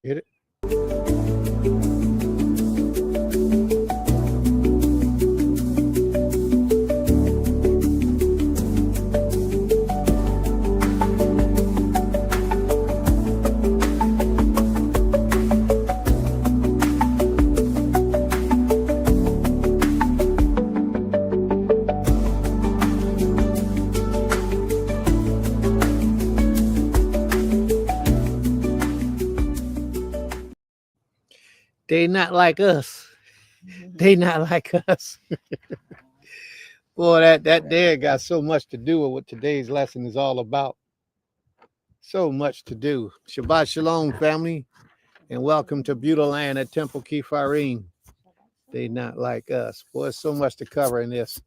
Hit it. They not like us. They not like us. Boy, that there got so much to do with what today's lesson is all about. So much to do. Shabbat Shalom, family, and welcome to Beulah Land at Temple Kifarim. They not like us. Boy, there's so much to cover in this.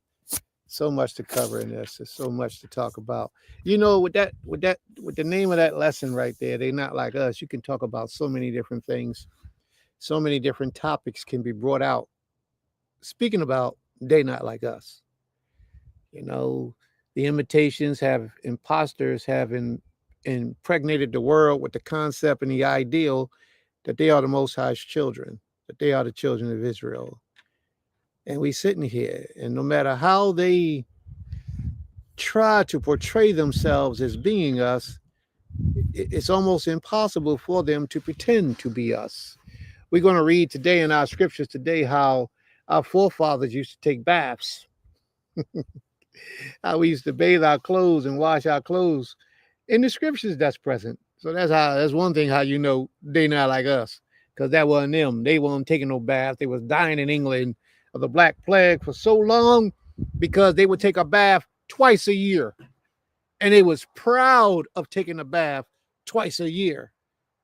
So much to cover in this. There's so much to talk about. You know, with the name of that lesson right there, they not like us. You can talk about so many different things. So many different topics can be brought out. Speaking about they not like us. You know, the imposters have impregnated the world with the concept and the ideal that they are the Most High's children, that they are the children of Israel. And we sitting here, and no matter how they try to portray themselves as being us, it's almost impossible for them to pretend to be us. We're going to read today in our scriptures today how our forefathers used to take baths. How we used to bathe our clothes and wash our clothes. In the scriptures, that's present. So that's one thing how you know they not like us, because that wasn't them. They weren't taking no bath. They was dying in England of the Black Plague for so long because they would take a bath twice a year, and they was proud of taking a bath twice a year.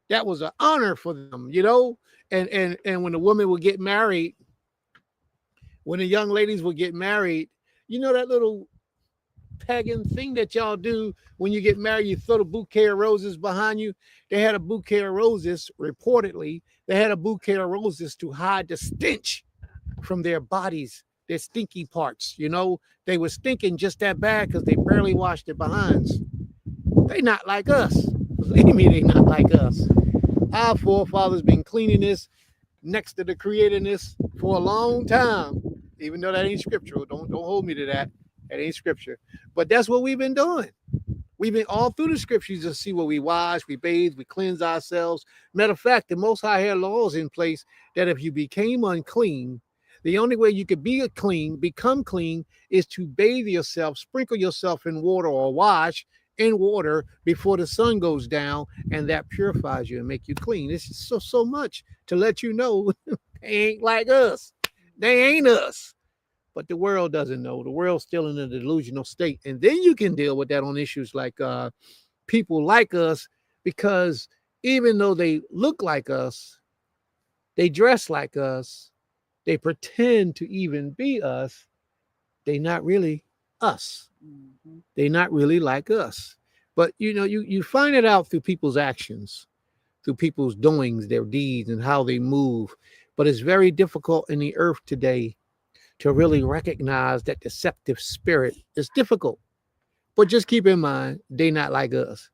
That was an honor for them, you know. And when the women would get married, when the young ladies would get married, you know that little pagan thing that y'all do when you get married, you throw the bouquet of roses behind you. They had a bouquet of roses, reportedly. They had a bouquet of roses to hide the stench from their bodies, their stinky parts. You know, they were stinking just that bad because they barely washed their behinds. They not like us. Believe me, they not like us. Our forefathers been cleaning this next to the creating this for a long time, even though that ain't scriptural. Don't hold me to that. That ain't scripture. But that's what we've been doing. We've been all through the scriptures to see what we wash, we bathe, we cleanse ourselves. Matter of fact, the Most High had laws in place that if you became unclean, the only way you could become clean, is to bathe yourself, sprinkle yourself in water or wash in water before the sun goes down, and that purifies you and make you clean. It's so much to let you know they ain't like us. They ain't us. But the world doesn't know. The world's still in a delusional state. And then you can deal with that on issues like people like us, because even though they look like us, they dress like us, they pretend to even be us, they not really us. They not really like us. But you know, you find it out through people's actions, through people's doings, their deeds, and how they move. But it's very difficult in the earth today to really recognize that deceptive spirit. Is difficult. But just keep in mind, they not like us.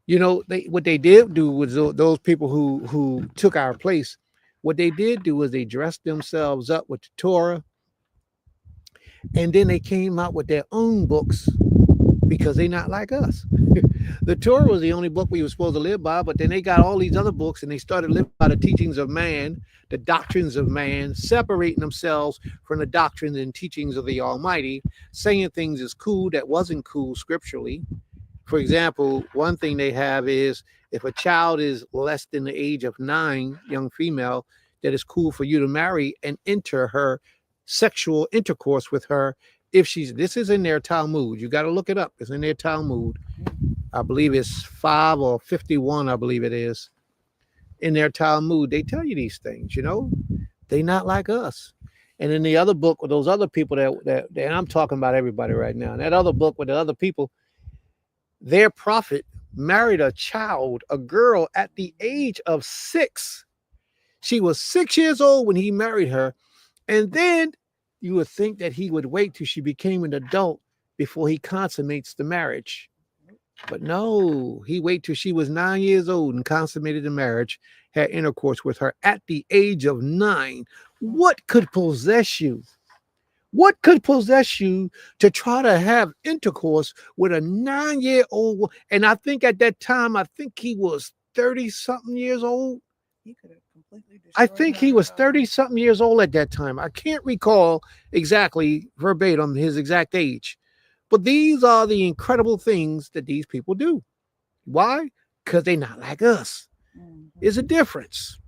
You know, what they did do was those people who took our place, what they did do was they dressed themselves up with the Torah, and then they came out with their own books because they not like us. The Torah was the only book we were supposed to live by, but then they got all these other books and they started living by the teachings of man, the doctrines of man, separating themselves from the doctrines and teachings of the Almighty, saying things is cool that wasn't cool scripturally. For example, one thing they have is if a child is less than the age of 9, young female, that it's cool for you to marry and enter her sexual intercourse with her if this is in their Talmud. You got to look it up. It's in their Talmud. I believe it's 5 or 51, I believe it is. In their Talmud, they tell you these things, you know. They not like us. And in the other book with those other people that and I'm talking about everybody right now. In that other book with the other people, their prophet married a child, a girl, at the age of 6. She was 6 years old when he married her. And then you would think that he would wait till she became an adult before he consummates the marriage. But no, he waited till she was 9 years old and consummated the marriage, had intercourse with her at the age of 9. What could possess you? What could possess you to try to have intercourse with a 9-year-old? And I think at that time, I think he was 30 something years old. He could have completely I destroyed think he her. was 30 something years old at that time. I can't recall exactly verbatim his exact age. But these are the incredible things that these people do. Why? Because they're not like us. There's a difference.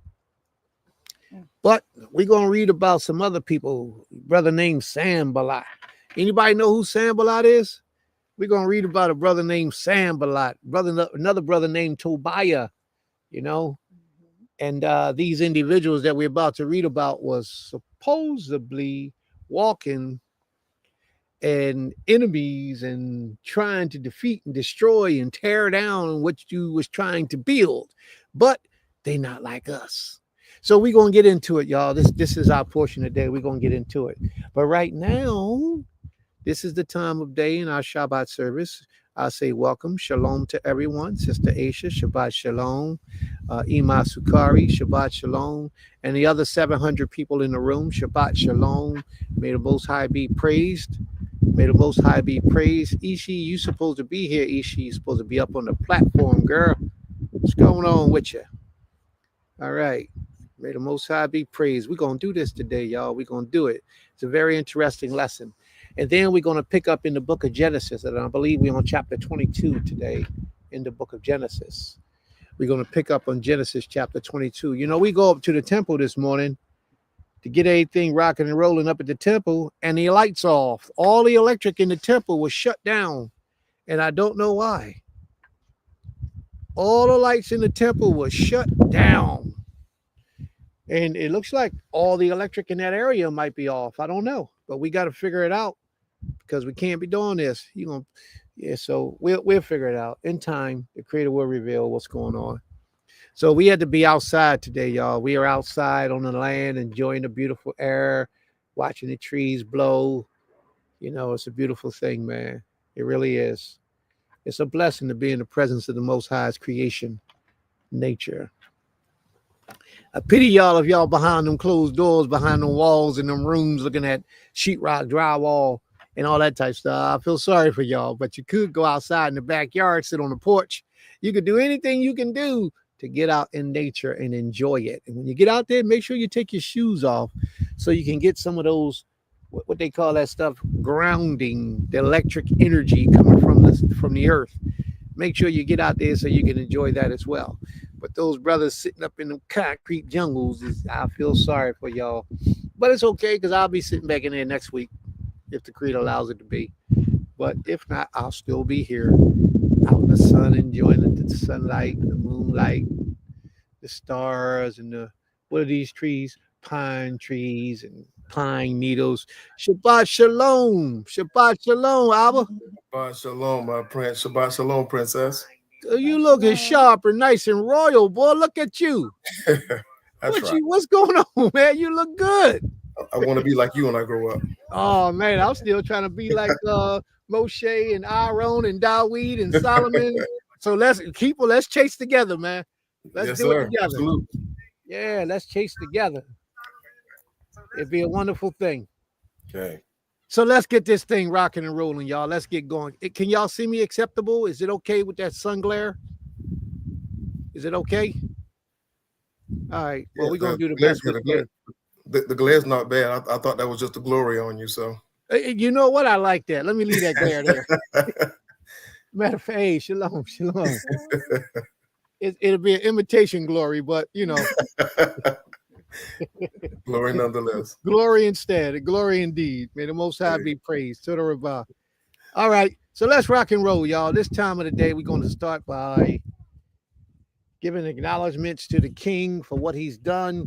But we're going to read about some other people. Brother named Sanballat. Anybody know who Sanballat is? We're going to read about a brother named Sanballat. Another brother named Tobiah, you know. And these individuals that we're about to read about was supposedly walking and enemies and trying to defeat and destroy and tear down what you was trying to build. But they not like us. So we're going to get into it, y'all. This is our portion of the day. We're going to get into it. But right now, this is the time of day in our Shabbat service. I say welcome, shalom to everyone. Sister Aisha, Shabbat shalom. Ima Sukari, Shabbat shalom. And the other 700 people in the room, Shabbat shalom. May the Most High be praised. May the Most High be praised. Ishi, you supposed to be here, Ishi. You supposed to be up on the platform, girl. What's going on with you? All right. May the Most High be praised. We're going to do this today, y'all. We're going to do it. It's a very interesting lesson. And then we're going to pick up in the book of Genesis. And I believe we're on chapter 22 today in the book of Genesis. We're going to pick up on Genesis chapter 22. You know, we go up to the temple this morning to get everything rocking and rolling up at the temple, and the lights off. All the electric in the temple was shut down. And I don't know why. All the lights in the temple was shut down. And it looks like all the electric in that area might be off. I don't know, but we got to figure it out because we can't be doing this. So we'll figure it out in time. The Creator will reveal what's going on. So we had to be outside today, y'all. We are outside on the land, enjoying the beautiful air, watching the trees blow. You know, it's a beautiful thing, man. It really is. It's a blessing to be in the presence of the Most High's creation, nature. I pity y'all if y'all behind them closed doors, behind them walls in them rooms, looking at sheetrock, drywall, and all that type of stuff. I feel sorry for y'all, but you could go outside in the backyard, sit on the porch. You could do anything you can do to get out in nature and enjoy it. And when you get out there, make sure you take your shoes off so you can get some of those, what they call that stuff, grounding, the electric energy coming from the earth. Make sure you get out there so you can enjoy that as well. But those brothers sitting up in the concrete jungles, I feel sorry for y'all. But it's okay because I'll be sitting back in there next week if the Creator allows it to be. But if not, I'll still be here out in the sun, enjoying the sunlight, the moonlight, the stars, and what are these trees? Pine trees and pine needles. Shabbat shalom. Shabbat shalom, Abba. Shabbat shalom, my prince. Shabbat shalom, princess. You looking sharp and nice and royal, boy. Look at you. What's going on, man? You look good. I want to be like you when I grow up. Oh man, I'm still trying to be like Moshe and Aaron and Dawid and Solomon. So let's chase together, man. Let's do it together. Absolutely. Yeah, let's chase together. It'd be a wonderful thing. Okay. So let's get this thing rocking and rolling, y'all. Let's get going. Can y'all see me acceptable? Is it okay with that sun glare? Is it okay? All right. Well, we're going to do the best we can. The glare's not bad. I thought that was just the glory on you. So you know what? I like that. Let me leave that glare there. Matter of fact, hey, shalom. It'll be an imitation glory, but you know. Glory nonetheless. Glory instead. Glory indeed. May the Most High be praised. To the Rabbah. All right. So let's rock and roll, y'all. This time of the day, we're going to start by giving acknowledgments to the King for what he's done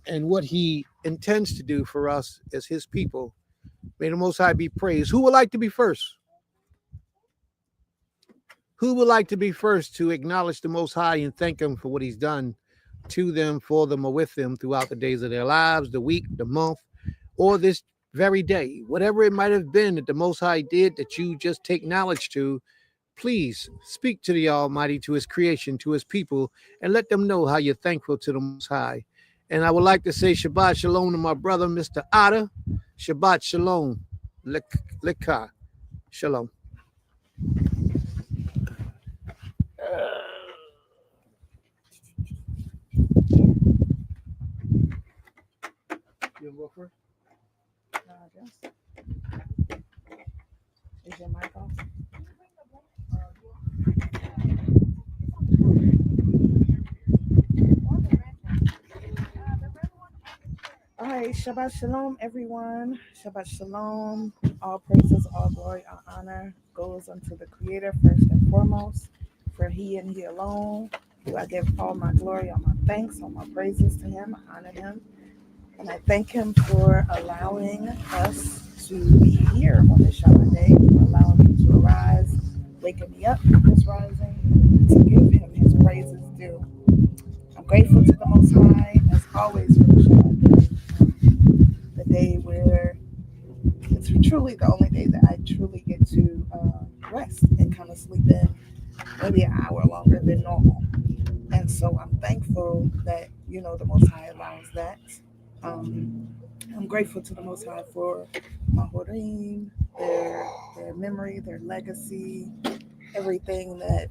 and what he intends to do for us as his people. May the Most High be praised. Who would like to be first? Who would like to be first to acknowledge the Most High and thank him for what he's done to them, for them, or with them throughout the days of their lives, the week, the month, or this very day? Whatever it might have been that the Most High did that you just take knowledge to, Please speak to the Almighty, to His creation, to His people, and let them know how you're thankful to the Most High. And I would like to say Shabbat Shalom to my brother, Mr. Otter. Shabbat Shalom. Lekah. Shalom. You want to go first? Yes. Is your mic off? All right, Shabbat Shalom, everyone. Shabbat Shalom. All praises, all glory, all honor goes unto the Creator first and foremost. For He and He alone do I give all my glory, all my thanks, all my praises to Him. I honor Him. And I thank Him for allowing us to be here on this Shabbat day, for allowing me to arise, waking me up this rising, to give Him His praises due. I'm grateful to the Most High, as always, for the Shabbat day. The day where it's truly the only day that I truly get to rest and kind of sleep in maybe an hour longer than normal. And so I'm thankful that, the Most High allows that. I'm grateful to the Most High for my Horim, their memory, their legacy, everything that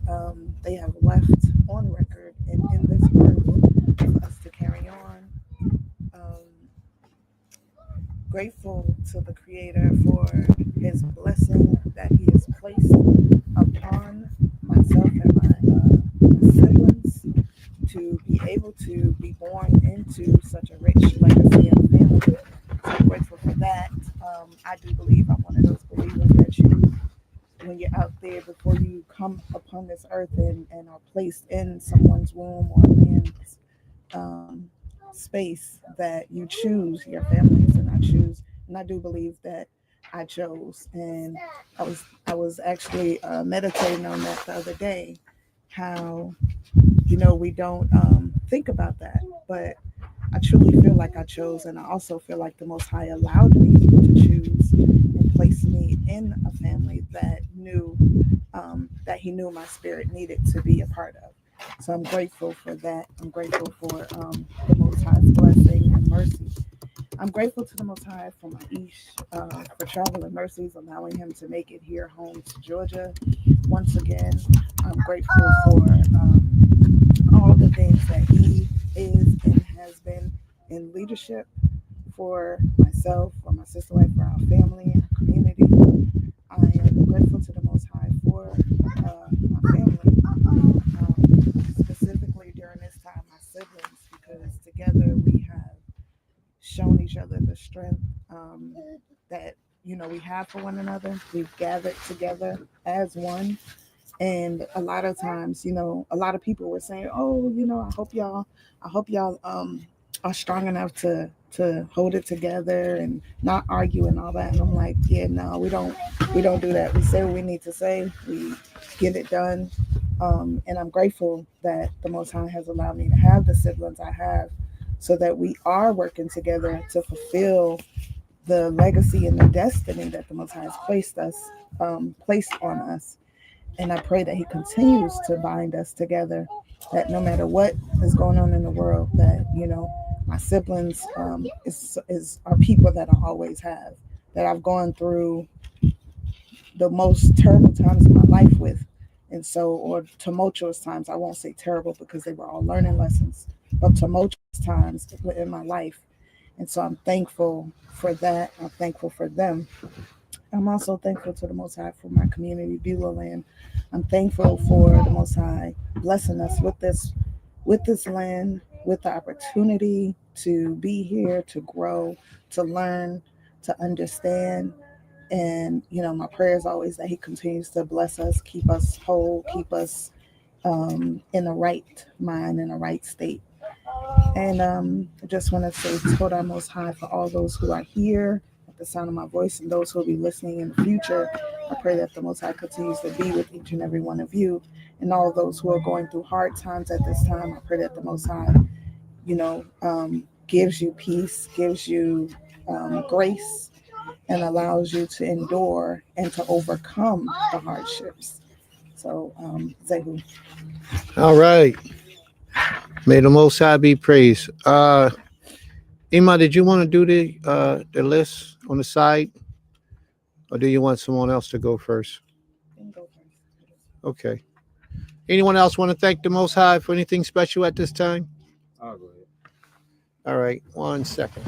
they have left on record and in this earth for us to carry on. Grateful to the Creator for His blessing that He has placed upon myself and my siblings to be able to be born into such a rich legacy and family. So I'm grateful for that. I do believe I'm one of those believers that when you're out there, before you come upon this earth and are placed in someone's womb or a man's space, that you choose your families, and I do believe that I chose. And I was actually meditating on that the other day, how we don't think about that, but I truly feel like I chose, and I also feel like the Most High allowed me to choose and place me in a family that that He knew my spirit needed to be a part of. So I'm grateful for that. I'm grateful for the Most High's blessing and mercy. I'm grateful to the Most High for my Ish, for traveling mercies, allowing him to make it here home to Georgia once again. I'm grateful for all the things that he is and has been in leadership for myself, for my sister wife, for our family and community. I am grateful to the Most High for my family, specifically during this time, my siblings, because together we have shown each other the strength that we have for one another. We've gathered together as one, and a lot of times, a lot of people were saying, "Oh, I hope y'all are strong enough to hold it together and not argue and all that." And I'm like, "Yeah, no, we don't do that. We say what we need to say. We get it done." And I'm grateful that the Most High has allowed me to have the siblings I have, so that we are working together to fulfill the legacy and the destiny that the Most High has placed on us. And I pray that He continues to bind us together, that no matter what is going on in the world, that, my siblings are people that I always have, that I've gone through the most terrible times of my life with. And so, or tumultuous times, I won't say terrible because they were all learning lessons, but tumultuous times in my life. And so I'm thankful for that. I'm thankful for them. I'm also thankful to the Most High for my community, Beulah Land. I'm thankful for the Most High blessing us with this land, with the opportunity to be here, to grow, to learn, to understand. And my prayer is always that He continues to bless us, keep us whole, keep us in the right mind, in the right state. And I just want to say Toda Most High for all those who are here at the sound of my voice and those who will be listening in the future. I pray that the Most High continues to be with each and every one of you, and all of those who are going through hard times at this time. I pray that the Most High, gives you peace, gives you grace, and allows you to endure and to overcome the hardships. So, Zehu. All right. May the Most High be praised. Ima, did you want to do the list on the side, or do you want someone else to go first? You can go first. Okay. Anyone else want to thank the Most High for anything special at this time? I'll go ahead. All right. 1 second.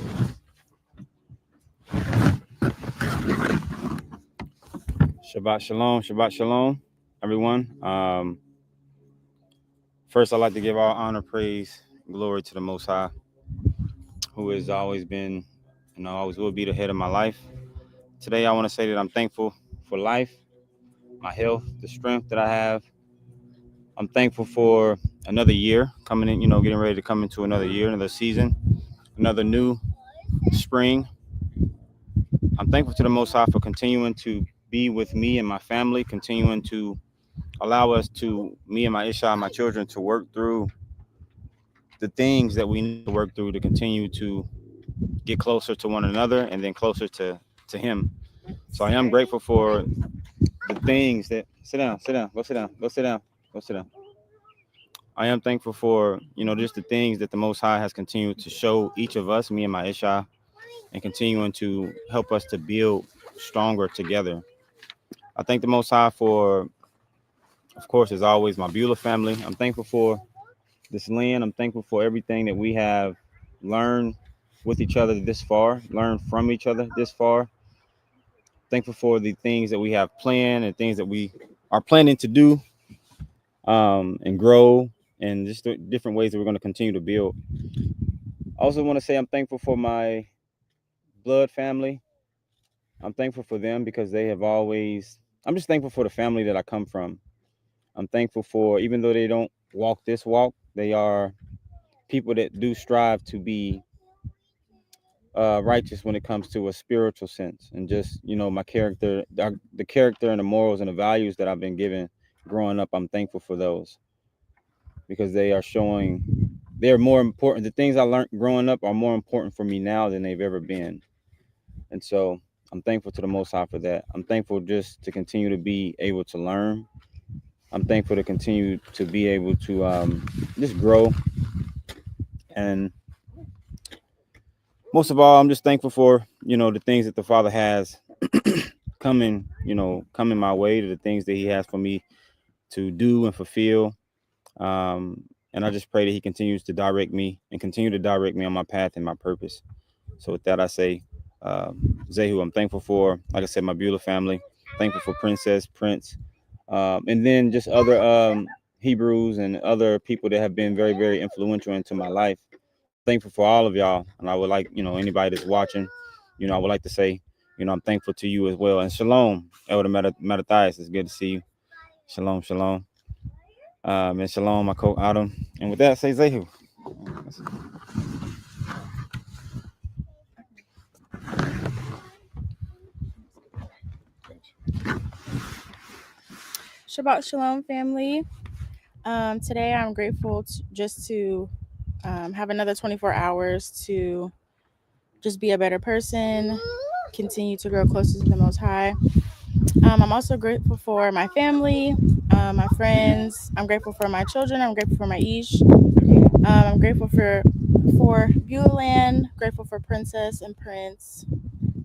Shabbat shalom, everyone. First, I'd like to give all honor, praise, glory to the Most High, who has always been, always will be the head of my life. Today, I want to say that I'm thankful for life, my health, the strength that I have. I'm thankful for another year coming in, getting ready to come into another year, another season, another new spring. I'm thankful to the Most High for continuing to be with me and my family, continuing to allow us to, me and my Isha, my children, to work through the things that we need to work through to continue to get closer to one another and then closer to him. So I am grateful for the things that, go sit down. I am thankful for, just the things that the Most High has continued to show each of us, me and my Isha, and continuing to help us to build stronger together. I thank the Most High for, of course, as always, my Beulah family. I'm thankful for this land. I'm thankful for everything that we have learned with each other this far, learned from each other this far. Thankful for the things that we have planned and things that we are planning to do and grow, and just the different ways that we're going to continue to build. I also want to say I'm thankful for my blood family. I'm thankful for them because they have always, I'm just thankful for the family that I come from. I'm thankful for, even though they don't walk this walk, they are people that do strive to be righteous when it comes to a spiritual sense, and just, my character, the character and the morals and the values that I've been given growing up. I'm thankful for those because they are showing, they're more important. The things I learned growing up are more important for me now than they've ever been. And so I'm thankful to the Most High for that. I'm thankful just to continue to be able to learn. I'm thankful to continue to be able to just grow. And most of all, I'm just thankful for, the things that the Father has coming my way, to the things that He has for me to do and fulfill. And I just pray that He continues to direct me and continue to direct me on my path and my purpose. So with that, I say, Zehu, I'm thankful for, like I said, my Beulah family. Thankful for Princess, Prince, and then just other Hebrews and other people that have been very, very influential into my life. Thankful for all of y'all. And I would like, anybody that's watching, I would like to say, I'm thankful to you as well. And shalom, Elder Mattathias. It's good to see you. Shalom, shalom. And shalom, my co-Adam. And with that, I say Zehu. Shabbat shalom, family. Today I'm grateful to have another 24 hours to just be a better person, continue to grow closer to the Most High. I'm also grateful for my family, my friends. I'm grateful for my children. I'm grateful for my Ish. I'm grateful for Beulah land, grateful for Princess and Prince,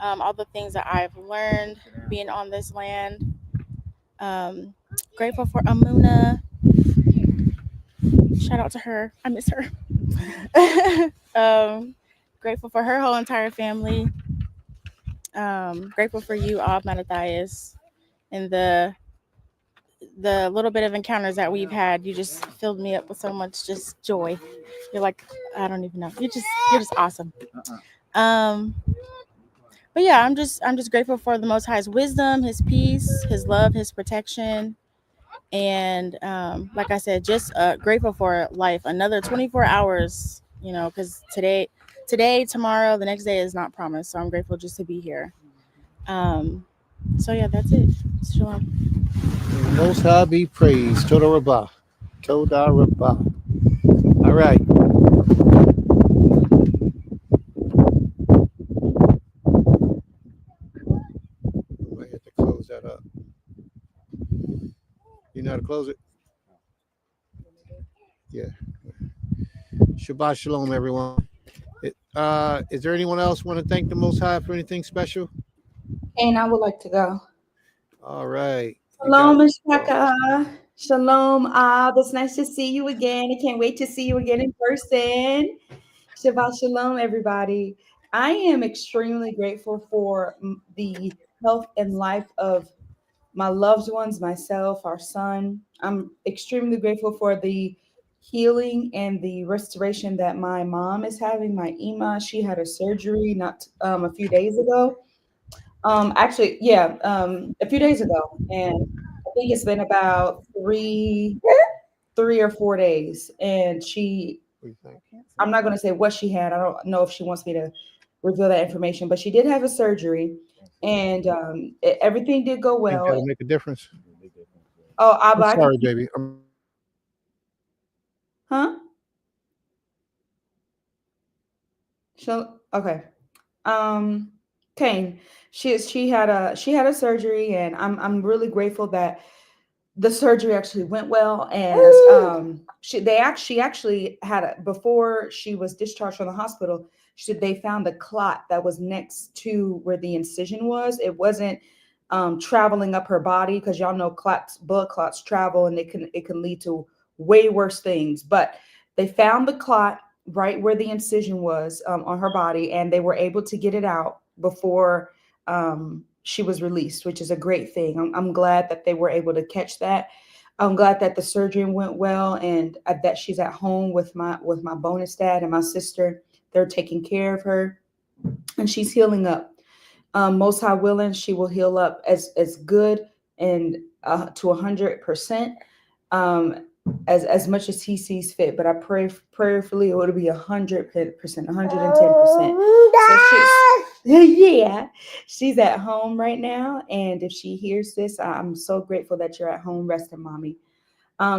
all the things that I've learned being on this land. Grateful for Amuna. Shout out to her. I miss her. Grateful for her whole entire family. Grateful for you, Ab Mattathias, and the little bit of encounters that we've had. You just filled me up with so much just joy. You're like, I don't even know. You're just awesome. But yeah, I'm just grateful for the Most High's wisdom, His peace, His love, His protection. And like I said, just grateful for life. Another 24 hours, because today, tomorrow, the next day is not promised. So I'm grateful just to be here. So yeah, that's it. Shalom. Most High be praised. Toda Rabbah. Toda Rabbah. All right. I might have to close that up. You know how to close it? Yeah. Shabbat shalom, everyone. Is there anyone else want to thank the Most High for anything special? And I would like to go. All right. Shalom, Mishpaka. Shalom, Ab. It's nice to see you again. I can't wait to see you again in person. Shabbat shalom, everybody. I am extremely grateful for the health and life of my loved ones, myself, our son. I'm extremely grateful for the healing and the restoration that my mom is having. My Ima, she had a surgery not a few days ago. A few days ago, and I think it's been about three or 4 days. And I'm not going to say what she had. I don't know if she wants me to reveal that information, but she did have a surgery, and everything did go well. That'll make a difference. Oh, I'm sorry, baby. Huh? Okay. Kane, she had a surgery, and I'm really grateful that the surgery actually went well. And she actually had before she was discharged from the hospital, they found a clot that was next to where the incision was. It wasn't traveling up her body, because y'all know blood clots travel, and it can lead to way worse things. But they found the clot right where the incision was on her body, and they were able to get it out before she was released, which is a great thing. I'm glad that they were able to catch that. I'm glad that the surgery went well, and that she's at home with my bonus dad and my sister. They're taking care of her, and she's healing up. Most High willing, she will heal up as good and to 100%. As much as he sees fit, but I pray prayerfully it would be 100%, 110%. So she's at home right now, and if she hears this, I'm so grateful that you're at home resting, mommy.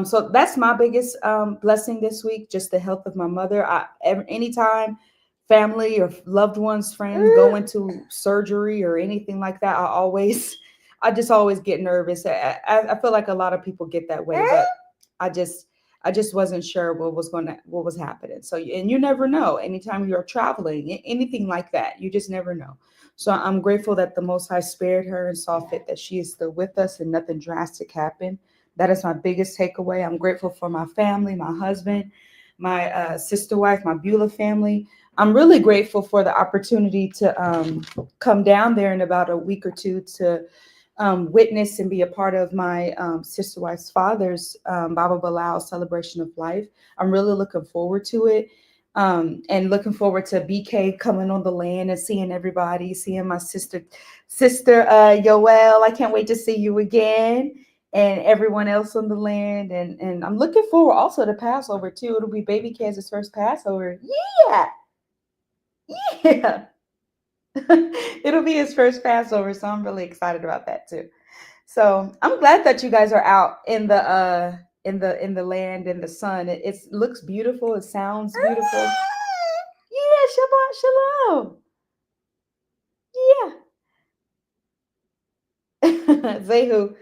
So that's my biggest blessing this week, just the health of my mother. Anytime family or loved ones, friends go into surgery or anything like that, I just always get nervous. I feel like a lot of people get that way, but I just wasn't sure what was happening. So, and you never know. Anytime you're traveling, anything like that, you just never know. So I'm grateful that the Most High spared her and saw fit that she is still with us and nothing drastic happened. That is my biggest takeaway. I'm grateful for my family, my husband, my sister wife, my Beulah family. I'm really grateful for the opportunity to come down there in about a week or two to witness and be a part of my sister wife's father's Baba Bilal celebration of life. I'm really looking forward to it, and looking forward to BK coming on the land and seeing everybody, seeing my sister Yoel. I can't wait to see you again, and everyone else on the land. And I'm looking forward also to Passover too. It'll be baby Kaz's first Passover. Yeah. It'll be his first Passover, so I'm really excited about that too. So I'm glad that you guys are out in the land in the sun. It looks beautiful. It sounds beautiful. Yeah, Shabbat Shalom. Yeah. Zehu.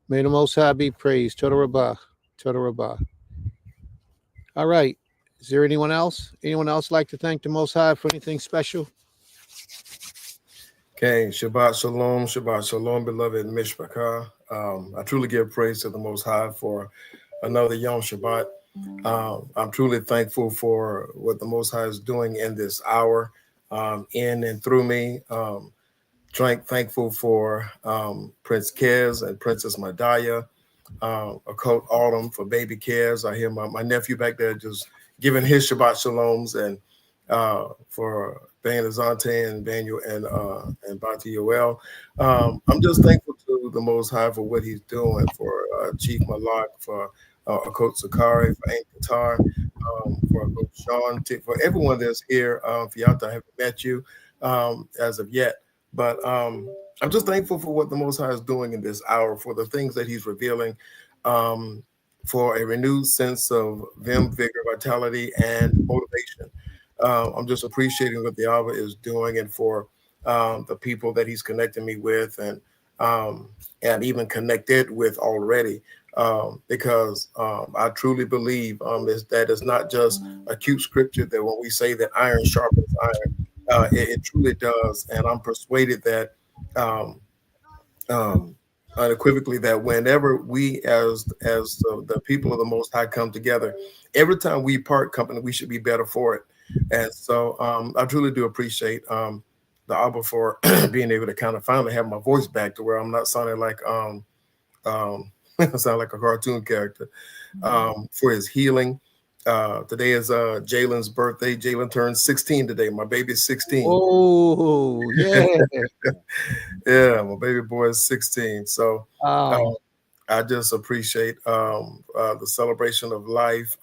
May the Most High be praised. Toda Rabbah. Toda Rabbah. All right. Is there anyone else? Anyone else like to thank the Most High for anything special? Okay, Shabbat Shalom, beloved Mishpachah. I truly give praise to the Most High for another Yom Shabbat. I'm truly thankful for what the Most High is doing in this hour, in and through me. Thankful for Prince Kez and Princess Madaya, Occult Autumn for baby Kez. I hear my nephew back there just giving his Shabbat Shaloms, and for Van Azante and Daniel and Bati Yoel. I'm just thankful to the Most High for what he's doing, for Chief Malak, for Coach Sakari, for Aunt Qatar, for Coach Sean, for everyone that's here. Fiata, I haven't met you as of yet, but I'm just thankful for what the Most High is doing in this hour, for the things that he's revealing, for a renewed sense of vim, vigor, vitality, and motivation. I'm just appreciating what the Abba is doing, and for the people that he's connecting me with, and and even connected with already. Because I truly believe that it's not just a cute scripture that when we say that iron sharpens iron, it truly does. And I'm persuaded that um, um, unequivocally that whenever we as the people of the Most High come together, every time we part company, we should be better for it. And so I truly do appreciate the Abba for being able to kind of finally have my voice back to where I'm not sounding like sound like a cartoon character. For his healing. Today is Jalen's birthday. Jalen turned 16 today. My baby's 16. Oh, yeah. Yeah, my baby boy is 16. So Oh, I just appreciate the celebration of life,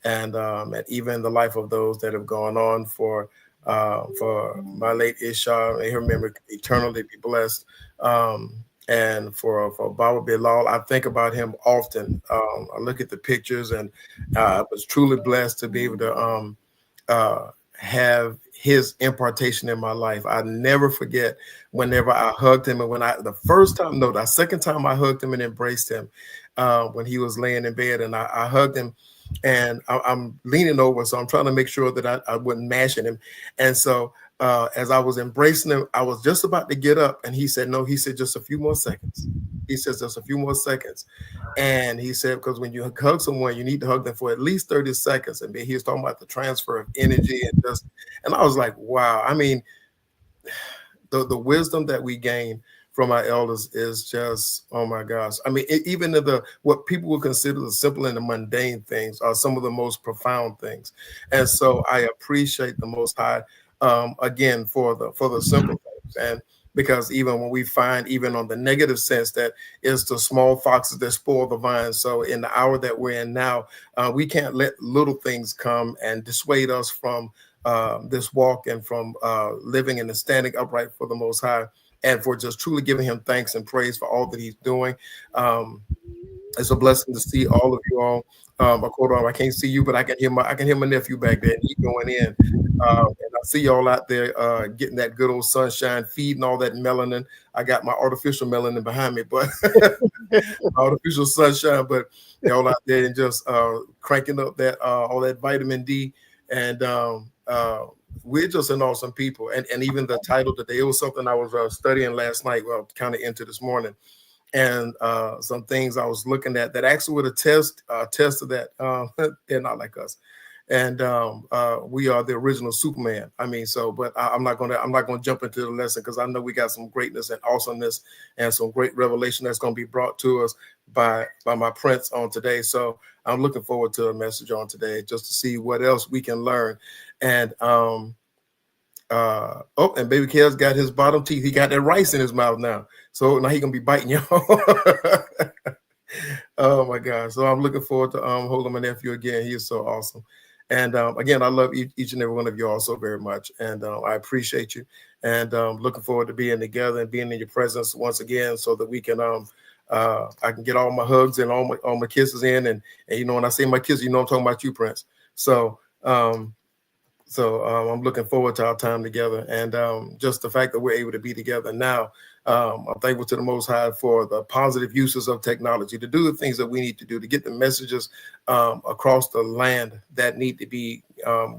and even the life of those that have gone on for my late Isha. May her memory eternally be blessed. And for Baba Bilal, I think about him often. I look at the pictures, and I was truly blessed to be able to have his impartation in my life. I never forget whenever I hugged him, and the second time I hugged him and embraced him, when he was laying in bed, and I hugged him, and I'm leaning over, so I'm trying to make sure that I wasn't mashing him, and so as I was embracing him, I was just about to get up, and he said, "No," he said, "just a few more seconds." He says, "Just a few more seconds." And he said, because when you hug someone, you need to hug them for at least 30 seconds. And he was talking about the transfer of energy and I was like, wow. I mean, the wisdom that we gain from our elders is just, oh my gosh. I mean, even what people would consider the simple and the mundane things are some of the most profound things. And so I appreciate the Most High again for the simple things. And because even when we find, even on the negative sense, that it's the small foxes that spoil the vine. So in the hour that we're in now, we can't let little things come and dissuade us from this walk and from living and standing upright for the Most High, and for just truly giving him thanks and praise for all that he's doing. It's a blessing to see all of you all. I can't see you, but I can hear my nephew back there, and he's going in. And I see y'all out there getting that good old sunshine, feeding all that melanin. I got my artificial melanin behind me, but artificial sunshine. But y'all out there and just cranking up that all that vitamin D, and we're just an awesome people. And even the title today, it was something I was studying last night, well, kind of into this morning, and some things I was looking at that actually would attest to that. They're not like us, and we are the original Superman. I mean, so, but I'm not gonna jump into the lesson, because I know we got some greatness and awesomeness and some great revelation that's going to be brought to us by my prince on today. So I'm looking forward to a message on today, just to see what else we can learn. And and baby Kel's got his bottom teeth. He got that rice in his mouth now. So now he gonna be biting y'all. Oh my God. So I'm looking forward to holding my nephew again. He is so awesome. And again, I love each and every one of you all so very much. And I appreciate you. And looking forward to being together and being in your presence once again, so that we can I can get all my hugs and all my kisses in. And you know, when I say my kisses, you know I'm talking about you, Prince. So I'm looking forward to our time together, and just the fact that we're able to be together now. I'm thankful to the Most High for the positive uses of technology to do the things that we need to do to get the messages across the land that need to be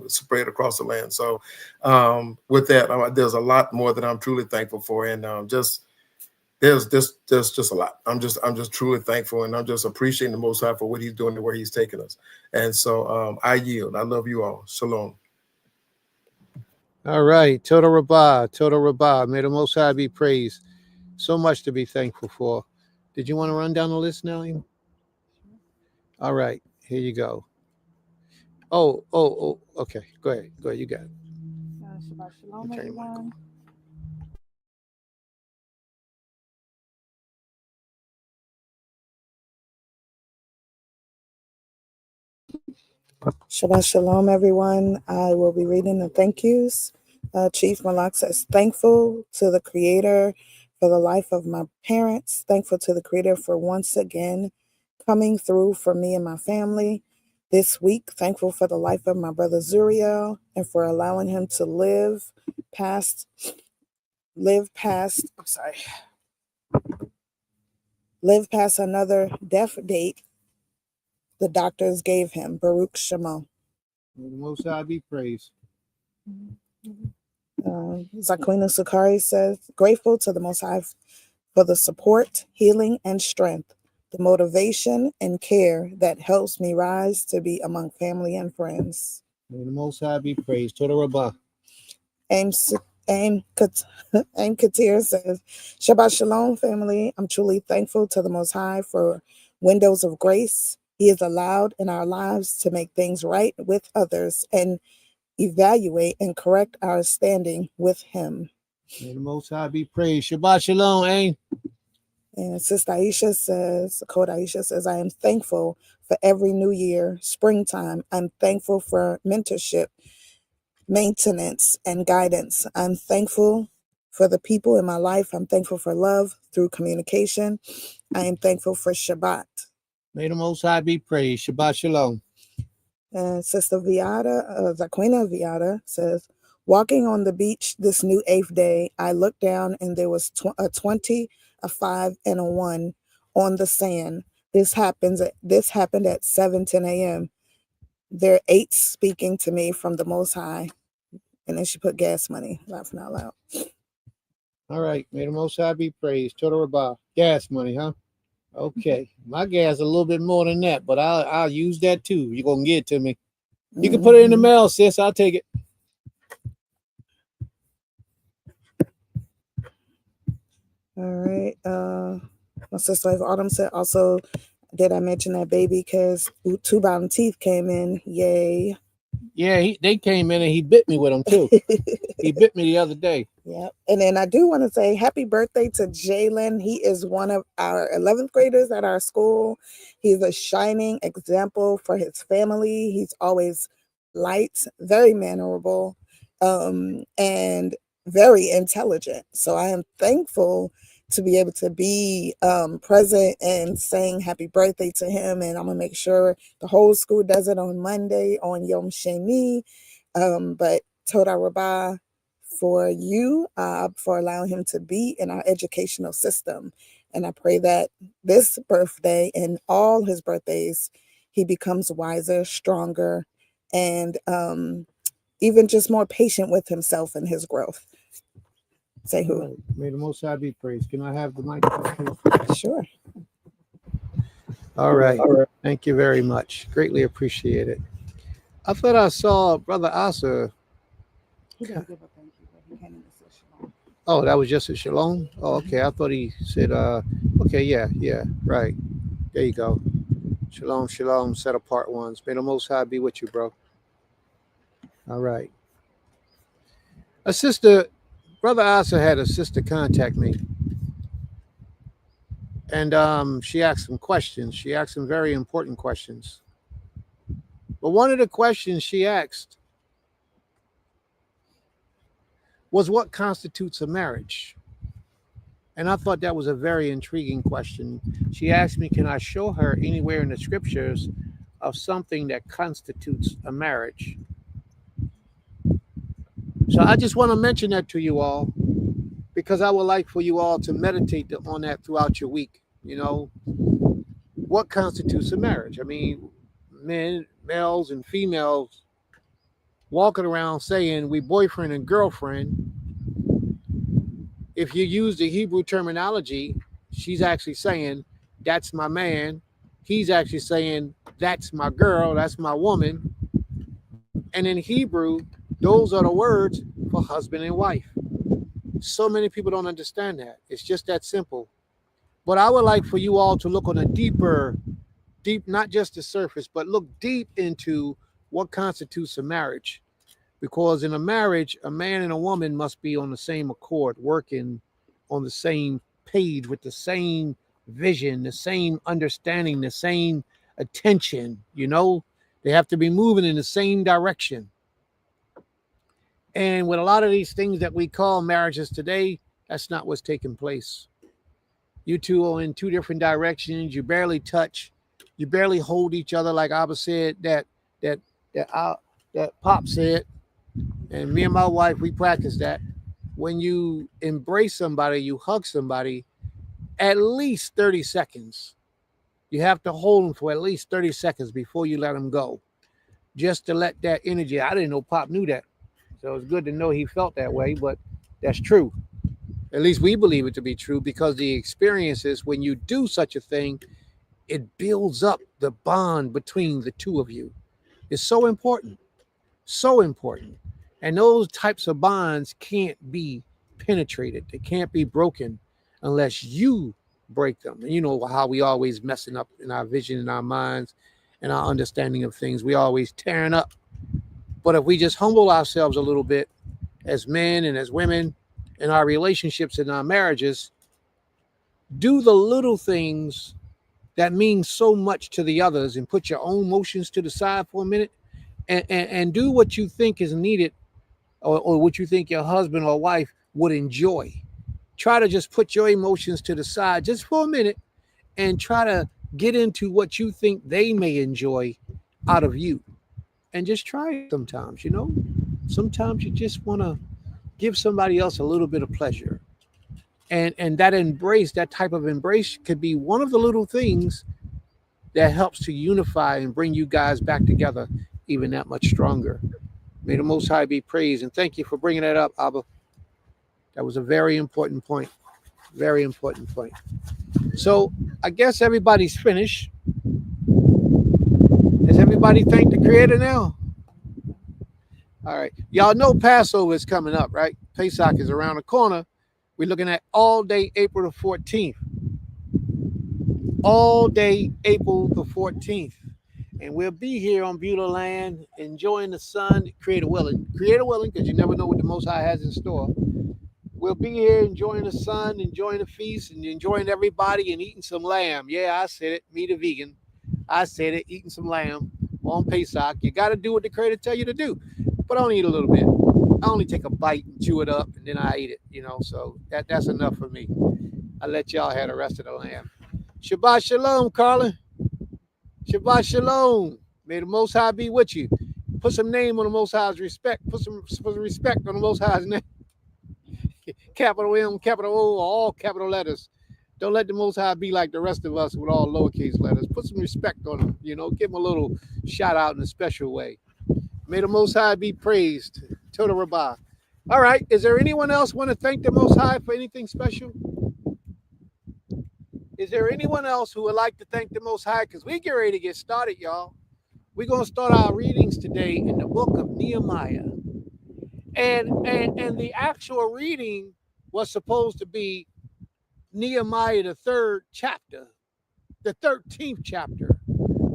spread across the land. So with that, there's a lot more that I'm truly thankful for, and there's just a lot. I'm just truly thankful, and I'm just appreciating the Most High for what he's doing and where he's taking us. And so I yield. I love you all. Shalom. all right. Total Rabbah. May the Most High be praised. So much to be thankful for. Did you want to run down the list now? All right. Here you go. Oh. Okay. Go ahead. You got it. Shabbat shalom, Okay, everyone. Shabbat shalom, everyone. I will be reading the thank yous. Chief Malak says, thankful to the Creator for the life of my parents. Thankful to the Creator for once again coming through for me and my family this week. Thankful for the life of my brother Zuriel and for allowing him to live past. I'm sorry. live past another death date the doctors gave him. Baruch Shemo. May the Most High be praised. Zaquina Sakari says, grateful to the Most High for the support, healing, and strength, the motivation and care that helps me rise to be among family and friends. May the Most High be praised. Toda Rabbah. Aim Katir says, Shabbat Shalom, family. I'm truly thankful to the Most High for windows of grace He has allowed in our lives to make things right with others and evaluate and correct our standing with Him. May the Most High be praised. Shabbat Shalom, Ain. And Sister Aisha says, Code Aisha says, I am thankful for every new year, springtime. I'm thankful for mentorship, maintenance, and guidance. I'm thankful for the people in my life. I'm thankful for love through communication. I am thankful for Shabbat. May the Most High be praised. Shabbat Shalom. And Sister Viada, Zaquina Viada says, walking on the beach this new 8th day, I looked down and there was a 20, a 5, and a 1 on the sand. This happened at 7:10 a.m. There are 8 speaking to me from the Most High. And then she put gas money, laughing out loud. All right. May the Most High be praised. Toda Rabbah. Gas money, huh? Okay. My gas a little bit more than that, but I'll use that too. You're going to get it to me. You can put it in the mail, sis. I'll take it. All right. My sister Autumn said also, did I mention that baby because 2 bottom teeth came in? Yay. Yeah, they came in and he bit me with them too. He bit me the other day. Yeah. And then I do want to say happy birthday to Jalen. He is one of our 11th graders at our school. He's a shining example for his family. He's always light, very mannerable, and very intelligent. So I am thankful to be able to be present and saying happy birthday to him. And I'm going to make sure the whole school does it on Monday on Yom Sheni. But Toda Rabbah for you, for allowing him to be in our educational system. And I pray that this birthday and all his birthdays, he becomes wiser, stronger, and even just more patient with himself and his growth. Say who? Right. May the Most High be praised. Can I have the mic? Sure. All right. Thank you very much. Greatly appreciate it. I thought I saw Brother Asa. Oh, that was just a shalom? Oh, okay. I thought he said, okay, yeah, right. There you go. Shalom, shalom, set apart ones. May the Most High be with you, bro. All right. Brother Asa had a sister contact me. And she asked some questions. She asked some very important questions. But one of the questions she asked was what constitutes a marriage? And I thought that was a very intriguing question. She asked me, can I show her anywhere in the scriptures of something that constitutes a marriage? So I just want to mention that to you all, because I would like for you all to meditate on that throughout your week. You know, what constitutes a marriage? I mean, males and females walking around saying we boyfriend and girlfriend. If you use the Hebrew terminology, she's actually saying, that's my man. He's actually saying, that's my girl, that's my woman. And in Hebrew, those are the words for husband and wife. So many people don't understand that. It's just that simple. But I would like for you all to look on a deep, not just the surface, but look deep into what constitutes a marriage. Because in a marriage, a man and a woman must be on the same accord, working on the same page with the same vision, the same understanding, the same attention. You know, they have to be moving in the same direction. And with a lot of these things that we call marriages today, that's not what's taking place. You two are in 2 different directions. You barely touch. You barely hold each other, like Abba said, that Pop said. And me and my wife, we practice that. When you embrace somebody, you hug somebody, at least 30 seconds. You have to hold them for at least 30 seconds before you let them go, just to let that energy. I didn't know Pop knew that. So it's good to know he felt that way, but that's true. At least we believe it to be true, because the experiences, when you do such a thing, it builds up the bond between the two of you. It's so important. So important. And those types of bonds can't be penetrated. They can't be broken unless you break them. And you know how we always messing up in our vision, in our minds, and our understanding of things. We always tearing up. But if we just humble ourselves a little bit as men and as women in our relationships, in our marriages, do the little things that mean so much to the others, and put your own emotions to the side for a minute, and do what you think is needed, or what you think your husband or wife would enjoy. Try to just put your emotions to the side just for a minute and try to get into what you think they may enjoy out of you. And just try it sometimes, you know? Sometimes you just want to give somebody else a little bit of pleasure. And that embrace, that type of embrace, could be one of the little things that helps to unify and bring you guys back together even that much stronger. May the Most High be praised. And thank you for bringing that up, Abba. That was a very important point. Very important point. So I guess everybody's finished. Has everybody thanked the Creator now? All right. Y'all know Passover is coming up, right? Pesach is around the corner. We're looking at all day April the 14th. All day April the 14th. And we'll be here on Beulah land, enjoying the sun, Creator willing, because you never know what the Most High has in store. We'll be here enjoying the sun, enjoying the feast, and enjoying everybody, and eating some lamb. Yeah, I said it. Me, the vegan. I said it. Eating some lamb on Pesach. You got to do what the Creator tell you to do. But I only eat a little bit. I only take a bite and chew it up, and then I eat it, you know. So that's enough for me. I let y'all have the rest of the lamb. Shabbat shalom, Carlin. Shabbat shalom. May the Most High be with you. Put some name on the Most High's respect. Put some respect on the Most High's name. Capital M, capital O, all capital letters. Don't let the Most High be like the rest of us with all lowercase letters. Put some respect on him, you know. Give him a little shout out in a special way. May the Most High be praised. Toda Rabbah. All right. Is there anyone else want to thank the Most High for anything special? Is there anyone else who would like to thank the Most High? Because we get ready to get started, y'all. We're going to start our readings today in the book of Nehemiah. And the actual reading was supposed to be Nehemiah, the 3rd chapter, the 13th chapter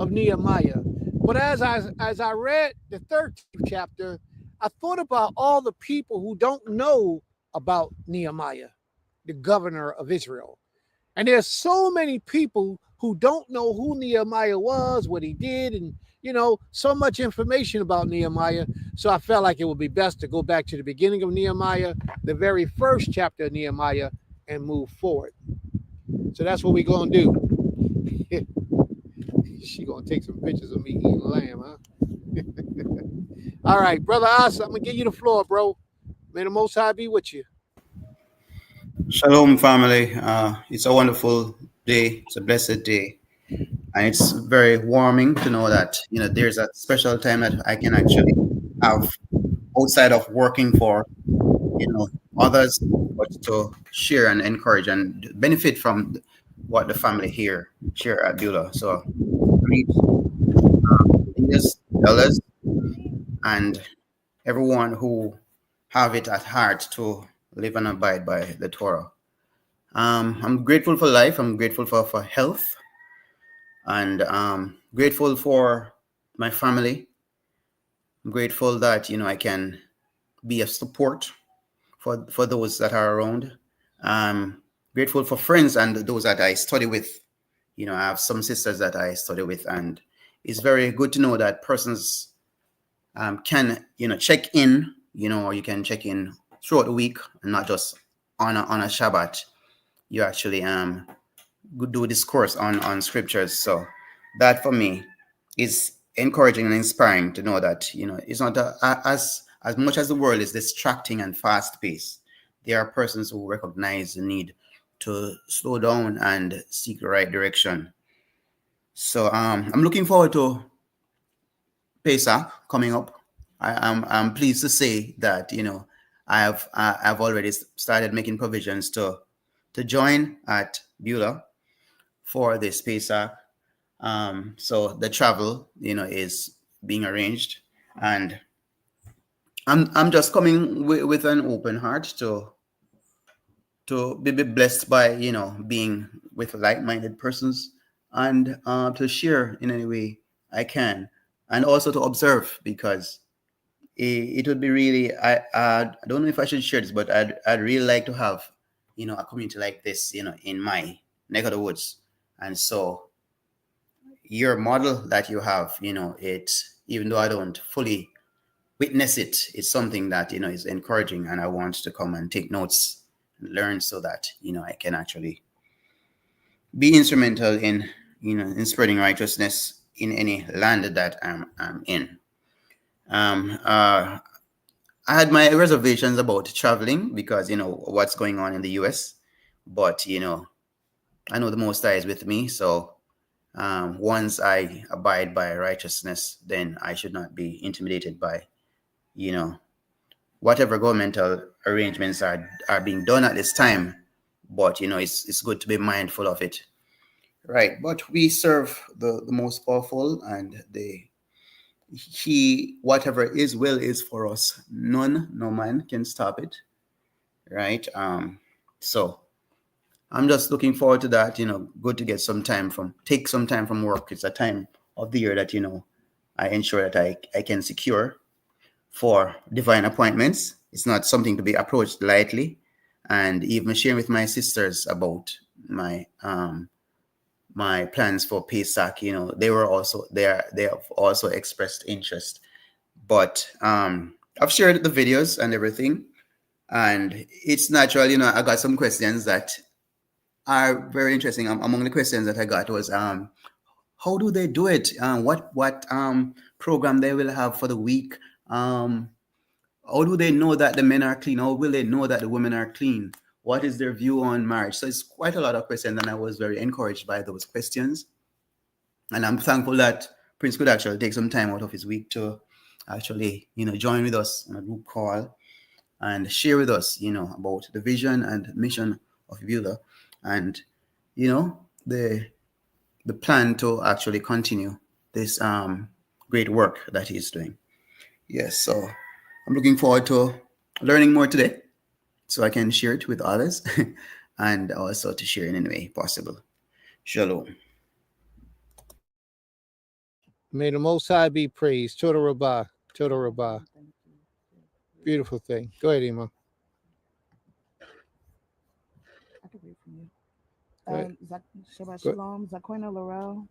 of Nehemiah. But as I read the 13th chapter, I thought about all the people who don't know about Nehemiah, the governor of Israel. And there's so many people who don't know who Nehemiah was, what he did, and, you know, so much information about Nehemiah. So I felt like it would be best to go back to the beginning of Nehemiah, the very first chapter of Nehemiah, and move forward. So that's what we're going to do. She going to take some pictures of me eating lamb, huh? All right, Brother Asa, I'm going to give you the floor, bro. May the Most High be with you. Shalom, family. It's a wonderful day. It's a blessed day. And it's very warming to know that, you know, there's a special time that I can actually have outside of working for, you know, others, but to share and encourage and benefit from what the family here share at Beulah. So meet leaders, elders, and everyone who have it at heart to live and abide by the Torah. I'm grateful for life. I'm grateful for health, and grateful for my family. I'm grateful that, you know, I can be a support for those that are around. Grateful for friends and those that I study with. You know, I have some sisters that I study with, and it's very good to know that persons can, you know, check in, you know, or you can check in throughout the week and not just on a Shabbat. You actually do discourse on scriptures. So that for me is encouraging and inspiring to know that, you know, it's not as much as the world is distracting and fast paced. There are persons who recognize the need to slow down and seek the right direction. So I'm looking forward to Pesach coming up. I'm pleased to say that I've already started making provisions to join at Beulah for this Pesach. So the travel is being arranged, and I'm just coming with an open heart to be blessed by being with like-minded persons, and to share in any way I can, and also to observe, because it would be really, I don't know if I should share this, but I'd really like to have a community like this in my neck of the woods. And so your model that you have, it, even though I don't fully witness it, it's something that is encouraging, and I want to come and take notes and learn, so that I can actually be instrumental in spreading righteousness in any land that I'm in. I had my reservations about traveling because what's going on in the US, but I know the Most High is with me, so once I abide by righteousness, then I should not be intimidated by whatever governmental arrangements are being done at this time. But it's good to be mindful of it, right? But we serve the most powerful, and he, whatever his will is for us, no man can stop it, right? So I'm just looking forward to that. Good to get take some time from work. It's a time of the year that I ensure that I can secure for divine appointments. It's not something to be approached lightly. And even sharing with my sisters about my my plans for Pesach, they have also expressed interest. But I've shared the videos and everything, and it's natural. I got some questions that are very interesting. Among the questions that I got was, how do they do it? What program they will have for the week? How do they know that the men are clean? How will they know that the women are clean? What is their view on marriage? So it's quite a lot of questions, and I was very encouraged by those questions. And I'm thankful that Prince could actually take some time out of his week to actually, join with us on a group call and share with us, about the vision and mission of Beulah, and, the plan to actually continue this great work that he's doing. Yes, so I'm looking forward to learning more today, so I can share it with others and also to share in any way possible. Shalom. May the Most High be praised. Toda Rabbah. Toda Rabbah. Thank you. Beautiful thing. Go ahead, Emma. I can read from you. Go ahead. Shabbat Go- Shalom. Zaquina Laurel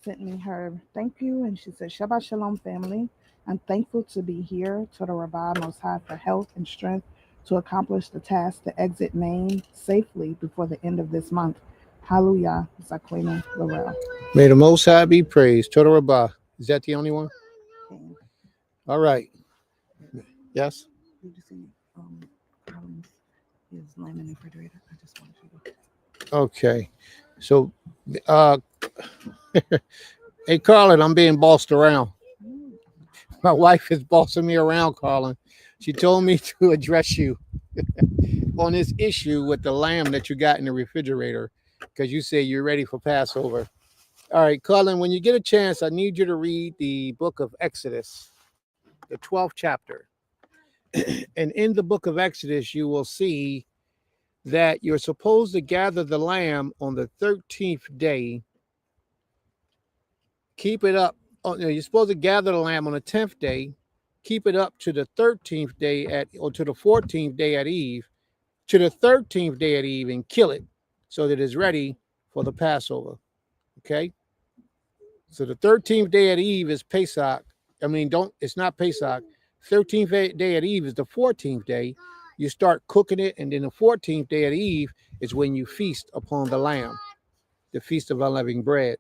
sent me her thank you, and she said, Shabbat Shalom, family. I'm thankful to be here to the Rabbah Most High for health and strength to accomplish the task to exit Maine safely before the end of this month. Hallelujah, Zaquina Laurel. May the Most High be praised. Toda Rabbah. Is that the only one? And All right. Yes. did you see Collins is lamb in the refrigerator? I just wanted you to. Okay. So, hey, Carlin, I'm being bossed around. My wife is bossing me around, Carlin. She told me to address you on this issue with the lamb that you got in the refrigerator, because you say you're ready for Passover. All right, Carlin, when you get a chance, I need you to read the book of Exodus, the 12th chapter. And in the book of Exodus, you will see that you're supposed to gather the lamb on the 13th day. Keep it up. You're supposed to gather the lamb on the 10th day, keep it up to the 13th day or to the 14th day at eve, to the 13th day at eve, and kill it so that it's ready for the Passover. Okay? So the 13th day at eve is Pesach. It's not Pesach. 13th day at eve is the 14th day. You start cooking it, and then the 14th day at eve is when you feast upon the lamb, the feast of unleavened bread.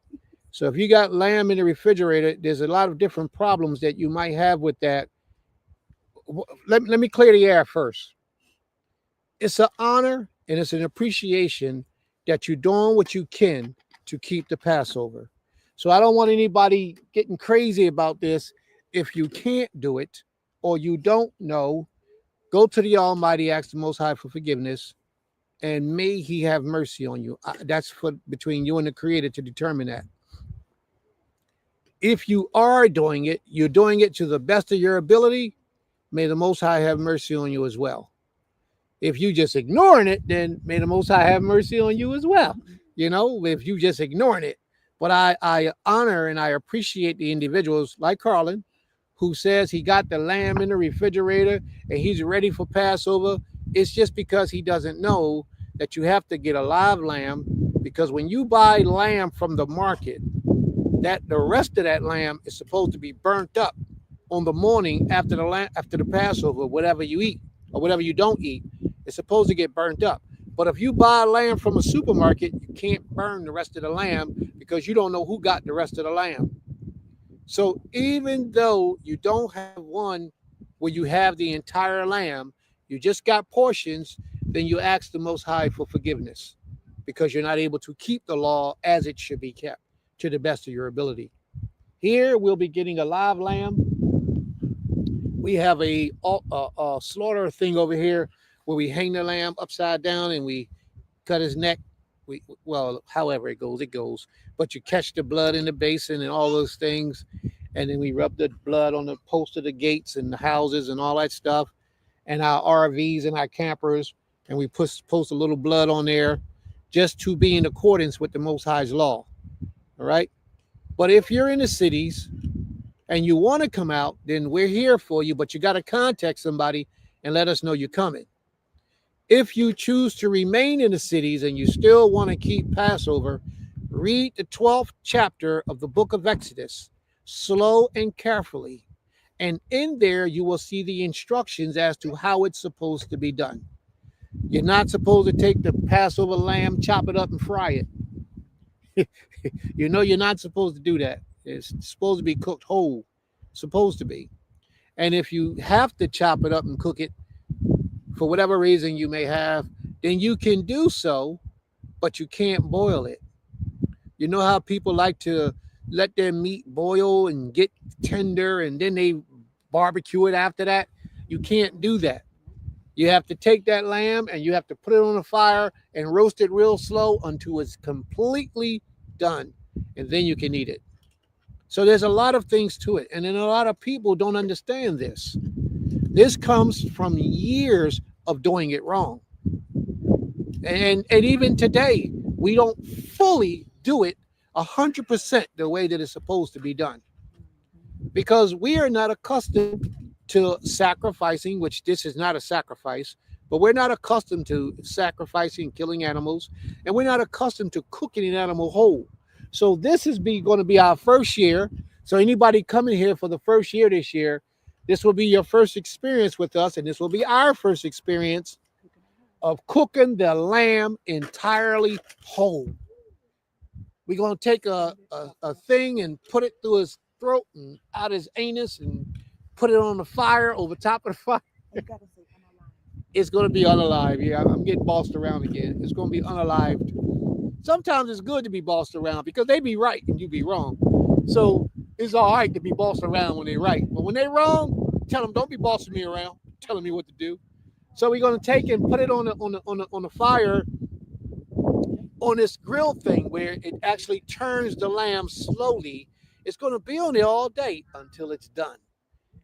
So if you got lamb in the refrigerator, there's a lot of different problems that you might have with that. Let me clear the air first. It's an honor And it's an appreciation that you're doing what you can to keep the Passover. So I don't want anybody getting crazy about this. If you can't do it or you don't know, go to the Almighty, ask the Most High for forgiveness, and may He have mercy on you. That's for between you and the Creator to determine that. If you are doing it, you're doing it to the best of your ability. May the Most High have mercy on you as well. If you just ignoring it, then may the Most High have mercy on you as well. You know, if you just ignoring it. But I honor and I appreciate the individuals like Carlin, who says he got the lamb in the refrigerator and he's ready for Passover. It's just because he doesn't know that you have to get a live lamb, because when you buy lamb from the market, that the rest of that lamb is supposed to be burnt up on the morning after the Passover, whatever you eat or whatever you don't eat. It's supposed to get burnt up. But if you buy lamb from a supermarket, you can't burn the rest of the lamb because you don't know who got the rest of the lamb. So even though you don't have one where you have the entire lamb, you just got portions, then you ask the Most High for forgiveness because you're not able to keep the law as it should be kept to the best of your ability. Here we'll be getting a live lamb. We have a slaughter thing over here where we hang the lamb upside down and we cut his neck. Well, however it goes. But you catch the blood in the basin and all those things, and then we rub the blood on the post of the gates and the houses and all that stuff, and our RVs and our campers, and we post a little blood on there, just to be in accordance with the Most High's law. All right. But if you're in the cities and you want to come out, then we're here for you. But you got to contact somebody and let us know you're coming. If you choose to remain in the cities and you still want to keep Passover, read the 12th chapter of the book of Exodus, slow and carefully. And in there, you will see the instructions as to how it's supposed to be done. You're not supposed to take the Passover lamb, chop it up and fry it. You know, you're not supposed to do that. It's supposed to be cooked whole. Supposed to be. And if you have to chop it up and cook it, for whatever reason you may have, then you can do so, but you can't boil it. You know how people like to let their meat boil and get tender and then they barbecue it after that? You can't do that. You have to take that lamb and you have to put it on the fire and roast it real slow until it's completely done, and then you can eat it. So there's a lot of things to it, and then a lot of people don't understand this. This comes from years of doing it wrong. And even today, we don't fully do it 100% the way that it's supposed to be done. Because we are not accustomed to sacrificing, which this is not a sacrifice, but we're not accustomed to sacrificing, killing animals, and we're not accustomed to cooking an animal whole. So this is going to be our first year. So anybody coming here for the first year this year, this will be your first experience with us, and this will be our first experience of cooking the lamb entirely whole. We're going to take a thing and put it through his throat and out his anus and put it on the fire over top of the fire. It's going to be unalived. Yeah, I'm getting bossed around again. It's going to be unalived. Sometimes it's good to be bossed around because they be right and you be wrong. So it's all right to be bossed around when they're right. But when they're wrong, tell them, don't be bossing me around, telling me what to do. So we're going to take and put it on the fire on this grill thing where it actually turns the lamb slowly. It's going to be on there all day until it's done.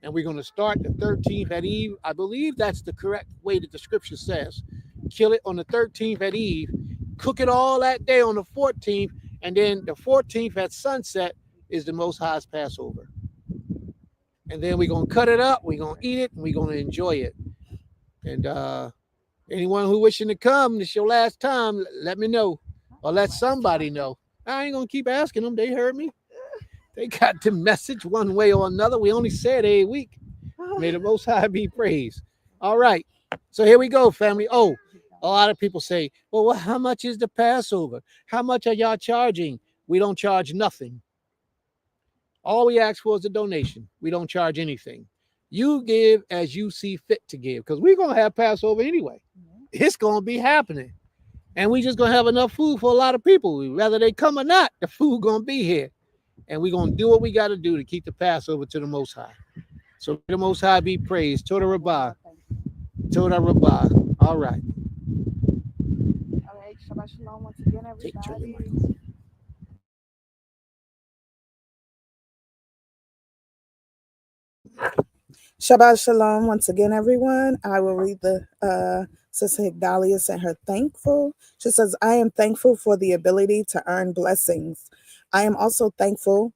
And we're going to start the 13th at eve. I believe that's the correct way that the scripture says. Kill it on the 13th at eve. Cook it all that day on the 14th. And then the 14th at sunset is the Most High's Passover. And then we're going to cut it up. We're going to eat it. And we're going to enjoy it. And anyone who wishing to come, this is your last time, let me know. Or let somebody know. I ain't going to keep asking them. They heard me. They got the message one way or another. We only say it every week. May the Most High be praised. All right. So here we go, family. Oh, a lot of people say, well, how much is the Passover? How much are y'all charging? We don't charge nothing. All we ask for is a donation. We don't charge anything. You give as you see fit to give, because we're going to have Passover anyway. it's gonna be happening. And we just gonna have enough food for a lot of people. Whether they come or not, the food gonna be here. And we're gonna do what we gotta do to keep the Passover to the Most High. So may the Most High be praised. Toda Rabbah. Toda Rabbah. All right. All right, Shabbat Shalom once again, everybody. Shabbat Shalom once again, everyone. I will read the Sister Higdalia sent her thankful. She says, I am thankful for the ability to earn blessings. I am also thankful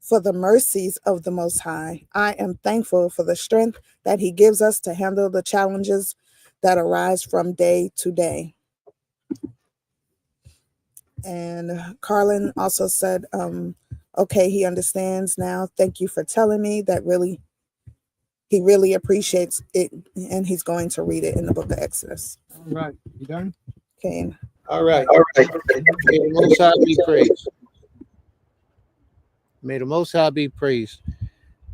for the mercies of the Most High. I am thankful for the strength that He gives us to handle the challenges that arise from day to day. And Carlin also said, okay, he understands now. Thank you for telling me that. He really appreciates it, and he's going to read it in the book of Exodus. All right. You done? Okay. All right. May the Most High be praised. May the Most High be praised.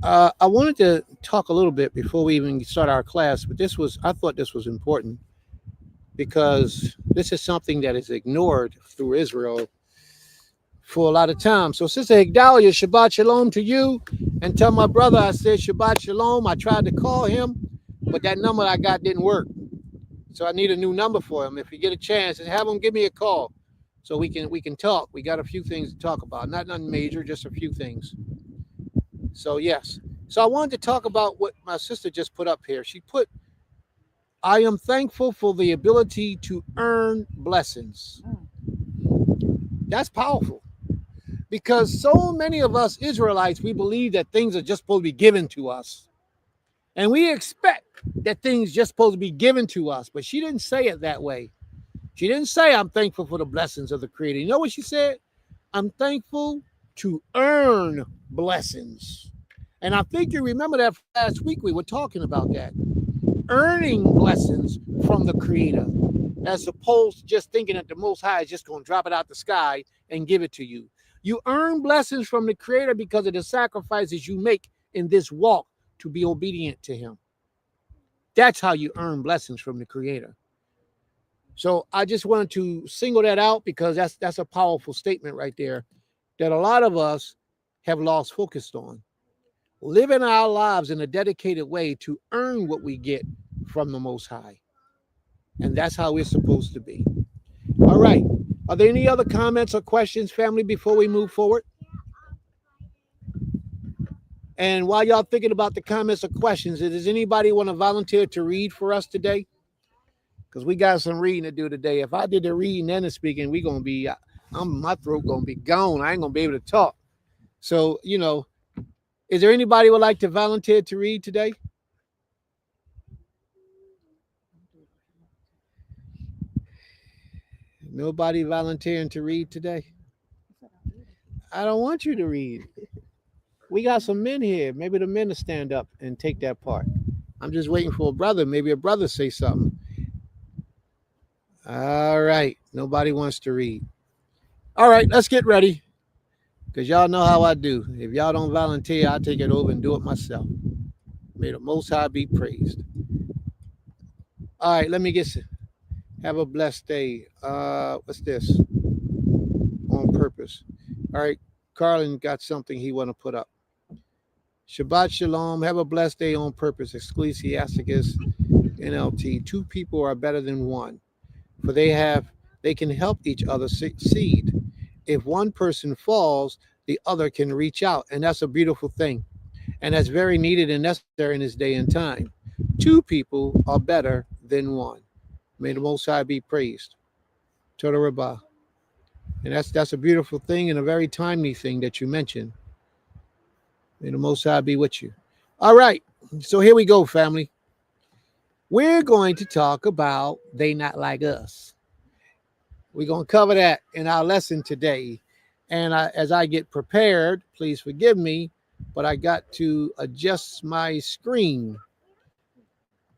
I wanted to talk a little bit before we even start our class, but I thought this was important because this is something that is ignored through Israel for a lot of time. So Sister Higdalia, Shabbat Shalom to you, and tell my brother I said Shabbat Shalom. I tried to call him, but that number I got didn't work. So I need a new number for him. If you get a chance, and have him give me a call so we can talk. We got a few things to talk about. Not nothing major, just a few things. So yes. So I wanted to talk about what my sister just put up here. She put, I am thankful for the ability to earn blessings. That's powerful. Because so many of us Israelites, we believe that things are just supposed to be given to us. And we expect that things just supposed to be given to us. But she didn't say it that way. She didn't say, I'm thankful for the blessings of the Creator. You know what she said? I'm thankful to earn blessings. And I think you remember that last week we were talking about that. Earning blessings from the Creator, as opposed to just thinking that the Most High is just going to drop it out the sky and give it to you. You earn blessings from the Creator because of the sacrifices you make in this walk to be obedient to Him. That's how you earn blessings from the Creator. So I just wanted to single that out because that's a powerful statement right there that a lot of us have lost focus on. Living our lives in a dedicated way to earn what we get from the Most High. And that's how we're supposed to be. All right. Are there any other comments or questions, family, before we move forward? And while y'all thinking about the comments or questions, does anybody want to volunteer to read for us today? Because we got some reading to do today. If I did the reading and the speaking, we're going to be, my throat going to be gone. I ain't going to be able to talk. So, is there anybody who would like to volunteer to read today? Nobody volunteering to read today? I don't want you to read. We got some men here. Maybe the men will stand up and take that part. I'm just waiting for a brother. Maybe a brother say something. All right. Nobody wants to read. All right, let's get ready. Because y'all know how I do. If y'all don't volunteer, I'll take it over and do it myself. May the Most High be praised. All right, let me get you. Have a blessed day. What's this? On purpose. All right, Carlin got something he want to put up. Shabbat Shalom. Have a blessed day on purpose. Ecclesiasticus NLT. Two people are better than one, for they can help each other succeed. If one person falls, the other can reach out, and that's a beautiful thing. And that's very needed and necessary in this day and time. Two people are better than one. May the Most High be praised. Toda Rabbah. And that's a beautiful thing and a very timely thing that you mentioned. May the Most High be with you. All right. So here we go, family. We're going to talk about they not like us. We're going to cover that in our lesson today. And as I get prepared, please forgive me, but I got to adjust my screen.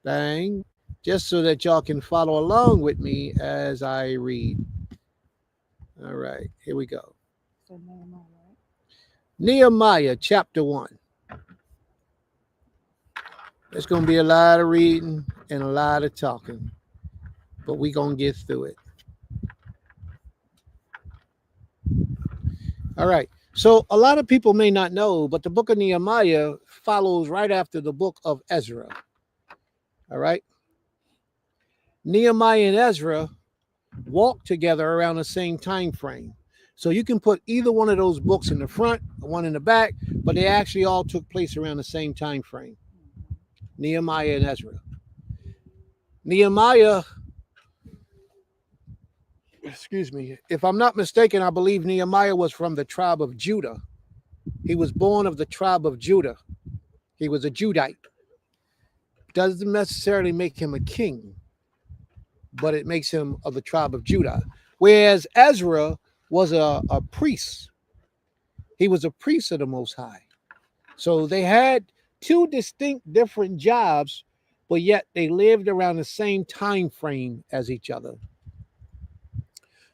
Bang. Just so that y'all can follow along with me as I read. All right, here we go. So Nehemiah chapter 1. There's going to be a lot of reading and a lot of talking. but we gonna get through it. All right. So a lot of people may not know, but the book of Nehemiah follows right after the book of Ezra. All right. Nehemiah and Ezra walk together around the same time frame. So you can put either one of those books in the front, one in the back, but they actually all took place around the same time frame. Nehemiah and Ezra. Nehemiah, excuse me, if I'm not mistaken, I believe Nehemiah was from the tribe of Judah. He was born of the tribe of Judah. He was a Judite. Doesn't necessarily make him a king, but it makes him of the tribe of Judah. Whereas Ezra was a priest. He was a priest of the Most High. So they had two distinct different jobs, but yet they lived around the same time frame as each other.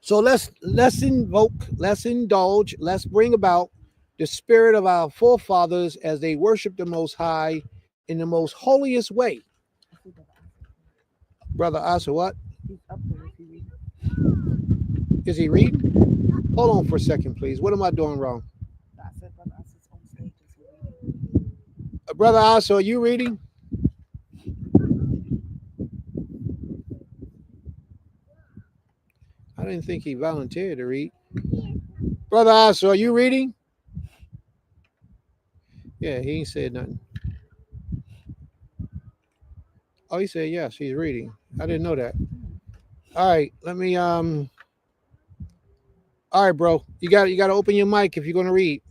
So let's invoke, let's indulge, let's bring about the spirit of our forefathers as they worship the Most High in the most holiest way. Brother Asa, what? He's up there if he reads. Is he reading? Hold on for a second, please. What am I doing wrong? I said Brother Asa's on stage. Is he reading? Brother Asa, are you reading? I didn't think he volunteered to read. Brother Asa, are you reading? Yeah, he ain't said nothing. Oh, he said yes, he's reading. I didn't know that. All right, let me all right, bro. You got to open your mic if you're gonna read.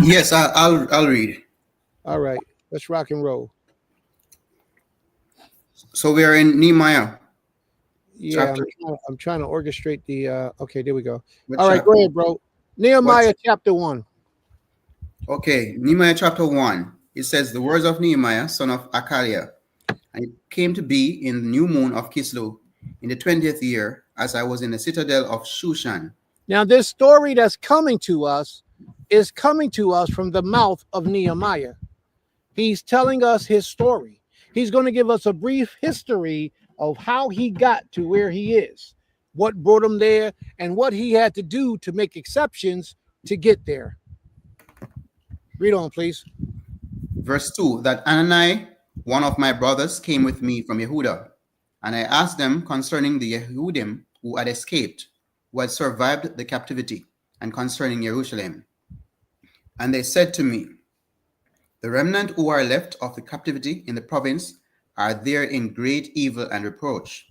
Yes, I'll read. All right, let's rock and roll. So we are in Nehemiah. Yeah, I'm trying to orchestrate the okay, there we go. What All right, chapter? go ahead, bro. Nehemiah chapter 1. Okay, Nehemiah chapter 1. It says, the words of Nehemiah, son of Akaliah. And it came to be in the new moon of Kislev, in the 20th year, as I was in the citadel of Shushan. Now, this story that's coming to us is coming to us from the mouth of Nehemiah. He's telling us his story. He's going to give us a brief history of how he got to where he is, what brought him there, and what he had to do to make exceptions to get there. Read on, please. Verse 2, that Anani, one of my brothers, came with me from Yehuda, and I asked them concerning the Yehudim who had escaped, who had survived the captivity, and concerning Jerusalem. And they said to me, the remnant who are left of the captivity in the province are there in great evil and reproach,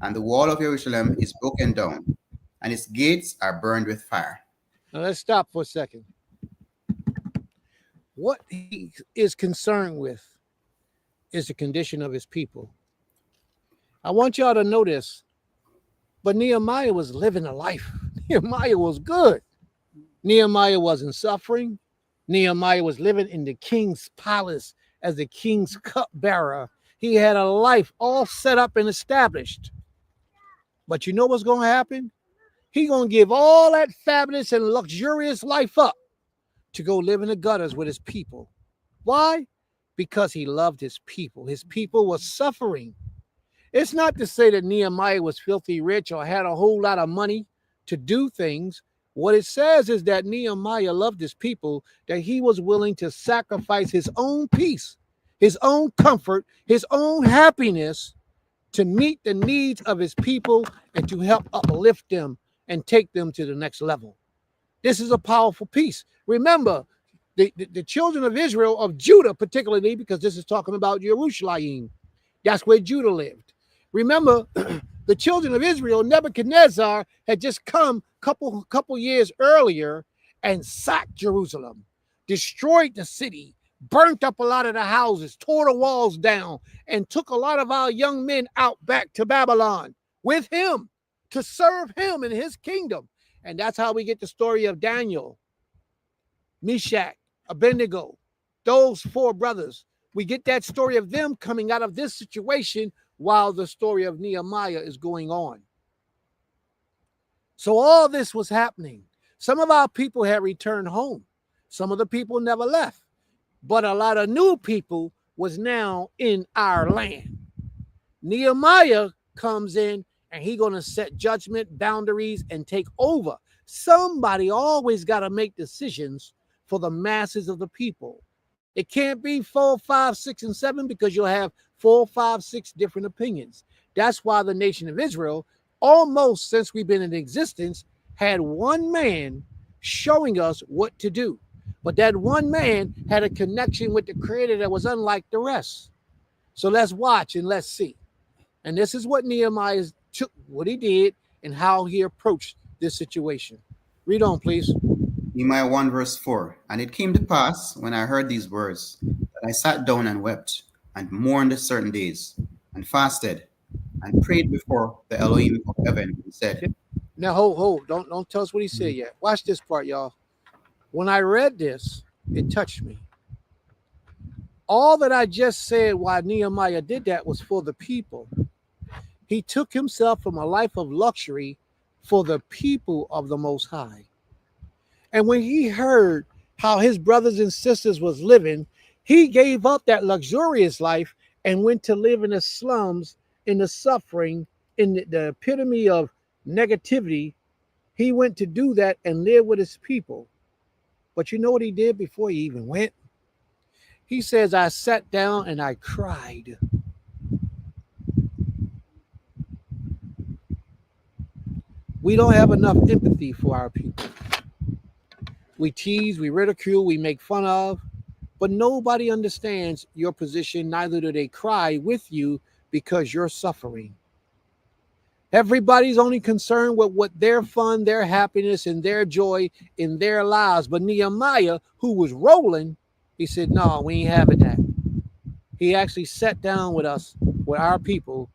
and the wall of Jerusalem is broken down, and its gates are burned with fire. Now let's stop for a second. What he is concerned with is the condition of his people. I want y'all to notice, but Nehemiah was living a life. Nehemiah was good. Nehemiah wasn't suffering. Nehemiah was living in the king's palace as the king's cupbearer. He had a life all set up and established. But you know what's going to happen? He's going to give all that fabulous and luxurious life up to go live in the gutters with his people. Why? Because he loved his people. His people were suffering. It's not to say that Nehemiah was filthy rich or had a whole lot of money to do things. What it says is that Nehemiah loved his people, that he was willing to sacrifice his own peace, his own comfort, his own happiness to meet the needs of his people and to help uplift them and take them to the next level. This is a powerful piece. Remember, the children of Israel, of Judah particularly, because this is talking about Jerusalem. That's where Judah lived. Remember, the children of Israel, Nebuchadnezzar had just come couple years earlier and sacked Jerusalem, destroyed the city, burnt up a lot of the houses, tore the walls down, and took a lot of our young men out back to Babylon with him to serve him in his kingdom. And that's how we get the story of Daniel, Meshach, Abednego, those four brothers. We get that story of them coming out of this situation while the story of Nehemiah is going on. So all this was happening. Some of our people had returned home. Some of the people never left. But a lot of new people was now in our land. Nehemiah comes in and he's going to set judgment, boundaries, and take over. Somebody always got to make decisions for the masses of the people. It can't be 4, 5, 6, and 7 because you'll have 4, 5, 6 different opinions. That's why the nation of Israel, almost since we've been in existence, had one man showing us what to do. But that one man had a connection with the Creator that was unlike the rest. So let's watch and let's see. And this is what Nehemiah took, what he did, and how he approached this situation. Read on, please. Nehemiah 1 verse 4. And it came to pass, when I heard these words, that I sat down and wept, and mourned certain days, and fasted, and prayed before the Elohim of heaven, and said. Now hold. Don't tell us what he said yet. Watch this part, y'all. When I read this, it touched me. All that I just said why Nehemiah did that was for the people. He took himself from a life of luxury for the people of the Most High. And when he heard how his brothers and sisters was living, he gave up that luxurious life and went to live in the slums, in the suffering, in the epitome of negativity. He went to do that and live with his people. But you know what he did before he even went? He says, I sat down and I cried. We don't have enough empathy for our people. We tease, we ridicule, we make fun of, but nobody understands your position. Neither do they cry with you because you're suffering. Everybody's only concerned with what their fun, their happiness, and their joy in their lives. But Nehemiah, who was rolling, he said, no, we ain't having that. He actually sat down with us, with our people,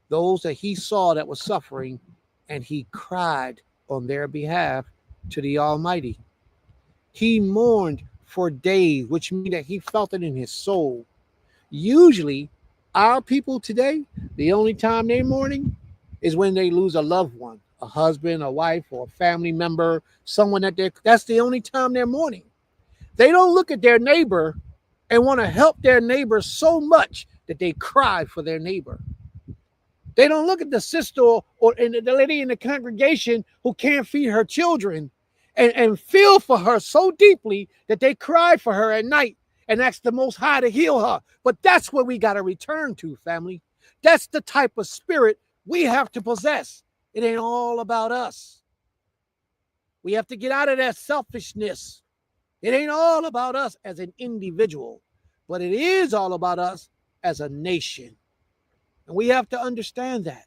those that he saw that were suffering, and he cried on their behalf to the Almighty. He mourned for days, which means that he felt it in his soul. Usually, our people today, the only time they're mourning is when they lose a loved one, a husband, a wife, or a family member, someone that's the only time they're mourning. They don't look at their neighbor and want to help their neighbor so much that they cry for their neighbor. They don't look at the sister or the lady in the congregation who can't feed her children and feel for her so deeply that they cry for her at night and ask the Most High to heal her. But that's where we got to return to, family. That's the type of spirit we have to possess. It ain't all about us. We have to get out of that selfishness. It ain't all about us as an individual, but it is all about us as a nation. And we have to understand that.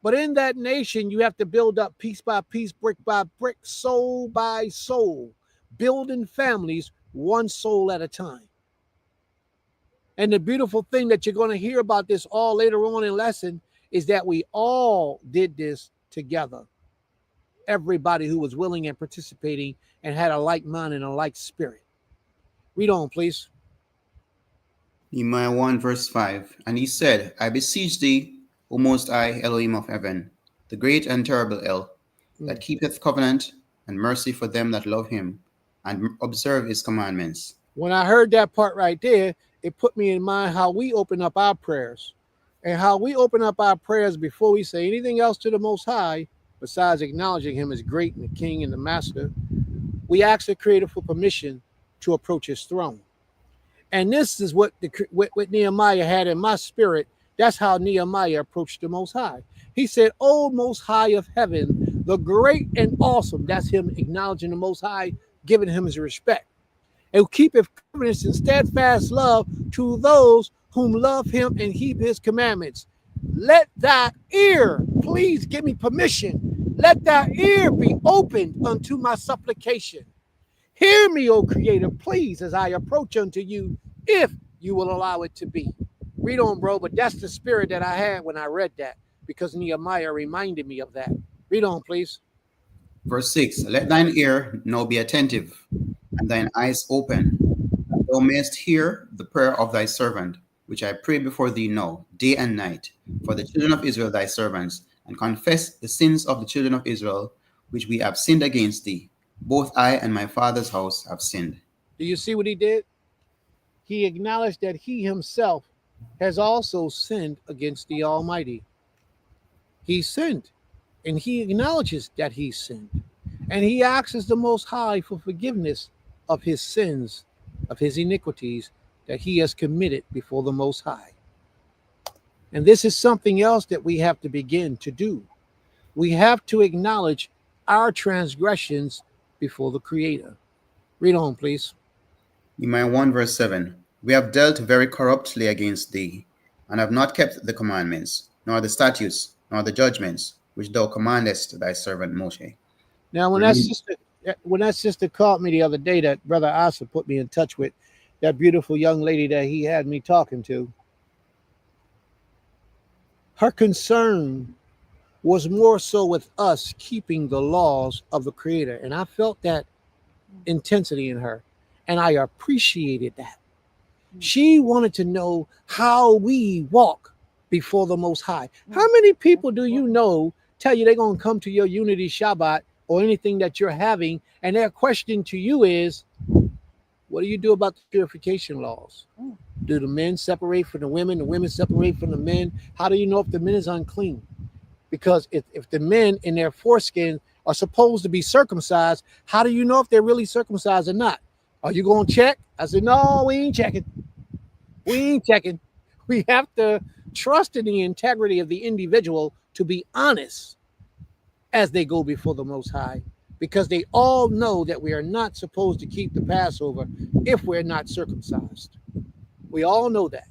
But in that nation, you have to build up piece by piece, brick by brick, soul by soul, building families one soul at a time. And the beautiful thing that you're going to hear about this all later on in lesson is that we all did this together. Everybody who was willing and participating and had a like mind and a like spirit. Read on, please. Nehemiah 1 verse 5. And he said, I beseech thee, O Most High Elohim of heaven, the great and terrible El, that keepeth covenant and mercy for them that love him and observe his commandments. When I heard that part right there, it put me in mind how we open up our prayers and how we open up our prayers before we say anything else to the Most High, besides acknowledging him as great and the King and the Master. We ask the Creator for permission to approach his throne. And this is what Nehemiah had in my spirit. That's how Nehemiah approached the Most High. He said, O Most High of heaven, the great and awesome. That's him acknowledging the Most High, giving him his respect. And keep his covenants and steadfast love to those whom love him and keep his commandments. Let thy ear, please give me permission. Let thy ear be opened unto my supplication. Hear me, O Creator, please, as I approach unto you, if you will allow it to be. Read on, bro, but that's the spirit that I had when I read that, because Nehemiah reminded me of that. Read on, please. Verse 6. Let thine ear now be attentive, and thine eyes open, that thou mayest hear the prayer of thy servant, which I pray before thee now, day and night, for the children of Israel thy servants, and confess the sins of the children of Israel, which we have sinned against thee. Both I and my father's house have sinned. Do you see what he did? He acknowledged that he himself has also sinned against the Almighty. He sinned, and he acknowledges that he sinned. And he asks the Most High for forgiveness of his sins, of his iniquities that he has committed before the Most High. And this is something else that we have to begin to do. We have to acknowledge our transgressions before the Creator. Read on, please. Nehemiah 1 verse 7. We have dealt very corruptly against thee, and have not kept the commandments, nor the statutes, nor the judgments, which thou commandest thy servant Moshe. Now, when that sister called me the other day, that brother Asa put me in touch with that beautiful young lady that he had me talking to, her concern was more so with us keeping the laws of the Creator. And I felt that intensity in her, and I appreciated that. She wanted to know how we walk before the Most High. How many people do you know tell you they're going to come to your Unity Shabbat or anything that you're having, and their question to you is, what do you do about the purification laws? Do the men separate from the women separate from the men? How do you know if the men is unclean? Because if the men in their foreskin are supposed to be circumcised, how do you know if they're really circumcised or not? Are you going to check? I said, no, we ain't checking. We ain't checking. We have to trust in the integrity of the individual to be honest as they go before the Most High, because they all know that we are not supposed to keep the Passover if we're not circumcised. We all know that.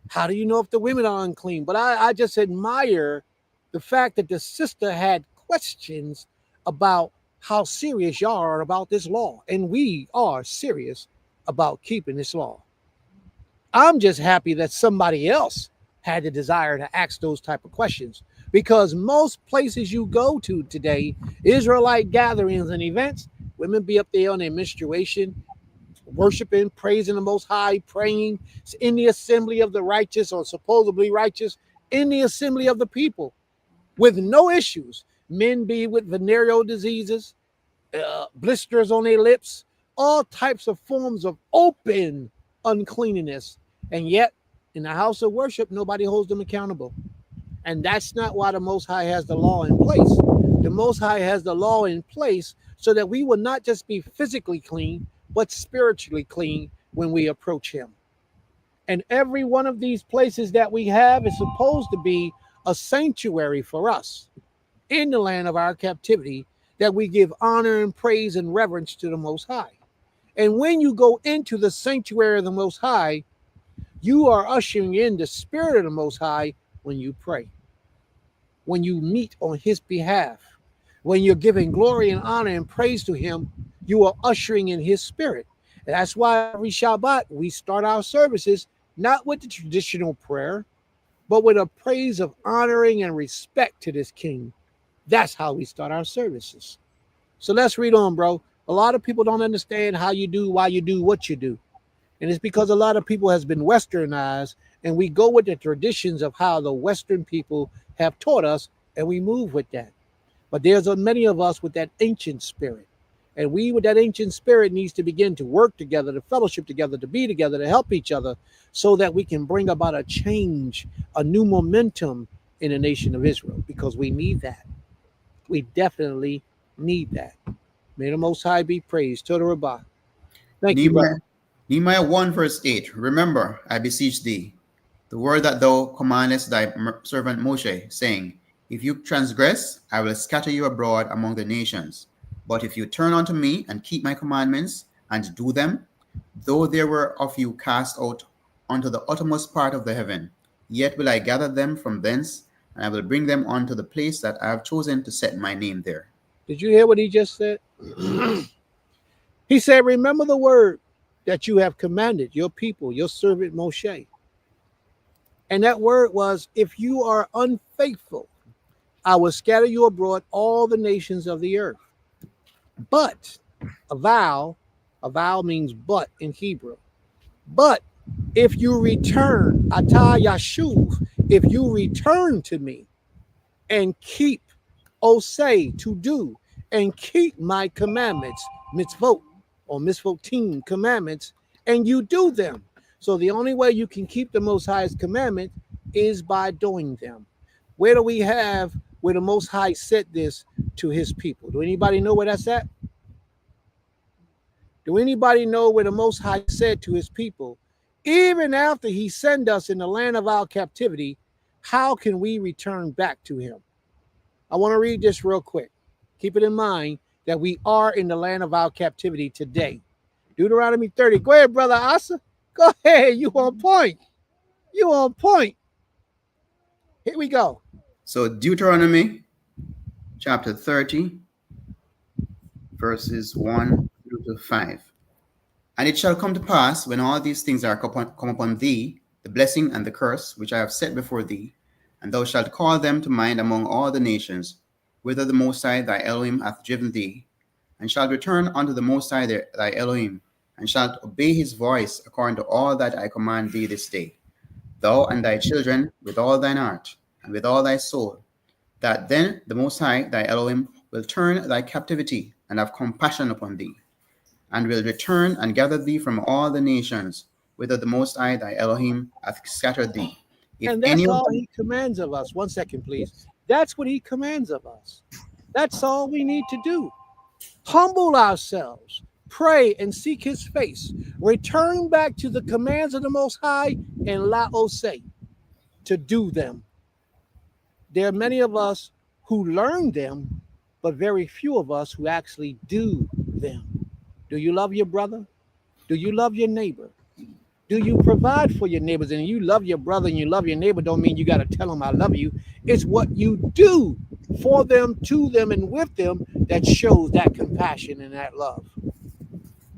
How do you know if the women are unclean? But I just admire the fact that the sister had questions about how serious y'all are about this law. And we are serious about keeping this law. I'm just happy that somebody else had the desire to ask those type of questions, because most places you go to today, Israelite gatherings and events, women be up there on their menstruation, worshiping, praising the Most High, praying in the assembly of the righteous, or supposedly righteous, in the assembly of the people with no issues. Men be with venereal diseases, blisters on their lips, all types of forms of open uncleanness. And yet, in the house of worship, nobody holds them accountable. And that's not why the Most High has the law in place. The Most High has the law in place so that we will not just be physically clean, but spiritually clean when we approach Him. And every one of these places that we have is supposed to be a sanctuary for us in the land of our captivity, that we give honor and praise and reverence to the Most High. And when you go into the sanctuary of the Most High, you are ushering in the Spirit of the Most High when you pray, when you meet on His behalf, when you're giving glory and honor and praise to Him, you are ushering in His Spirit. And that's why every Shabbat we start our services not with the traditional prayer, but with a praise of honoring and respect to this King. That's how we start our services. So let's read on, bro. A lot of people don't understand how you do, why you do what you do. And it's because a lot of people has been westernized, and we go with the traditions of how the Western people have taught us, and we move with that. But there's many of us with that ancient spirit. And we with that ancient spirit needs to begin to work together, to fellowship together, to be together, to help each other, so that we can bring about a change, a new momentum in the nation of Israel, because we need that. We definitely need that. May the Most High be praised. Toda Rabbah. Thank you, brother. Nehemiah 1 verse 8. Remember, I beseech thee, the word that thou commandest thy servant Moshe, saying, if you transgress, I will scatter you abroad among the nations. But if you turn unto me and keep my commandments and do them, though there were of you cast out unto the uttermost part of the heaven, yet will I gather them from thence, and I will bring them unto the place that I have chosen to set my name there. Did you hear what he just said? He said, remember the word that you have commanded your people, your servant Moshe. And that word was, if you are unfaithful, I will scatter you abroad all the nations of the earth. But a vow means but in Hebrew. But if you return, ata yashuv, if you return to me and keep, say, to do, and keep my commandments, mitzvot, or mitzvotim commandments, and you do them. So the only way you can keep the Most High's commandment is by doing them. Where do we have where the Most High said this to his people? Do anybody know where that's at? Do anybody know where the Most High said to his people, even after he sent us in the land of our captivity, how can we return back to him? I want to read this real quick. Keep it in mind that we are in the land of our captivity today. Deuteronomy 30. Go ahead, Brother Asa. Go ahead. You on point. You on point. Here we go. So Deuteronomy chapter 30, verses 1 through to 5. And it shall come to pass, when all these things are come upon thee, the blessing and the curse which I have set before thee, and thou shalt call them to mind among all the nations, whither the Most High thy Elohim hath driven thee, and shalt return unto the Most High thy Elohim, and shalt obey his voice according to all that I command thee this day, thou and thy children with all thine heart, and with all thy soul, that then the Most High thy Elohim will turn thy captivity and have compassion upon thee, and will return and gather thee from all the nations, whither the Most High thy Elohim hath scattered thee. And that's all he commands of us. 1 second, please. That's what he commands of us. That's all we need to do. Humble ourselves, pray and seek his face, return back to the commands of the Most High, and laose, to do them. There are many of us who learn them, but very few of us who actually do them. Do you love your brother? Do you love your neighbor? Do you provide for your neighbors? And you love your brother and you love your neighbor don't mean you got to tell them I love you. It's what you do for them, to them, and with them that shows that compassion and that love.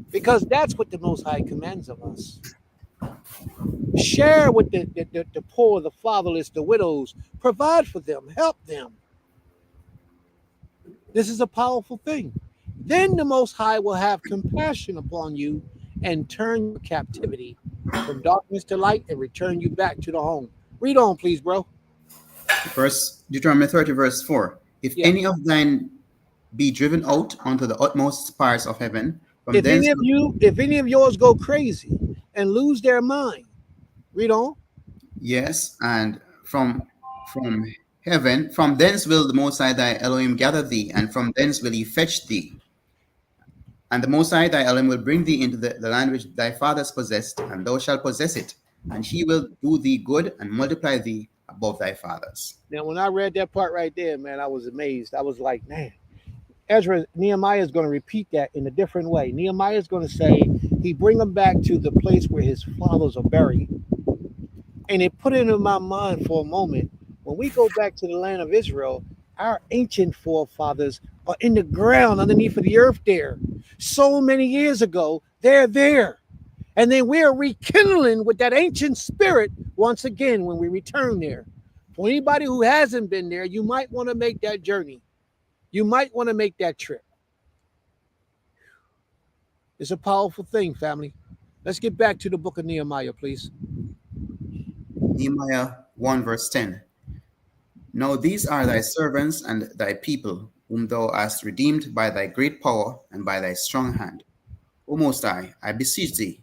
Because that's what the Most High commands of us. Share with the poor, the fatherless, the widows. Provide for them. Help them. This is a powerful thing. Then the Most High will have compassion upon you and turn your captivity from darkness to light and return you back to the home. Read on, please, bro. Deuteronomy 30, verse 4. If any of thine be driven out unto the utmost parts of heaven, if any of yours go crazy and lose their mind, read on. Yes, and from heaven, from thence will the Most High thy Elohim gather thee, and from thence will he fetch thee. And the Most High thy Elohim will bring thee into the land which thy fathers possessed, and thou shalt possess it, and he will do thee good and multiply thee above thy fathers. Now, when I read that part right there, man, I was amazed. I was like, man, Nehemiah is going to repeat that in a different way. Nehemiah is going to say he bring them back to the place where his fathers are buried. And it put it in my mind for a moment, when we go back to the land of Israel, our ancient forefathers are in the ground underneath of the earth there. So many years ago, they're there. And then we're rekindling with that ancient spirit once again when we return there. For anybody who hasn't been there, you might want to make that journey. You might want to make that trip. It's a powerful thing, family. Let's get back to the book of Nehemiah, please. Nehemiah 1, verse 10. Now these are thy servants and thy people, whom thou hast redeemed by thy great power and by thy strong hand. O Most High, I beseech thee,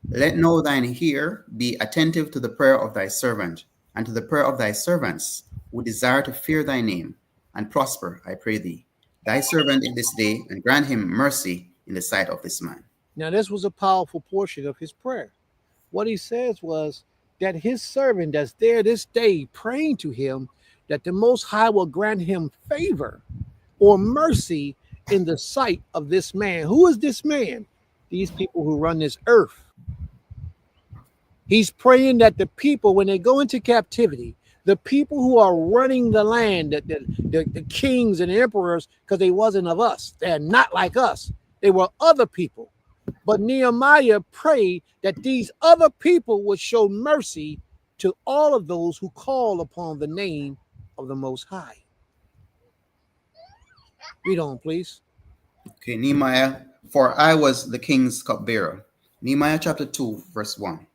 let now thine ear be attentive to the prayer of thy servant, and to the prayer of thy servants, who desire to fear thy name, and prosper, I pray thee, thy servant in this day, and grant him mercy in the sight of this man. Now, this was a powerful portion of his prayer. What he says was that his servant that's there this day praying to him, that the Most High will grant him favor or mercy in the sight of this man. Who is this man? These people who run this earth. He's praying that the people, when they go into captivity, the people who are running the land, the kings and emperors, because they wasn't of us. They're not like us. They were other people. But Nehemiah prayed that these other people would show mercy to all of those who call upon the name of the Most High. Read on, please. Okay, Nehemiah, for I was the king's cupbearer. Nehemiah chapter 2, verse 1.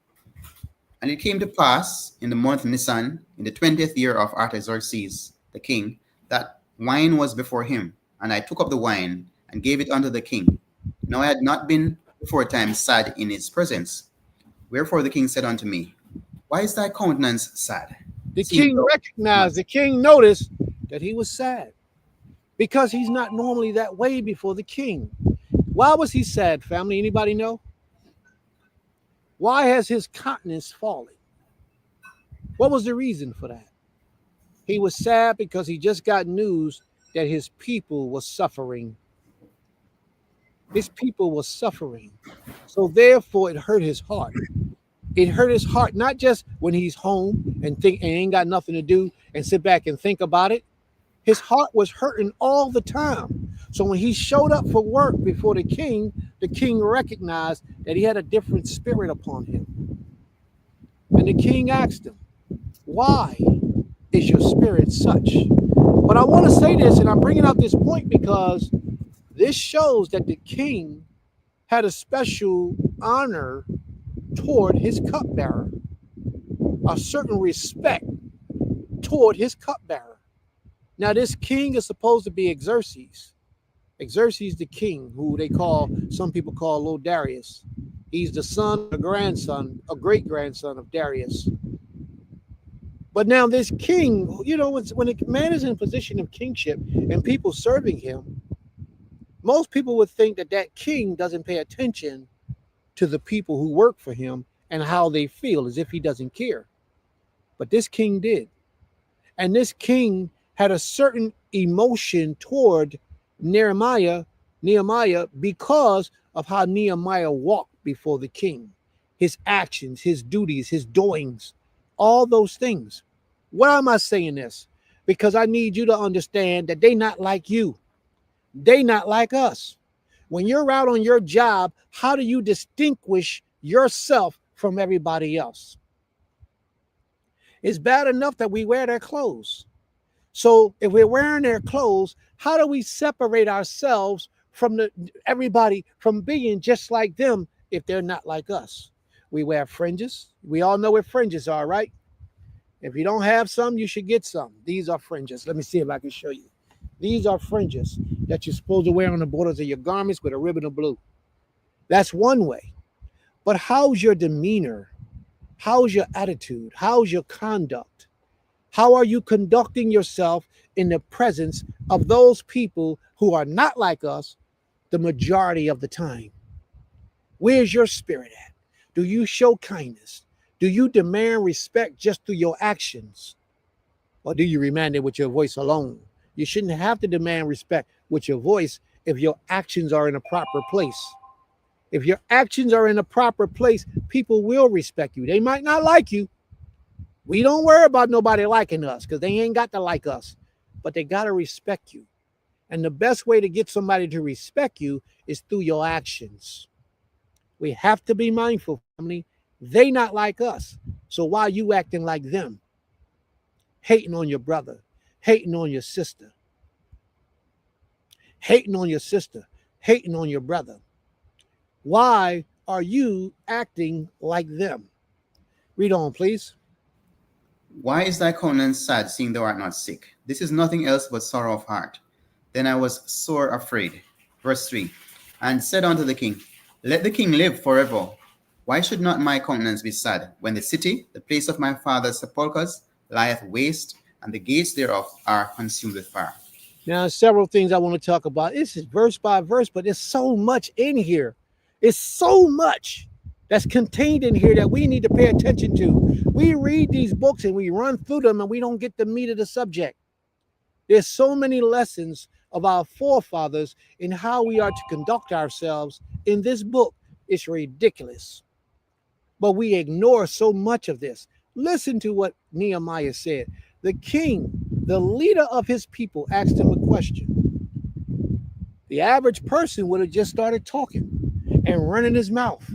And it came to pass in the month Nisan, in the 20th year of Artaxerxes, the king, that wine was before him. And I took up the wine and gave it unto the king. Now I had not been before time sad in his presence. Wherefore the king said unto me, Why is thy countenance sad? The Seeing king thou recognized, the king noticed that he was sad because he's not normally that way before the king. Why was he sad, family? Anybody know? Why has his countenance fallen? What was the reason for that? He was sad because he just got news that his people were suffering. His people were suffering. So therefore it hurt his heart. It hurt his heart, not just when he's home and think and ain't got nothing to do and sit back and think about it. His heart was hurting all the time. So when he showed up for work before the king recognized that he had a different spirit upon him. And the king asked him, why is your spirit such? But I want to say this, and I'm bringing out this point because this shows that the king had a special honor toward his cupbearer, a certain respect toward his cupbearer. Now, this king is supposed to be Xerxes. Xerxes the king, who some people call Little Darius. He's the son, a grandson, a great grandson of Darius. But now this king, when a man is in a position of kingship and people serving him, most people would think that king doesn't pay attention to the people who work for him and how they feel, as if he doesn't care. But this king did. And this king had a certain emotion toward Nehemiah because of how Nehemiah walked before the king, his actions, his duties, his doings, all those things. Why am I saying this? Because I need you to understand that they not like you. They not like us. When you're out on your job, how do you distinguish yourself from everybody else? It's bad enough that we wear their clothes. So if we're wearing their clothes, how do we separate ourselves from everybody from being just like them if they're not like us? We wear fringes. We all know what fringes are, right? If you don't have some, you should get some. These are fringes. Let me see if I can show you. These are fringes that you're supposed to wear on the borders of your garments with a ribbon of blue. That's one way. But how's your demeanor? How's your attitude? How's your conduct? How are you conducting yourself in the presence of those people who are not like us the majority of the time? Where's your spirit at? Do you show kindness? Do you demand respect just through your actions? Or do you demand it with your voice alone? You shouldn't have to demand respect with your voice if your actions are in a proper place. If your actions are in a proper place, people will respect you. They might not like you. We don't worry about nobody liking us because they ain't got to like us, but they got to respect you. And the best way to get somebody to respect you is through your actions. We have to be mindful, family. They not like us. So why are you acting like them? Hating on your brother, hating on your sister, hating on your sister, hating on your brother. Why are you acting like them? Read on, please. Why is thy countenance sad, seeing thou art not sick? This is nothing else but sorrow of heart. Then I was sore afraid. Verse 3. And said unto the king, Let the king live forever. Why should not my countenance be sad, when the city, the place of my father's sepulchres, lieth waste, and the gates thereof are consumed with fire? Now, several things I want to talk about. This is verse by verse, but there's so much in here. It's so much that's contained in here that we need to pay attention to. We read these books and we run through them and we don't get the meat of the subject. There's so many lessons of our forefathers in how we are to conduct ourselves in this book. It's ridiculous. But we ignore so much of this. Listen to what Nehemiah said. The king, the leader of his people, asked him a question. The average person would have just started talking and running his mouth.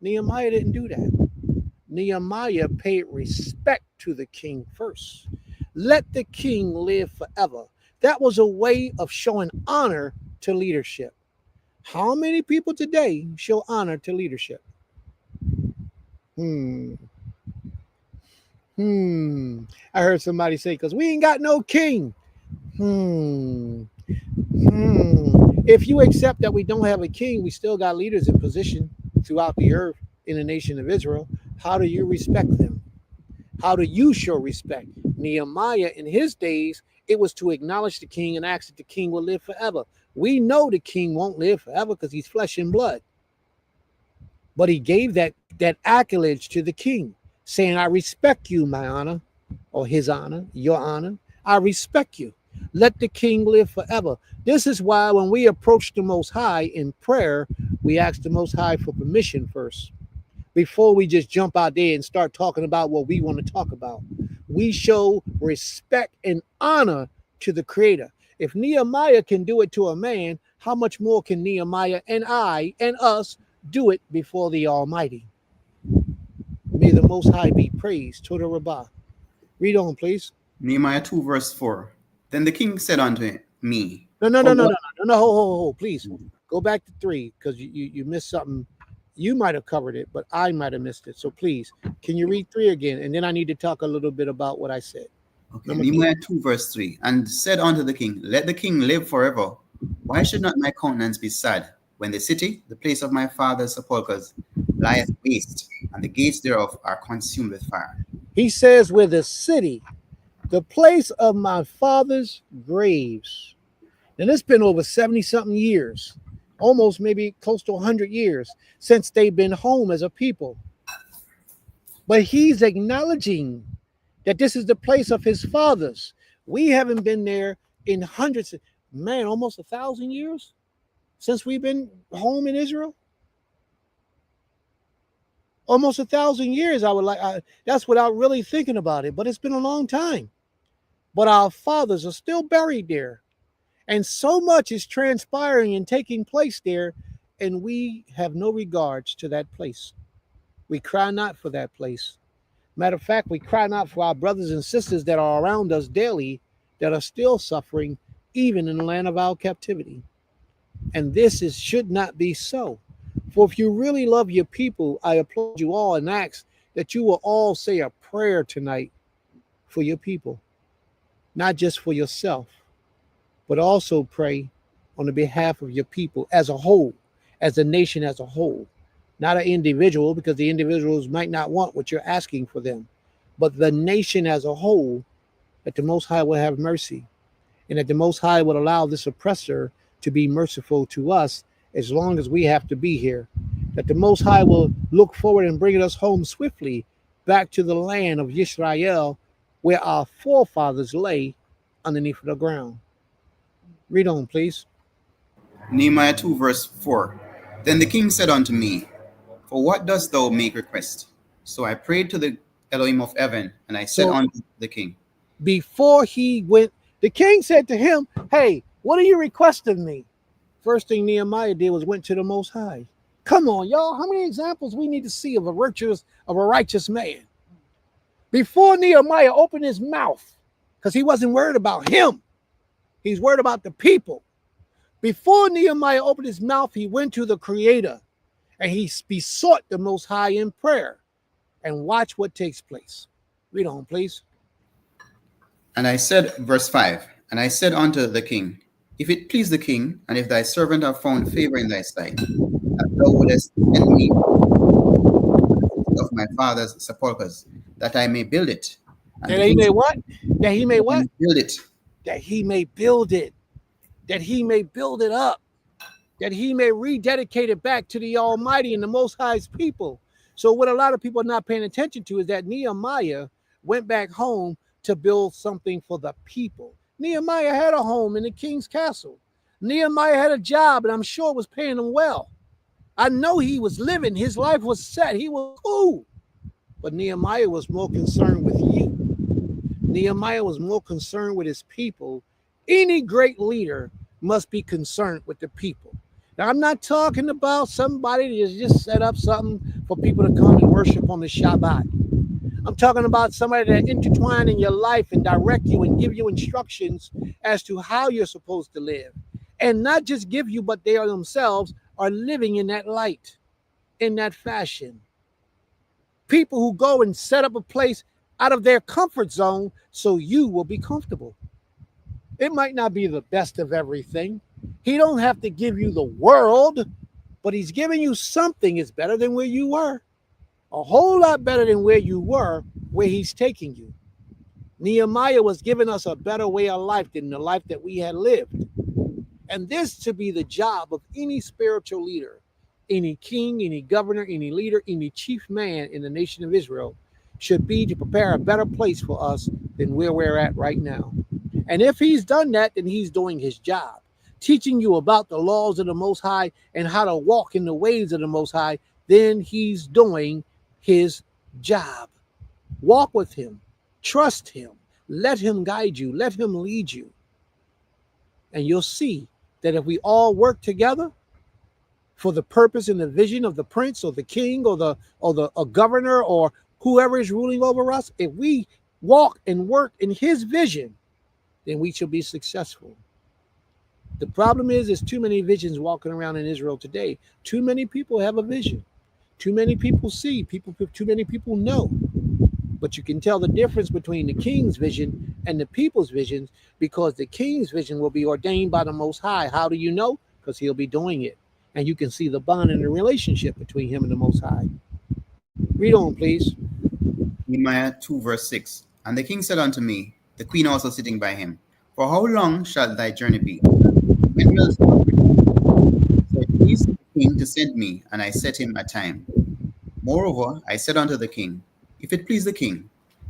Nehemiah didn't do that. Nehemiah paid respect to the king first. Let the king live forever. That was a way of showing honor to leadership. How many people today show honor to leadership? I heard somebody say, because we ain't got no king. If you accept that we don't have a king, we still got leaders in position throughout the earth in the nation of Israel. How do you respect them? How do you show respect? Nehemiah, in his days, it was to acknowledge the king and ask that the king will live forever. We know the king won't live forever because he's flesh and blood. But he gave that accolage to the king, saying, I respect you, my honor, or his honor, your honor. I respect you. Let the king live forever. This is why when we approach the Most High in prayer, we ask the Most High for permission first, before we just jump out there and start talking about what we want to talk about. We show respect and honor to the Creator. If Nehemiah can do it to a man, how much more can Nehemiah and I and us do it before the Almighty? May the Most High be praised. Toda Rabbah. Read on, please. Nehemiah 2, verse 4. Then the king said unto me. No, hold, please. Go back to 3, because you missed something. You might have covered it, but I might have missed it. So please, can you read 3 again? And then I need to talk a little bit about what I said. Okay, Nehemiah 2, verse 3. And said unto the king, let the king live forever. Why should not my countenance be sad, when the city, the place of my father's sepulchres, lieth waste, and the gates thereof are consumed with fire? He says, where the city, the place of my father's graves. And it's been over 70-something years, almost maybe close to 100 years since they've been home as a people. But he's acknowledging that this is the place of his fathers. We haven't been there in hundreds, almost 1,000 years since we've been home in Israel. Almost 1,000 years. That's without really thinking about it, but it's been a long time. But our fathers are still buried there. And so much is transpiring and taking place there, and we have no regards to that place. We cry not for that place. Matter of fact, we cry not for our brothers and sisters that are around us daily that are still suffering, even in the land of our captivity. And this should not be so. For if you really love your people, I applaud you all and ask that you will all say a prayer tonight for your people, not just for yourself, but also pray on the behalf of your people as a whole, as a nation as a whole. Not an individual, because the individuals might not want what you're asking for them, but the nation as a whole, that the Most High will have mercy, and that the Most High will allow this oppressor to be merciful to us as long as we have to be here, that the Most High will look forward and bring us home swiftly back to the land of YISRAEL, where our forefathers lay underneath the ground. Read on, please. Nehemiah 2, verse 4. Then the king said unto me, for what dost thou make request? So I prayed to the Elohim of heaven, and I said unto the king. Before he went, the king said to him, hey, what are you requesting me? First thing Nehemiah did was went to the Most High. Come on, y'all. How many examples we need to see of a righteous man? Before Nehemiah opened his mouth, because he wasn't worried about him. He's worried about the people. Before Nehemiah opened his mouth, he went to the Creator and he besought the Most High in prayer. And watch what takes place. Read on, please. And I said, verse 5, and I said unto the king, if it please the king, and if thy servant have found favor in thy sight, that thou wouldest send me of my father's sepulchres, that I may build it. That he may what? That he may what? Build it. That he may build it. That he may build it up. That he may rededicate it back to the Almighty and the Most High's people. So what a lot of people are not paying attention to is that Nehemiah went back home to build something for the people. Nehemiah had a home in the king's castle. Nehemiah had a job, and I'm sure it was paying him well. I know he was living. His life was set. He was cool. But Nehemiah was more concerned with you. Nehemiah was more concerned with his people. Any great leader must be concerned with the people. Now, I'm not talking about somebody that just set up something for people to come and worship on the Shabbat. I'm talking about somebody that intertwine in your life and direct you and give you instructions as to how you're supposed to live. And not just give you, but they are themselves are living in that light, in that fashion. People who go and set up a place out of their comfort zone so you will be comfortable. It might not be the best of everything. He don't have to give you the world, but he's giving you something. It's better than where you were. a whole lot better than where you were, where he's taking you. Nehemiah was giving us a better way of life than the life that we had lived. And this to be the job of any spiritual leader, any king, any governor, any leader, any chief man in the nation of Israel should be to prepare a better place for us than where we're at right now. And if he's done that, then he's doing his job, teaching you about the laws of the Most High and how to walk in the ways of the Most High. Then he's doing his job. Walk with him, trust him, let him guide you, let him lead you. And you'll see that if we all work together for the purpose and the vision of the prince or the king or the governor or whoever is ruling over us, if we walk and work in his vision, then we shall be successful. The problem is there's too many visions walking around in Israel today. Too many people have a vision. Too many people see. Too many people know. But you can tell the difference between the king's vision and the people's visions, because the king's vision will be ordained by the Most High. How do you know? Because he'll be doing it. And you can see the bond and the relationship between him and the Most High. Read on, please. Nehemiah 2 verse 6. And the king said unto me, the queen also sitting by him, for how long shall thy journey be? When wilt thou return? So it pleased the king to send me, and I set him a time. Moreover, I said unto the king, if it please the king,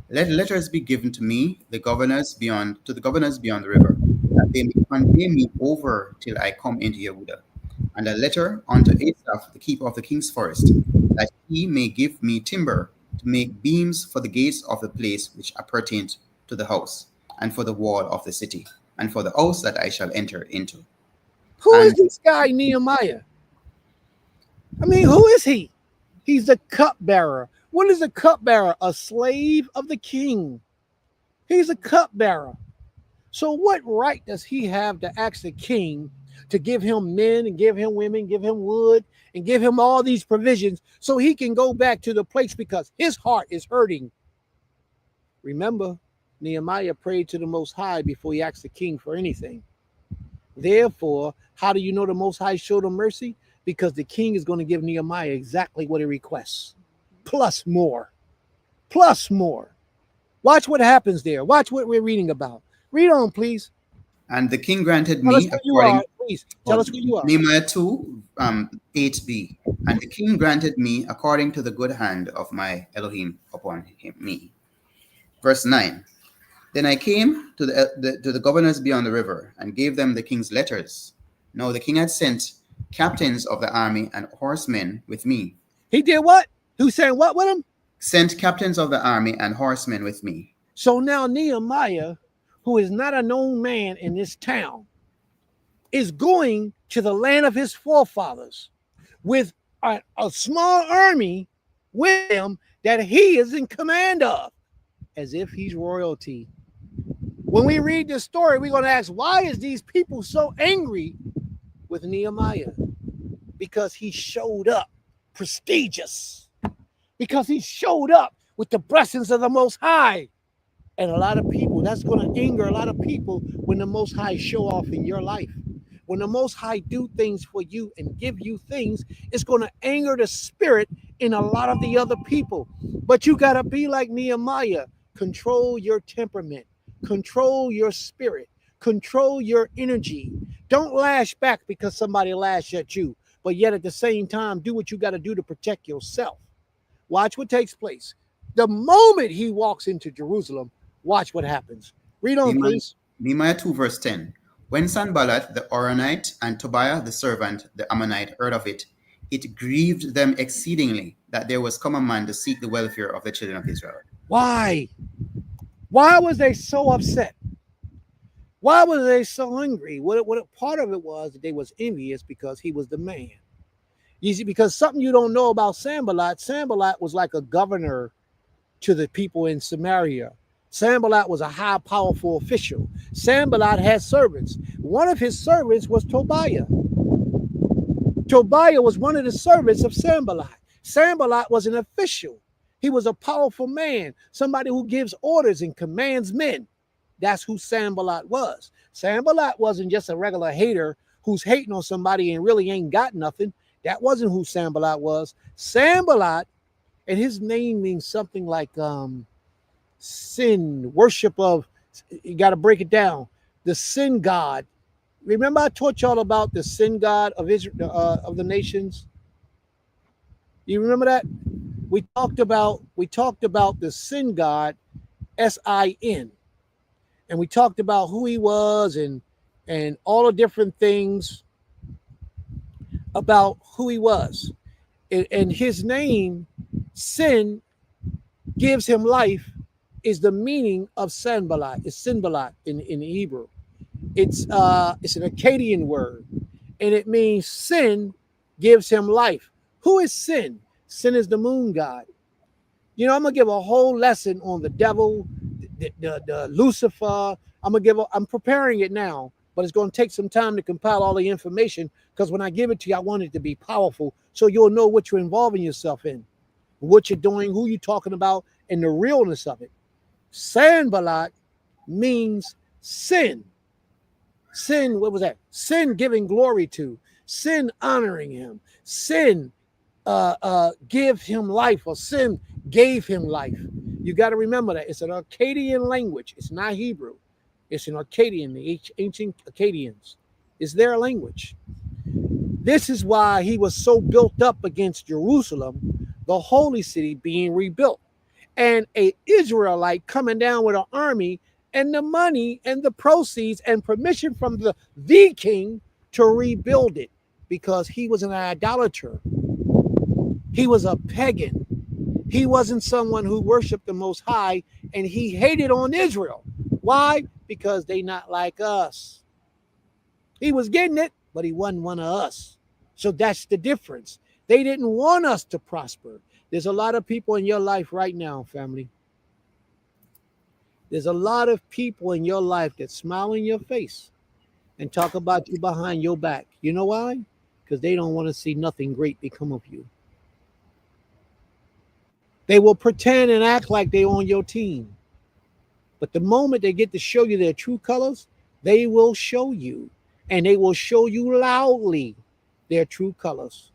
let letters be given to me, the governors beyond the river, that they may convey me over till I come into Yehudah. And a letter unto Asaph, the keeper of the king's forest, that he may give me timber to make beams for the gates of the place which appertain to the house, and for the wall of the city, and for the house that I shall enter into. Who is this guy, Nehemiah? I mean, who is he? He's the cupbearer. What is a cupbearer? A slave of the king. He's a cupbearer. So what right does he have to ask the king to give him men and give him women, give him wood, and give him all these provisions so he can go back to the place because his heart is hurting? Remember, Nehemiah prayed to the Most High before he asked the king for anything. Therefore, how do you know the Most High showed him mercy? Because the king is going to give Nehemiah exactly what he requests, plus more, plus more. Watch what happens there. Watch what we're reading about. Read on, please. And the king granted Tell us me who you according. are, please. Tell us who you are. Nehemiah 2, 8b. And the king granted me according to the good hand of my Elohim upon me. Verse 9. Then I came to the governors beyond the river and gave them the king's letters. Now the king had sent captains of the army and horsemen with me. He did what? Who said what with him? Sent captains of the army and horsemen with me. So now Nehemiah, who is not a known man in this town, is going to the land of his forefathers with a small army with him that he is in command of, as if he's royalty. When we read this story, we're going to ask, why is these people so angry with Nehemiah? Because he showed up prestigious. Because he showed up with the blessings of the Most High. And a lot of people, that's going to anger a lot of people when the Most High show off in your life. When the Most High do things for you and give you things, it's going to anger the spirit in a lot of the other people. But you got to be like Nehemiah. Control your temperament. Control your spirit. Control your energy. Don't lash back because somebody lashed at you. But yet at the same time, do what you got to do to protect yourself. Watch what takes place. The moment he walks into Jerusalem, watch what happens. Read on, please. Nehemiah 2 verse 10. When Sanballat the Horonite and Tobiah the servant, the Ammonite, heard of it, it grieved them exceedingly that there was come a man to seek the welfare of the children of Israel. Why? Why was they so upset? Why was they so angry? What part of it was that they was envious because he was the man. You see, because something you don't know about Sanballat was like a governor to the people in Samaria. Sanballat was a high, powerful official. Sanballat had servants. One of his servants was Tobiah. Tobiah was one of the servants of Sanballat. Sanballat was an official. He was a powerful man, somebody who gives orders and commands men. That's who Sanballat was. Sanballat wasn't just a regular hater who's hating on somebody and really ain't got nothing. That wasn't who Sanballat was. Sanballat, and his name means something like sin, worship of. You got to break it down. The sin god. Remember, I taught y'all about the sin god of Israel, of the nations. You remember that? We talked about the sin god, sin, and we talked about who he was and all the different things about who he was. And his name, sin, gives him life, is the meaning of Sanballat. It's Sinballat in Hebrew. It's an Akkadian word, and it means sin gives him life. Who is sin? Sin is the moon god. You know, I'm gonna give a whole lesson on the devil, the Lucifer. I'm preparing it now, but it's gonna take some time to compile all the information, because when I give it to you, I want it to be powerful, so you'll know what you're involving yourself in, what you're doing, who you're talking about, and the realness of it. Sanballat means sin. Sin, what was that? Sin giving glory to, sin honoring him, sin give him life, or sin gave him life. You got to remember that it's an Akkadian language. It's not Hebrew. It's an Akkadian, the ancient Akkadians. It's their language. This is why he was so built up against Jerusalem, the holy city being rebuilt, and a Israelite coming down with an army and the money and the proceeds and permission from the king to rebuild it, because he was an idolater. He was a pagan. He wasn't someone who worshiped the Most High, and he hated on Israel. Why? Because they not like us. He was getting it, but he wasn't one of us. So that's the difference. They didn't want us to prosper. There's a lot of people in your life right now, family. There's a lot of people in your life that smile in your face and talk about you behind your back. You know why? Because they don't want to see nothing great become of you. They will pretend and act like they're on your team. But the moment they get to show you their true colors, they will show you. And they will show you loudly their true colors.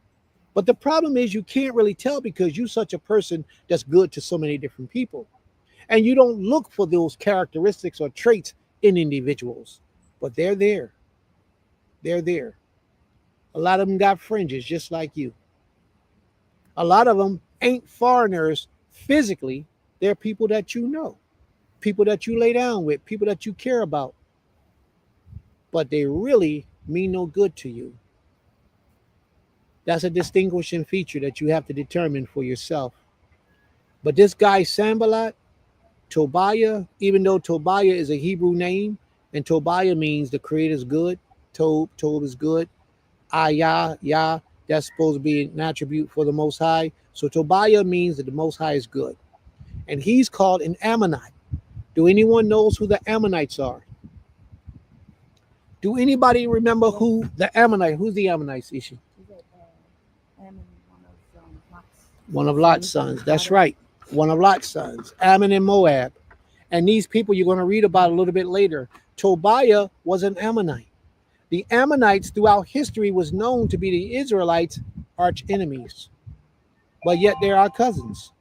But the problem is you can't really tell, because you're such a person that's good to so many different people. And you don't look for those characteristics or traits in individuals. But they're there. They're there. A lot of them got fringes just like you. A lot of them ain't foreigners physically. They're people that you know, people that you lay down with, people that you care about. But they really mean no good to you. That's a distinguishing feature that you have to determine for yourself. But this guy, Sanballat, Tobiah, even though Tobiah is a Hebrew name, and Tobiah means the Creator's good, Tob is good, Yah, that's supposed to be an attribute for the Most High. So Tobiah means that the Most High is good. And he's called an Ammonite. Do anyone knows who the Ammonites are? Do anybody remember who's the Ammonites, Ishi? One of Lot's sons. That's right. One of Lot's sons, Ammon and Moab. And these people you're going to read about a little bit later. Tobiah was an Ammonite. The Ammonites throughout history was known to be the Israelites' arch enemies. But yet they're our cousins.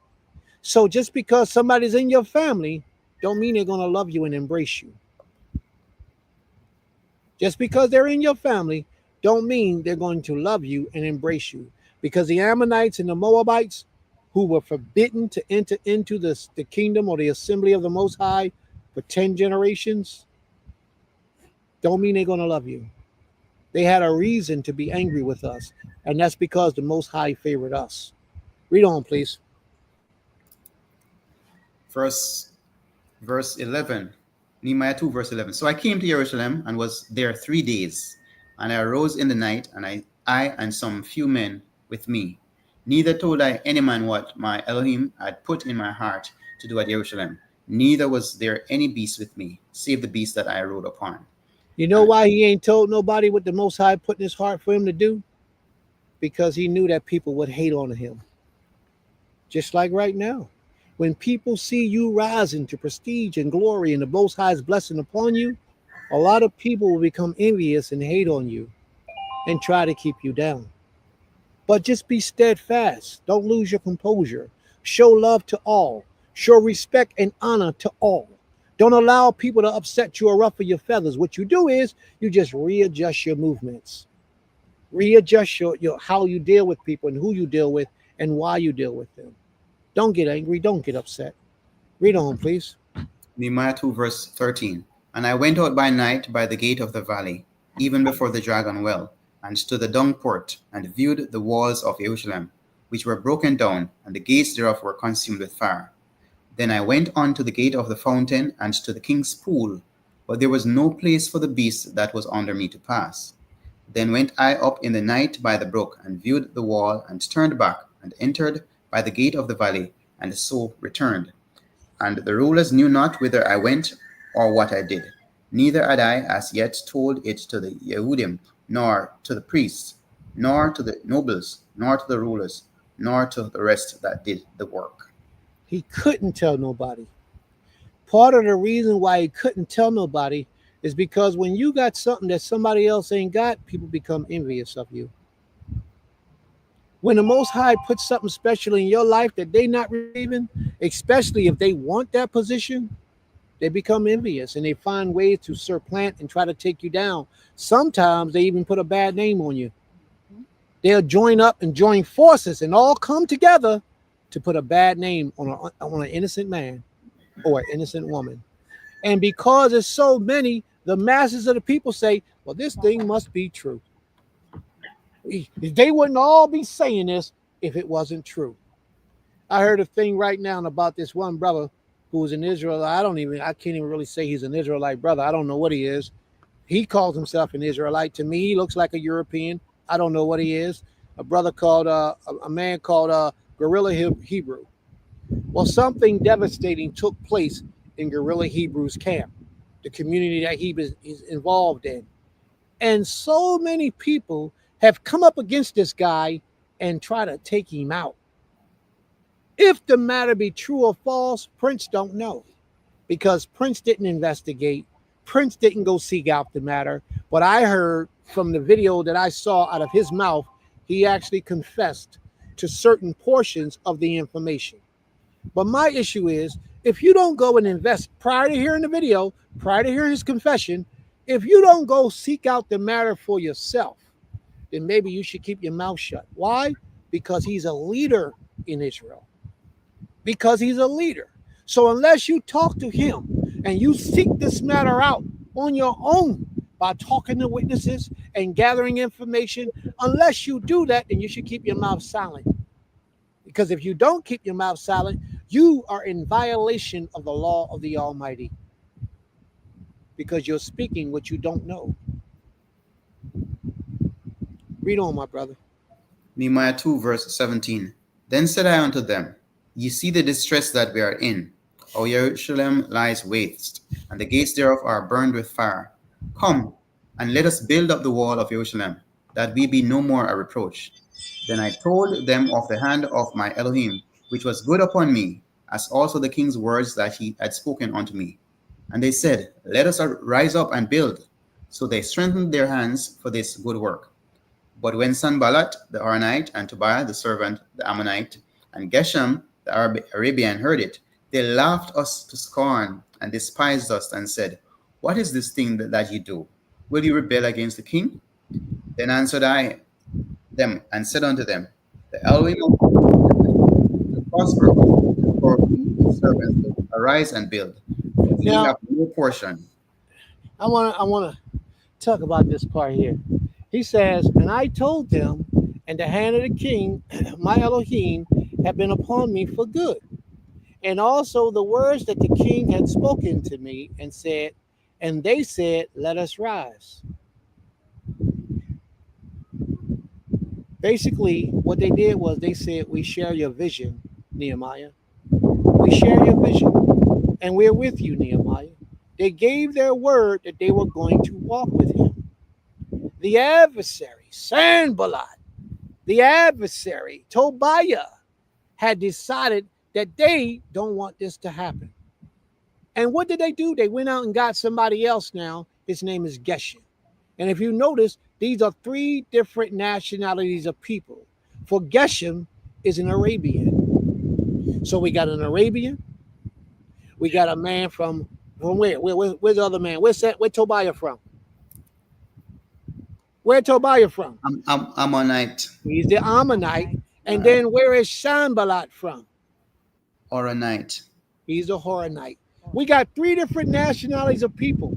So just because somebody's in your family, don't mean they're going to love you and embrace you. Just because they're in your family, don't mean they're going to love you and embrace you. Because the Ammonites and the Moabites, who were forbidden to enter into the kingdom or the assembly of the Most High for 10 generations, don't mean they're going to love you. They had a reason to be angry with us, and that's because the Most High favored us. Read on, please. Verse 11, Nehemiah 2, verse 11. So I came to Jerusalem and was there 3 days, and I arose in the night, and I and some few men with me. Neither told I any man what my Elohim had put in my heart to do at Jerusalem. Neither was there any beast with me, save the beast that I rode upon. You know why he ain't told nobody what the Most High put in his heart for him to do? Because he knew that people would hate on him. Just like right now. When people see you rising to prestige and glory and the Most High's blessing upon you, a lot of people will become envious and hate on you and try to keep you down. But just be steadfast. Don't lose your composure. Show love to all. Show respect and honor to all. Don't allow people to upset you or ruffle your feathers. What you do is you just readjust your movements, readjust your how you deal with people and who you deal with and why you deal with them. Don't get angry. Don't get upset. Read on, please. Nehemiah 2, verse 13. And I went out by night by the gate of the valley, even before the dragon well, and to the dung port, and viewed the walls of Jerusalem, which were broken down, and the gates thereof were consumed with fire. Then I went on to the gate of the fountain, and to the king's pool, but there was no place for the beast that was under me to pass. Then went I up in the night by the brook, and viewed the wall, and turned back, and entered by the gate of the valley, and so returned. And the rulers knew not whither I went or what I did. Neither had I as yet told it to the Yehudim, nor to the priests, nor to the nobles, nor to the rulers, nor to the rest that did the work. He couldn't tell nobody. Part of the reason why he couldn't tell nobody is because when you got something that somebody else ain't got, people become envious of you. When the Most High puts something special in your life that they not receiving, especially if they want that position, they become envious and they find ways to supplant and try to take you down. Sometimes they even put a bad name on you. They'll join up and join forces and all come together to put a bad name on an innocent man or an innocent woman. And because there's so many, the masses of the people say, well, this thing must be true. They wouldn't all be saying this if it wasn't true. I heard a thing right now about this one brother who was an Israelite. I can't even really say he's an Israelite brother. I don't know what he is. He calls himself an Israelite. To me, he looks like a European. I don't know what he is. A brother called, a man called Guerrilla Hebrew. Well, something devastating took place in Guerrilla Hebrew's camp, the community that he is involved in. And so many people have come up against this guy and try to take him out. If the matter be true or false, Prince don't know, because Prince didn't investigate. Prince didn't go seek out the matter. But I heard from the video that I saw out of his mouth, he actually confessed to certain portions of the information. But my issue is, if you don't go and invest prior to hearing the video, prior to hearing his confession, if you don't go seek out the matter for yourself, then maybe you should keep your mouth shut. Why? Because he's a leader in Israel. Because he's a leader. So unless you talk to him and you seek this matter out on your own by talking to witnesses and gathering information, unless you do that, then you should keep your mouth silent. Because if you don't keep your mouth silent, you are in violation of the law of the Almighty. Because you're speaking what you don't know. Read on, my brother. Nehemiah 2, verse 17. Then said I unto them, Ye see the distress that we are in. O Jerusalem lies waste, and the gates thereof are burned with fire. Come, and let us build up the wall of Jerusalem, that we be no more a reproach. Then I told them of the hand of my Elohim, which was good upon me, as also the king's words that he had spoken unto me. And they said, Let us rise up and build. So they strengthened their hands for this good work. But when Sanballat the Horonite, and Tobiah the servant, the Ammonite, and Geshem the Arabian heard it, they laughed us to scorn and despised us and said, What is this thing that you do? Will you rebel against the king? Then answered I them and said unto them, The Elohim of will prosper us, for we his servants will arise and build. But ye have no portion. I want to talk about this part here. He says, and I told them, and the hand of the king, my Elohim, have been upon me for good. And also the words that the king had spoken to me and said, and they said, Let us rise. Basically, what they did was they said, we share your vision, Nehemiah. We share your vision, and we're with you, Nehemiah. They gave their word that they were going to walk with him. The adversary, Sanballat, the adversary, Tobiah, had decided that they don't want this to happen. And what did they do? They went out and got somebody else now. His name is Geshem. And if you notice, these are three different nationalities of people. For Geshem is an Arabian. So we got an Arabian. We got a man from where? Where's the other man? Where's Tobiah from? Where Tobiah from? I'm Ammonite, He's the Ammonite. And then where is Sanballat from? Oronite. He's a Horonite. We got 3 different nationalities of people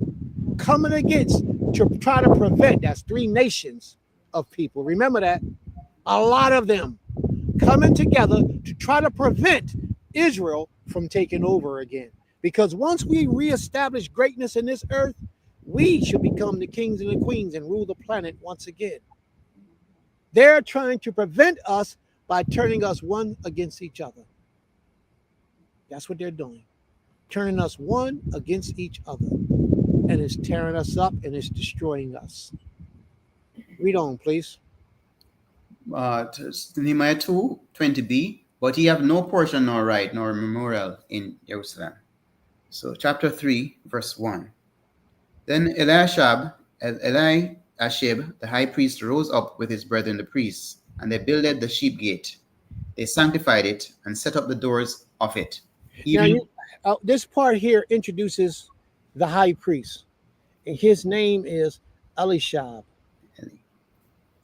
coming against to try to prevent. That's 3 nations of people. Remember that. A lot of them coming together to try to prevent Israel from taking over again. Because once we reestablish greatness in this earth, we should become the kings and the queens and rule the planet once again. They're trying to prevent us by turning us one against each other. That's what they're doing. Turning us one against each other. And it's tearing us up and it's destroying us. Read on, please. Nehemiah 2:20b, but ye have no portion nor right nor memorial in Jerusalem. So chapter 3, verse 1. Then Eliashib, the high priest, rose up with his brethren the priests, and they builded the sheep gate. They sanctified it and set up the doors of it. This part here introduces the high priest, and his name is Eliashib.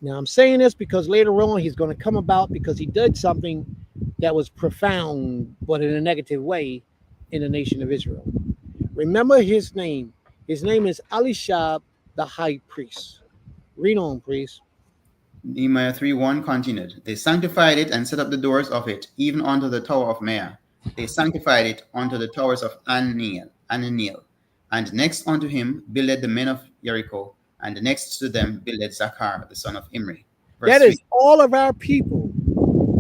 Now, I'm saying this because later on he's going to come about because he did something that was profound, but in a negative way, in the nation of Israel. Remember his name. His name is Eliashib, the high priest. Read on, please. Nehemiah 3:1 continued. They sanctified it and set up the doors of it, even unto the tower of Meah. They sanctified it unto the towers of Ananiel. And next unto him builded the men of Jericho, and next to them builded Zachar, the son of Imri. That is all of our people.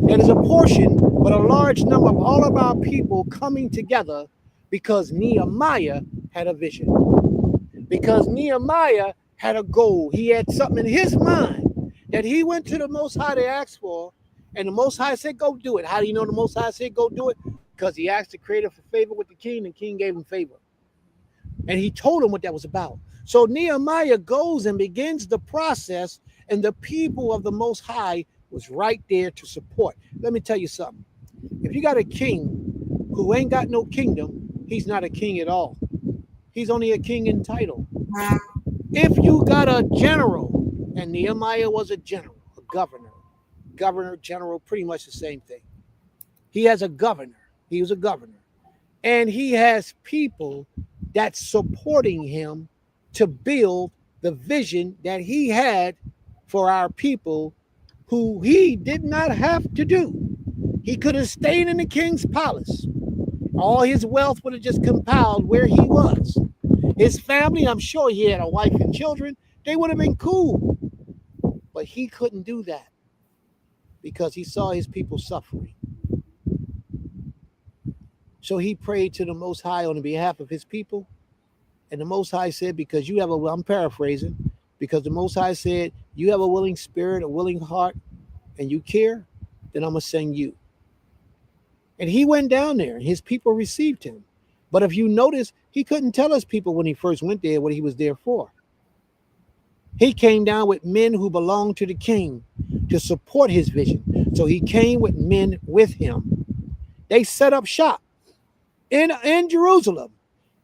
That is a portion, but a large number of all of our people coming together because Nehemiah had a vision. Because Nehemiah had a goal. He had something in his mind that he went to the Most High to ask for, and the Most High said, go do it. How do you know the Most High said, go do it? Because he asked the Creator for favor with the king, and the king gave him favor. And he told him what that was about. So Nehemiah goes and begins the process, and the people of the Most High was right there to support. Let me tell you something. If you got a king who ain't got no kingdom, he's not a king at all. He's only a king in title. If you got a general, and Nehemiah was a general, a governor, general, pretty much the same thing. He has a governor. He was a governor. And he has people that's supporting him to build the vision that he had for our people, who he did not have to do. He could have stayed in the king's palace. All his wealth would have just compiled where he was. His family, I'm sure he had a wife and children. They would have been cool. But he couldn't do that because he saw his people suffering. So he prayed to the Most High on behalf of his people. And the Most High said, because you have I'm paraphrasing, because the Most High said, you have a willing spirit, a willing heart, and you care, then I'm going to send you. And he went down there, and his people received him. But if you notice, he couldn't tell his people when he first went there what he was there for. He came down with men who belonged to the king to support his vision. So he came with men with him. They set up shop in Jerusalem.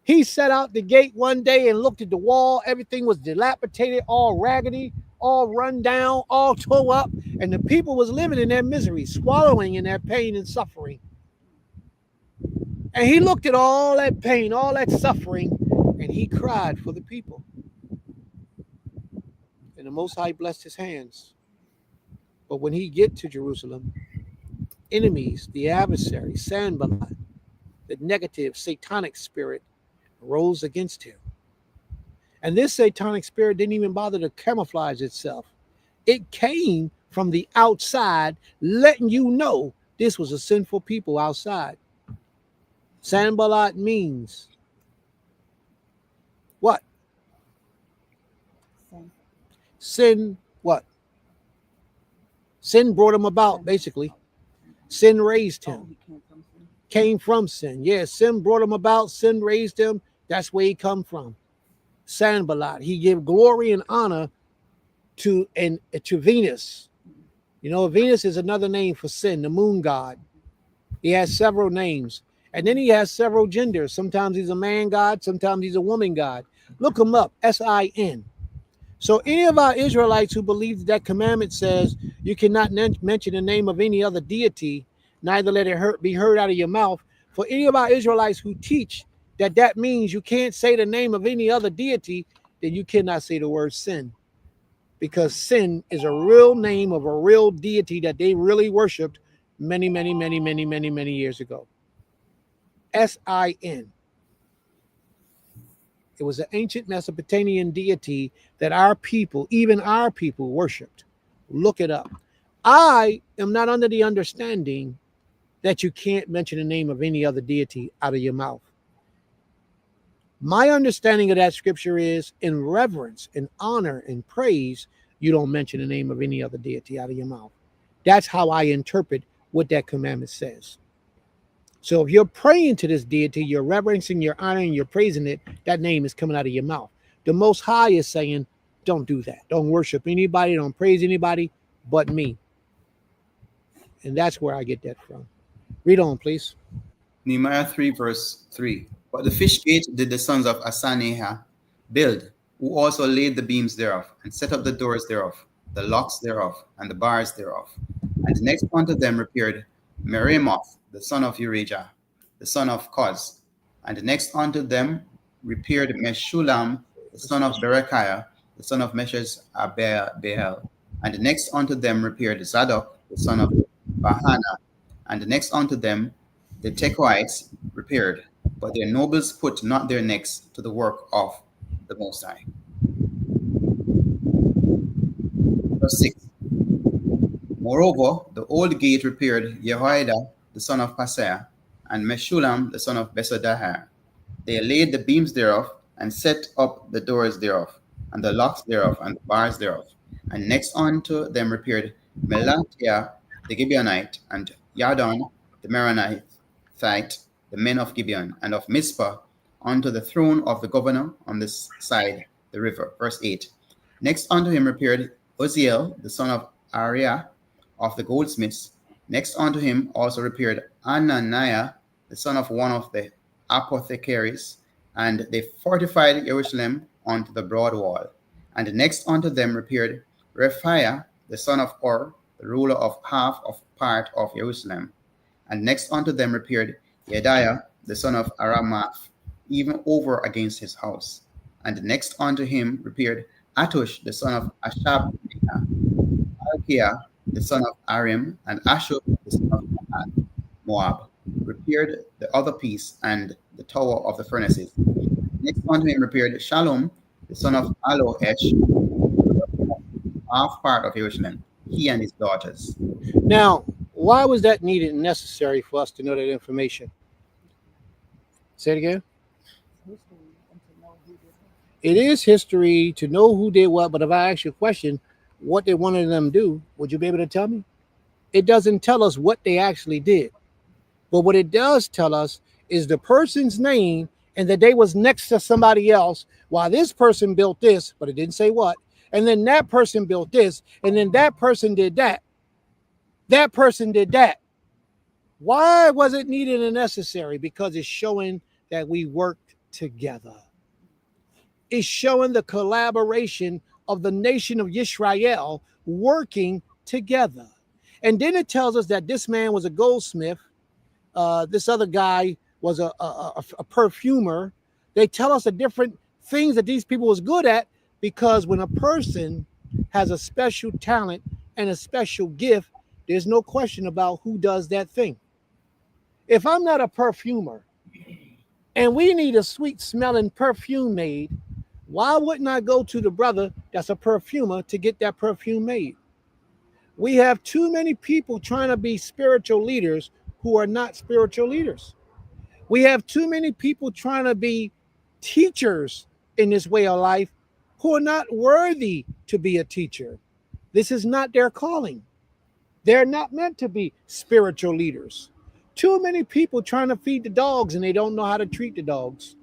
He set out the gate one day and looked at the wall. Everything was dilapidated, all raggedy, all run down, all tore up. And the people was living in their misery, swallowing in their pain and suffering. And he looked at all that pain, all that suffering, and he cried for the people. And the Most High blessed his hands. But when he get to Jerusalem, enemies, the adversary, Sanballat, the negative satanic spirit, rose against him. And this satanic spirit didn't even bother to camouflage itself. It came from the outside, letting you know this was a sinful people outside. Sanballat means what? Sin what? Sin brought him about, basically. Sin raised him. Came from sin. Yeah, sin brought him about. Sin raised him. That's where he come from. Sanballat. He gave glory and honor to Venus. You know, Venus is another name for sin, the moon god. He has several names. And then he has several genders. Sometimes he's a man God, sometimes he's a woman God. Look him up, Sin. So any of our Israelites who believe that commandment says you cannot mention the name of any other deity, neither let it be heard out of your mouth. For any of our Israelites who teach that that means you can't say the name of any other deity, then you cannot say the word sin. Because sin is a real name of a real deity that they really worshipped many years ago. Sin. It was an ancient Mesopotamian deity that our people, even our people, worshipped. Look it up. I am not under the understanding that you can't mention the name of any other deity out of your mouth. My understanding of that scripture is in reverence, in honor, and praise, you don't mention the name of any other deity out of your mouth. That's how I interpret what that commandment says. So if you're praying to this deity, you're reverencing, you're honoring, you're praising it, that name is coming out of your mouth. The Most High is saying, don't do that. Don't worship anybody. Don't praise anybody but me. And that's where I get that from. Read on, please. Nehemiah 3, verse 3. But the fish gate did the sons of Asaniah build, who also laid the beams thereof, and set up the doors thereof, the locks thereof, and the bars thereof. And the next unto them repaired Meremoth, the son of Urijah, the son of Koz. And the next unto them repaired Meshulam, the son of Berechiah, the son of Meshes Abel. And the next unto them repaired Zadok, the son of Bahana. And the next unto them the Tekoites repaired, but their nobles put not their necks to the work of the Most High. Verse 6. Moreover, the old gate repaired Jehoiada, the son of Paseah, and Meshulam, the son of Besodahar. They laid the beams thereof, and set up the doors thereof, and the locks thereof, and the bars thereof. And next unto them repaired Melatiah the Gibeonite, and Yadon the Meronite, the men of Gibeon, and of Mizpah, unto the throne of the governor on this side the river. Verse 8. Next unto him repaired Uzziel, the son of Ariah, of the goldsmiths. Next unto him also repaired Ananiah, the son of one of the apothecaries, and they fortified Jerusalem unto the broad wall. And next unto them repaired Rephaiah, the son of Or, the ruler of half of part of Jerusalem. And next unto them repaired Yediah, the son of Aramath, even over against his house. And next unto him repaired Atush, the son of Ashabniah, Alkiah, the son of Arim, and Ashub, the son of Moab, repaired the other piece and the tower of the furnaces. Next unto him repaired Shalom, the son of Alohesh, half part of Jerusalem, he and his daughters. Now, why was that needed and necessary for us to know that information? Say it again. It is history to know who did what, but if I ask you a question, what did one of them do, would you be able to tell me? It doesn't tell us what they actually did. But what it does tell us is the person's name and that they was next to somebody else while this person built this, but it didn't say what. And then that person built this, and then that person did that. That person did that. Why was it needed and necessary? Because it's showing that we worked together. It's showing the collaboration of the nation of YISRAEL working together. And then it tells us that this man was a goldsmith. This other guy was a perfumer. They tell us the different things that these people was good at, because when a person has a special talent and a special gift, there's no question about who does that thing. If I'm not a perfumer and we need a sweet smelling perfume made, why wouldn't I go to the brother that's a perfumer to get that perfume made? We have too many people trying to be spiritual leaders who are not spiritual leaders. We have too many people trying to be teachers in this way of life who are not worthy to be a teacher. This is not their calling. They're not meant to be spiritual leaders. Too many people trying to feed the dogs and they don't know how to treat the dogs.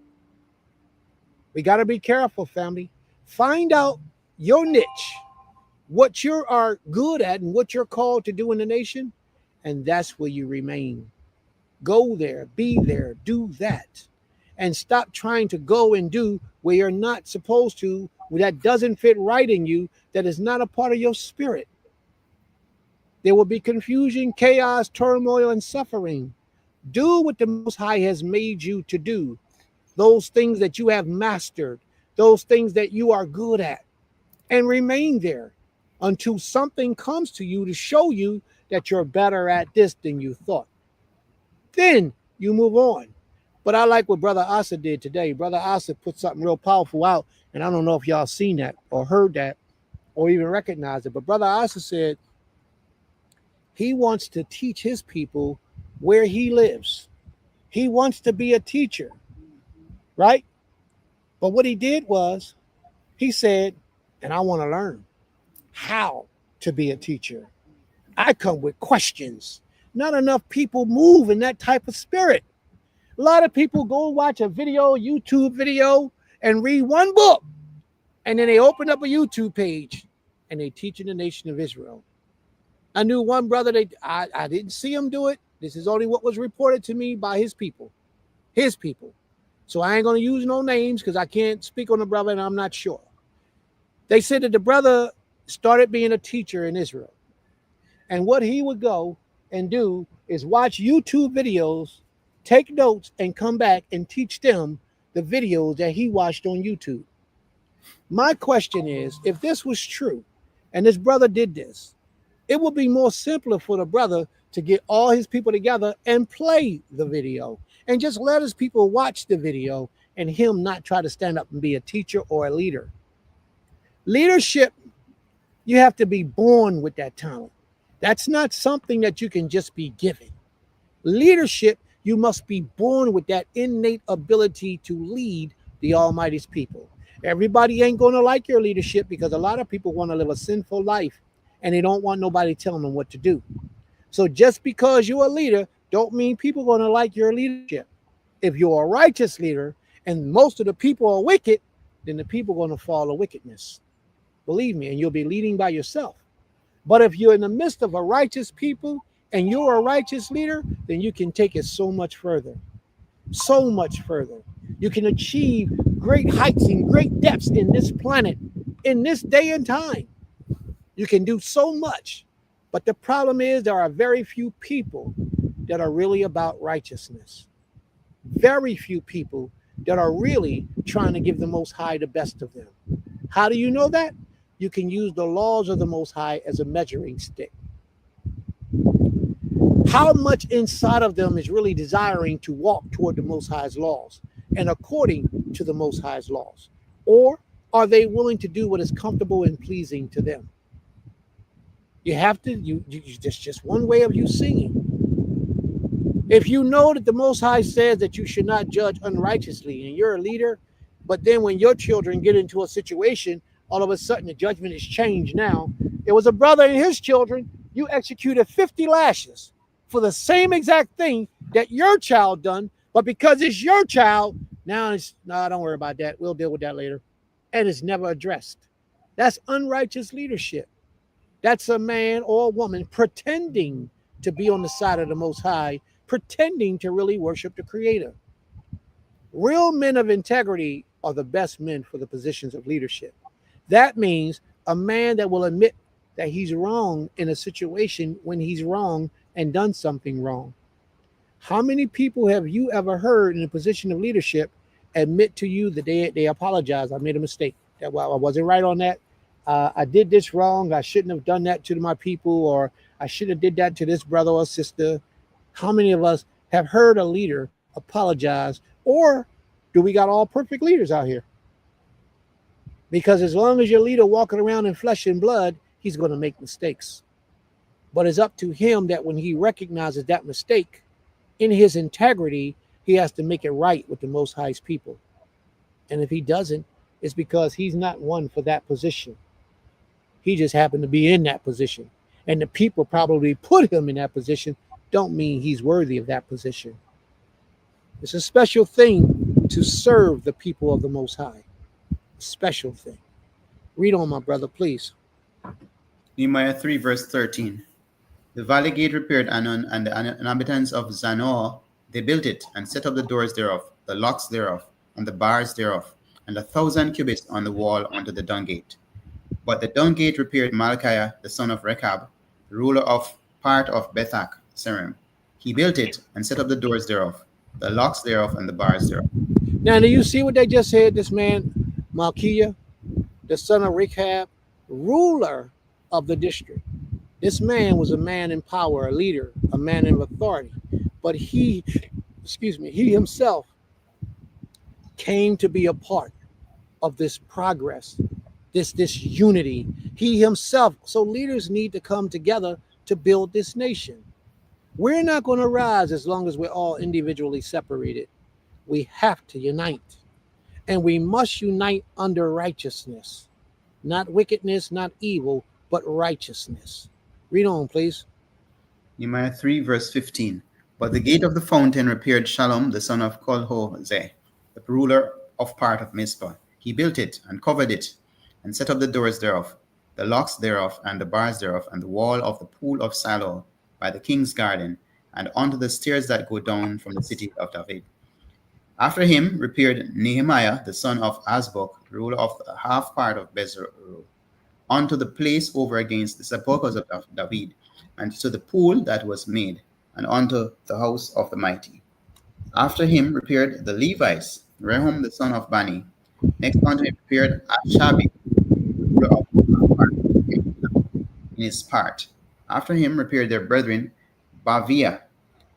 We got to be careful, family. Find out your niche, what you are good at and what you're called to do in the nation, and that's where you remain. Go there, be there, do that. And stop trying to go and do where you're not supposed to, that doesn't fit right in you, that is not a part of your spirit. There will be confusion, chaos, turmoil, and suffering. Do what the Most High has made you to do. Those things that you have mastered, those things that you are good at, and remain there until something comes to you to show you that you're better at this than you thought. Then you move on. But I like what Brother Asa did today. Brother Asa put something real powerful out, and I don't know if y'all seen that or heard that or even recognized it. But Brother Asa said he wants to teach his people where he lives. He wants to be a teacher, right? But what he did was he said, and I want to learn how to be a teacher. I come with questions. Not enough people move in that type of spirit. A lot of people go watch a video, YouTube video, and read one book. And then they open up a YouTube page and they teach in the nation of Israel. I knew one brother, I didn't see him do it. This is only what was reported to me by his people. His people. So I ain't going to use no names because I can't speak on the brother and I'm not sure. They said that the brother started being a teacher in Israel. And what he would go and do is watch YouTube videos, take notes, and come back and teach them the videos that he watched on YouTube. My question is, if this was true and this brother did this, it would be more simpler for the brother to get all his people together and play the video and just let his people watch the video and him not try to stand up and be a teacher or a leader. Leadership, you have to be born with that talent. That's not something that you can just be given. Leadership, you must be born with that innate ability to lead the Almighty's people. Everybody ain't going to like your leadership because a lot of people want to live a sinful life and they don't want nobody telling them what to do. So just because you're a leader, don't mean people are going to like your leadership. If you're a righteous leader and most of the people are wicked, then the people are going to follow wickedness. Believe me, and you'll be leading by yourself. But if you're in the midst of a righteous people and you're a righteous leader, then you can take it so much further. So much further. You can achieve great heights and great depths in this planet, in this day and time. You can do so much. But the problem is there are very few people that are really about righteousness. Very few people that are really trying to give the Most High the best of them. How do you know that? You can use the laws of the Most High as a measuring stick. How much inside of them is really desiring to walk toward the Most High's laws and according to the Most High's laws? Or are they willing to do what is comfortable and pleasing to them? You have to, just one way of you seeing. If you know that the Most High says that you should not judge unrighteously and you're a leader, but then when your children get into a situation, all of a sudden the judgment is changed now. There was a brother and his children, you executed 50 lashes for the same exact thing that your child done, but because it's your child, now it's, no, don't worry about that. We'll deal with that later. And it's never addressed. That's unrighteous leadership. That's a man or a woman pretending to be on the side of the Most High, pretending to really worship the Creator. Real men of integrity are the best men for the positions of leadership. That means a man that will admit that he's wrong in a situation when he's wrong and done something wrong. How many people have you ever heard in a position of leadership admit to you that they apologize? I made a mistake. That I wasn't right on that. I did this wrong. I shouldn't have done that to my people, or I should have did that to this brother or sister. How many of us have heard a leader apologize? Or do we got all perfect leaders out here? Because as long as your leader walking around in flesh and blood, he's going to make mistakes. But it's up to him that when he recognizes that mistake, in his integrity, he has to make it right with the Most High's people. And if he doesn't, it's because he's not one for that position. He just happened to be in that position. And the people probably put him in that position, don't mean he's worthy of that position. It's a special thing to serve the people of the Most High. A special thing. Read on, my brother, please. Nehemiah 3, verse 13. The valley gate repaired Anon, and the inhabitants of Zanoah They built it, and set up the doors thereof, the locks thereof, and the bars thereof, and 1,000 cubits on the wall unto the dung gate. But the dung gate repaired Malchiah the son of Rechab, the ruler of part of Bethach Serem. He built it, and set up the doors thereof, the locks thereof, and the bars thereof. Now, do you see what they just said? This man, Malchiah, the son of Rechab, ruler of the district. This man was a man in power, a leader, a man in authority. But he himself came to be a part of this progress, this unity. He himself. So leaders need to come together to build this nation. We're not going to rise as long as we're all individually separated. We have to unite. And we must unite under righteousness. Not wickedness, not evil, but righteousness. Read on, please. Nehemiah 3, verse 15. But the gate of the fountain repaired Shalom, the son of Kolhozeh, the ruler of part of Mizpah. He built it, and covered it, and set up the doors thereof, the locks thereof, and the bars thereof, and the wall of the pool of Siloam, by the king's garden, and unto the stairs that go down from the city of David. After him repaired Nehemiah, the son of Azbuk, ruler of the half part of Bezrahel, unto the place over against the sepulchres of David, and to the pool that was made, and unto the house of the mighty. After him repaired the Levites, Rehum the son of Bani. Next unto him repaired Ashabi, ruler of the part in his part. After him repaired their brethren, Baviah,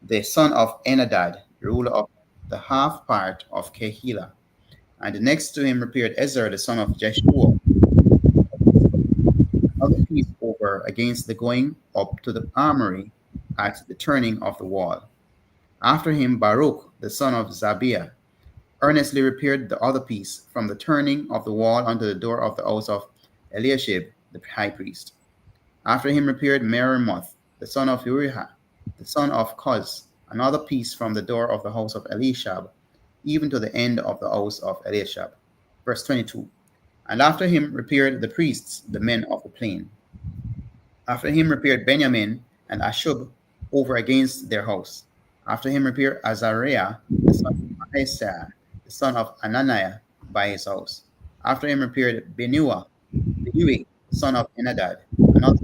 the son of Enadad, ruler of the half part of Kehila. And next to him repaired Ezra, the son of Jeshua, another piece over against the going up to the armory at the turning of the wall. After him Baruch, the son of Zabiah, earnestly repaired the other piece from the turning of the wall unto the door of the house of Eliashib, the high priest. After him repaired Meremoth, the son of Uriah, the son of Koz, another piece from the door of the house of Elishab, even to the end of the house of Eliashab. Verse 22. And after him repaired the priests, the men of the plain. After him repaired Benjamin and Ashub over against their house. After him repaired Azariah, the son of Maaseiah, the son of Ananiah, by his house. After him repaired Benua, the son of Enadad, another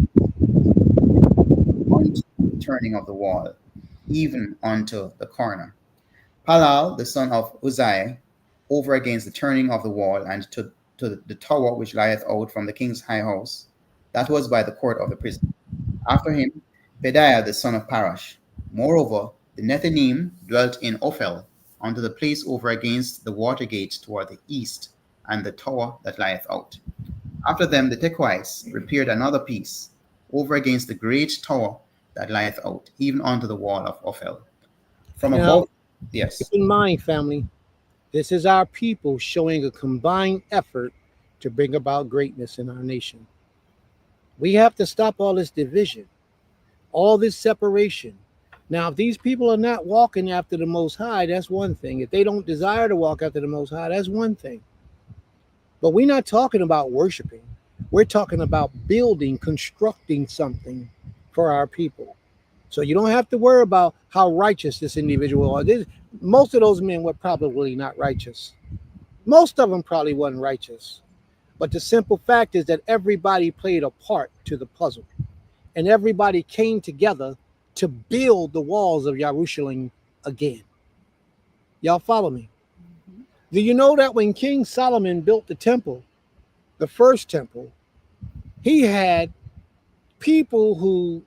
unto the turning of the wall, even unto the corner. Palal, the son of Uzziah, over against the turning of the wall, and to the tower which lieth out from the king's high house, that was by the court of the prison. After him, Pedaiah, the son of Parash. Moreover, the Nethinim dwelt in Ophel, unto the place over against the water gate toward the east, and the tower that lieth out. After them, the Tekoites repaired another piece, over against the great tower that lieth out, even unto the wall of Ophel. From Now, above, yes. keep in mind, family, this is our people showing a combined effort to bring about greatness in our nation. We have to stop all this division, all this separation. Now, if these people are not walking after the Most High, that's one thing. If they don't desire to walk after the Most High, that's one thing. But we're not talking about worshiping. We're talking about building, constructing something for our people. So you don't have to worry about how righteous this individual is. Most of those men were probably not righteous. Most of them probably wasn't righteous. But the simple fact is that everybody played a part to the puzzle. And everybody came together to build the walls of Jerusalem again. Y'all follow me? Mm-hmm. Do you know that when King Solomon built the temple, the first temple, he had people who,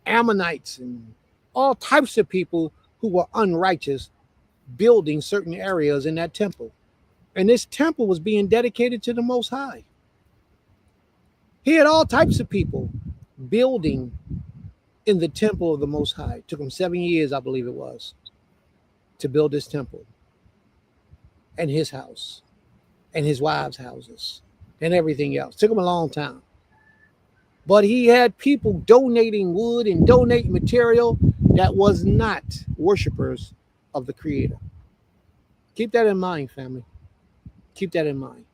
Ammonites and all types of people who were unrighteous, building certain areas in that temple. And this temple was being dedicated to the Most High. He had all types of people building in the temple of the Most High. It took him 7 years, I believe it was, to build this temple and his house and his wives' houses and everything else. It took him a long time. But he had people donating wood and donating material that was not worshipers of the Creator. Keep that in mind, family. Keep that in mind.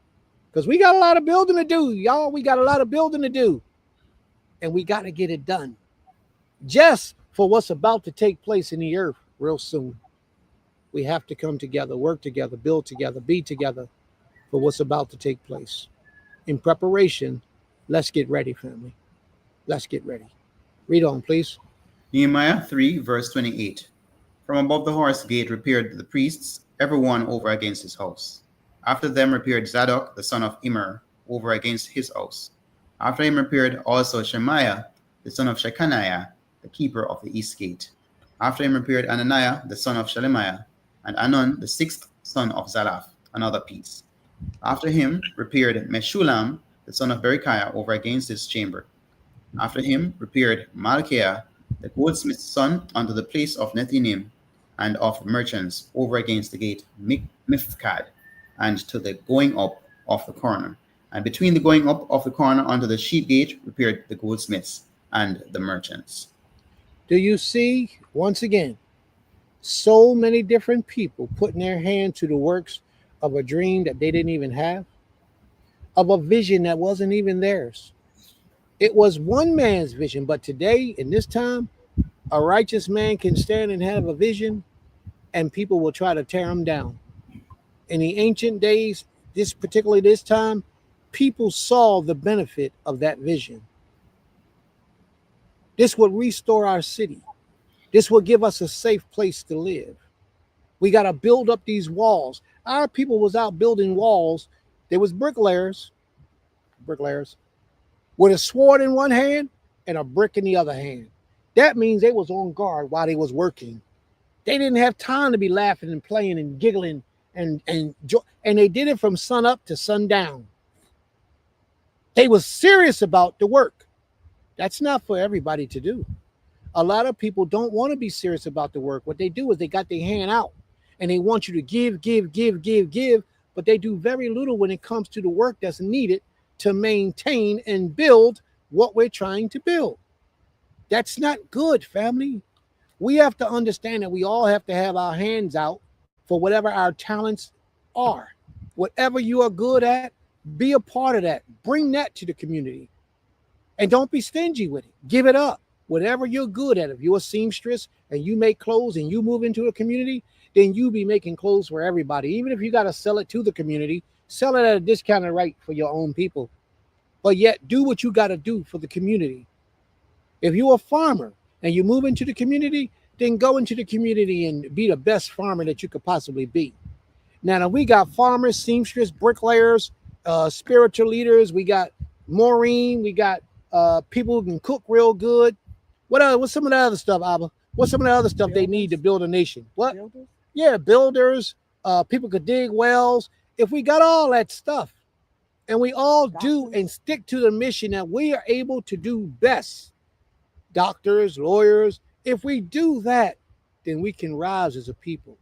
Because we got a lot of building to do, y'all. We got a lot of building to do. And we got to get it done. Just for what's about to take place in the earth real soon. We have to come together, work together, build together, be together for what's about to take place. In preparation, let's get ready, family. Let's get ready. Read on, please. Nehemiah 3, verse 28. From above the horse gate repaired the priests, every one over against his house. After them repaired Zadok, the son of Immer, over against his house. After him repaired also Shemaiah, the son of Shechaniah, the keeper of the east gate. After him repaired Ananiah, the son of Shelemiah, and Anon, the sixth son of Zalaph, another piece. After him repaired Meshulam, the son of Berechiah, over against his chamber. After him repaired Malchiah, the goldsmith's son, unto the place of Nethinim and of merchants, over against the gate Mifkad, and to the going up of the corner. And between the going up of the corner unto the sheep gate repaired the goldsmiths and the merchants. Do you see, once again, so many different people putting their hand to the works of a dream that they didn't even have, of a vision that wasn't even theirs? It was one man's vision, but today, in this time, a righteous man can stand and have a vision, and people will try to tear him down. In the ancient days, particularly this time, people saw the benefit of that vision. This would restore our city. This will give us a safe place to live. We got to build up these walls. Our people was out building walls. There was bricklayers with a sword in one hand and a brick in the other hand. That means they was on guard while they was working. They didn't have time to be laughing and playing and giggling and they did it from sun up to sundown. They was serious about the work. That's not for everybody to do. A lot of people don't want to be serious about the work. What they do is they got their hand out and they want you to give, but they do very little when it comes to the work that's needed to maintain and build what we're trying to build. That's not good, family. We have to understand that we all have to have our hands out for whatever our talents are. Whatever you are good at, be a part of that. Bring that to the community. And don't be stingy with it. Give it up. Whatever you're good at, if you're a seamstress and you make clothes and you move into a community, then you be making clothes for everybody. Even if you got to sell it to the community, sell it at a discounted rate for your own people. But yet do what you got to do for the community. If you're a farmer and you move into the community, then go into the community and be the best farmer that you could possibly be. Now we got farmers, seamstress, bricklayers, spiritual leaders. We got Maureen. We got people who can cook real good. What's some of the other stuff, Abba? What's some of the other stuff they need to build a nation? What? Builders? Yeah, builders. People could dig wells. If we got all that stuff and we all do and stick to the mission that we are able to do best, doctors, lawyers, if we do that, then we can rise as a people.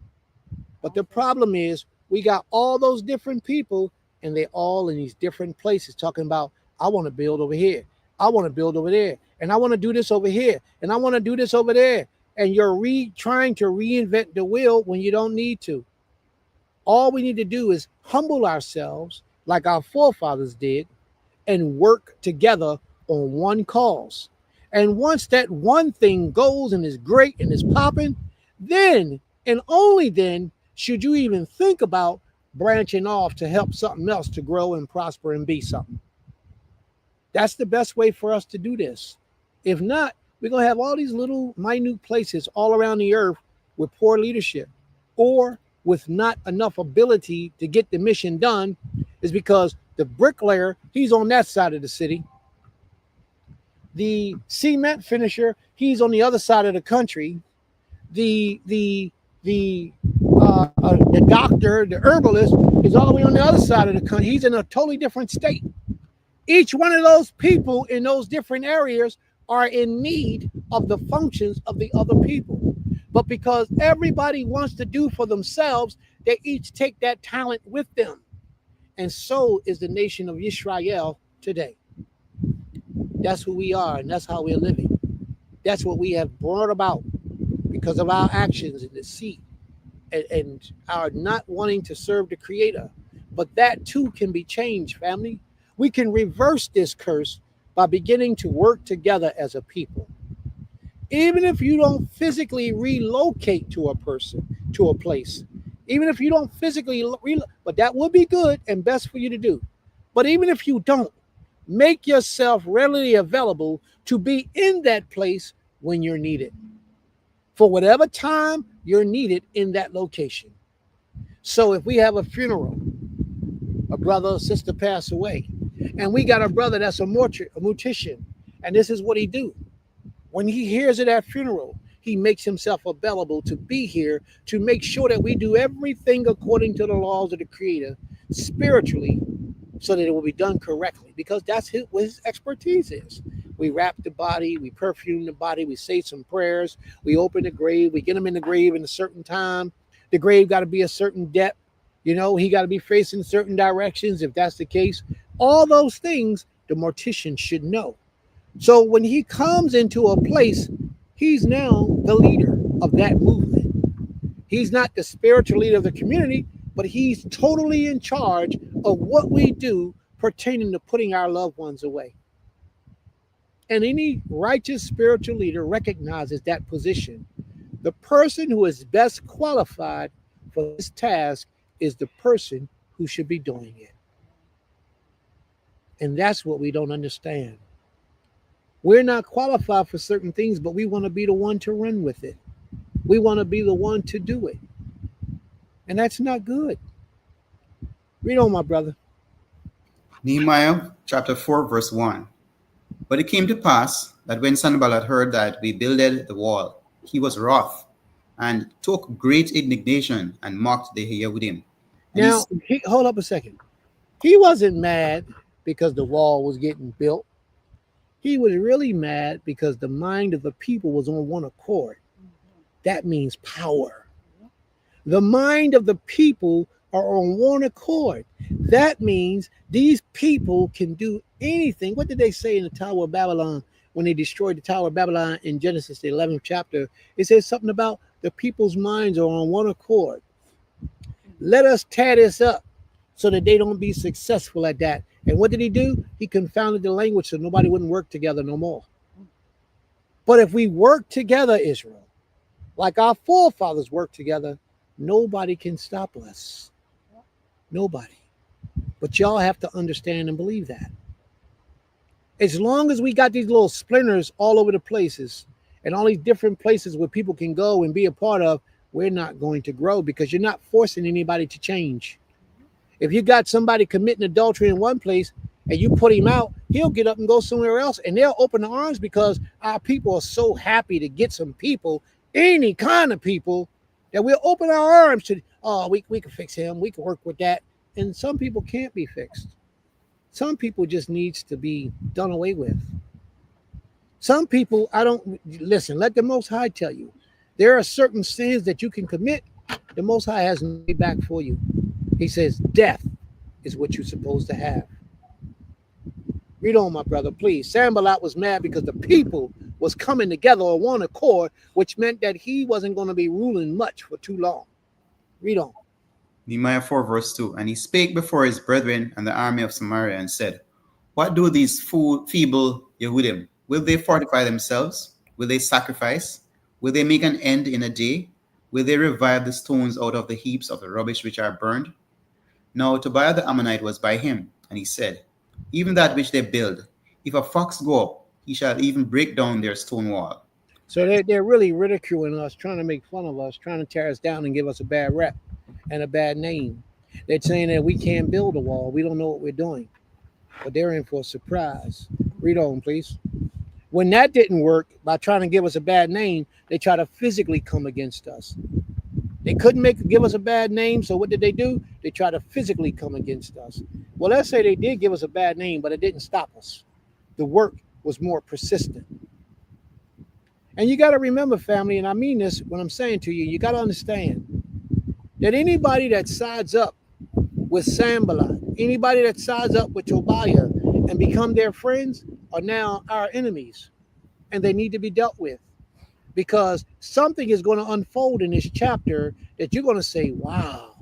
But the problem is we got all those different people and they're all in these different places talking about, I want to build over here. I want to build over there. And I want to do this over here. And I want to do this over there. And you're trying to reinvent the wheel when you don't need to. All we need to do is humble ourselves like our forefathers did and work together on one cause. And once that one thing goes and is great and is popping, then and only then should you even think about branching off to help something else to grow and prosper and be something. That's the best way for us to do this. If not, we're going to have all these little minute places all around the earth with poor leadership or with not enough ability to get the mission done. Is because the bricklayer, he's on that side of the city. The cement finisher, he's on the other side of the country. The doctor, the herbalist, is all the way on the other side of the country. He's in a totally different state. Each one of those people in those different areas are in need of the functions of the other people. But because everybody wants to do for themselves, they each take that talent with them. And so is the nation of YISRAEL today. That's who we are, and that's how we're living. That's what we have brought about because of our actions and deceit and our not wanting to serve the Creator. But that too can be changed, family. We can reverse this curse by beginning to work together as a people. Even if you don't physically relocate to a person, to a place, even if you don't physically, but that would be good and best for you to do. But even if you don't, make yourself readily available to be in that place when you're needed, for whatever time you're needed in that location. So if we have a funeral, a brother or sister pass away, and we got a brother that's a mortician, and this is what he do. When he hears of that funeral, he makes himself available to be here to make sure that we do everything according to the laws of the Creator spiritually, so that it will be done correctly, because that's what his expertise is. We wrap the body, we perfume the body, we say some prayers, we open the grave, we get him in the grave in a certain time. The grave got to be a certain depth. He got to be facing certain directions if that's the case. All those things the mortician should know. So when he comes into a place, he's now the leader of that movement. He's not the spiritual leader of the community, but he's totally in charge of what we do pertaining to putting our loved ones away. And any righteous spiritual leader recognizes that position. The person who is best qualified for this task is the person who should be doing it. And that's what we don't understand. We're not qualified for certain things, but we want to be the one to run with it. We want to be the one to do it. And that's not good. Read on, my brother. Nehemiah chapter 4, verse 1. But it came to pass that when Sanballat heard that we builded the wall, he was wroth and took great indignation and mocked the Yehudim. Now, hold up a second. He wasn't mad because the wall was getting built. He was really mad because the mind of the people was on one accord. That means power. The mind of the people are on one accord. That means these people can do anything. What did they say in the Tower of Babylon when they destroyed the Tower of Babylon in Genesis, the 11th chapter? It says something about the people's minds are on one accord. Let us tear this up so that they don't be successful at that. And what did he do? He confounded the language so nobody wouldn't work together no more. But if we work together, Israel, like our forefathers worked together, nobody can stop us. Nobody. But y'all have to understand and believe that. As long as we got these little splinters all over the places and all these different places where people can go and be a part of, we're not going to grow, because you're not forcing anybody to change. If you got somebody committing adultery in one place and you put him out, he'll get up and go somewhere else, and they'll open their arms because our people are so happy to get some people, any kind of people, that we'll open our arms to, we can fix him, we can work with that. And some people can't be fixed. Some people just needs to be done away with. Some people, listen, let the Most High tell you. There are certain sins that you can commit. The Most High has no way back for you. He says death is what you're supposed to have. Read on, my brother, please. Sanballat was mad because the people was coming together on one accord, which meant that he wasn't going to be ruling much for too long. Read on. Nehemiah 4, verse 2. And he spake before his brethren and the army of Samaria and said, what do these feeble Yehudim? Will they fortify themselves? Will they sacrifice? Will they make an end in a day? Will they revive the stones out of the heaps of the rubbish which are burned? Now Tobiah the Ammonite was by him, and he said, even that which they build, if a fox go up, he shall even break down their stone wall. So they're really ridiculing us, trying to make fun of us, trying to tear us down and give us a bad rep and a bad name. They're saying that we can't build a wall. We don't know what we're doing. But they're in for a surprise. Read on, please. When that didn't work, by trying to give us a bad name, they try to physically come against us. They couldn't give us a bad name, so what did they do? They try to physically come against us. Well, let's say they did give us a bad name, but it didn't stop us. The work was more persistent. And you got to remember, family, and I mean this when I'm saying to you, you got to understand that anybody that sides up with Sanballat, anybody that sides up with Tobiah and become their friends are now our enemies, and they need to be dealt with. Because something is going to unfold in this chapter that you're going to say, wow.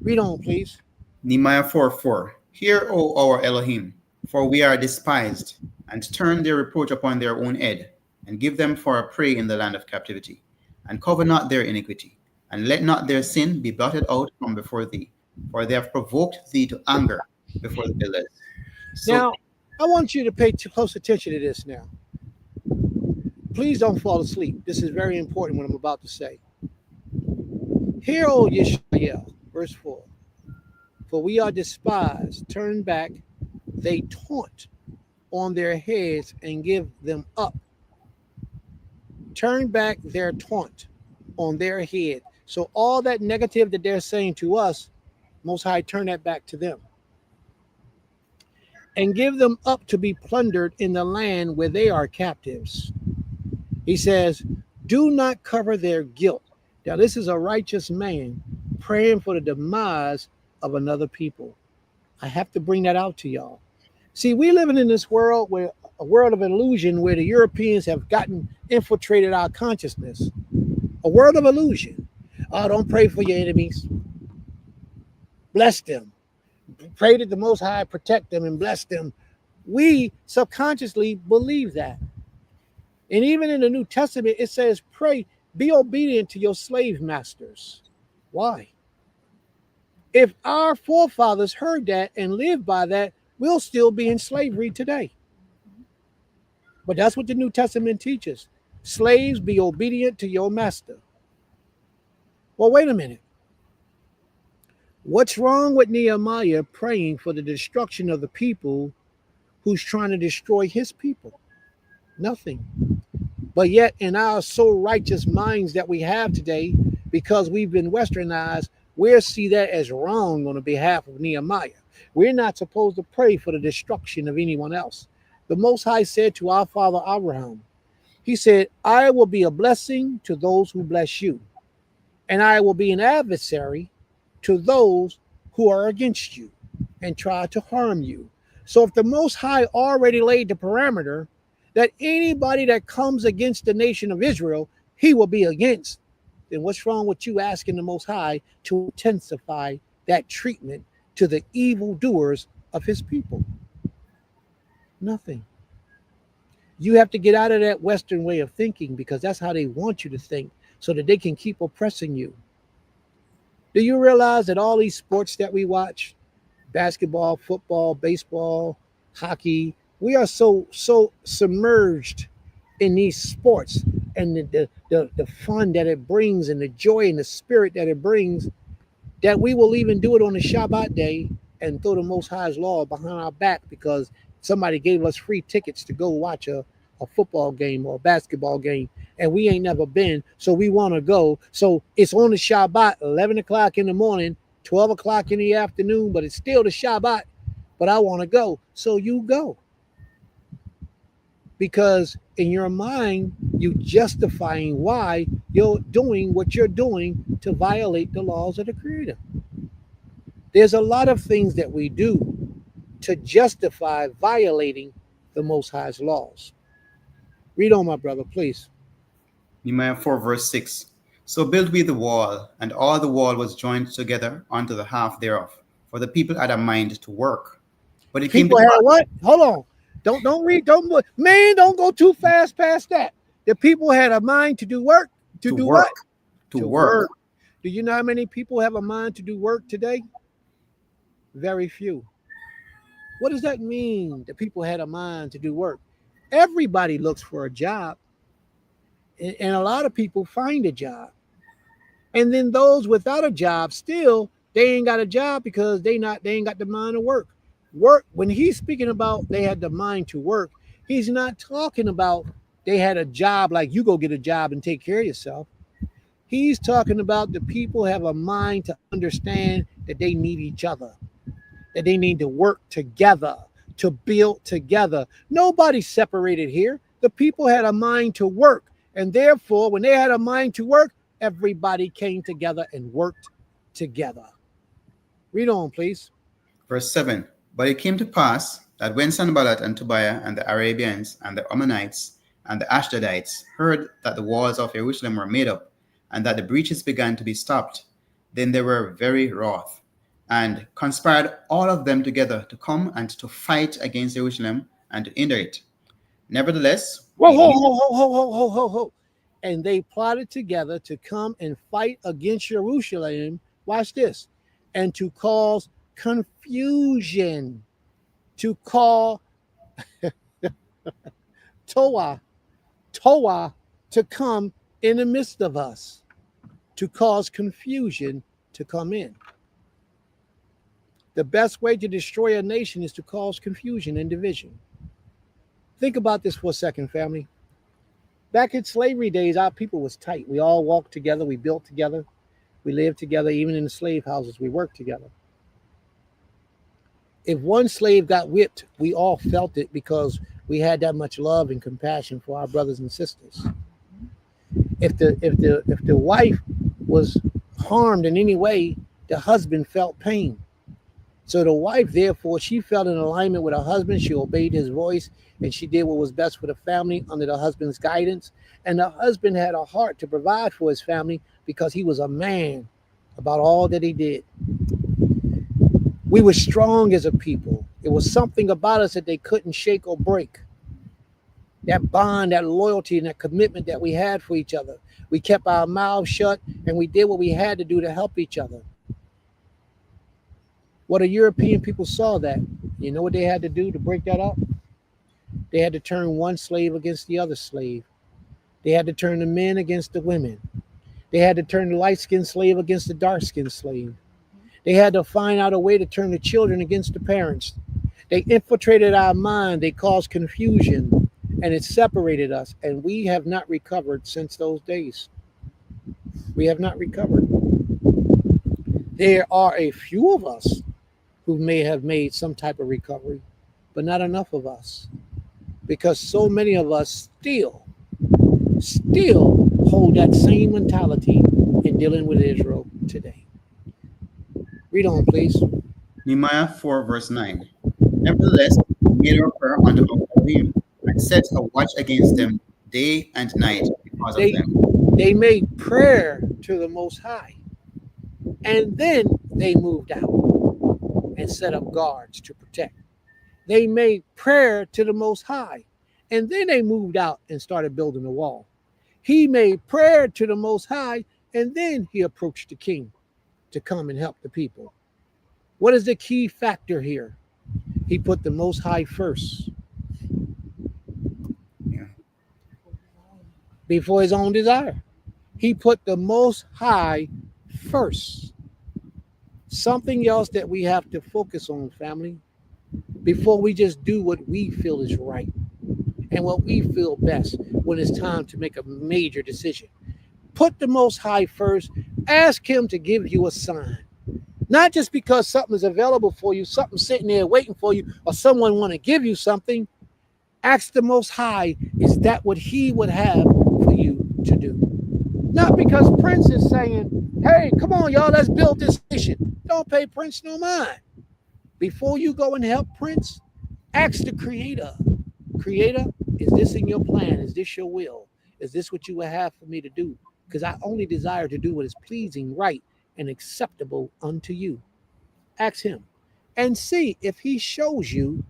Read on, please. Nehemiah 4:4. Hear, O our Elohim, for we are despised, and turn their reproach upon their own head. and give them for a prey in the land of captivity, and cover not their iniquity, and let not their sin be blotted out from before thee, for they have provoked thee to anger before the builders. So Now, I want you to pay close attention to this now. Please don't fall asleep. This is very important what I'm about to say. Hear, O YISRAEL, verse 4. For we are despised, turned back, they taunt on their heads and give them up. Turn back their taunt on their head. So all that negative that they're saying to us, Most High, turn that back to them. And give them up to be plundered in the land where they are captives. He says, do not cover their guilt. Now, this is a righteous man praying for the demise of another people. I have to bring that out to y'all. See, we living in this world where a world of illusion where the Europeans have infiltrated our consciousness. A world of illusion. Oh, don't pray for your enemies. Bless them. Pray that the Most High protect them and bless them. We subconsciously believe that. And even in the New Testament, it says, pray, be obedient to your slave masters. Why? If our forefathers heard that and lived by that, we'll still be in slavery today. But that's what the New Testament teaches. Slaves, be obedient to your master. Well, wait a minute. What's wrong with Nehemiah praying for the destruction of the people who's trying to destroy his people? Nothing. But yet in our so righteous minds that we have today, because we've been westernized, we'll see that as wrong on the behalf of Nehemiah. We're not supposed to pray for the destruction of anyone else. The Most High said to our father Abraham, he said, I will be a blessing to those who bless you, and I will be an adversary to those who are against you and try to harm you. So if the Most High already laid the parameter that anybody that comes against the nation of Israel, he will be against, then what's wrong with you asking the Most High to intensify that treatment to the evildoers of his people? Nothing. You have to get out of that Western way of thinking, because that's how they want you to think, so that they can keep oppressing you. Do you realize that all these sports that we watch, basketball, football, baseball, hockey, we are so submerged in these sports and the fun that it brings and the joy and the spirit that it brings, that we will even do it on the Shabbat day and throw the Most High's law behind our back because somebody gave us free tickets to go watch a football game or a basketball game, and we ain't never been, so we want to go. So it's on the Shabbat, 11 o'clock in the morning, 12 o'clock in the afternoon, but it's still the Shabbat, but I want to go. So you go. Because in your mind, you justifying why you're doing what you're doing to violate the laws of the Creator. There's a lot of things that we do to justify violating the Most High's laws. Read on, my brother, please. Nehemiah 4 verse 6. So built we the wall, and all the wall was joined together unto the half thereof, for the people had a mind to work. But it People came to had what? Hold on. Don't read. Don't go too fast past that. The people had a mind to do work. To do work. what? To work. Do you know how many people have a mind to do work today? Very few. What does that mean? The people had a mind to do work. Everybody looks for a job, and a lot of people find a job. And then those without a job, still they ain't got a job because they ain't got the mind to work. Work, when he's speaking about they had the mind to work, he's not talking about they had a job like you go get a job and take care of yourself. He's talking about the people have a mind to understand that they need each other, that they need to work together, to build together. Nobody's separated here. The people had a mind to work, and therefore when they had a mind to work, everybody came together and worked together. Read on, please. Verse 7. But it came to pass that when Sanballat and Tobiah and the Arabians and the Ammonites and the Ashdodites heard that the walls of Jerusalem were made up, and that the breaches began to be stopped, then they were very wroth, and conspired all of them together to come and to fight against Jerusalem and to hinder it. Nevertheless, Whoa, ho, ho, ho, ho, ho, ho, ho, ho. And they plotted together to come and fight against Jerusalem. Watch this. And to cause confusion, to call Toa to come in the midst of us, to cause confusion to come in. The best way to destroy a nation is to cause confusion and division. Think about this for a second, family. Back in slavery days, our people was tight. We all walked together, we built together, we lived together, even in the slave houses, we worked together. If one slave got whipped, we all felt it because we had that much love and compassion for our brothers and sisters. If the wife was harmed in any way, the husband felt pain. So the wife, therefore, she felt in alignment with her husband. She obeyed his voice, and she did what was best for the family under the husband's guidance. And the husband had a heart to provide for his family because he was a man about all that he did. We were strong as a people. It was something about us that they couldn't shake or break. That bond, that loyalty, and that commitment that we had for each other. We kept our mouths shut, and we did what we had to do to help each other. What the European people saw that, you know what they had to do to break that up? They had to turn one slave against the other slave. They had to turn the men against the women. They had to turn the light-skinned slave against the dark-skinned slave. They had to find out a way to turn the children against the parents. They infiltrated our mind. They caused confusion, and it separated us. And we have not recovered since those days. We have not recovered. There are a few of us who may have made some type of recovery, but not enough of us, because so many of us still hold that same mentality in dealing with Israel today. Read on, please. Nehemiah 4, verse 9. Nevertheless, we made our prayer unto our Elohim, and set a watch against them day and night because of them. They made prayer to the Most High, and then they moved out and set up guards to protect. They made prayer to the Most High, and then they moved out and started building a wall. He made prayer to the Most High, and then he approached the king to come and help the people. What is the key factor here? He put the Most High first. Yeah. Before his own desire. He put the Most High first. Something else that we have to focus on, family, before we just do what we feel is right and what we feel best when it's time to make a major decision. Put the Most High first. Ask him to give you a sign. Not just because something is available for you, something sitting there waiting for you, or someone want to give you something. Ask the Most High, is that what he would have for you to do? Not because Prince is saying, hey, come on, y'all, let's build this nation. Don't pay Prince no mind. Before you go and help Prince, ask the Creator. Creator, is this in your plan? Is this your will? Is this what you would have for me to do? Because I only desire to do what is pleasing, right, and acceptable unto you. Ask him and see if he shows you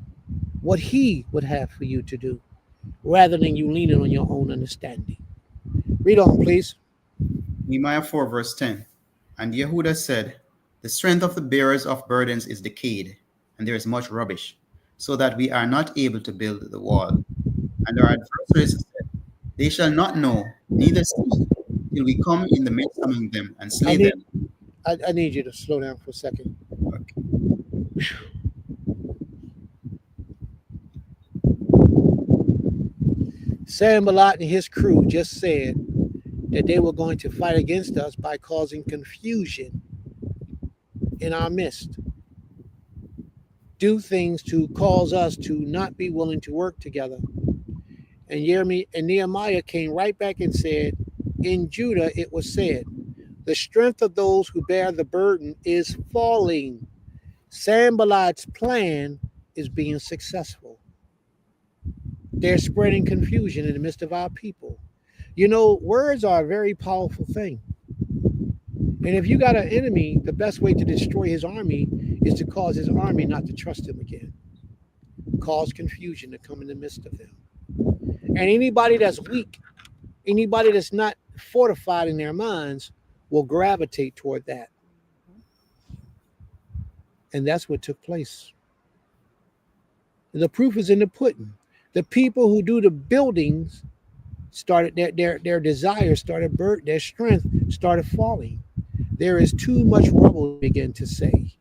what he would have for you to do, rather than you leaning on your own understanding. Read on, please. Nehemiah 4, verse 10. And Yehuda said, the strength of the bearers of burdens is decayed, and there is much rubbish, so that we are not able to build the wall. And our adversaries said, they shall not know, neither see, till we come in the midst among them and slay them. I need you to slow down for a second. Okay. Sanballat and his crew just said that they were going to fight against us by causing confusion in our midst. Do things to cause us to not be willing to work together. And Nehemiah came right back and said, in Judah it was said, the strength of those who bear the burden is falling. Sanballat's plan is being successful. They're spreading confusion in the midst of our people. You know, words are a very powerful thing. And if you got an enemy, the best way to destroy his army is to cause his army not to trust him again. Cause confusion to come in the midst of them. And anybody that's weak, anybody that's not fortified in their minds will gravitate toward that. And that's what took place. The proof is in the pudding. The people who do the buildings started their desire started their strength started falling. There is too much rubble, begin to say.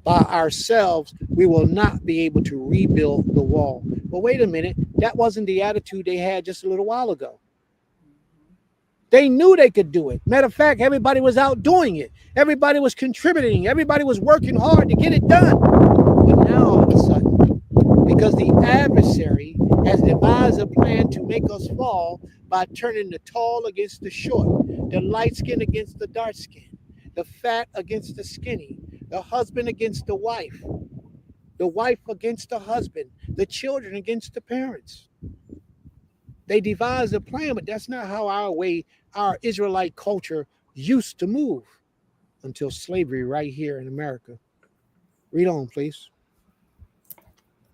By ourselves, we will not be able to rebuild the wall. But wait a minute, that wasn't the attitude they had just a little while ago. They knew they could do it. Matter of fact, everybody was out doing it. Everybody was contributing. Everybody was working hard to get it done. But now, all of a sudden, because the adversary has devised a plan to make us fall by turning the tall against the short, the light skin against the dark skin, the fat against the skinny, the husband against the wife against the husband, the children against the parents. They devised a plan, but that's not how our Israelite culture used to move until slavery right here in America. Read on, please.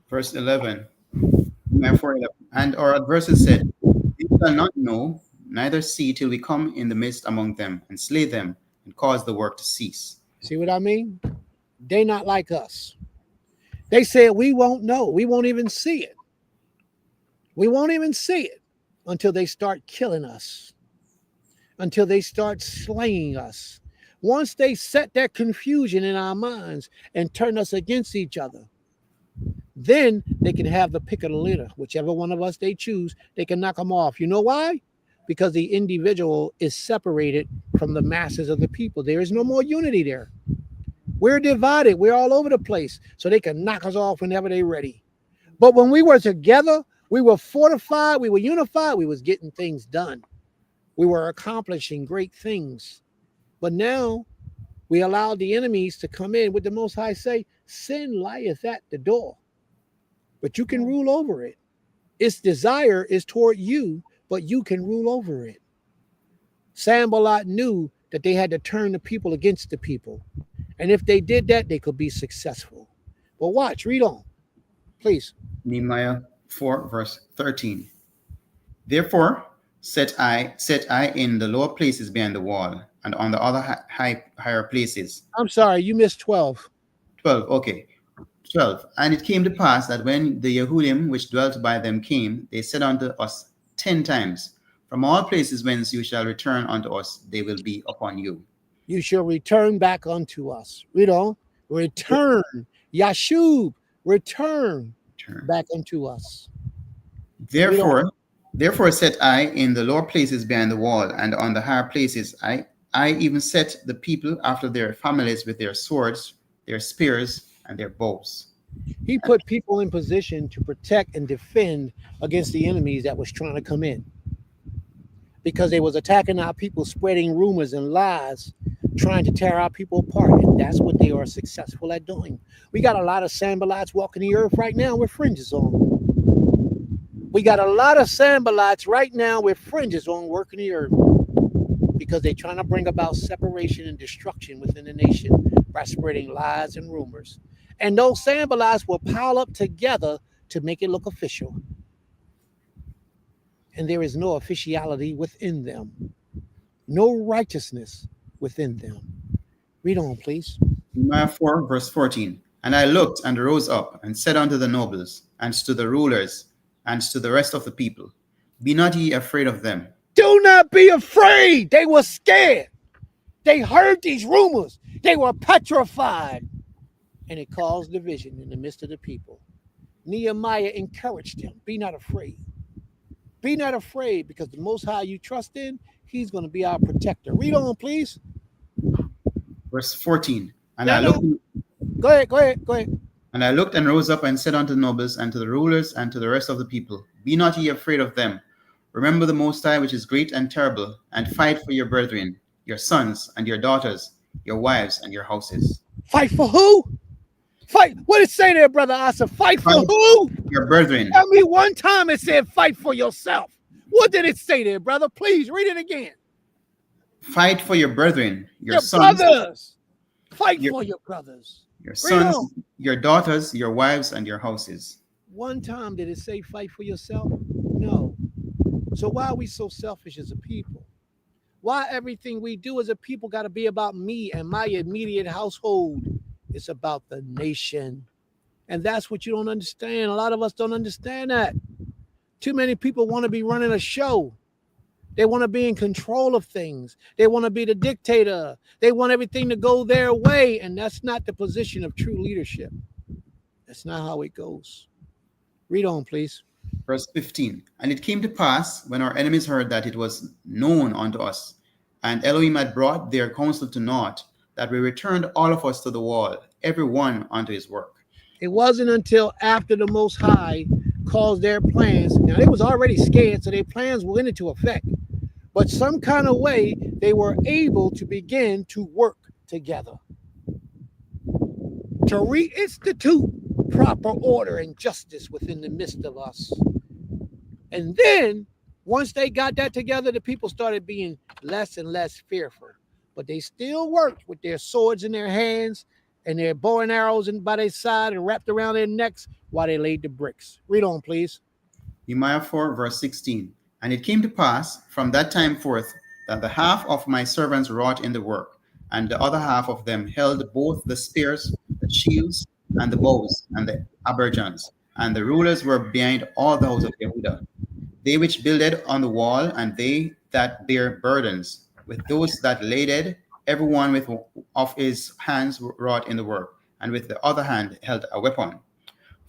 Verse 11. And our adversary said, "We shall not know, neither see till we come in the midst among them and slay them and cause the work to cease." See what I mean? They not like us. They said we won't know. We won't even see it. We won't even see it until they start killing us, until they start slaying us. Once they set that confusion in our minds and turn us against each other, then they can have the pick of the litter. Whichever one of us they choose, they can knock them off. You know why? Because the individual is separated from the masses of the people. There is no more unity there. We're divided. We're all over the place. So they can knock us off whenever they're ready. But when we were together, we were fortified, we were unified, we was getting things done. We were accomplishing great things. But now we allowed the enemies to come in. With the Most High say, sin lieth at the door, but you can rule over it. Its desire is toward you, but you can rule over it. Sanballat knew that they had to turn the people against the people. And if they did that, they could be successful. But watch, read on, please. Nehemiah 4, verse 13. Therefore set I in the lower places behind the wall, and on the other higher places. I'm sorry, you missed 12. 12, okay. 12. And it came to pass that when the Yehudim which dwelt by them came, they said unto us 10 times, From all places whence you shall return unto us, they will be upon you. You shall return back unto us. Read on. Return. Yashub, return back unto us. Therefore set I in the lower places behind the wall, and on the higher places I even set the people after their families with their swords, their spears, and their bows. He put people in position to protect and defend against the enemies that was trying to come in, because they was attacking our people, spreading rumors and lies, trying to tear our people apart. And that's what they are successful at doing. We got a lot of Sanballats walking the earth right now with fringes on. We got a lot of Sanballats right now with fringes on working the earth, because they're trying to bring about separation and destruction within the nation by spreading lies and rumors. And those Sanballats will pile up together to make it look official. And there is no officiality within them, no righteousness within them. Read on, please. Nehemiah 4, verse 14. And I looked and rose up and said unto the nobles and to the rulers and to the rest of the people, Be not ye afraid of them. Do not be afraid. They were scared. They heard these rumors. They were petrified. And it caused division in the midst of the people. Nehemiah encouraged them. Be not afraid. Be not afraid, because the Most High you trust in, he's going to be our protector. Read on, please. Verse 14. And No, I looked. Go ahead. And I looked and rose up and said unto the nobles and to the rulers and to the rest of the people, Be not ye afraid of them. Remember the Most High, which is great and terrible, and fight for your brethren, your sons and your daughters, your wives and your houses. Fight for who? Fight. What did it say there, Brother Asa? Fight for who? Your brethren. Tell me one time it said fight for yourself. What did it say there, brother? Please read it again. Fight for your brethren, your sons. Brothers. Fight for your brothers. Your sons, your daughters, your wives, and your houses. One time did it say fight for yourself? No. So why are we so selfish as a people? Why everything we do as a people got to be about me and my immediate household? It's about the nation. And that's what you don't understand. A lot of us don't understand that. Too many people want to be running a show. They want to be in control of things. They want to be the dictator. They want everything to go their way. And that's not the position of true leadership. That's not how it goes. Read on, please. Verse 15. And it came to pass, when our enemies heard that it was known unto us, and Elohim had brought their counsel to naught, that we returned all of us to the wall, every one unto his work. It wasn't until after the Most High caused their plans. Now, they was already scared, so their plans went into effect. But some kind of way, they were able to begin to work together to reinstitute proper order and justice within the midst of us. And then, once they got that together, the people started being less and less fearful. But they still worked with their swords in their hands and their bow and arrows by their side and wrapped around their necks while they laid the bricks. Read on, please. Nehemiah 4, verse 16. And it came to pass from that time forth that the half of my servants wrought in the work, and the other half of them held both the spears, the shields, and the bows, and the aberjons. And the rulers were behind all the house of Yehudah. They which builded on the wall, and they that bare burdens, with those that laded, every one with of his hands wrought in the work, and with the other hand held a weapon.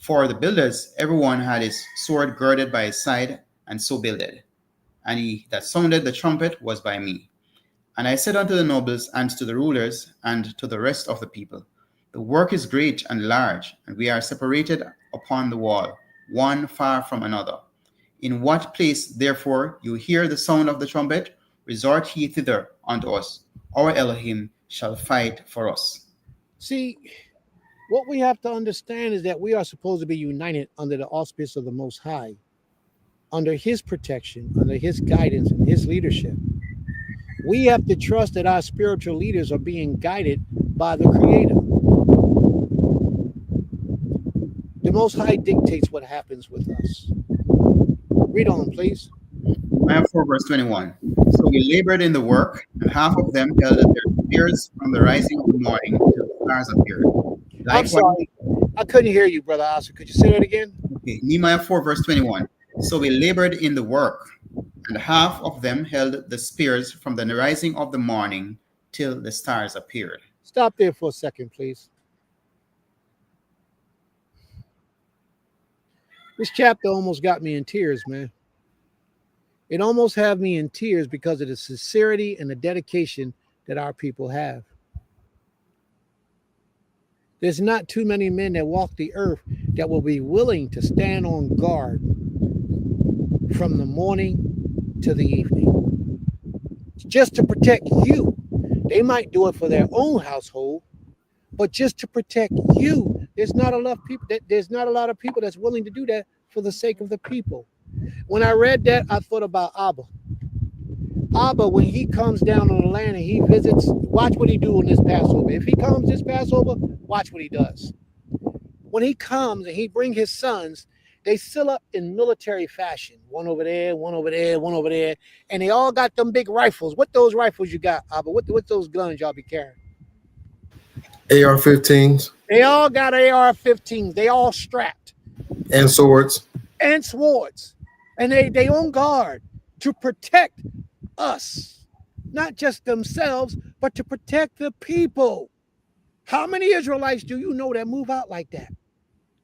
For the builders, every one had his sword girded by his side, and so builded. And he that sounded the trumpet was by me. And I said unto the nobles, and to the rulers, and to the rest of the people, the work is great and large, and we are separated upon the wall, one far from another. In what place, therefore, you hear the sound of the trumpet, resort ye thither unto us. Our Elohim shall fight for us. See, what we have to understand is that we are supposed to be united under the auspice of the Most High, under his protection, under his guidance, and his leadership. We have to trust that our spiritual leaders are being guided by the Creator. The Most High dictates what happens with us. Read on, please. Nehemiah 4, verse 21. So we labored in the work, and half of them held their spears from the rising of the morning till the stars appeared. I'm sorry, I couldn't hear you, Brother Asa. Could you say that again? Okay. Nehemiah 4, verse 21. So we labored in the work, and half of them held the spears from the rising of the morning till the stars appeared. Stop there for a second, please. This chapter almost got me in tears, man. It almost had me in tears because of the sincerity and the dedication that our people have. There's not too many men that walk the earth that will be willing to stand on guard from the morning to the evening, just to protect you. They might do it for their own household, but just to protect you. There's not a lot of people that's willing to do that for the sake of the people. When I read that, I thought about Abba. Abba, when he comes down on the land and he visits, watch what he do on this Passover. If he comes this Passover, watch what he does. When he comes and he bring his sons, they still up in military fashion. One over there, one over there, one over there. And they all got them big rifles. What those rifles you got, Abba? What those guns y'all be carrying? AR-15s. They all got AR-15s. They all strapped. And swords. And swords. And they on guard to protect us. Not just themselves, but to protect the people. How many Israelites do you know that move out like that?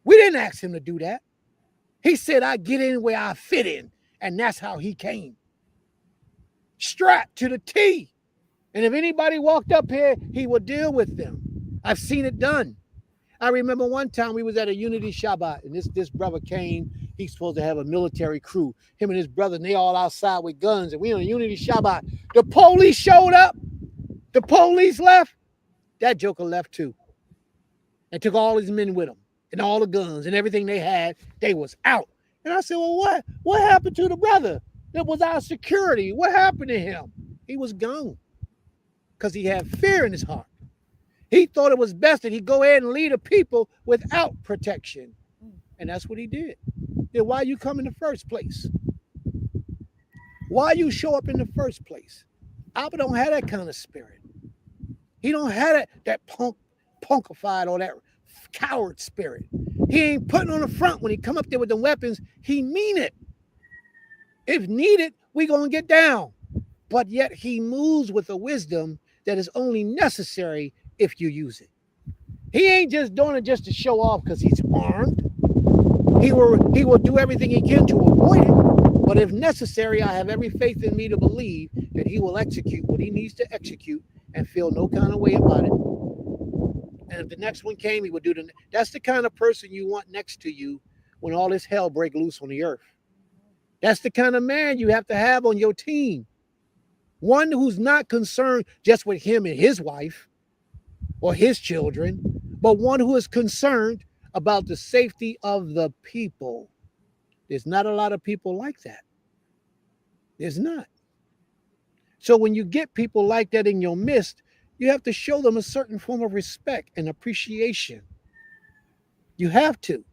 We didn't ask him to do that. He said, I get in where I fit in. And that's how he came. Strapped to the T. And if anybody walked up here, he would deal with them. I've seen it done. I remember one time we was at a Unity Shabbat, and this brother came. He's supposed to have a military crew. Him and his brother, and they all outside with guns, and we on a Unity Shabbat. The police showed up. The police left. That joker left too. And took all his men with him, and all the guns and everything they had. They was out. And I said, well, what happened to the brother? That was our security. What happened to him? He was gone because he had fear in his heart. He thought it was best that he go ahead and lead the people without protection. And that's what he did. Then why you come in the first place? Why you show up in the first place? Abba don't have that kind of spirit. He don't have that punkified or that coward spirit. He ain't putting on the front when he come up there with the weapons. He mean it. If needed, we gonna get down. But yet he moves with a wisdom that is only necessary if you use it. He ain't just doing it just to show off because he's armed. He will do everything he can to avoid it. But if necessary, I have every faith in me to believe that he will execute what he needs to execute and feel no kind of way about it. And if the next one came, he would do the. That's the kind of person you want next to you when all this hell break loose on the earth. That's the kind of man you have to have on your team. One who's not concerned just with him and his wife or his children, but one who is concerned about the safety of the people. There's not a lot of people like that. There's not. So when you get people like that in your midst, you have to show them a certain form of respect and appreciation. You have to.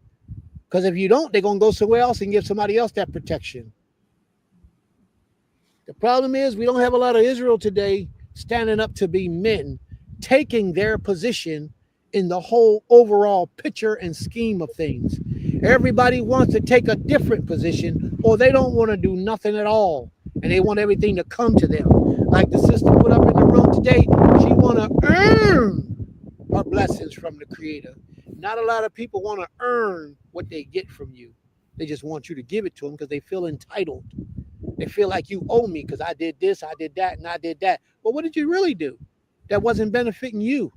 Because if you don't, they're going to go somewhere else and give somebody else that protection. The problem is we don't have a lot of Israel today standing up to be men, taking their position in the whole overall picture and scheme of things. Everybody wants to take a different position, or they don't want to do nothing at all, and they want everything to come to them. Like the sister put up in the room today, she want to earn her blessings from the Creator. Not a lot of people want to earn what they get from you. They just want you to give it to them because they feel entitled. They feel like you owe me because I did this, I did that, and I did that. But what did you really do that wasn't benefiting you?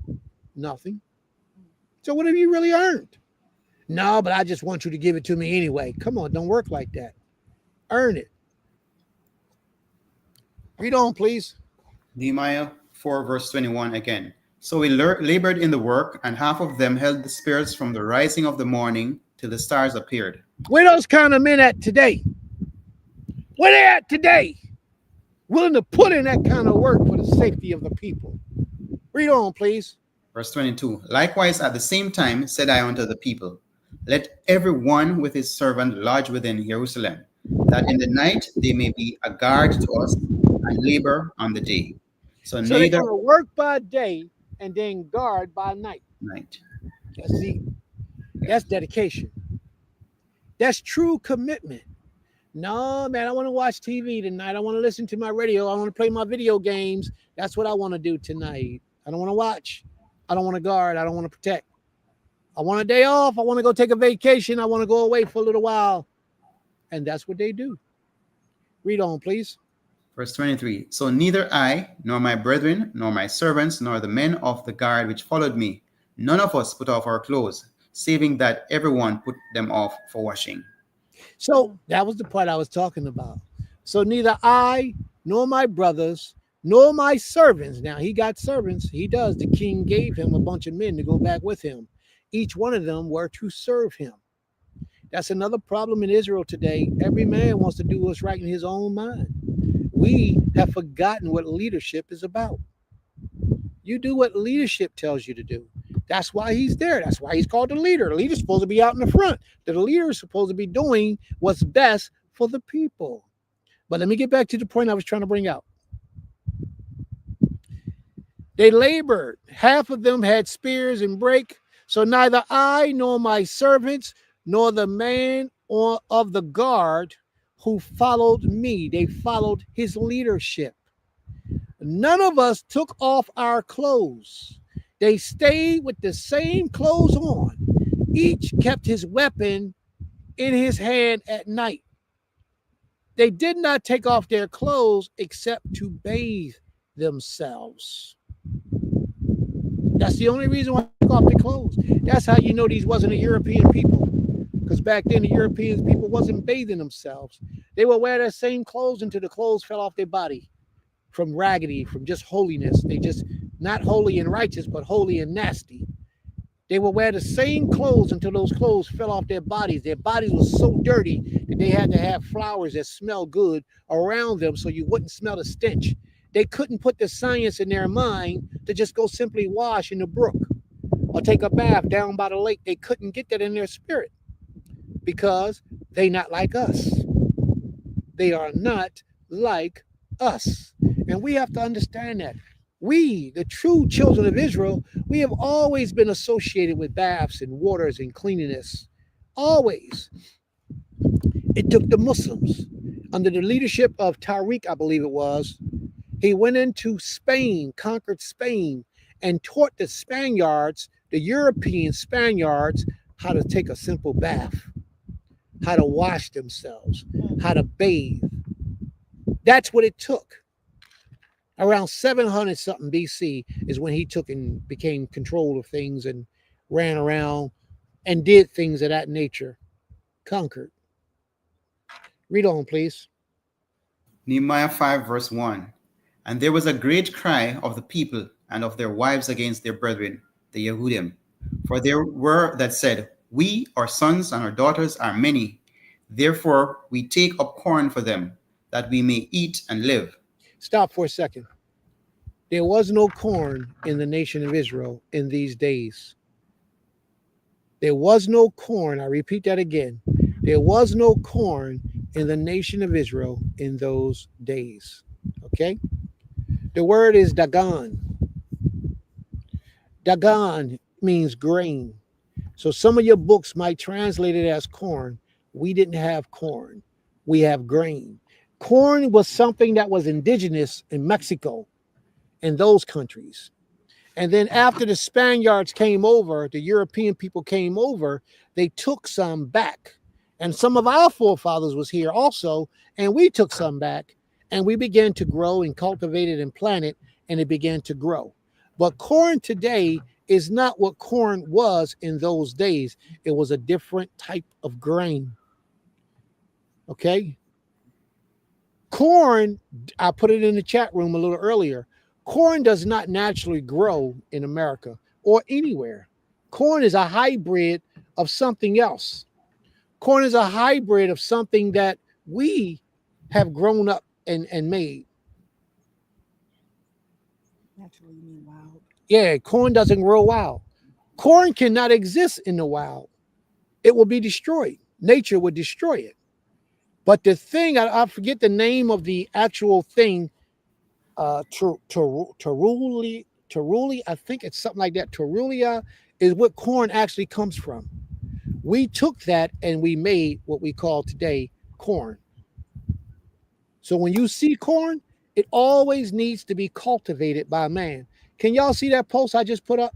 Nothing. So what have you really earned? No, but I just want you to give it to me anyway. Come on, don't work like that. Earn it. Read on, please. Nehemiah 4, verse 21 again. So we labored in the work, and half of them held the spears from the rising of the morning till the stars appeared. Where those kind of men at today? Where they at today? Willing to put in that kind of work for the safety of the people. Read on, please. Verse 22. Likewise, at the same time said I unto the people, let every one with his servant lodge within Jerusalem, that in the night they may be a guard to us and labor on the day. So they're going to work by day and then guard by night. That's dedication. That's true commitment. No, man, I want to watch TV tonight. I want to listen to my radio. I want to play my video games. That's what I want to do tonight. I don't want to watch. I don't want to guard. I don't want to protect. I want a day off. I want to go take a vacation. I want to go away for a little while. And that's what they do. Read on, please. Verse 23. So neither I, nor my brethren, nor my servants, nor the men of the guard which followed me, none of us put off our clothes, saving that everyone put them off for washing. So that was the part I was talking about. So neither I, nor my brothers, nor my servants. Now he got servants. He does. The king gave him a bunch of men to go back with him. Each one of them were to serve him. That's another problem in Israel today. Every man wants to do what's right in his own mind. We have forgotten what leadership is about. You do what leadership tells you to do. That's why he's there. That's why he's called the leader. The leader's supposed to be out in the front. The leader is supposed to be doing what's best for the people. But let me get back to the point I was trying to bring out. They labored. Half of them had spears and brake. So neither I nor my servants nor the man of the guard who followed me, they followed his leadership. None of us took off our clothes. They stayed with the same clothes on. Each kept his weapon in his hand at night. They did not take off their clothes except to bathe themselves. That's the only reason why they took off their clothes. That's how you know these wasn't a European people. Because back then the European people wasn't bathing themselves. They would wear their same clothes until the clothes fell off their body. From raggedy, from just holiness. They just not holy and righteous, but holy and nasty. They would wear the same clothes until those clothes fell off their bodies. Their bodies were so dirty that they had to have flowers that smell good around them so you wouldn't smell the stench. They couldn't put the science in their mind to just go simply wash in the brook or take a bath down by the lake. They couldn't get that in their spirit because they not like us. They are not like us. And we have to understand that. We, the true children of Israel, we have always been associated with baths and waters and cleanliness. Always. It took the Muslims under the leadership of Tariq, I believe it was. He went into Spain, conquered Spain, and taught the Spaniards, the European Spaniards, how to take a simple bath, how to wash themselves, how to bathe. That's what it took. Around 700 something BC is when he took and became control of things and ran around and did things of that nature. Conquered. Read on, please. Nehemiah 5, verse 1. And there was a great cry of the people and of their wives against their brethren, the Yehudim. For there were that said, we, our sons and our daughters, are many. Therefore, we take up corn for them, that we may eat and live. Stop for a second. There was no corn in the nation of Israel in these days. There was no corn. I repeat that again. There was no corn in the nation of Israel in those days. Okay? The word is Dagon. Dagon means grain. So some of your books might translate it as corn. We didn't have corn. We have grain. Corn was something that was indigenous in Mexico and those countries. And then after the Spaniards came over, the European people came over, they took some back. And some of our forefathers was here also, and we took some back, and we began to grow and cultivate it and plant it, and it began to grow. But corn today is not what corn was in those days. It was a different type of grain. Okay? Corn, I put it in the chat room a little earlier. Corn does not naturally grow in America or anywhere. Corn is a hybrid of something else. Corn is a hybrid of something that we have grown up and made. Naturally, you mean wild? Yeah, corn doesn't grow wild. Corn cannot exist in the wild. It will be destroyed. Nature would destroy it. But the thing, I forget the name of the actual thing, Teruli, I think it's something like that. Terulia is what corn actually comes from. We took that and we made what we call today corn. So when you see corn, it always needs to be cultivated by man. Can y'all see that post I just put up?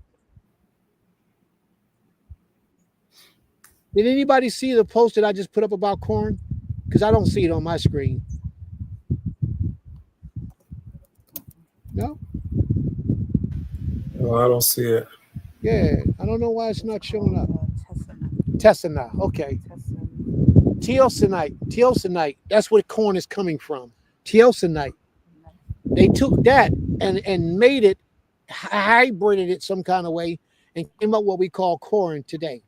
Did anybody see the post that I just put up about corn? Because I don't see it on my screen. No? No, I don't see it. Yeah, I don't know why it's not showing up. Tessina. Tessina, okay. Tessin. Teosinte, that's where corn is coming from. Teosinte. They took that and made it, hybrided it some kind of way, and came up what we call corn today.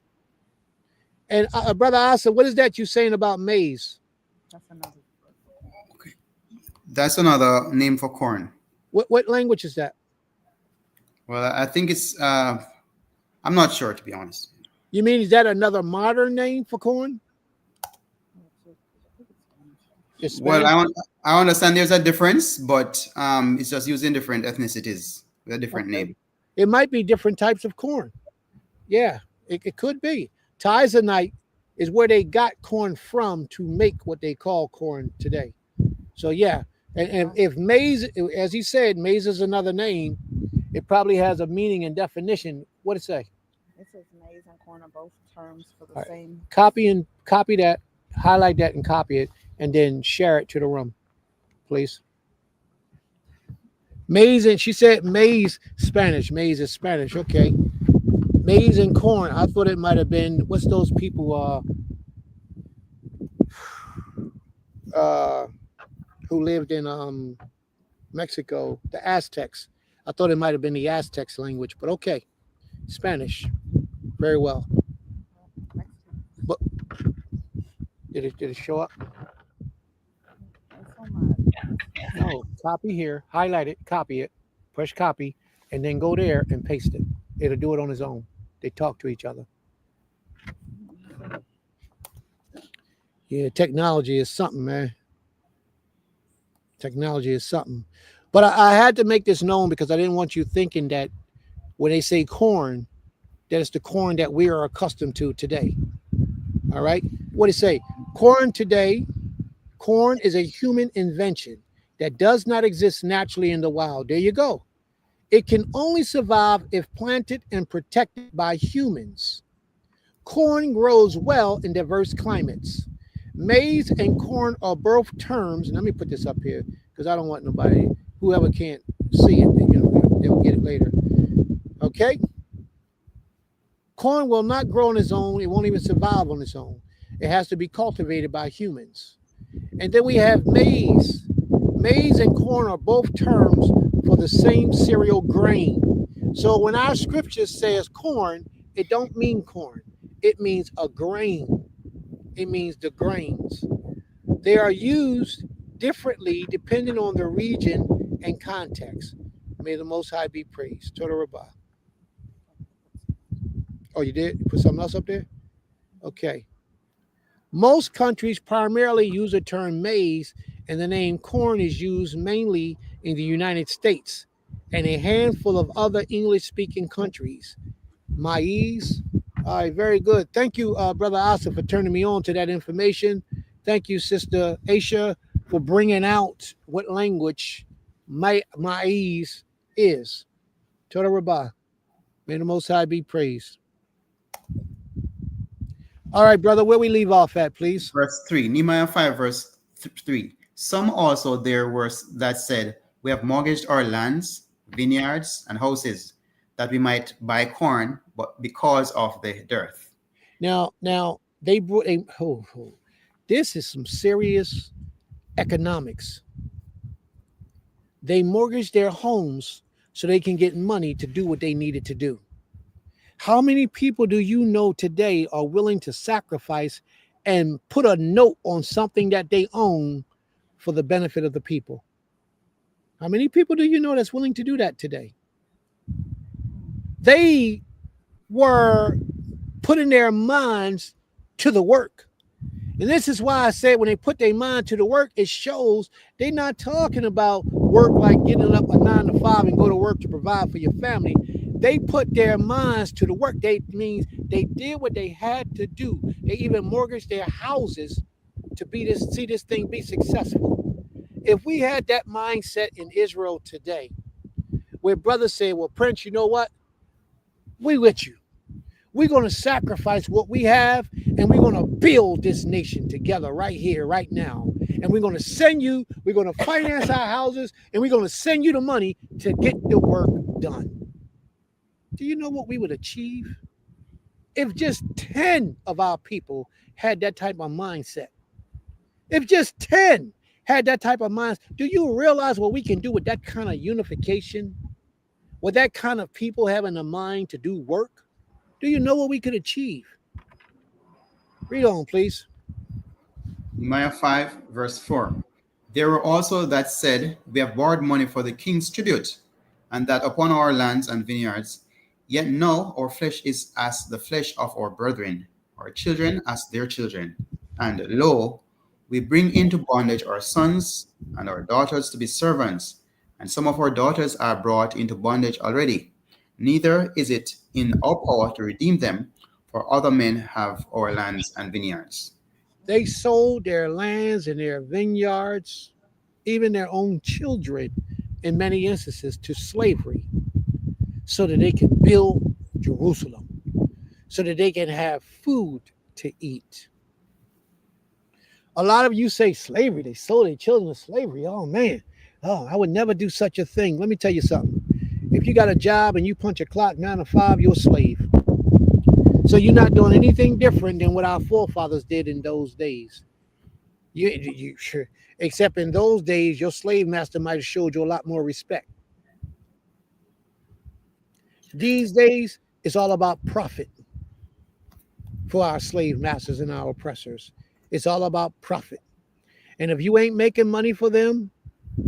And Brother Asa, what is that you saying about maize? That's another. Okay. That's another name for corn. What language is that? Well, I think it's, I'm not sure, to be honest. You mean, is that another modern name for corn? It's Well, Spanish? I understand there's a difference, but it's just using different ethnicities with a different name. It might be different types of corn. Yeah, it could be. Tisonite is where they got corn from to make what they call corn today. So yeah, and if maize, as he said, maize is another name, it probably has a meaning and definition. What it say? It says maize and corn are both terms for the All right. same. Copy that, highlight that and copy it, and then share it to the room, please. Maize, and she said maize, Spanish. Maize is Spanish. Okay. Maize and corn. I thought it might have been, what's those people who lived in Mexico, the Aztecs. I thought it might have been the Aztecs language, but okay. Spanish. Very well. But did it show up? It's on my. No. Copy here, highlight it, copy it, push copy, and then go there and paste it. It'll do it on its own. They talk to each other. Yeah, technology is something, man. Technology is something. But I had to make this known because I didn't want you thinking that when they say corn, that it's the corn that we are accustomed to today. All right. What do you say? Corn today, corn is a human invention that does not exist naturally in the wild. There you go. It can only survive if planted and protected by humans. Corn grows well in diverse climates. Maize and corn are both terms, and let me put this up here because I don't want nobody, whoever can't see it, they'll get it later. Okay? Corn will not grow on its own. It won't even survive on its own. It has to be cultivated by humans. And then we have maize. Maize and corn are both terms for the same cereal grain. So when our scripture says corn, it don't mean corn. It means a grain. It means the grains. They are used differently depending on the region and context. May the Most High be praised. Total Rabbah. Oh, you did? You put something else up there? Okay. Most countries primarily use the term maize, and the name corn is used mainly in the United States and a handful of other English-speaking countries. Maize. All right, very good. Thank you, Brother Asa, for turning me on to that information. Thank you, Sister Aisha, for bringing out what language maize is. Toda Rabbah. May the Most High be praised. All right, brother, where we leave off at, please. Verse 3, Nehemiah 5, verse 3. Some also there were that said, we have mortgaged our lands, vineyards, and houses, that we might buy corn, but because of the dearth. Now they brought a this is some serious economics. They mortgaged their homes so they can get money to do what they needed to do. How many people do you know today are willing to sacrifice and put a note on something that they own for the benefit of the people? How many people do you know that's willing to do that today? They were putting their minds to the work. And this is why I said when they put their mind to the work, it shows they're not talking about work like getting up at 9 to 5 and go to work to provide for your family. They put their minds to the work. They means they did what they had to do. They even mortgaged their houses to see this thing be successful. If we had that mindset in Israel today, where brothers say, well, Prince, you know what? We with you. We're going to sacrifice what we have, and we're going to build this nation together right here, right now. And we're going to finance our houses, and we're going to send you the money to get the work done. Do you know what we would achieve if just 10 of our people had that type of mindset? If just 10 had that type of mindset, do you realize what we can do with that kind of unification? With that kind of people having a mind to do work? Do you know what we could achieve? Read on, please. Nehemiah 5, verse 4. There were also that said, we have borrowed money for the king's tribute, and that upon our lands and vineyards. Yet now our flesh is as the flesh of our brethren, our children as their children. And lo, we bring into bondage our sons and our daughters to be servants, and some of our daughters are brought into bondage already. Neither is it in our power to redeem them, for other men have our lands and vineyards. They sold their lands and their vineyards, even their own children, in many instances, to slavery, so that they can build Jerusalem, so that they can have food to eat. A lot of you say slavery, they sold their children to slavery. Oh man, I would never do such a thing. Let me tell you something. If you got a job and you punch a clock 9 to 5, you're a slave. So you're not doing anything different than what our forefathers did in those days. You sure, except in those days, your slave master might have showed you a lot more respect. These days, it's all about profit for our slave masters and our oppressors. It's all about profit. And if you ain't making money for them,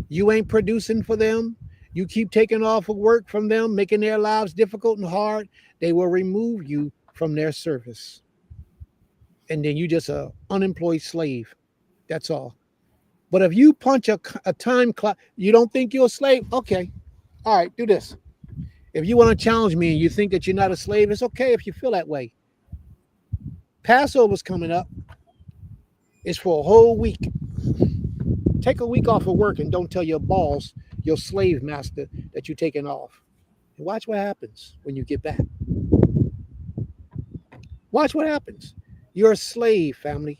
you ain't producing for them, you keep taking off of work from them, making their lives difficult and hard, they will remove you from their service. And then you just an unemployed slave. That's all. But if you punch a time clock, you don't think you're a slave? Okay. All right, do this. If you want to challenge me and you think that you're not a slave, it's okay if you feel that way. Passover's coming up. It's for a whole week. Take a week off of work and don't tell your boss, your slave master, that you're taking off. And watch what happens when you get back. Watch what happens. You're a slave, family.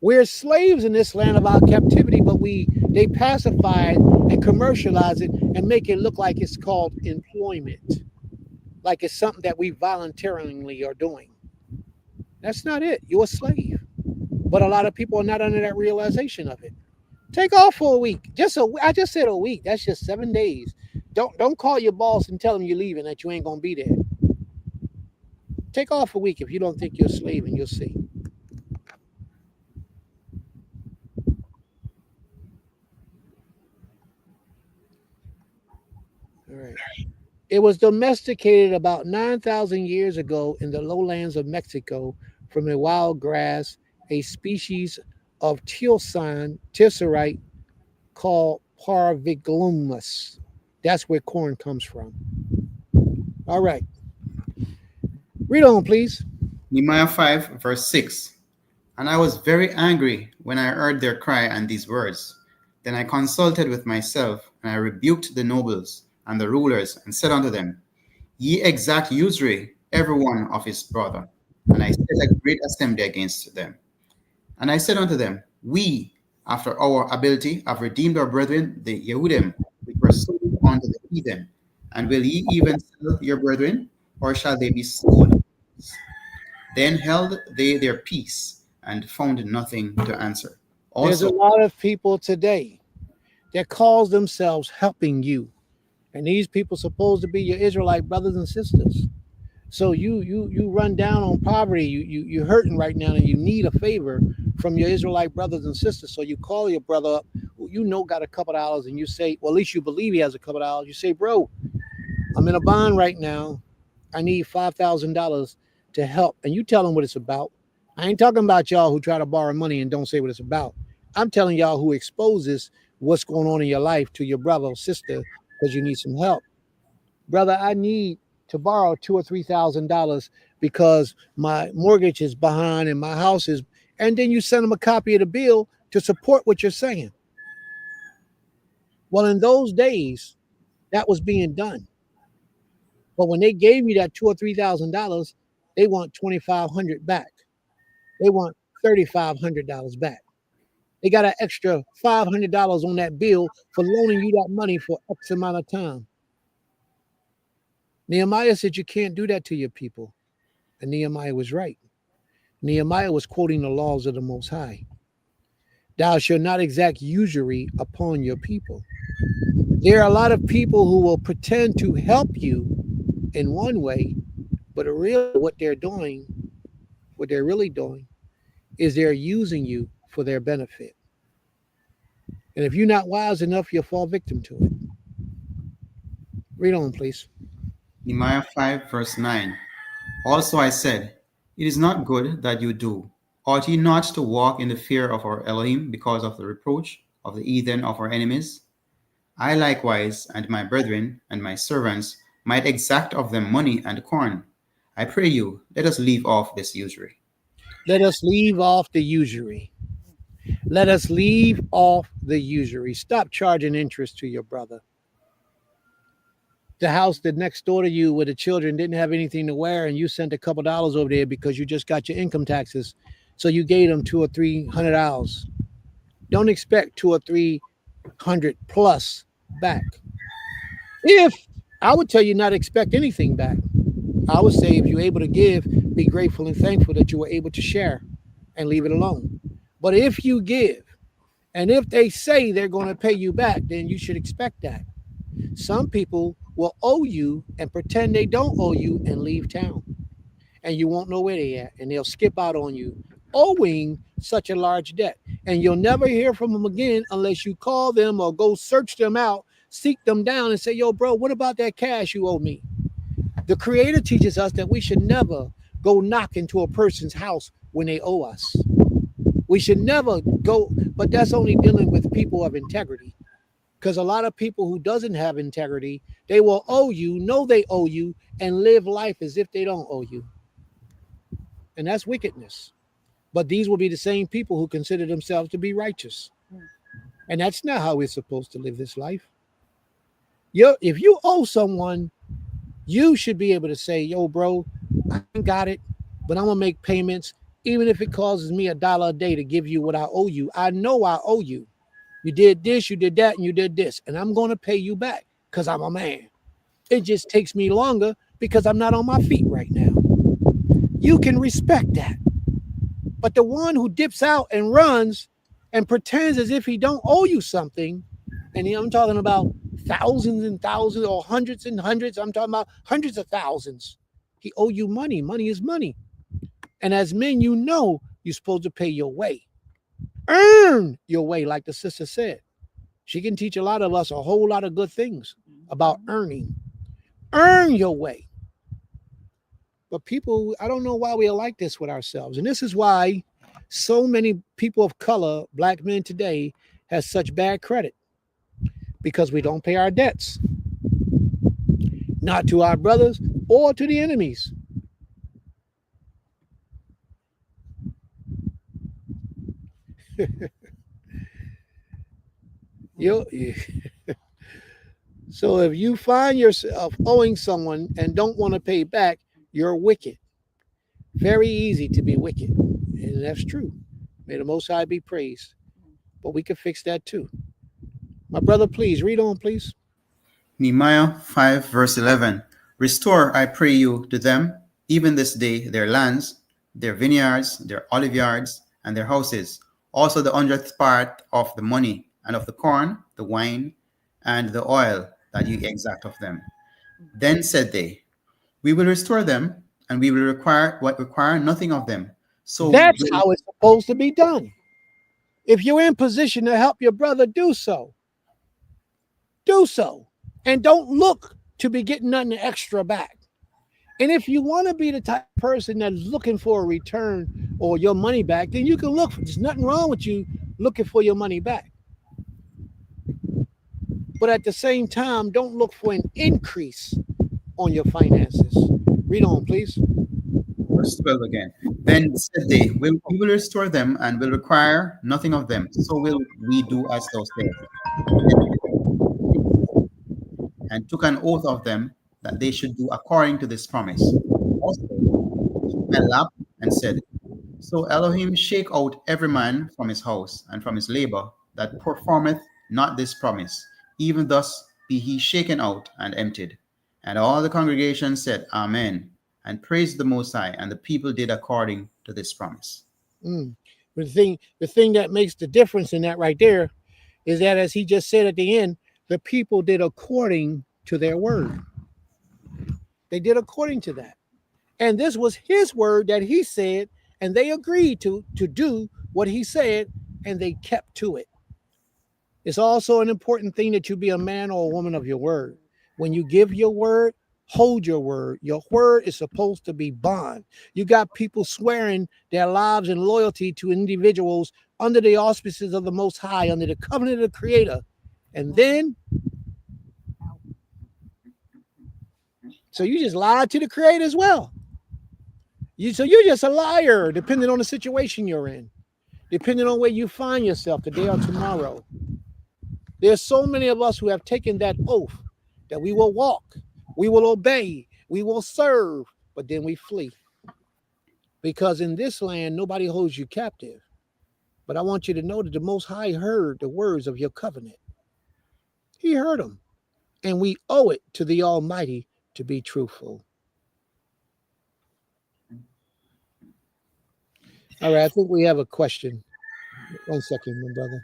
We're slaves in this land of our captivity, but they pacify it and commercialize it and make it look like it's called employment, like it's something that we voluntarily are doing. That's not it. You're a slave. But a lot of people are not under that realization of it. Take off for a week. I just said a week. That's just 7 days. Don't call your boss and tell him you're leaving, that you ain't gonna be there. Take off a week if you don't think you're a slave, and you'll see. All right. It was domesticated about 9,000 years ago in the lowlands of Mexico from a wild grass, a species of tisserite called parviglumus. That's where corn comes from. All right. Read on, please. Nehemiah 5, verse 6. And I was very angry when I heard their cry and these words. Then I consulted with myself, and I rebuked the nobles and the rulers, and said unto them, Ye exact usury, every one of his brother. And I set a great assembly against them. And I said unto them, We, after our ability, have redeemed our brethren, the Yehudim, which were sold unto the heathen. And will ye even sell your brethren, or shall they be sold? Then held they their peace, and found nothing to answer. There's a lot of people today that calls themselves helping you. And these people supposed to be your Israelite brothers and sisters. So you run down on poverty. You're hurting right now, and you need a favor from your Israelite brothers and sisters. So you call your brother up, who you know got a couple dollars, and you say, well, at least you believe he has a couple dollars. You say, bro, I'm in a bond right now. I need $5,000 to help. And you tell them what it's about. I ain't talking about y'all who try to borrow money and don't say what it's about. I'm telling y'all who exposes what's going on in your life to your brother or sister because you need some help. Brother, I need to borrow $2,000 or $3,000 because my mortgage is behind and my house is, and then you send them a copy of the bill to support what you're saying. Well, in those days, that was being done. But when they gave you that $2,000 or $3,000, they want $2,500 back. They want $3,500 back. They got an extra $500 on that bill for loaning you that money for X amount of time. Nehemiah said you can't do that to your people. And Nehemiah was right. Nehemiah was quoting the laws of the Most High. Thou shalt not exact usury upon your people. There are a lot of people who will pretend to help you in one way, but really what they're really doing is they're using you for their benefit. And if you're not wise enough, you'll fall victim to it. Read on, please. Nehemiah 5, verse 9. Also I said, It is not good that you do. Ought ye not to walk in the fear of our Elohim because of the reproach of the heathen of our enemies? I likewise, and my brethren and my servants, might exact of them money and corn. I pray you, let us leave off this usury. Let us leave off the usury. Let us leave off the usury. Stop charging interest to your brother. The house that next door to you where the children didn't have anything to wear and you sent a couple dollars over there because you just got your income taxes. So you gave them $200 or $300. Don't expect $200 or $300 plus back. If I would tell you not expect anything back. I would say if you're able to give, be grateful and thankful that you were able to share and leave it alone. But if you give, and if they say they're going to pay you back, then you should expect that. Some people will owe you and pretend they don't owe you and leave town. And you won't know where they're at. And they'll skip out on you, owing such a large debt. And you'll never hear from them again unless you call them or go search them out, seek them down and say, yo, bro, what about that cash you owe me? The Creator teaches us that we should never go knock into a person's house when they owe us. We should never go, but that's only dealing with people of integrity. Because a lot of people who doesn't have integrity, they will owe you, know they owe you, and live life as if they don't owe you. And that's wickedness. But these will be the same people who consider themselves to be righteous. And that's not how we're supposed to live this life. If you owe someone, you should be able to say, yo, bro, I ain't got it, but I'm going to make payments, even if it causes me $1 a day to give you what I owe you. I know I owe you. You did this, you did that, and you did this, and I'm going to pay you back because I'm a man. It just takes me longer because I'm not on my feet right now. You can respect that. But the one who dips out and runs and pretends as if he don't owe you something, and I'm talking about thousands and thousands or hundreds and hundreds, I'm talking about hundreds of thousands. He owe you money. Money is money. And as men, you know you're supposed to pay your way. Earn your way, like the sister said. She can teach a lot of us a whole lot of good things about earning. Earn your way. But people, I don't know why we are like this with ourselves. And this is why so many people of color, black men today, has such bad credit. Because we don't pay our debts. Not to our brothers or to the enemies. So if you find yourself owing someone and don't want to pay back, you're wicked. Very easy to be wicked. And that's true. May the Most High be praised. But we can fix that too. My brother, please, read on, please. Nehemiah 5, verse 11. Restore, I pray you, to them, even this day, their lands, their vineyards, their olive yards, and their houses, also the 100th part of the money, and of the corn, the wine, and the oil that you exact of them. Then said they, we will restore them, and we will require nothing of them. So that's how it's supposed to be done. If you're in position to help your brother, do so. Do so. And don't look to be getting nothing extra back. And if you want to be the type of person that's looking for a return or your money back, then you can look for, there's nothing wrong with you looking for your money back. But at the same time, don't look for an increase on your finances. Read on, please. Verse 12 again. Then said they, we will restore them and will require nothing of them. So will we do as thou sayest. And took an oath of them that they should do according to this promise. Also, I laughed and said, so Elohim shake out every man from his house and from his labor that performeth not this promise. Even thus be he shaken out and emptied. And all the congregation said, Amen, and praised the Most High, and the people did according to this promise. The thing that makes the difference in that right there is that, as he just said at the end, the people did according to their word. They did according to that. And this was his word that he said, and they agreed to do what he said, and they kept to it. It's also an important thing that you be a man or a woman of your word. When you give your word, hold your word. Your word is supposed to be bond. You got people swearing their lives and loyalty to individuals under the auspices of the Most High, under the covenant of the Creator. And then, so you just lied to the Creator as well. So you're just a liar, depending on the situation you're in, depending on where you find yourself today or tomorrow. There's so many of us who have taken that oath that we will walk, we will obey, we will serve, but then we flee. Because in this land, nobody holds you captive. But I want you to know that the Most High heard the words of your covenant. He heard them. And we owe it to the Almighty to be truthful. All right, I think we have a question. 1 second, my brother.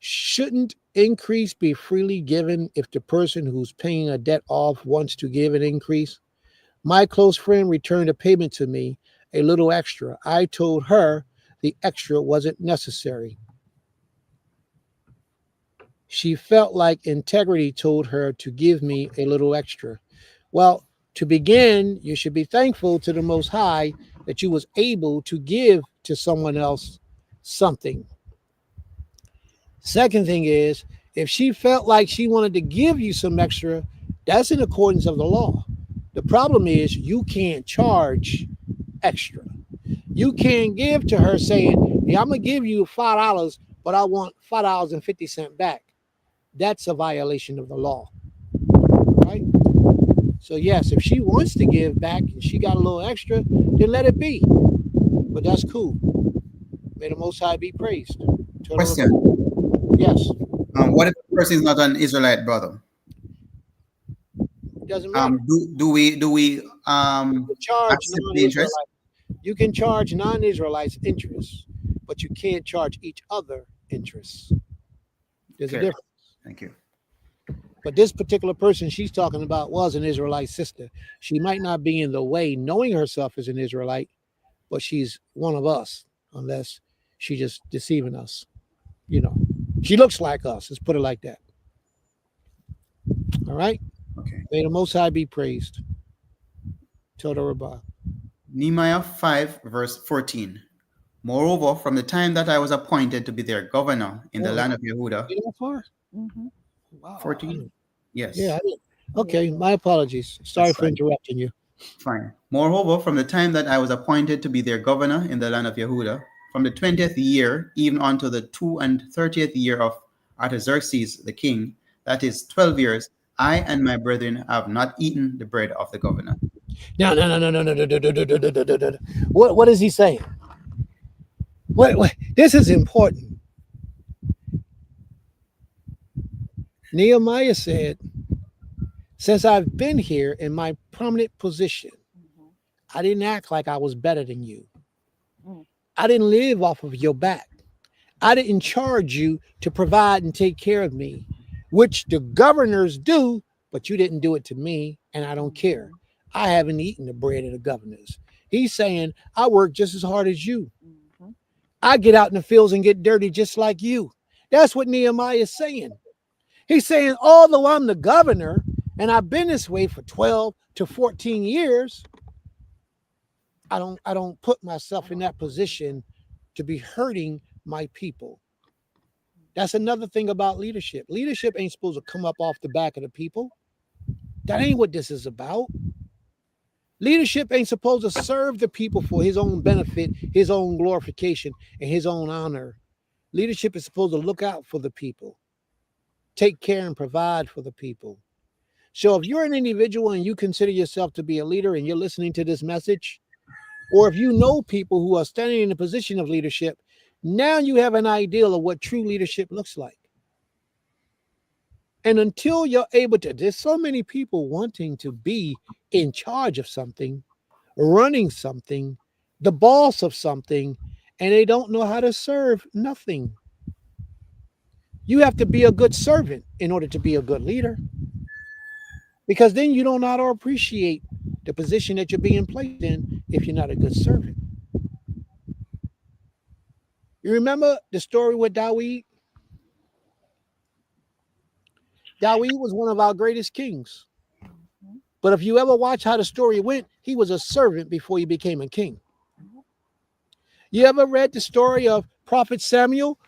Shouldn't increase be freely given if the person who's paying a debt off wants to give an increase? My close friend returned a payment to me, a little extra. I told her the extra wasn't necessary. She felt like integrity told her to give me a little extra. Well, to begin, you should be thankful to the Most High that you was able to give to someone else something. Second thing is, if she felt like she wanted to give you some extra, that's in accordance of the law. The problem is you can't charge extra. You can't give to her saying, "Yeah, I'm gonna give you $5, but I want $5.50 back." That's a violation of the law, right? So yes, if she wants to give back and she got a little extra, then let it be. But that's cool. May the Most High be praised. Question. Yes. What if the person is not an Israelite brother? It doesn't matter. Do we Charge accept the interest? non-Israelites. You can charge non-Israelites interest, but you can't charge each other interest. There's a difference. Thank you. But this particular person she's talking about was an Israelite sister. She might not be in the way knowing herself as an Israelite, but she's one of us, unless she's just deceiving us. You know, she looks like us. Let's put it like that. All right. Okay. May the Most High be praised. Toda Rabbah. Nehemiah 5, verse 14. Moreover, from the time that I was appointed to be their governor in the land of Yehuda. Get that far? Mhm. Wow. 14? Yes. Yeah. Okay. My apologies. Sorry for interrupting you. Fine. Moreover, from the time that I was appointed to be their governor in the land of Yehuda, from the 20th year, even unto the 32nd year of Artaxerxes the king, that is 12 years, I and my brethren have not eaten the bread of the governor. No. What is he saying? What? This is important. Nehemiah said, since I've been here in my prominent position, I didn't act like I was better than you. I didn't live off of your back. I didn't charge you to provide and take care of me, which the governors do, but you didn't do it to me, and I don't care. I haven't eaten the bread of the governors. He's saying, I work just as hard as you. I get out in the fields and get dirty just like you. That's what Nehemiah is saying. He's saying, although I'm the governor and I've been this way for 12 to 14 years, I don't put myself in that position to be hurting my people. That's another thing about leadership. Leadership ain't supposed to come up off the back of the people. That ain't what this is about. Leadership ain't supposed to serve the people for his own benefit, his own glorification, and his own honor. Leadership is supposed to look out for the people, take care and provide for the people. So if you're an individual and you consider yourself to be a leader and you're listening to this message, or if you know people who are standing in a position of leadership, now you have an idea of what true leadership looks like. And until you're able to, there's so many people wanting to be in charge of something, running something, the boss of something, and they don't know how to serve nothing. You have to be a good servant in order to be a good leader, because then you don't know how to appreciate the position that you're being placed in if you're not a good servant. You remember the story with Dawid? Dawid was one of our greatest kings. But if you ever watch how the story went, he was a servant before he became a king. You ever read the story of Prophet Samuel?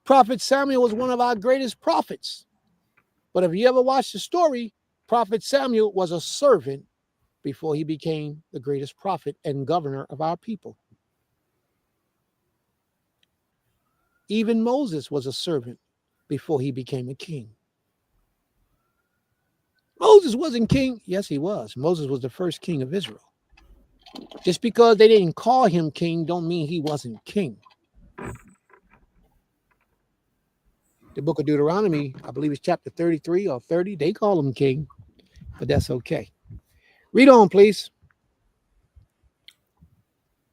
Prophet Samuel was one of our greatest prophets. But if you ever watch the story, Prophet Samuel was a servant before he became the greatest prophet and governor of our people. Even Moses was a servant before he became a king. Moses wasn't king. Yes, he was. Moses was the first king of Israel. Just because they didn't call him king don't mean he wasn't king. The book of Deuteronomy, I believe it's chapter 33 or 30, they call him king, but that's okay. Read on, please.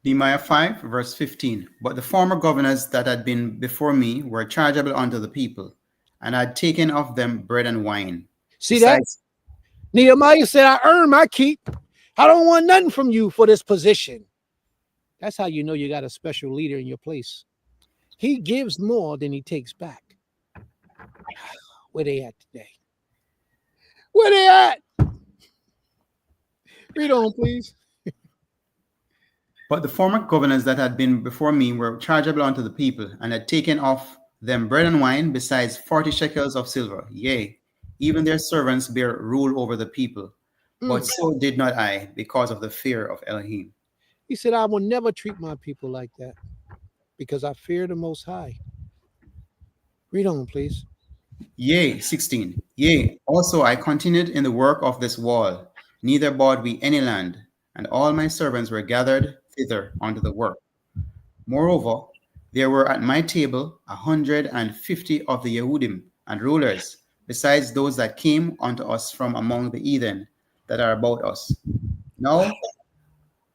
Nehemiah 5, verse 15. But the former governors that had been before me were chargeable unto the people, and I had taken of them bread and wine. See that? Nehemiah said, I earned my keep. I don't want nothing from you for this position. That's how you know you got a special leader in your place. He gives more than he takes back. Where they at today? Where they at? Read on, please. But the former governors that had been before me were chargeable unto the people, and had taken off them bread and wine, besides 40 shekels of silver. Yea, even their servants bear rule over the people. But so did not I, because of the fear of Elohim. He said, I will never treat my people like that because I fear the Most High. Read on, please. Yea, 16. Yea, also I continued in the work of this wall, neither bought we any land, and all my servants were gathered thither unto the work. Moreover, there were at my table 150 of the Yehudim and rulers, besides those that came unto us from among the heathen that are about us. Now,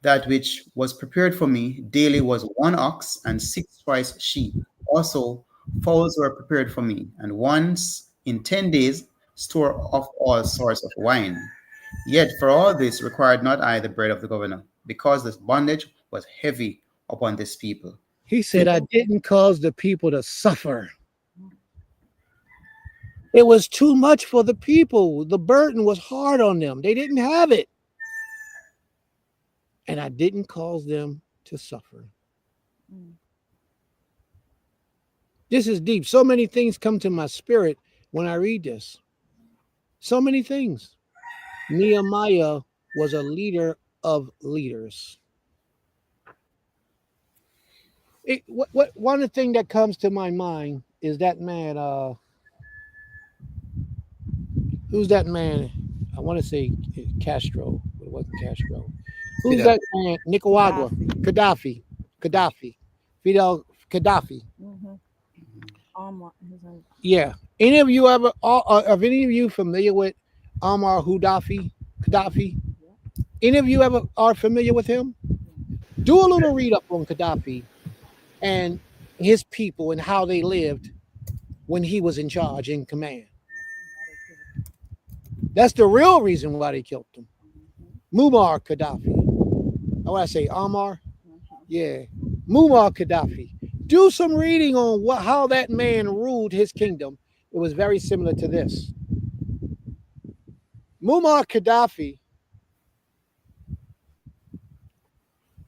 that which was prepared for me daily was 1 ox and 6 twice sheep. Also, fowls were prepared for me, and once in 10 days store of all sorts of wine. Yet for all this required not I the bread of the governor, because this bondage was heavy upon this people. He said, I didn't cause the people to suffer. It was too much for the people. The burden was hard on them. They didn't have it. And I didn't cause them to suffer. This is deep. So many things come to my spirit when I read this. So many things. Nehemiah was a leader of leaders. One thing that comes to my mind is that man, who's that man? I want to say Castro, but it wasn't Castro. Who's that man? Nicaragua. Gaddafi. Fidel Gaddafi. Yeah. Any of you ever, are any of you familiar with Ammar Gaddafi? Any of you ever are familiar with him? Do a little read up on Gaddafi and his people and how they lived when he was in charge, in command. That's the real reason why they killed him. Muammar Gaddafi. What I say, Ammar? Yeah. Muammar Gaddafi. Do some reading on how that man ruled his kingdom. It was very similar to this. Muammar Gaddafi,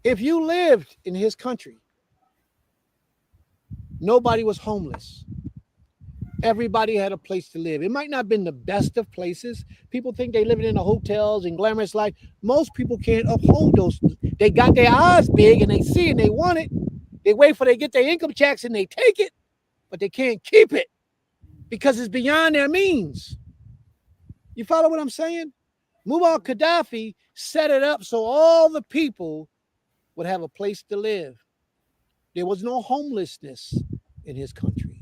if you lived in his country, nobody was homeless. Everybody had a place to live. It might not have been the best of places. People think they living in the hotels and glamorous life. Most people can't uphold those. They got their eyes big and they see and they want it. They wait for they get their income checks and they take it, but they can't keep it because it's beyond their means. You follow what I'm saying? Muammar Gaddafi set it up so all the people would have a place to live. There was no homelessness in his country.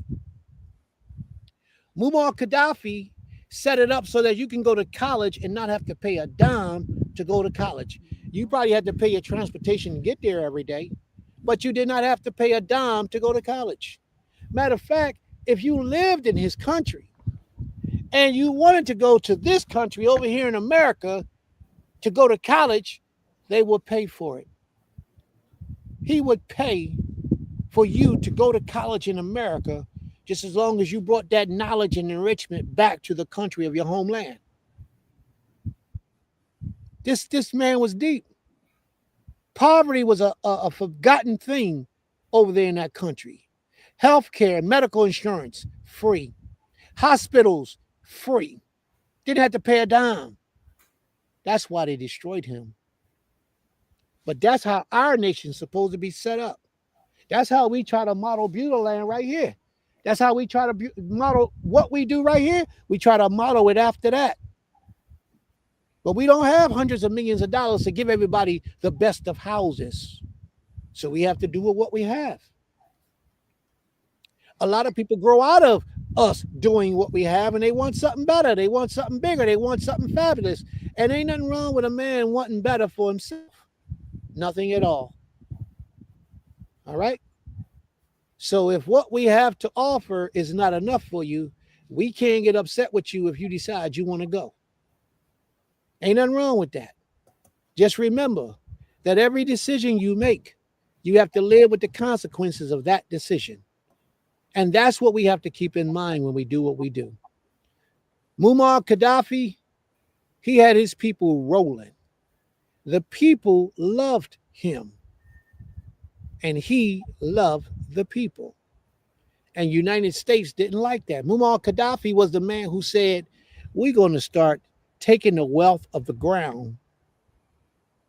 Muammar Gaddafi set it up so that you can go to college and not have to pay a dime to go to college. You probably had to pay your transportation to get there every day, but you did not have to pay a dime to go to college. Matter of fact, if you lived in his country and you wanted to go to this country over here in America to go to college, they would pay for it. He would pay for you to go to college in America just as long as you brought that knowledge and enrichment back to the country of your homeland. This man was deep. Poverty was a forgotten thing over there in that country. Healthcare, medical insurance, free. Hospitals, free. Didn't have to pay a dime. That's why they destroyed him. But that's how our nation's supposed to be set up. That's how we try to model Butterland right here. That's how we try to model what we do right here. We try to model it after that. But we don't have hundreds of millions of dollars to give everybody the best of houses. So we have to do with what we have. A lot of people grow out of us doing what we have and they want something better. They want something bigger. They want something fabulous. And ain't nothing wrong with a man wanting better for himself. Nothing at all. All right? So if what we have to offer is not enough for you, we can't get upset with you if you decide you want to go. Ain't nothing wrong with that. Just remember that every decision you make, you have to live with the consequences of that decision. And that's what we have to keep in mind when we do what we do. Muammar Gaddafi, he had his people rolling. The people loved him. and he loved the people. And United States didn't like that. Muammar Gaddafi was the man who said, we're going to start taking the wealth of the ground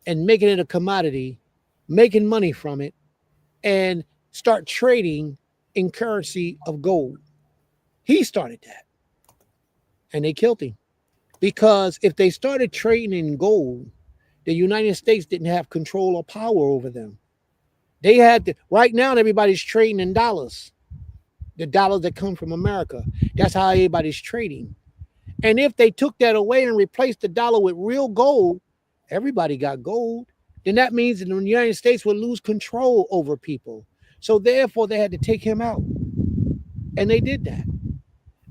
and making it a commodity, making money from it, and start trading in currency of gold. He started that. And they killed him. Because if they started trading in gold, the United States didn't have control or power over them. They had to, right now, everybody's trading in dollars, the dollars that come from America. That's how everybody's trading. And if they took that away and replaced the dollar with real gold, everybody got gold. Then that means that the United States would lose control over people. So therefore, they had to take him out. And they did that.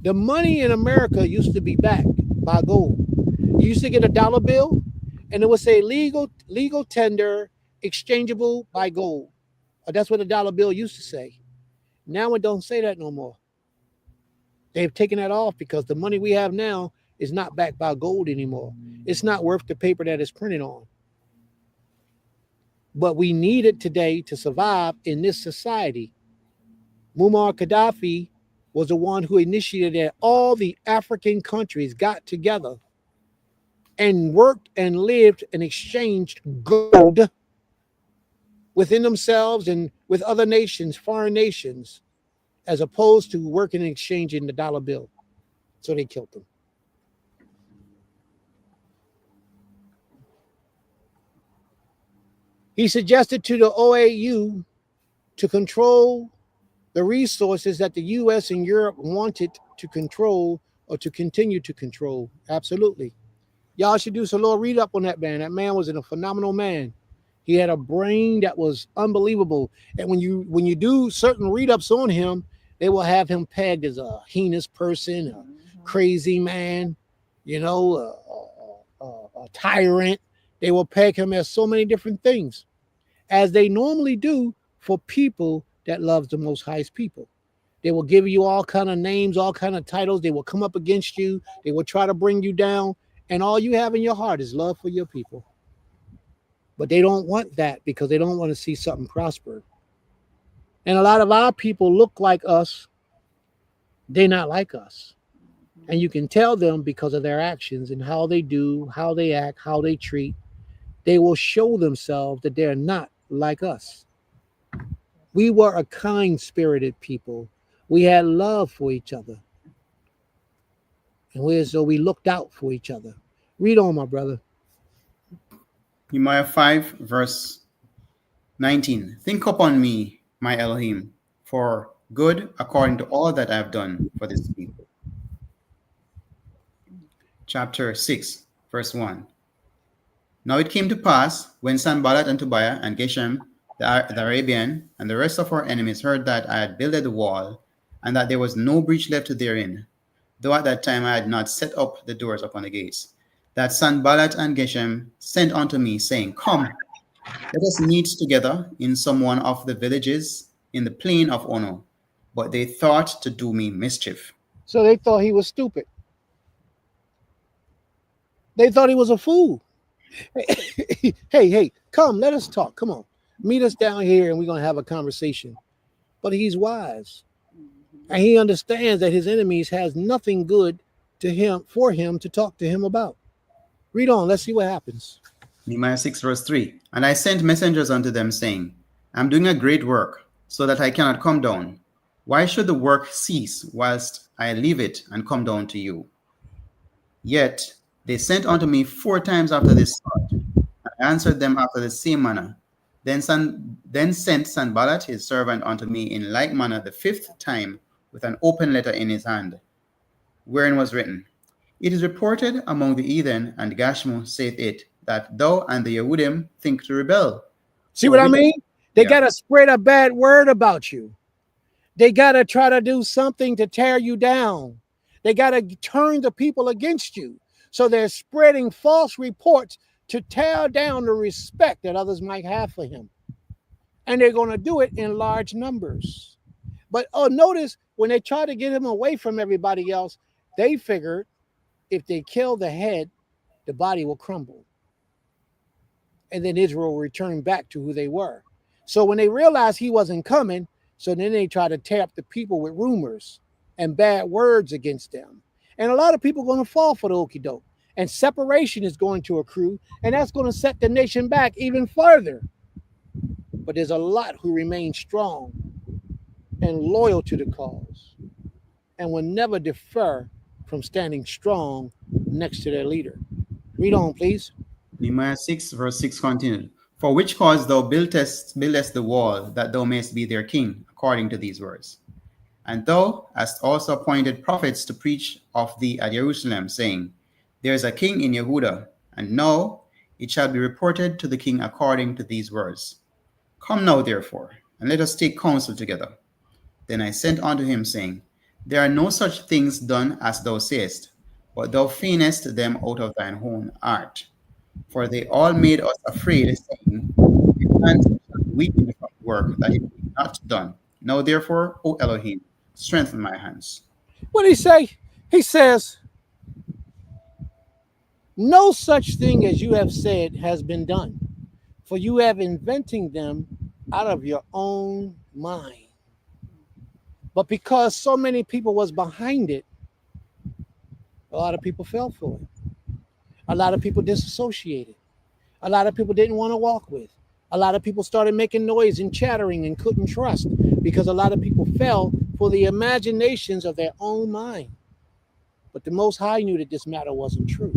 The money in America used to be backed by gold. You used to get a dollar bill, and it would say legal tender, exchangeable by gold. That's what a dollar bill used to say. Now it don't say that no more. They've taken that off because the money we have now is not backed by gold anymore. It's not worth the paper that it's printed on. But we need it today to survive in this society. Muammar Gaddafi was the one who initiated that all the African countries got together and worked and lived and exchanged gold within themselves and with other nations, foreign nations, as opposed to working and exchanging the dollar bill. So they killed them. He suggested to the OAU to control the resources that the US and Europe wanted to control or to continue to control. Absolutely. Y'all should do a little read up on that man. That man was a phenomenal man. He had a brain that was unbelievable. And when you do certain read ups on him, they will have him pegged as a heinous person, a crazy man, a tyrant. They will peg him as so many different things, as they normally do for people that loves the Most High's people. They will give you all kind of names, all kind of titles. They will come up against you. They will try to bring you down. And all you have in your heart is love for your people. But they don't want that because they don't want to see something prosper. And a lot of our people look like us. They're not like us. And you can tell them because of their actions and how they do, how they act, how they treat. They will show themselves that they're not like us. We were a kind-spirited people. We had love for each other. And we looked out for each other. Read on, my brother. Nehemiah 5, verse 19. Think upon me, my Elohim, for good according to all that I have done for this people. Chapter 6, verse 1. Now it came to pass, when Sanballat and Tobiah and Geshem, the Arabian, and the rest of our enemies heard that I had builded the wall, and that there was no breach left therein, though at that time I had not set up the doors upon the gates, that Sanballat and Geshem sent unto me, saying, Come, let us meet together in some one of the villages in the plain of Ono. But they thought to do me mischief. So they thought he was stupid. They thought he was a fool. Hey, come, let us talk. Come on. Meet us down here and we're going to have a conversation. But he's wise. And he understands that his enemies has nothing good for him to talk to him about. Read on. Let's see what happens. Nehemiah 6, verse 3. And I sent messengers unto them, saying, I'm doing a great work, so that I cannot come down. Why should the work cease whilst I leave it and come down to you? Yet they sent unto me 4 times after this sort, and I answered them after the same manner. Then sent Sanballat his servant unto me in like manner the 5th time, with an open letter in his hand, wherein was written, It is reported among the heathen, and Gashmu saith it, that thou and the Yehudim think to rebel. See what I mean? They got to spread a bad word about you. They got to try to do something to tear you down. They got to turn the people against you. So they're spreading false reports to tear down the respect that others might have for him. And they're going to do it in large numbers. But notice when they try to get him away from everybody else, they figured if they kill the head, the body will crumble. And then Israel will return back to who they were. So when they realized he wasn't coming, so then they try to tear up the people with rumors and bad words against them. And a lot of people are going to fall for the okie doke. And separation is going to accrue, and that's going to set the nation back even further. But there's a lot who remain strong and loyal to the cause and will never defer from standing strong next to their leader. Read on, please. Nehemiah 6, verse 6 continued. For which cause thou buildest the wall, that thou mayest be their king, according to these words. And thou hast also appointed prophets to preach of thee at Jerusalem, saying, There is a king in Yehuda, and now it shall be reported to the king according to these words. Come now, therefore, and let us take counsel together. Then I sent unto him, saying, There are no such things done as thou sayest, but thou feignest them out of thine own heart. For they all made us afraid, saying, Your hands shall be weakened from the work that it be not done. Now therefore, O Elohim, strengthen my hands. What did he say? He says, no such thing as you have said has been done, for you have inventing them out of your own mind. But because so many people was behind it, a lot of people fell for it. A lot of people disassociated. A lot of people didn't want to walk with. A lot of people started making noise and chattering and couldn't trust because a lot of people fell for the imaginations of their own mind. But the Most High knew that this matter wasn't true.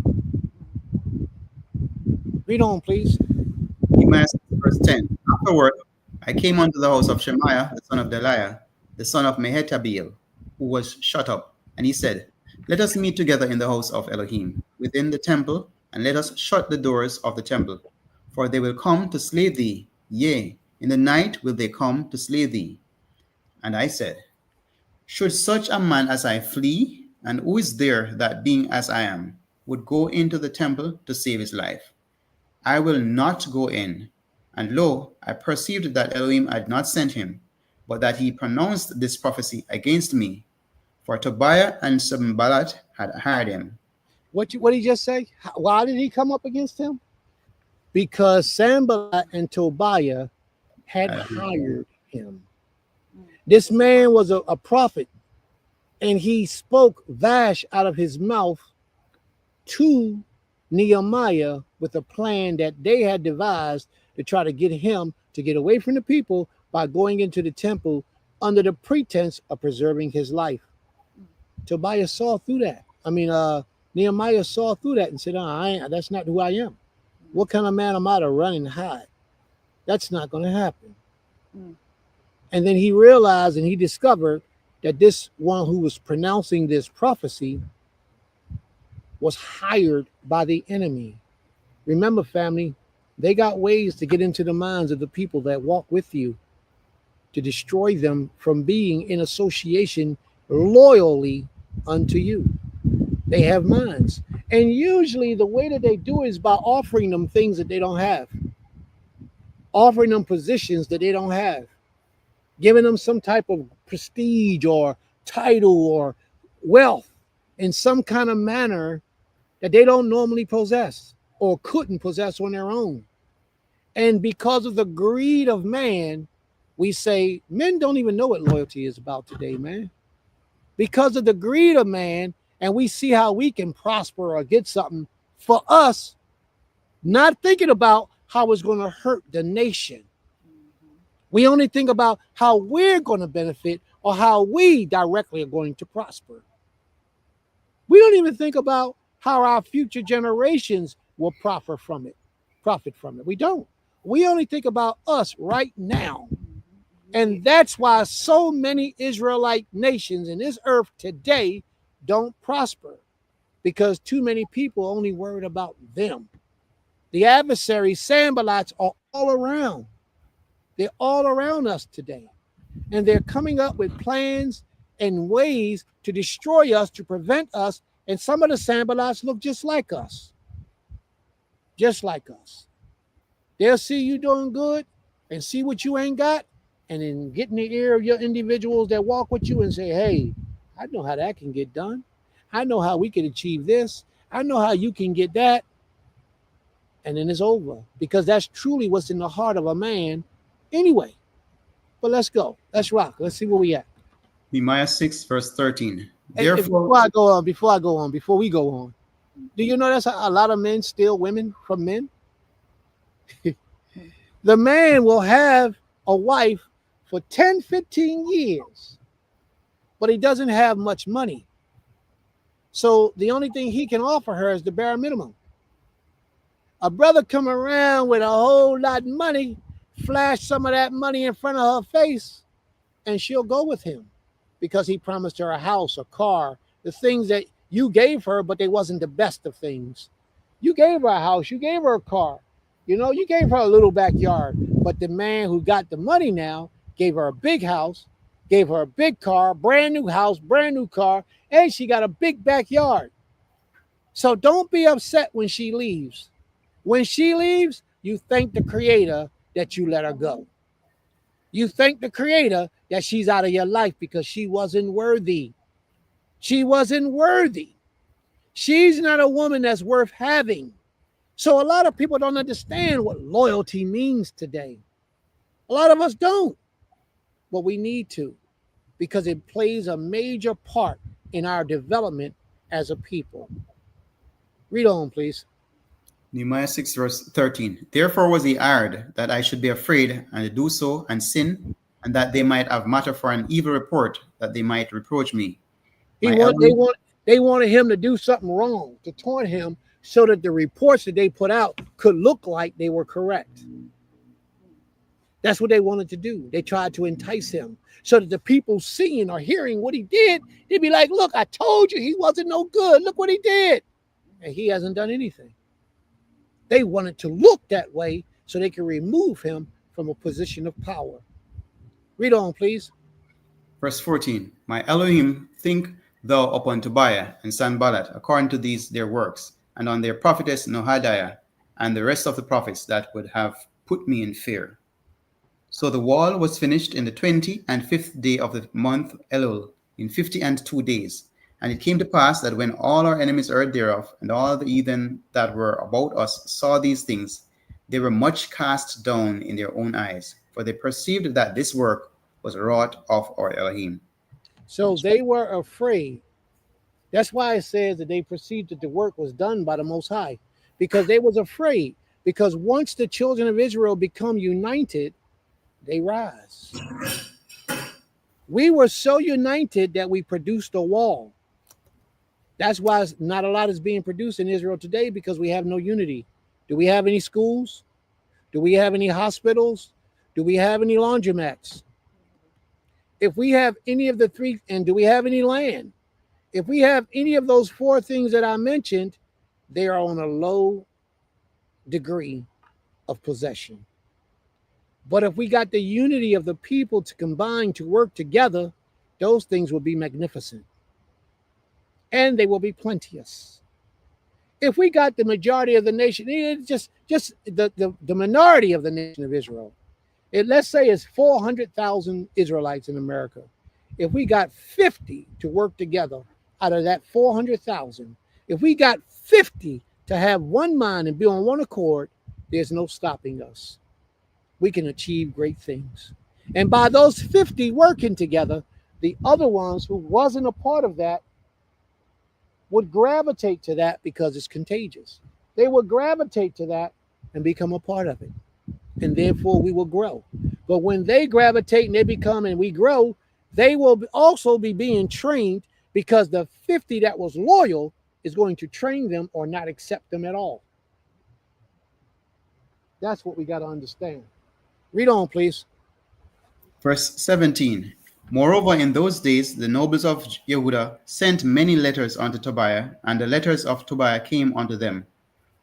Read on, please. Nehemiah 6, verse 10. Afterward, I came unto the house of Shemaiah, the son of Delaiah, the son of Mehetabeel, who was shut up. And he said, Let us meet together in the house of Elohim, within the temple, and let us shut the doors of the temple. For they will come to slay thee. Yea, in the night will they come to slay thee. And I said, Should such a man as I flee? And who is there that, being as I am, would go into the temple to save his life? I will not go in. And lo, I perceived that Elohim had not sent him, but that he pronounced this prophecy against me. For Tobiah and Sanballat had hired him. What did he just say? Why did he come up against him? Because Sanballat and Tobiah had hired him. This man was a prophet, and he spoke vash out of his mouth to Nehemiah with a plan that they had devised to try to get him to get away from the people by going into the temple under the pretense of preserving his life. Tobiah saw through that. Nehemiah saw through that and said, that's not who I am. What kind of man am I to run and hide? That's not going to happen. And then he realized and he discovered that this one who was pronouncing this prophecy was hired by the enemy. Remember, family, they got ways to get into the minds of the people that walk with you to destroy them from being in association loyally unto you. They have minds. And usually the way that they do it is by offering them things that they don't have, offering them positions that they don't have, giving them some type of prestige or title or wealth in some kind of manner that they don't normally possess or couldn't possess on their own. And because of the greed of man, we say men don't even know what loyalty is about today, man. Because of the greed of man, and we see how we can prosper or get something for us, not thinking about how it's going to hurt the nation. We only think about how we're going to benefit or how we directly are going to prosper. We don't even think about how our future generations will profit from it. We don't. We only think about us right now. And that's why so many Israelite nations in this earth today don't prosper, because too many people only worried about them. The adversaries, Sanballats, are all around. They're all around us today. And they're coming up with plans and ways to destroy us, to prevent us. And some of the Sanballats look just like us. Just like us. They'll see you doing good and see what you ain't got, and then get in the ear of your individuals that walk with you and say, hey, I know how that can get done. I know how we can achieve this. I know how you can get that. And then it's over, because that's truly what's in the heart of a man Anyway, but let's go. Let's rock. Let's see where we at. Nehemiah 6, verse 13. Hey, Therefore, before we go on, do you know that's a lot of men steal women from men? The man will have a wife for 10, 15 years, but he doesn't have much money. So the only thing he can offer her is the bare minimum. A brother come around with a whole lot of money, flash some of that money in front of her face, and she'll go with him because he promised her a house, a car, the things that you gave her, but they wasn't the best of things. You gave her a house, you gave her a car, you gave her a little backyard, but the man who got the money now gave her a big house, gave her a big car, brand new house, brand new car, and she got a big backyard. So don't be upset when she leaves. When she leaves, you thank the Creator that you let her go. You thank the Creator that she's out of your life because she wasn't worthy. She wasn't worthy. She's not a woman that's worth having. So a lot of people don't understand what loyalty means today. A lot of us don't, but we need to, because it plays a major part in our development as a people. Read on, please. Nehemiah 6, verse 13. Therefore was he hired, that I should be afraid, and to do so, and sin, and that they might have matter for an evil report, that they might reproach me. They wanted him to do something wrong, to taunt him, so that the reports that they put out could look like they were correct. That's what they wanted to do. They tried to entice him so that the people seeing or hearing what he did, they'd be like, look, I told you he wasn't no good. Look what he did. And he hasn't done anything. They wanted to look that way so they could remove him from a position of power. Read on, please. Verse 14. My Elohim, think thou upon Tobiah and Sanballat, according to these their works, and on their prophetess Nohadiah, and the rest of the prophets that would have put me in fear. So the wall was finished in the 25th day of the month Elul, in 52 days. And it came to pass that when all our enemies heard thereof, and all the heathen that were about us saw these things, they were much cast down in their own eyes, for they perceived that this work was wrought of our Elohim. So they were afraid. That's why it says that they perceived that the work was done by the Most High, because they was afraid. Because once the children of Israel become united, they rise. We were so united that we produced a wall. That's why not a lot is being produced in Israel today, because we have no unity. Do we have any schools? Do we have any hospitals? Do we have any laundromats? If we have any of the three, and do we have any land? If we have any of those four things that I mentioned, they are on a low degree of possession. But if we got the unity of the people to combine, to work together, those things will be magnificent. And they will be plenteous. If we got the majority of the nation, just the minority of the nation of Israel, let's say it's 400,000 Israelites in America. If we got 50 to work together out of that 400,000, if we got 50 to have one mind and be on one accord, there's no stopping us. We can achieve great things. And by those 50 working together, the other ones who wasn't a part of that would gravitate to that because it's contagious. They would gravitate to that and become a part of it. And therefore we will grow. But when they gravitate and they become and we grow, they will also be being trained, because the 50 that was loyal is going to train them or not accept them at all. That's what we got to understand. Read on, please. Verse 17. Moreover, in those days, the nobles of Yehudah sent many letters unto Tobiah, and the letters of Tobiah came unto them.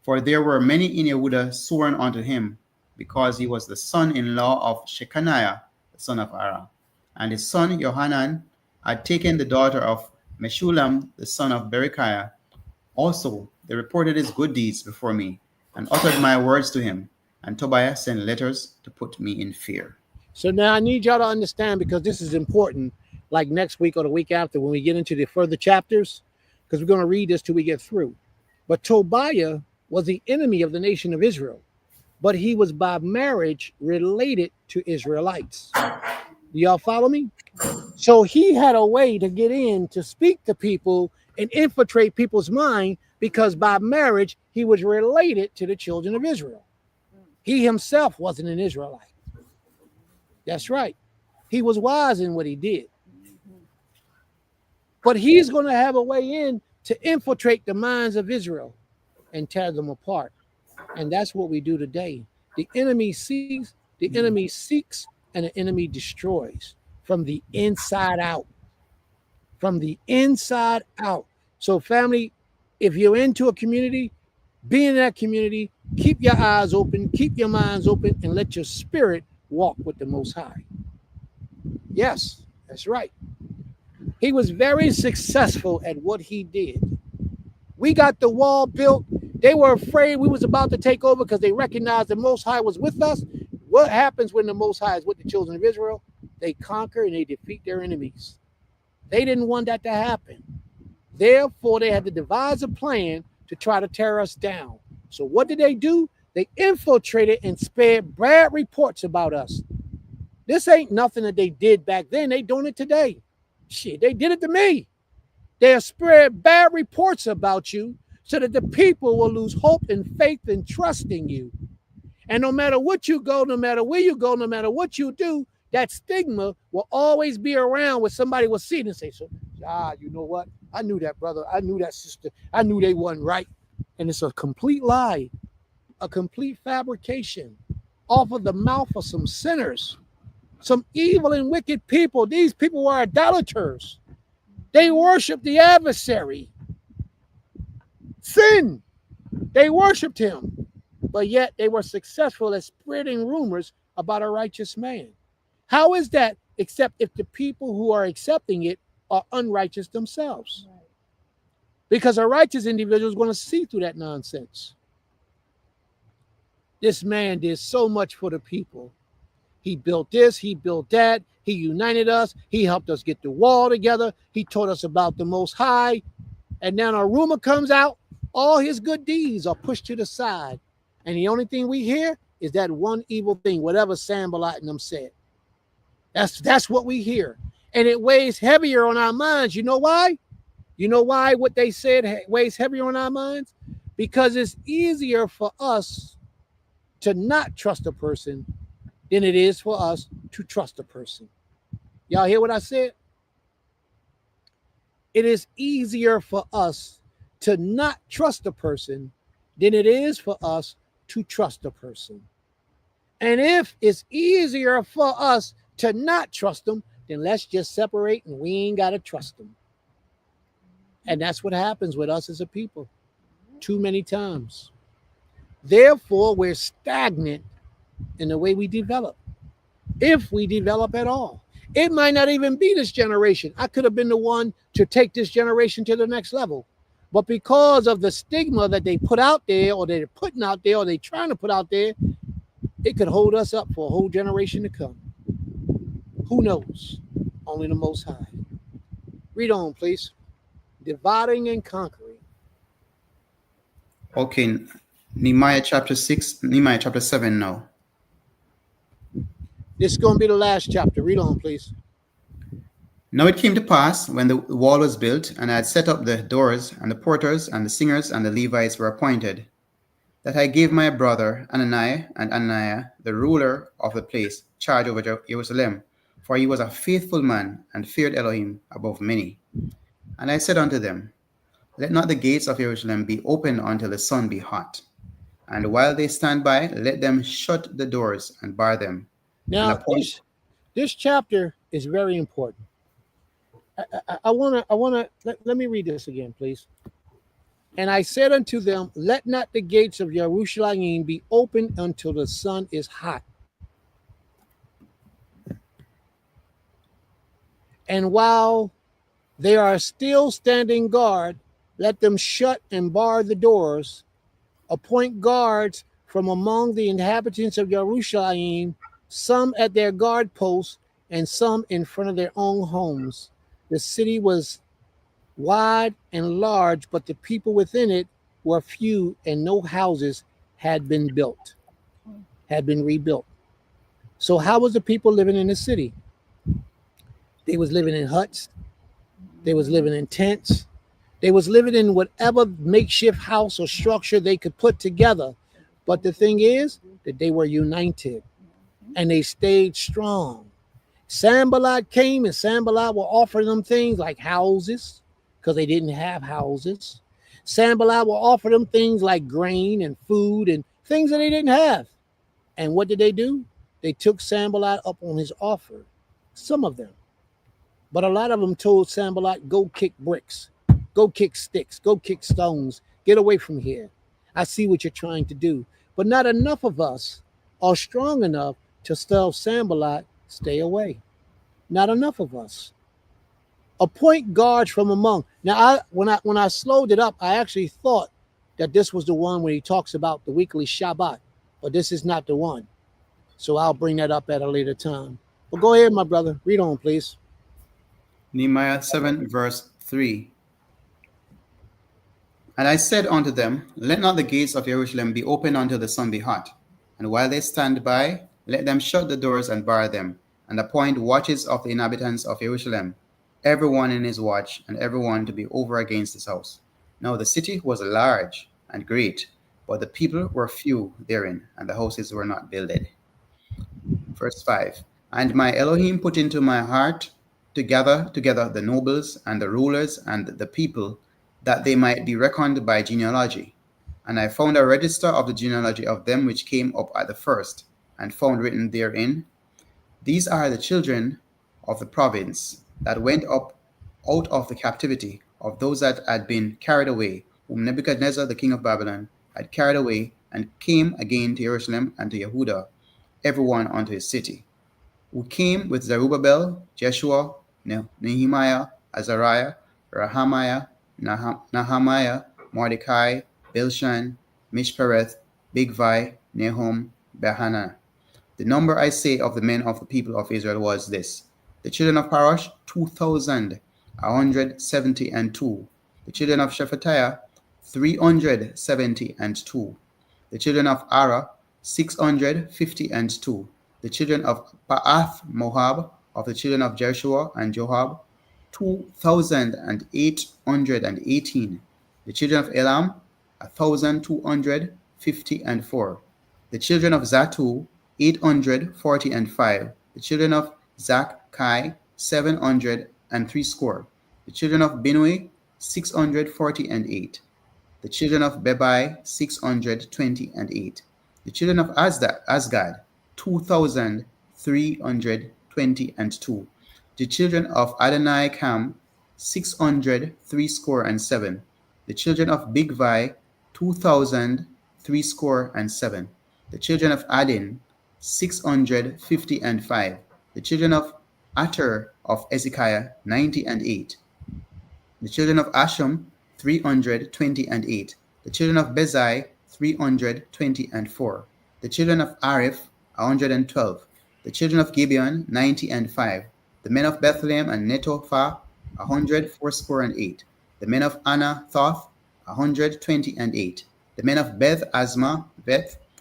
For there were many in Yehudah sworn unto him, because he was the son-in-law of Shechaniah, the son of Ara. And his son Johanan had taken the daughter of Meshulam, the son of Berechiah. Also, they reported his good deeds before me, and uttered my words to him. And Tobiah sent letters to put me in fear. So now I need y'all to understand, because this is important, like next week or the week after when we get into the further chapters, because we're going to read this till we get through. But Tobiah was the enemy of the nation of Israel. but he was by marriage related to Israelites. Do y'all follow me? So he had a way to get in to speak to people and infiltrate people's mind because by marriage he was related to the children of Israel. He himself wasn't an Israelite. That's right. He was wise in what he did. But he's going to have a way in to infiltrate the minds of Israel and tear them apart. And that's what we do today. The enemy sees, the enemy seeks, and the enemy destroys from the inside out. From the inside out. So, family, if you're into a community, be in that community, keep your eyes open, keep your minds open, and let your spirit walk with the Most High. Yes, that's right. He was very successful at what he did. We got the wall built. They were afraid we was about to take over because they recognized the Most High was with us. What happens when the Most High is with the children of Israel? They conquer and they defeat their enemies. They didn't want that to happen. Therefore, they had to devise a plan to try to tear us down. So what did they do? They infiltrated and spread bad reports about us. This ain't nothing that they did back then. They doing it today. Shit, they did it to me. They'll spread bad reports about you so that the people will lose hope and faith and trust in you. And no matter what you go, no matter where you go, no matter what you do, that stigma will always be around where somebody will see it and say, so, you know what? I knew that brother. I knew that sister. I knew they wasn't right. And it's a complete lie, a complete fabrication off of the mouth of some sinners, some evil and wicked people. These people were idolaters. They worshiped the adversary. Sin. They worshiped him. But yet they were successful at spreading rumors about a righteous man. How is that except if the people who are accepting it are unrighteous themselves? Right. Because a righteous individual is going to see through that nonsense. This man did so much for the people. He built this, he built that, he united us, he helped us get the wall together, he taught us about the Most High, and now a rumor comes out, all his good deeds are pushed to the side, and the only thing we hear is that one evil thing, whatever Sanballat and them said. That's what we hear, and it weighs heavier on our minds. You know why? You know why what they said weighs heavier on our minds? Because it's easier for us to not trust a person than it is for us to trust a person. Y'all hear what I said? It is easier for us to not trust a person than it is for us to trust a person. And if it's easier for us to not trust them, then let's just separate and we ain't got to trust them. And that's what happens with us as a people too many times. Therefore, we're stagnant in the way we develop, if we develop at all. It might not even be this generation. I could have been the one to take this generation to the next level. But because of the stigma that they put out there, or they're putting out there, or they're trying to put out there, it could hold us up for a whole generation to come. Who knows? Only the Most High. Read on, please. Dividing and conquering. Okay, Nehemiah chapter 7 now. This is going to be the last chapter. Read on, please. Now it came to pass, when the wall was built, and I had set up the doors, and the porters, and the singers, and the Levites were appointed, that I gave my brother Ananiah, the ruler of the place, charge over Jerusalem, for he was a faithful man, and feared Elohim above many. And I said unto them, let not the gates of Jerusalem be opened until the sun be hot. And while they stand by, let them shut the doors and bar them. Now, this chapter is very important. Let me read this again, please. And I said unto them, let not the gates of Jerusalem be opened until the sun is hot. And while they are still standing guard, let them shut and bar the doors. Appoint guards from among the inhabitants of Jerusalem, some at their guard posts and some in front of their own homes. The city was wide and large, but the people within it were few, and no houses had been built. had been rebuilt. So how was the people living in the city? They was living in huts. They was living in tents. They was living in whatever makeshift house or structure they could put together. But the thing is that they were united and they stayed strong. Sanballat came and Sanballat will offer them things like houses because they didn't have houses. Sanballat will offer them things like grain and food and things that they didn't have. And what did they do? They took Sanballat up on his offer, some of them. But a lot of them told Sanballat, go kick bricks, go kick sticks, go kick stones, get away from here. I see what you're trying to do. But not enough of us are strong enough to tell Sanballat, stay away. Not enough of us. Appoint guards from among. Now, when I slowed it up, I actually thought that this was the one where he talks about the weekly Shabbat, but this is not the one. So I'll bring that up at a later time. But go ahead, my brother. Read on, please. Nehemiah 7, verse 3. And I said unto them, let not the gates of Jerusalem be open until the sun be hot. And while they stand by, let them shut the doors and bar them, and appoint watches of the inhabitants of Jerusalem, every one in his watch, and every one to be over against his house. Now the city was large and great, but the people were few therein, and the houses were not builded. Verse 5. And my Elohim put into my heart to gather together the nobles and the rulers and the people, that they might be reckoned by genealogy. And I found a register of the genealogy of them which came up at the first, and found written therein, these are the children of the province that went up out of the captivity of those that had been carried away, whom Nebuchadnezzar the king of Babylon had carried away, and came again to Jerusalem and to Yehudah, every one unto his city, who came with Zerubbabel, Jeshua, Nehemiah, Azariah, Rahamiah, Nahamiah, Mordecai, Bilshan, Mishpereth, Bigvai, Nahum, Behanan. The number, I say, of the men of the people of Israel was this: the children of Parosh, 2,172. The children of Shephatiah, 372. The children of Ara, 652. The children of Paath Moab, of the children of Jeshua and Joab, 2,818. The children of Elam, 1,254. The children of Zatu, 845. The children of Zakkai, 703 score. The children of Binui, 648. The children of Bebai, 628. The children of Asgad, 2,322. The children of Adonai Cam, 603 score and 7. The children of Bigvai, 2,003 score and 7. The children of Adin, 655. The children of Ater of Ezekiah, 98. The children of Asham, 328. The children of Bezai, 324. The children of Arif, 112. The children of Gibeon, 95. The men of Bethlehem and Netophah, 104 score and 8. The men of Anathoth, 128. The men of Beth Asma,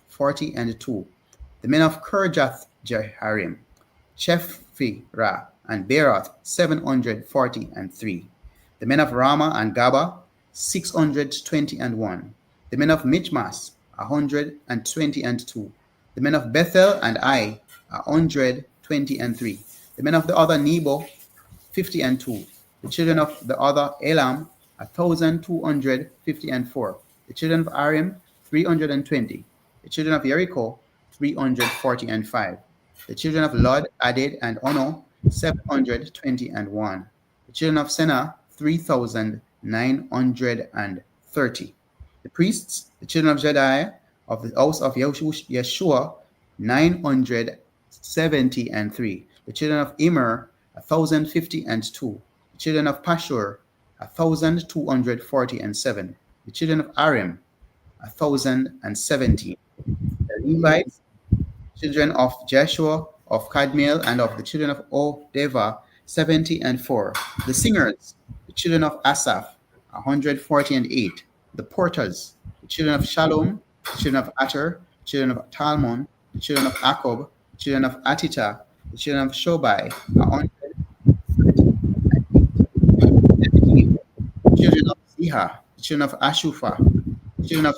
42. The men of Kirjath Jeharim, Shephirah and Beeroth, 743. The men of Ramah and Gaba, 621. The men of Michmas, 122. The men of Bethel and Ai, 123. The men of the other Nebo, 52. The children of the other Elam, 1,254. The children of Arim, 320. The children of Jericho, 345. The children of Lod, Adid, and Ono, 721. The children of Senah, 3,930. The priests, the children of Jediah, of the house of Yeshua, 973. The children of Immer, 1,052. The children of Pashur, 1,247. The children of Arim, 1,017. The Levites, children of Jeshua, of Kadmiel, and of the children of Odeva, 74. The singers, the children of Asaph, 148. The porters, the children of Shalom, the children of Ater, the children of Talmon, the children of Akob, the children of Atita, the children of Shobai, 117, the children of Ziha, the children of Ashufa, the children of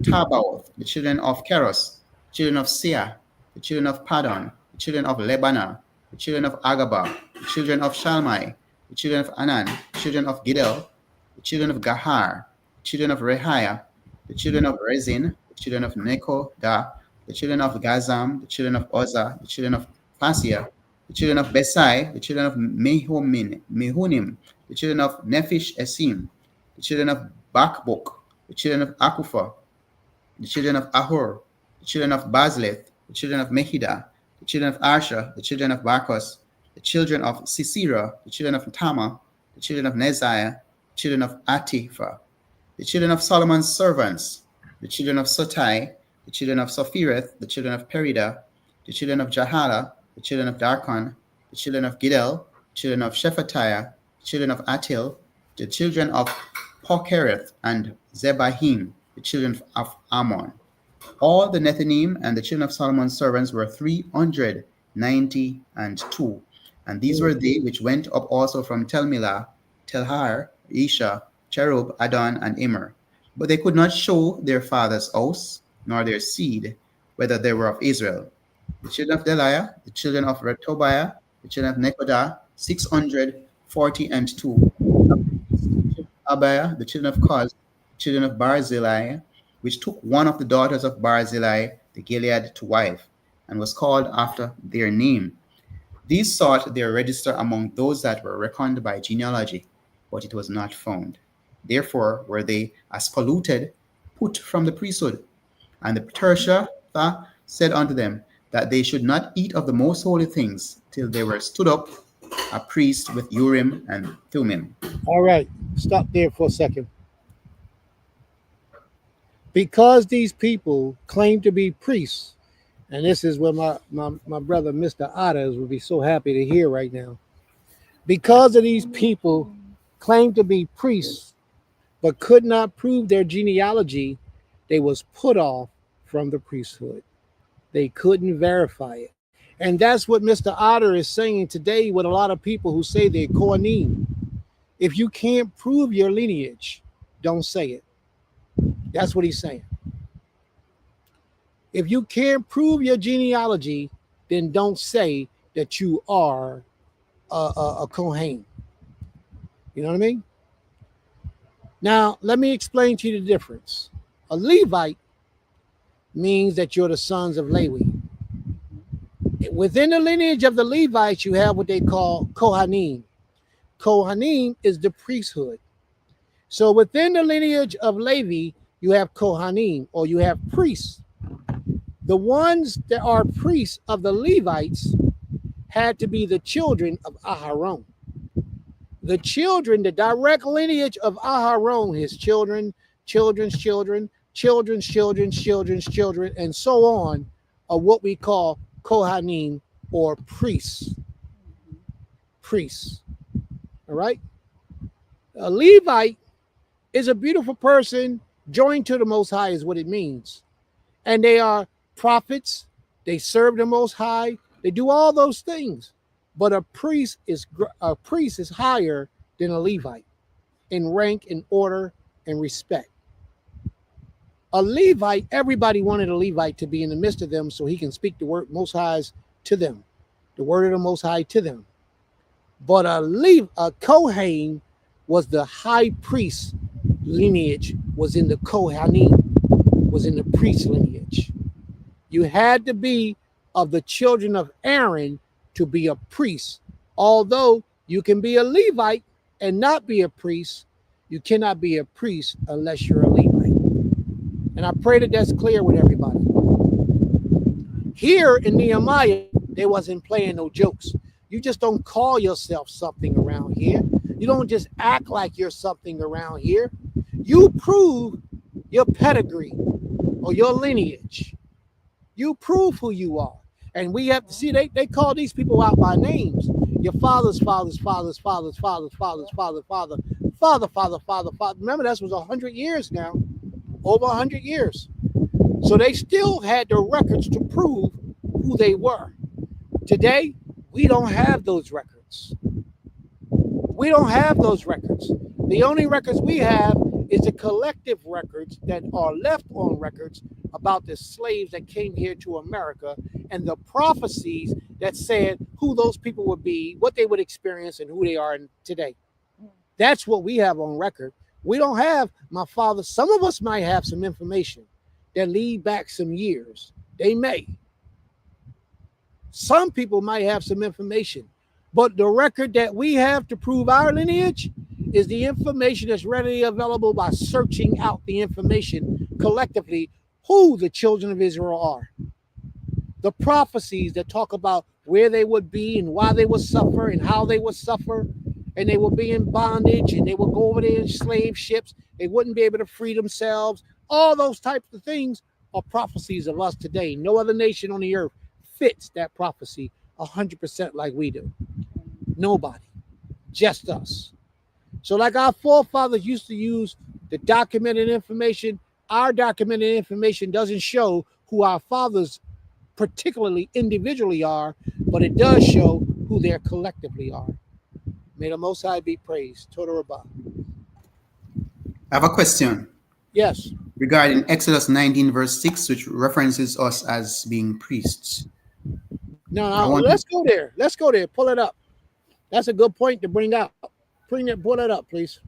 Tabaoth, the children of Keros, the children of Sia, the children of Padon, the children of Lebanon, the children of Agaba, the children of Shalmai, the children of Anan, the children of Gidel, the children of Gahar, the children of Rehiah, the children of Rezin, the children of Nekoda, the children of Gazam, the children of Oza, the children of Pasia, the children of Besai, the children of Mehunim, the children of Nephish Esim, the children of Bakbuk, the children of Akufa, the children of Ahur, the children of Bazleth, the children of Mehida, the children of Arsha, the children of Barkos, the children of Sisera, the children of Tama, the children of Neziah, the children of Atifa, the children of Solomon's servants, the children of Sotai, the children of Sophireth, the children of Perida, the children of Jahala, the children of Darkon, the children of Gidel, the children of Shephatiah, the children of Atil, the children of Pokereth and Zebahim, the children of Ammon. All the Nethinim and the children of Solomon's servants were 392, and these were they which went up also from Telmilah, Telhar, Isha, Cherub, Adon, and Immer. But they could not show their father's house, nor their seed, whether they were of Israel. The children of Deliah, the children of Retobiah, the children of Nekoda, 642. Abiah, the children of Koz, the children of Barzillai, which took one of the daughters of Barzillai the Gilead to wife, and was called after their name. These sought their register among those that were reckoned by genealogy, but it was not found. Therefore were they, as polluted, put from the priesthood. And the Tersha said unto them that they should not eat of the most holy things till they were stood up a priest with Urim and Thummim. All right, stop there for a second. Because these people claim to be priests, and this is what my brother Mr. Otters would be so happy to hear right now. Because of these people claim to be priests, but could not prove their genealogy, they was put off from the priesthood. They couldn't verify it. And that's what Mr. Otter is saying today with a lot of people who say they're Kohanim. If you can't prove your lineage, don't say it. That's what he's saying. If you can't prove your genealogy, then don't say that you are a Kohen. You know what I mean? Now, let me explain to you the difference. A Levite means that you're the sons of Levi. Within the lineage of the Levites, you have what they call Kohanim. Kohanim is the priesthood. So within the lineage of Levi, you have Kohanim, or you have priests. The ones that are priests of the Levites had to be the children of Aharon. The children, the direct lineage of Aharon, his children, children's children, children's children's children's children, and so on, are what we call Kohanim, or priests. Priests. All right? A Levite is a beautiful person joined to the Most High is what it means. And they are prophets. They serve the Most High. They do all those things. But a priest is higher than a Levite in rank, in order, and respect. A Levite, everybody wanted a Levite to be in the midst of them so he can speak the word Most High's to them, the word of the Most High to them. But a Kohen was the high priest lineage, was in the Kohanim, was in the priest lineage. You had to be of the children of Aaron to be a priest. Although you can be a Levite and not be a priest, you cannot be a priest unless you're a Levite. And I pray that that's clear with everybody. Here in Nehemiah, they wasn't playing no jokes. You just don't call yourself something around here. You don't just act like you're something around here. You prove your pedigree or your lineage. You prove who you are. And we have to see, they call these people out by names. Your father's father's father's father's father's father's father's father, father, father, father, father. Remember, that was 100 years now, over 100 years. So they still had the records to prove who they were. Today, we don't have those records. We don't have those records. The only records we have is the collective records that are left on records about the slaves that came here to America and the prophecies that said who those people would be, what they would experience, and who they are today. That's what we have on record. We don't have my father. Some of us might have some information that lead back some years. They may. Some people might have some information. But the record that we have to prove our lineage is the information that's readily available by searching out the information collectively, who the children of Israel are. The prophecies that talk about where they would be and why they would suffer and how they would suffer, and they would be in bondage and they would go over there in slave ships. They wouldn't be able to free themselves. All those types of things are prophecies of us today. No other nation on the earth fits that prophecy 100% like we do. Nobody, just us. So like our forefathers used to use the documented information, our documented information doesn't show who our fathers particularly individually are, but it does show who they collectively are. May the Most High be praised. Toda Rabbah. I have a question. Yes. Regarding Exodus 19, verse 6, which references us as being priests. No, let's go there. Let's go there. Pull it up. That's a good point to bring out. Pull it up, please.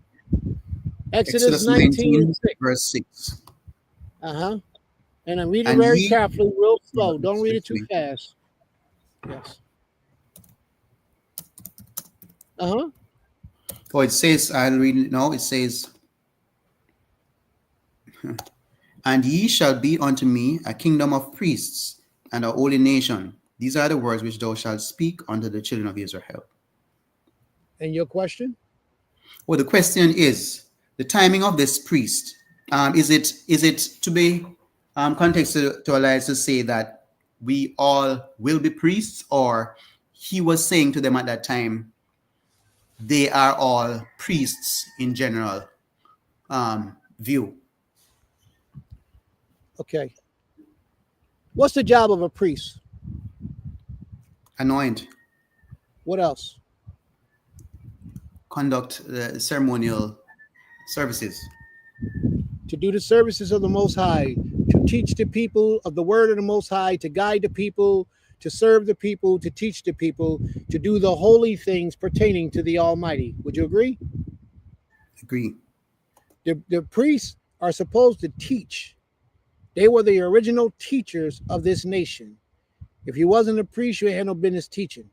Exodus 19 verse 6. Uh-huh. And I read it very carefully, real slow. Don't read it too fast. Yes. Uh-huh. Oh, it says, I'll read it now. It says, and ye shall be unto me a kingdom of priests and a holy nation. These are the words which thou shalt speak unto the children of Israel. And your question? Well, the question is the timing of this priest. Is it to be contextualized to say that we all will be priests, or he was saying to them at that time they are all priests in general view? Okay. What's the job of a priest? Anoint. What else? Conduct the ceremonial services. To do the services of the Most High, to teach the people of the word of the Most High, to guide the people, to serve the people, to teach the people, to do the holy things pertaining to the Almighty. Would you agree? Agree. The priests are supposed to teach. They were the original teachers of this nation. If you wasn't a priest, you had no business teaching.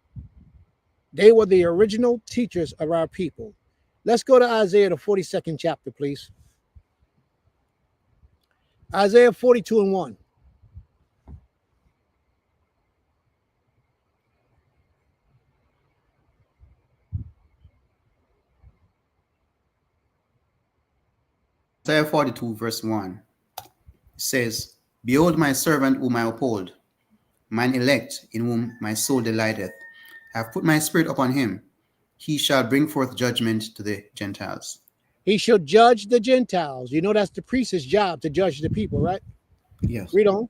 They were the original teachers of our people. Let's go to Isaiah, the 42nd chapter, please. Isaiah 42:1. Isaiah 42, verse 1 says, behold my servant whom I uphold, mine elect in whom my soul delighteth. I have put my spirit upon him. He shall bring forth judgment to the Gentiles. He shall judge the Gentiles. You know that's the priest's job, to judge the people, right? Yes. Read on.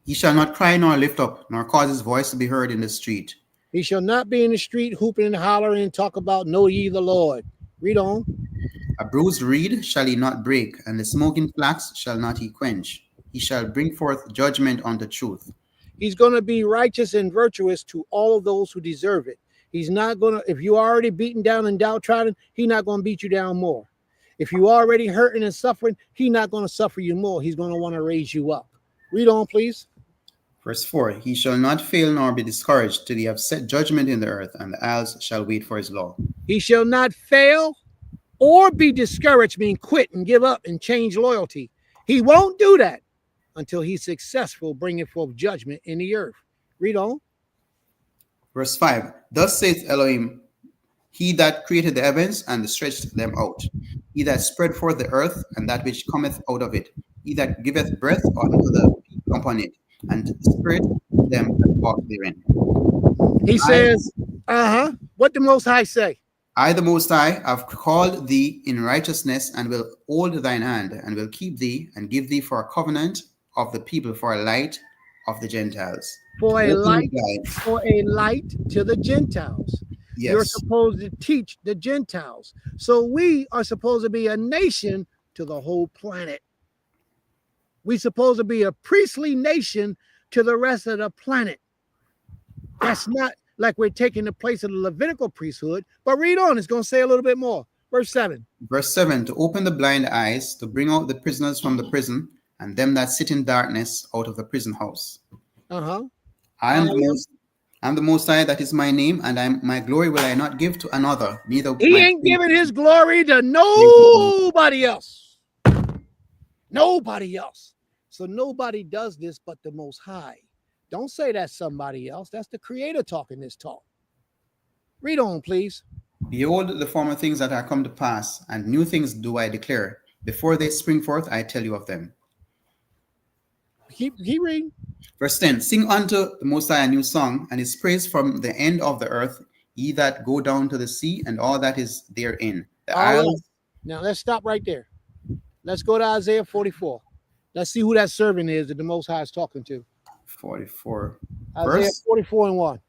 He shall not cry nor lift up, nor cause his voice to be heard in the street. He shall not be in the street hooping and hollering and talk about know ye the Lord. Read on. A bruised reed shall he not break, and the smoking flax shall not he quench. He shall bring forth judgment unto truth. He's going to be righteous and virtuous to all of those who deserve it. He's not going to, if you're already beaten down and downtrodden, he's not going to beat you down more. If you're already hurting and suffering, he's not going to suffer you more. He's going to want to raise you up. Read on, please. Verse 4, he shall not fail nor be discouraged till he have set judgment in the earth, and the isles shall wait for his law. He shall not fail or be discouraged, mean quit and give up and change loyalty. He won't do that until he's successful bringing forth judgment in the earth. Read on. Verse 5, thus saith Elohim, he that created the heavens and stretched them out, he that spread forth the earth and that which cometh out of it, he that giveth breath unto the people upon it, and spirit to them that walk therein. He says, what the Most High say? I, the Most High, have called thee in righteousness, and will hold thine hand, and will keep thee, and give thee for a covenant of the people for a light of the Gentiles. For To a open the light, blind. for a light to the Gentiles. You're Yes. supposed to teach the Gentiles. So we are supposed to be a nation to the whole planet. We're supposed to be a priestly nation to the rest of the planet. That's not like we're taking the place of the Levitical priesthood. But read on, it's going to say a little bit more. Verse 7. Verse 7, to open the blind eyes, to bring out the prisoners from the prison, and them that sit in darkness out of the prison house. Uh-huh. I am the most high, that is my name, and my glory will I not give to another, neither He my ain't praise giving his glory to nobody else. Nobody else. So nobody does this but the Most High. Don't say that's somebody else. That's the Creator talking this talk. Read on, please. Behold, the former things that are come to pass, and new things do I declare. Before they spring forth, I tell you of them. Keep reading. Verse 10, sing unto the Most High a new song, and his praise from the end of the earth, ye that go down to the sea, and all that is therein. The All isles. right. Now let's stop right there. Let's go to Isaiah 44. Let's see who that servant is that the Most High is talking to. 44. Isaiah Verse 44 and 1.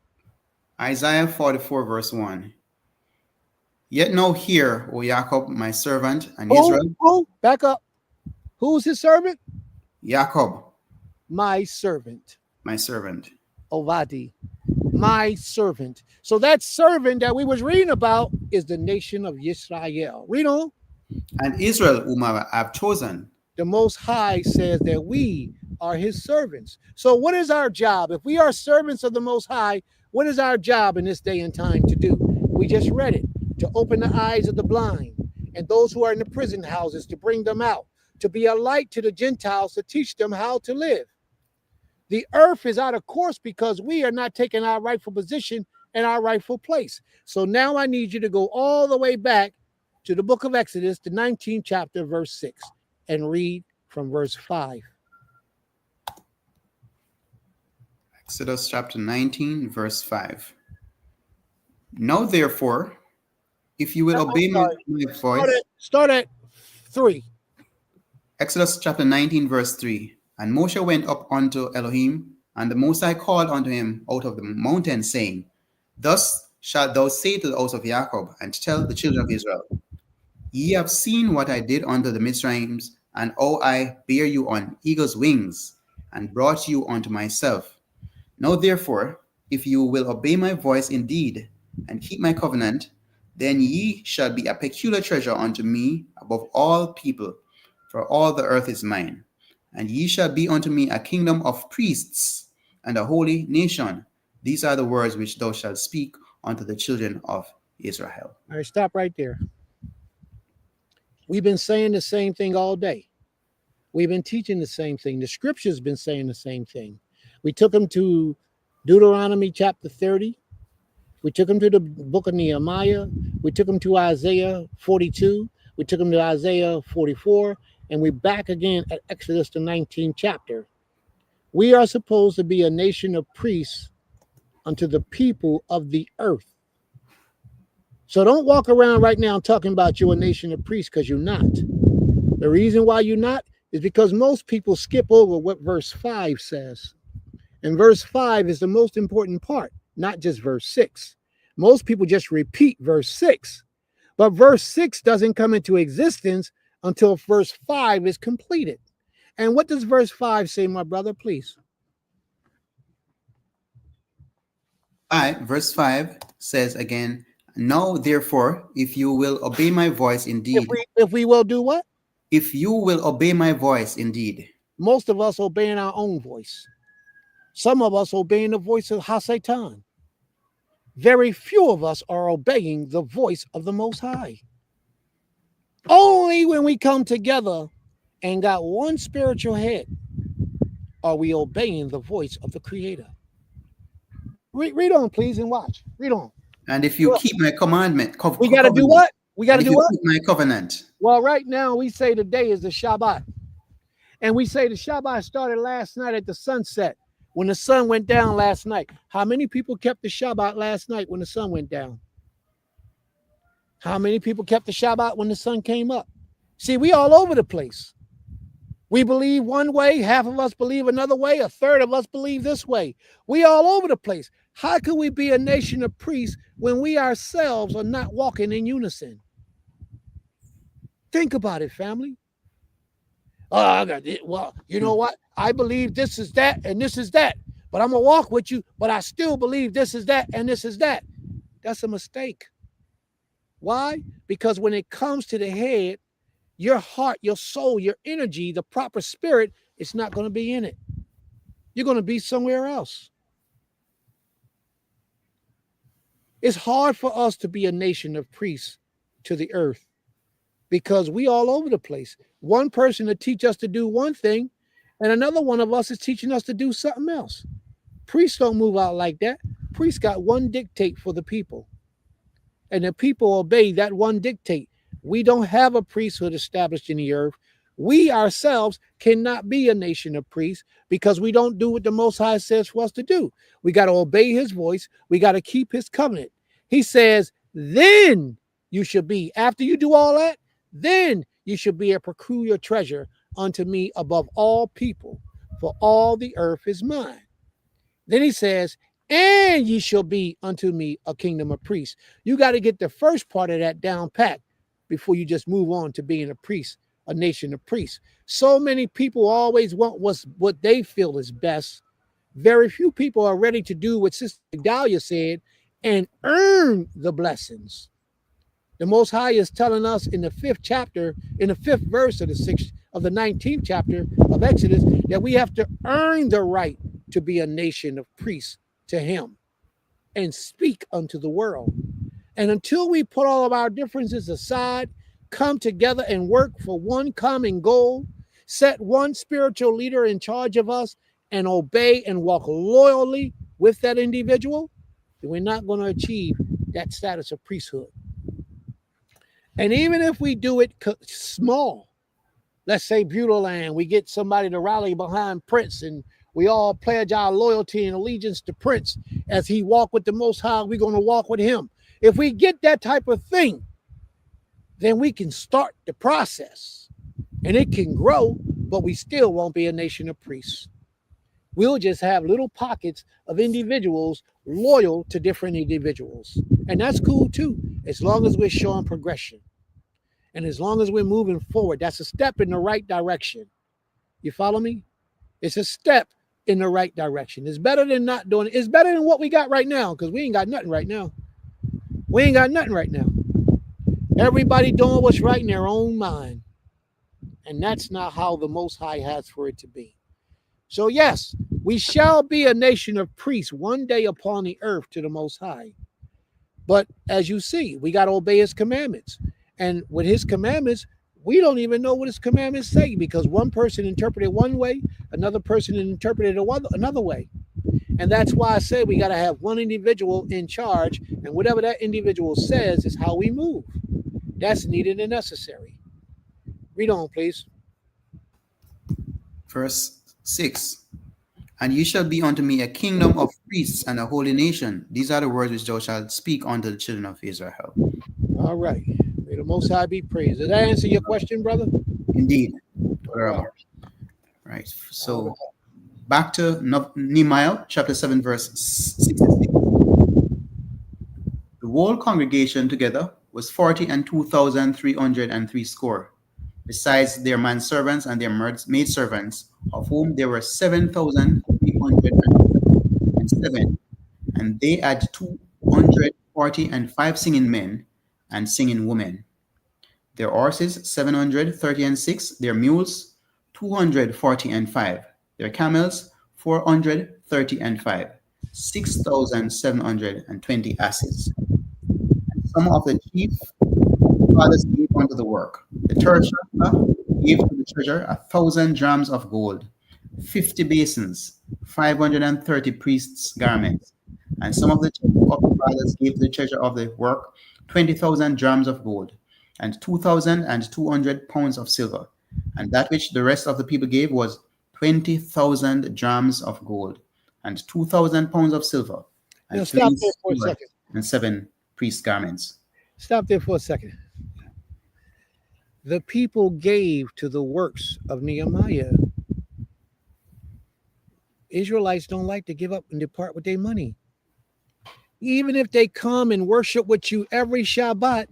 Isaiah 44, verse 1. Yet now hear, O Jacob, my servant, and Israel. Who? Back up. Who's his servant? Jacob, My servant. my servant. Ovadi. My servant. So that servant that we was reading about is the nation of YISRAEL. Read on. And Israel, whom I have chosen. The Most High says that we are his servants. So what is our job? If we are servants of the Most High, what is our job in this day and time to do? We just read it. To open the eyes of the blind and those who are in the prison houses, to bring them out, to be a light to the Gentiles, to teach them how to live. The earth is out of course because we are not taking our rightful position and our rightful place. So now I need you to go all the way back to the book of Exodus, the 19th chapter, verse 6, and read from verse 5. Exodus chapter 19, verse 5. Now therefore, if you will obey my voice. Start at 3. Exodus chapter 19, verse 3. And Moshe went up unto Elohim, and the Most High called unto him out of the mountain, saying, Thus shalt thou say to the house of Jacob, and tell the children of Israel, Ye have seen what I did unto the Mizraims, and how I bare you on eagle's wings, and brought you unto myself. Now therefore, if you will obey my voice indeed, and keep my covenant, then ye shall be a peculiar treasure unto me above all people, for all the earth is mine. And ye shall be unto me a kingdom of priests and a holy nation. These are the words which thou shalt speak unto the children of Israel. All right, stop right there. We've been saying the same thing all day. We've been teaching the same thing. The scripture's been saying the same thing. We took them to Deuteronomy chapter 30. We took them to the book of Nehemiah. We took them to Isaiah 42. We took them to Isaiah 44. And we're back again at Exodus, the 19th chapter. We are supposed to be a nation of priests unto the people of the earth. So don't walk around right now talking about you're a nation of priests, because you're not. The reason why you're not is because most people skip over what verse 5 says. And verse 5 is the most important part, not just verse 6. Most people just repeat verse 6. But verse 6 doesn't come into existence until verse 5 is completed. And what does verse 5 say, my brother, please? Verse 5 says again, Now therefore, if you will obey my voice indeed. If we will do what? If you will obey my voice indeed. Most of us obeying our own voice. Some of us obeying the voice of Hasatan. Very few of us are obeying the voice of the Most High. Only when we come together and got one spiritual head are we obeying the voice of the Creator. Read on, please, and watch. Read on. And if you keep my commandment, we got to do what? We got to do what? Keep my covenant. Well, right now we say today is the Shabbat. And we say the Shabbat started last night at the sunset, when the sun went down last night. How many people kept the Shabbat last night when the sun went down? How many people kept the Shabbat when the sun came up? See, we all over the place. We believe one way, half of us believe another way, a third of us believe this way. We all over the place. How could we be a nation of priests when we ourselves are not walking in unison? Think about it, family. Well, you know what? I believe this is that and this is that, but I'm going to walk with you, but I still believe this is that and this is that. That's a mistake. Why? Because when it comes to the head, your heart, your soul, your energy, the proper spirit, it's not going to be in it. You're going to be somewhere else. It's hard for us to be a nation of priests to the earth because we all over the place. One person to teach us to do one thing, and another one of us is teaching us to do something else. Priests don't move out like that. Priests got one dictate for the people, and the people obey that one dictate. We don't have a priesthood established in the earth. We ourselves cannot be a nation of priests because we don't do what the Most High says for us to do. We got to obey his voice. We got to keep his covenant. He says, then you should be, after you do all that, then you should be a peculiar treasure unto me above all people, for all the earth is mine. Then he says, and ye shall be unto me a kingdom of priests. You got to get the first part of that down pat before you just move on to being a priest, a nation of priests. So many people always want what they feel is best. Very few people are ready to do what Sister Dahlia said and earn the blessings. The Most High is telling us in the 5th chapter, in the 5th verse of the 19th chapter of Exodus, that we have to earn the right to be a nation of priests to him and speak unto the world. And until we put all of our differences aside, come together and work for one common goal, set one spiritual leader in charge of us, and obey and walk loyally with that individual, then we're not going to achieve that status of priesthood. And even if we do it small, let's say Butylland, we get somebody to rally behind Prince and we all pledge our loyalty and allegiance to Prince. As he walked with the Most High, we're going to walk with him. If we get that type of thing, then we can start the process and it can grow, but we still won't be a nation of priests. We'll just have little pockets of individuals loyal to different individuals. And that's cool too, as long as we're showing progression. And as long as we're moving forward, that's a step in the right direction. You follow me? It's a step in the right direction. It's better than not doing it. It's better than what we got right now, because we ain't got nothing right now. We ain't got nothing right now. Everybody doing what's right in their own mind. And that's not how the Most High has for it to be. So yes, we shall be a nation of priests one day upon the earth to the Most High. But as you see, we got to obey his commandments. And with his commandments, we don't even know what his commandments say, because one person interpreted one way, another person interpreted another way. And that's why I say we got to have one individual in charge, and whatever that individual says is how we move. That's needed and necessary. Read on, please. Verse 6. And ye shall be unto me a kingdom of priests and a holy nation. These are the words which thou shalt speak unto the children of Israel. All right. May the Most High be praised. Did that answer your question, brother? Indeed. Right. So back to Nehemiah chapter 7, verse 66. The whole congregation together was 42,303 score, besides their manservants and their maidservants, of whom there were 7,307, and they had 245 singing men and singing women. Their horses 736, their mules 245, their camels 435, 6,720 asses. And some of the chief fathers gave unto the work. The treasurer gave to the treasurer 1,000 drams of gold, 50 basins, 530 priests' garments. And some of the chief of the fathers gave to the treasurer of the work 20,000 drams of gold, and 2,200 pounds of silver. And that which the rest of the people gave was 20,000 drams of gold, and 2,000 pounds of silver, and stop there for a second. 7 priest garments. Stop there for a second. The people gave to the works of Nehemiah. Israelites don't like to give up and depart with their money. Even if they come and worship with you every Shabbat,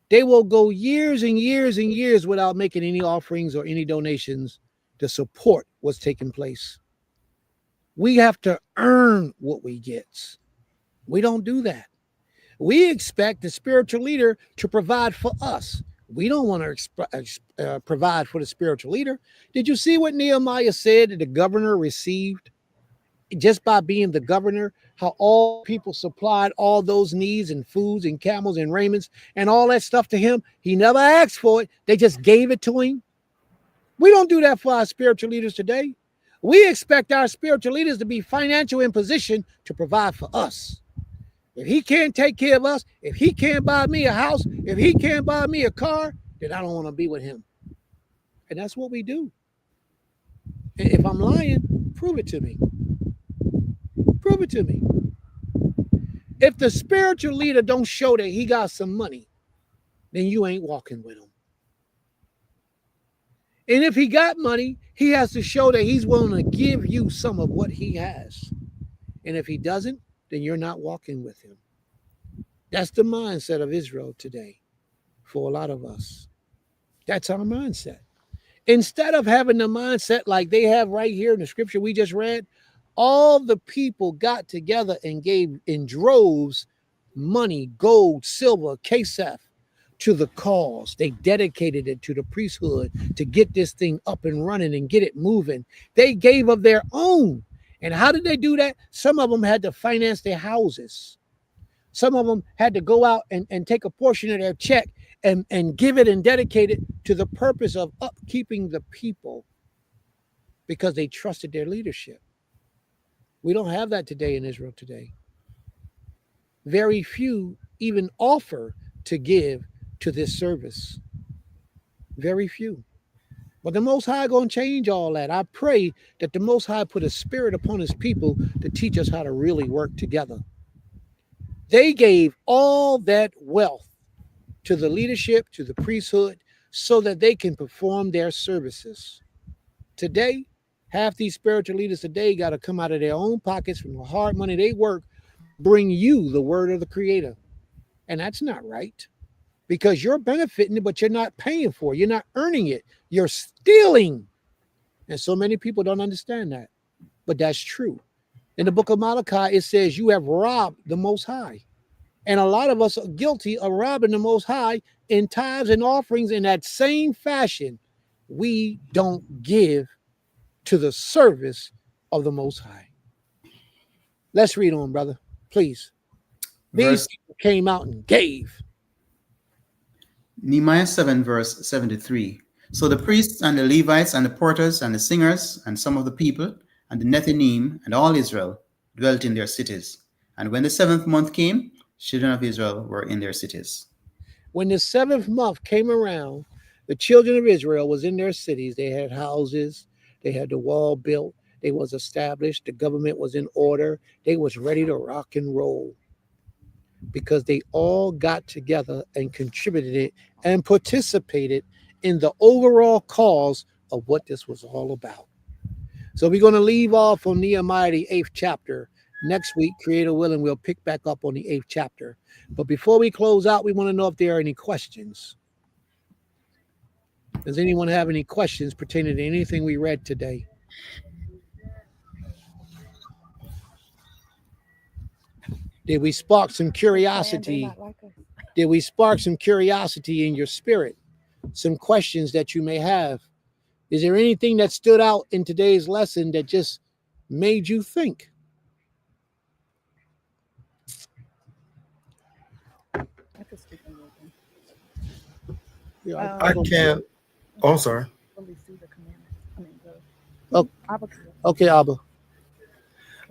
they will go years and years and years without making any offerings or any donations to support what's taking place. We have to earn what we get. We don't do that. We expect the spiritual leader to provide for us. We don't want to provide for the spiritual leader. Did you see what Nehemiah said that the governor received just by being the governor? How all people supplied all those needs and foods and camels and raiments and all that stuff to him. He never asked for it. They just gave it to him. We don't do that for our spiritual leaders today. We expect our spiritual leaders to be financial in position to provide for us. If he can't take care of us, if he can't buy me a house, if he can't buy me a car, then I don't want to be with him. And that's what we do. And if I'm lying, prove it to me. Prove it to me. If the spiritual leader don't show that he got some money, then you ain't walking with him. And if he got money, he has to show that he's willing to give you some of what he has. And if he doesn't, then you're not walking with him. That's the mindset of Israel today for a lot of us. That's our mindset. Instead of having the mindset like they have right here in the scripture we just read, all the people got together and gave in droves money, gold, silver, kesef to the cause. They dedicated it to the priesthood to get this thing up and running and get it moving. They gave of their own. And how did they do that? Some of them had to finance their houses. Some of them had to go out and take a portion of their check and give it and dedicate it to the purpose of upkeeping the people because they trusted their leadership. We don't have that today in Israel today. Very few even offer to give to this service. Very few. But the Most High going to change all that. I pray that the Most High put a spirit upon his people to teach us how to really work together. They gave all that wealth to the leadership, to the priesthood, so that they can perform their services. Today, half these spiritual leaders today got to come out of their own pockets from the hard money they work, bring you the word of the Creator. And that's not right because you're benefiting it, but you're not paying for it. You're not earning it. You're stealing. And so many people don't understand that. But that's true. In the book of Malachi, it says you have robbed the Most High. And a lot of us are guilty of robbing the Most High in tithes and offerings in that same fashion. We don't give to the service of the Most High. Let's read on, brother, please. These people came out and gave. Nehemiah 7, verse 73. So the priests and the Levites and the porters and the singers and some of the people and the Nethinim and all Israel dwelt in their cities. And when the 7th month came, children of Israel were in their cities. When the 7th month came around, the children of Israel was in their cities. They had houses. They had the wall built. They was established. The government was in order. They was ready to rock and roll because they all got together and contributed it and participated in the overall cause of what this was all about. So we're going to leave off on Nehemiah, the 8th chapter. Next week, Creator willing, we'll pick back up on the 8th chapter. But before we close out, we want to know if there are any questions. Does anyone have any questions pertaining to anything we read today? Did we spark some curiosity? Did we spark some curiosity in your spirit? Some questions that you may have? Is there anything that stood out in today's lesson that just made you think? I could speak on that. Yeah, I can't. Oh, I'm sorry. Fully see the commandments. I mean, Oh. Okay, Abba.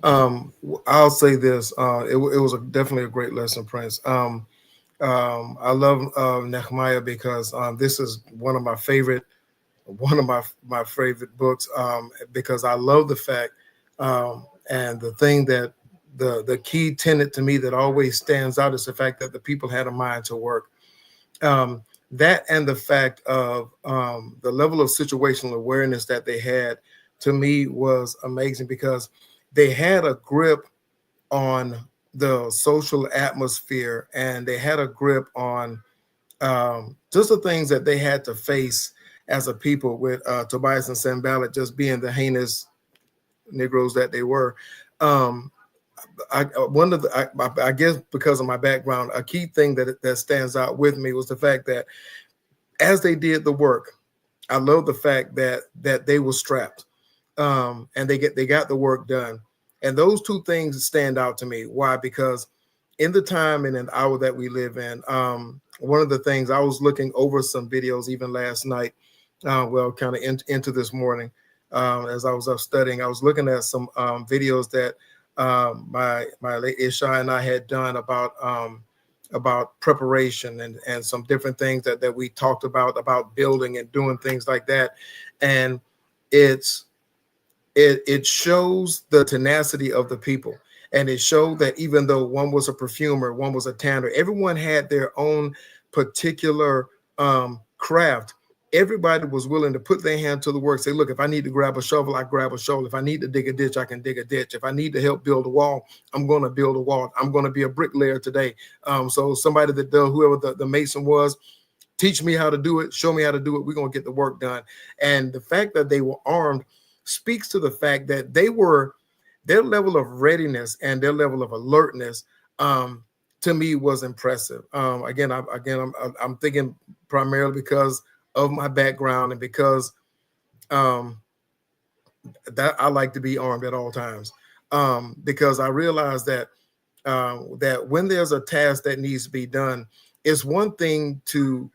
I'll say this. It was definitely a great lesson, Prince. I love Nehemiah because this is one of my favorite books because I love the fact and the thing that the key tenet to me that always stands out is the fact that the people had a mind to work. that and the fact of the level of situational awareness that they had, to me, was amazing, because they had a grip on the social atmosphere, and they had a grip on just the things that they had to face as a people, with Tobias and Sanballat just being the heinous Negroes that they were. I guess because of my background, a key thing that stands out with me was the fact that as they did the work, I love the fact that they were strapped, and they got the work done, and those two things stand out to me. Why? Because in the time and an hour that we live in, one of the things, I was looking over some videos even last night, kind of into this morning, as I was up studying, I was looking at some videos that my late Isha and I had done about preparation and some different things that we talked about building and doing things like that, and it shows the tenacity of the people. And it showed that even though one was a perfumer, one was a tanner, everyone had their own particular craft. Everybody was willing to put their hand to the work. Say, look, if I need to grab a shovel, I grab a shovel. If I need to dig a ditch, I can dig a ditch. If I need to help build a wall, I'm going to build a wall. I'm going to be a bricklayer today. So somebody that does, whoever the mason was, teach me how to do it. Show me how to do it. We're going to get the work done. And the fact that they were armed speaks to the fact that their level of readiness and their level of alertness, to me, was impressive. I'm thinking primarily because of my background, and because that I like to be armed at all times, because I realize that that when there's a task that needs to be done, it's one thing to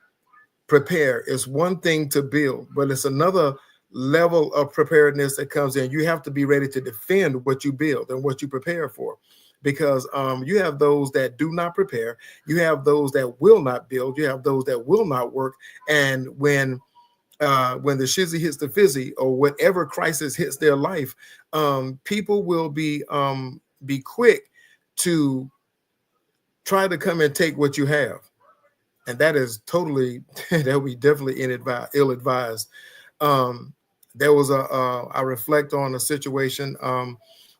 prepare, it's one thing to build, but it's another level of preparedness that comes in. You have to be ready to defend what you build and what you prepare for, because you have those that do not prepare, you have those that will not build, you have those that will not work. And when the shizzy hits the fizzy, or whatever crisis hits their life, people will be quick to try to come and take what you have, and that is totally that would be definitely ill-advised. There was I reflect on a situation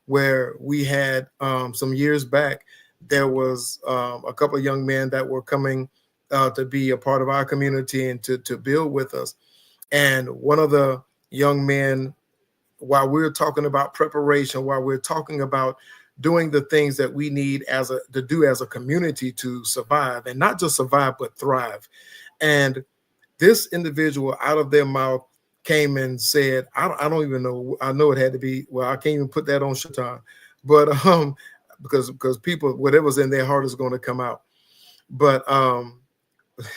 where we had some years back. There was a couple of young men that were coming to be a part of our community and to build with us. And one of the young men, while we're talking about preparation, while we're talking about doing the things that we need to do as a community to survive, and not just survive, but thrive. And this individual, out of their mouth, came and said, I don't even know. I know it had to be, well, I can't even put that on Shaitan, but because people, whatever's in their heart is going to come out. But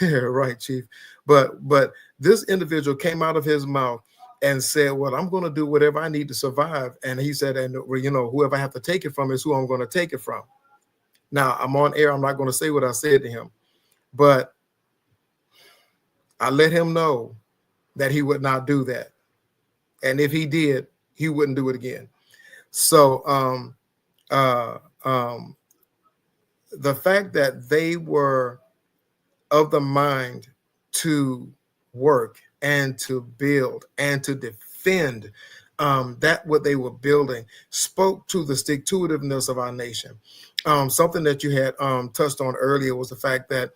right, Chief. But this individual came out of his mouth and said, well, I'm going to do whatever I need to survive. And he said, and whoever I have to take it from is who I'm going to take it from. Now, I'm on air. I'm not going to say what I said to him, but I let him know that he would not do that. And if he did, he wouldn't do it again. So the fact that they were of the mind to work and to build and to defend that what they were building spoke to the stick-to-itiveness of our nation. Something that you had touched on earlier was the fact that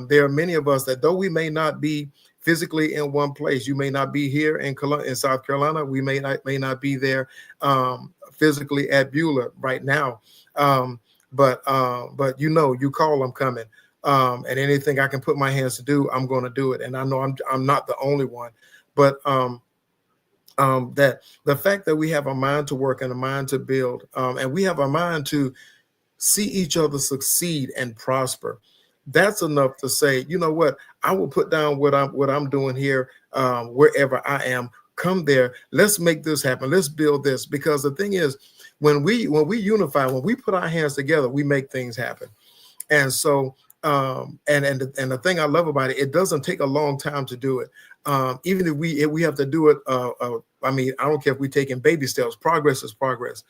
there are many of us that, though we may not be physically in one place, you may not be here in South Carolina, we may not be there physically at Beulah right now, but you call, I'm coming. And anything I can put my hands to do, I'm going to do it. And I know I'm not the only one, but that the fact that we have a mind to work and a mind to build, and we have a mind to see each other succeed and prosper, that's enough to say, you know what, I will put down what I'm doing here, wherever I am. Come there, let's make this happen. Let's build this. Because the thing is, when we unify, when we put our hands together, we make things happen. And so and the thing I love about it, it doesn't take a long time to do it. Even if we have to do it, I mean, I don't care if we're taking baby steps. Progress is progress.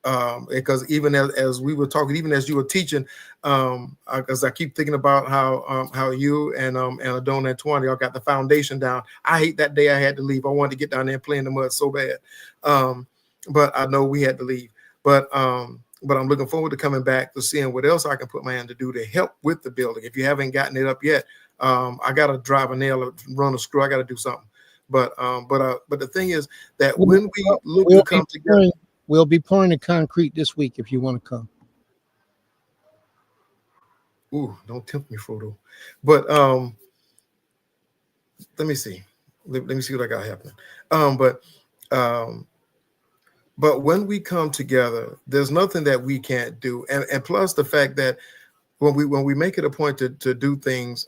because even as we were talking, even as you were teaching, because I keep thinking about how you and Adon and Antoine, y'all got the foundation down. I hate that day I had to leave. I wanted to get down there and play in the mud so bad, but I know we had to leave. But I'm looking forward to coming back to seeing what else I can put my hand to do to help with the building. If you haven't gotten it up yet, I got to drive a nail or run a screw. I got to do something. But the thing is that when we look to come together. We'll be pouring the concrete this week if you want to come. Ooh, don't tempt me, Frodo. But let me see. Let me see what I got happening. But when we come together, there's nothing that we can't do. And plus the fact that when we make it a point to do things,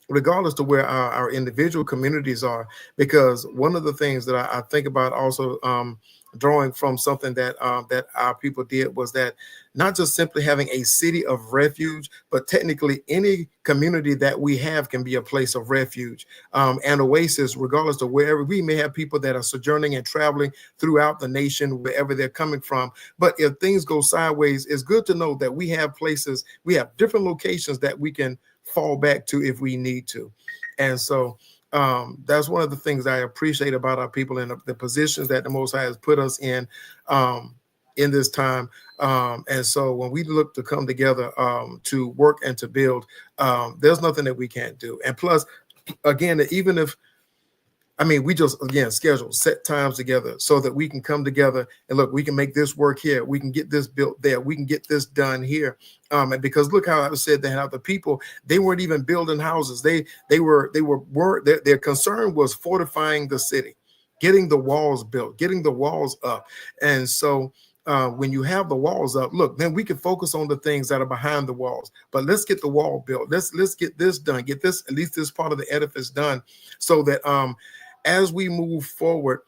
regardless to where our individual communities are, because one of the things that I think about also drawing from something that that our people did was that not just simply having a city of refuge, but technically any community that we have can be a place of refuge, and oasis, regardless of wherever. We may have people that are sojourning and traveling throughout the nation, wherever they're coming from. But if things go sideways, it's good to know that we have places, we have different locations that we can fall back to if we need to. And so that's one of the things I appreciate about our people and the positions that the Most High has put us in this time. And so when we look to come together to work and to build, there's nothing that we can't do. And plus, again, even if, I mean, we just, again, schedule, set times together so that we can come together and look, we can make this work here. We can get this built there. We can get this done here. And because look how I said that how the people, they weren't even building houses. Their concern was fortifying the city, getting the walls built, getting the walls up. And so when you have the walls up, look, then we can focus on the things that are behind the walls. But let's get the wall built. Let's get this done. Get this, at least this part of the edifice done, so that as we move forward,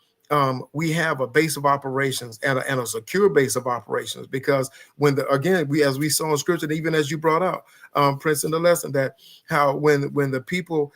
we have a base of operations and a secure base of operations. Because when as we saw in scripture, and even as you brought out, Prince, in the lesson, that how when the people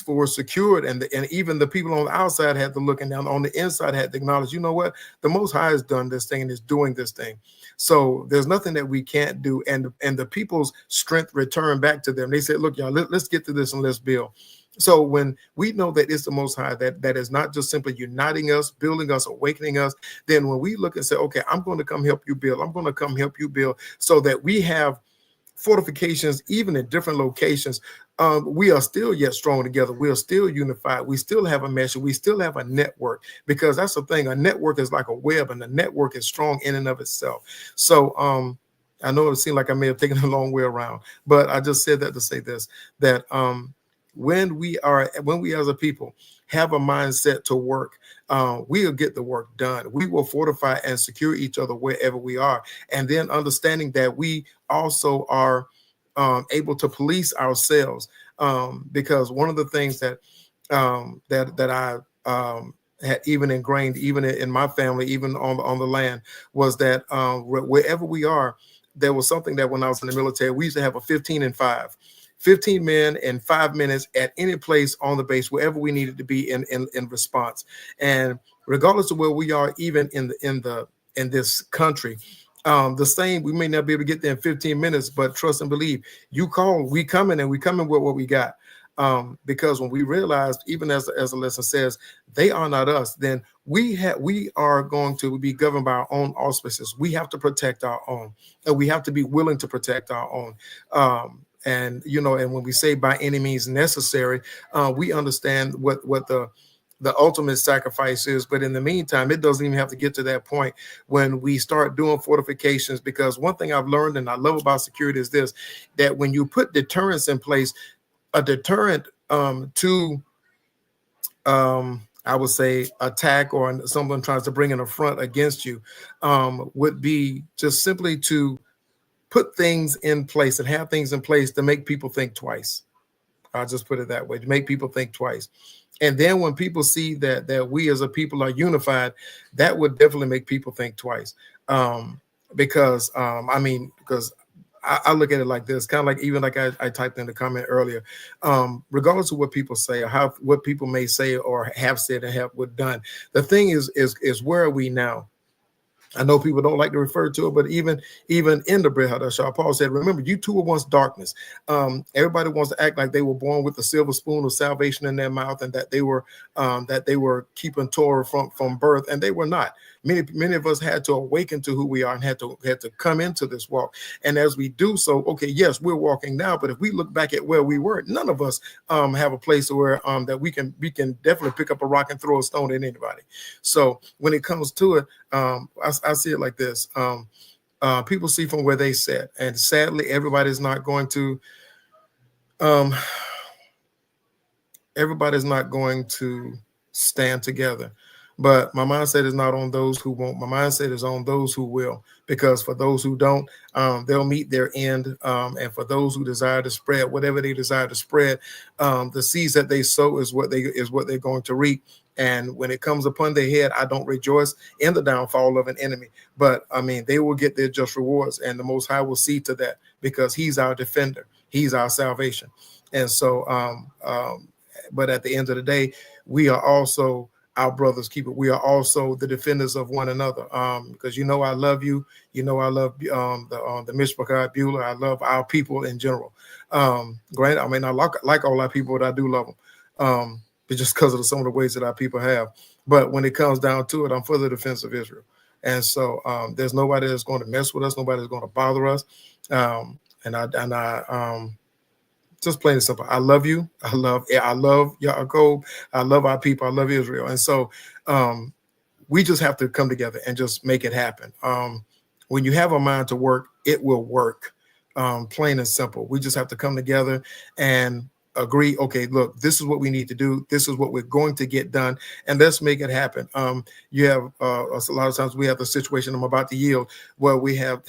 were secured, and even the people on the outside had to look, and down on the inside had to acknowledge, you know what, the Most High has done this thing and is doing this thing. So there's nothing that we can't do. And the people's strength returned back to them. They said, look, y'all, let's get to this and let's build. So when we know that it's the Most High that is not just simply uniting us, building us, awakening us, then when we look and say, okay, I'm going to come help you build, I'm going to come help you build, so that we have fortifications even in different locations, we are still yet strong together. We are still unified. We still have a mesh. We still have a network, because that's the thing. A network is like a web, and the network is strong in and of itself. So I know it seemed like I may have taken a long way around, but I just said that to say this, that when we as a people have a mindset to work, we'll get the work done. We will fortify and secure each other wherever we are. And then understanding that we also are able to police ourselves, because one of the things that I had even ingrained, even in my family, even on the land, was that wherever we are, there was something that when I was in the military, we used to have a 15 and 5. 15 men in 5 minutes at any place on the base, wherever we needed to be in response. And regardless of where we are, even in this country, the same, we may not be able to get there in 15 minutes, but trust and believe, you call, we coming, and we coming with what we got. Because when we realized, even as the lesson says, they are not us, then we are going to be governed by our own auspices. We have to protect our own, and we have to be willing to protect our own. And when we say by any means necessary, we understand what the ultimate sacrifice is. But in the meantime, it doesn't even have to get to that point when we start doing fortifications. Because one thing I've learned and I love about security is this, that when you put deterrence in place, a deterrent to I would say attack, or someone tries to bring an affront against you, would be just simply to put things in place and have things in place to make people think twice. I'll just put it that way, to make people think twice. And then when people see that we as a people are unified, that would definitely make people think twice. Because I look at it like this, kind of like, even like I typed in the comment earlier, regardless of what people say or what people may say or have said and have done, the thing is where are we now? I know people don't like to refer to it, but even in the Brit Hadashah, Paul said, remember, you two were once darkness. Everybody wants to act like they were born with the silver spoon of salvation in their mouth, and that they were keeping Torah from birth, and they were not. Many of us had to awaken to who we are and had to come into this walk. And as we do so, okay, yes, we're walking now, but if we look back at where we were, none of us have a place where that we can definitely pick up a rock and throw a stone at anybody. So when it comes to it, I see it like this. People see from where they sit, and sadly, everybody's not going to stand together. But my mindset is not on those who won't. My mindset is on those who will, because for those who don't, they'll meet their end. And for those who desire to spread whatever they desire to spread, the seeds that they sow is what they're going to reap. And when it comes upon their head, I don't rejoice in the downfall of an enemy. But I mean, they will get their just rewards, and the Most High will see to that, because He's our defender. He's our salvation. And so, but at the end of the day, we are also our brother's keeper. We are also the defenders of one another. Because I love you. I love the Mishpachah Beulah. I love our people in general. Granted, I may not like all our people, but I do love them. But just because of some of the ways that our people have. But when it comes down to it, I'm for the defense of Israel. And so there's nobody that's going to mess with us. Nobody's going to bother us. And I just plain and simple. I love you. I love Yaakov. I love our people. I love Israel. And so we just have to come together and just make it happen. When you have a mind to work, it will work. Plain and simple. We just have to come together and agree. Okay, look, this is what we need to do. This is what we're going to get done, and let's make it happen. You have a lot of times we have the situation I'm about to yield, where we have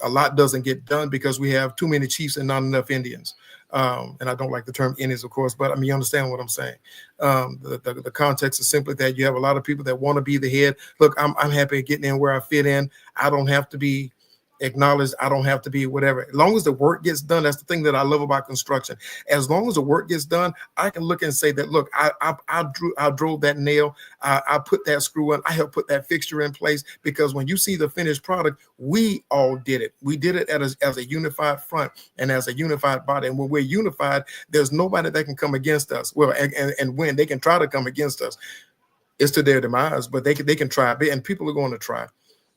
a lot doesn't get done because we have too many chiefs and not enough Indians. And I don't like the term Indians, of course, but I mean, you understand what I'm saying. The context is simply that you have a lot of people that want to be the head. Look, I'm happy getting in where I fit in. I don't have to be acknowledged. I don't have to be whatever. As long as the work gets done, that's the thing that I love about construction. As long as the work gets done, I can look and say that, look, I drove that nail. I put that screw in. I helped put that fixture in place, because when you see the finished product, we all did it. We did it as a unified front and as a unified body. And when we're unified, there's nobody that can come against us. Well, and when they can try to come against us, it's to their demise, but they can try, and people are going to try.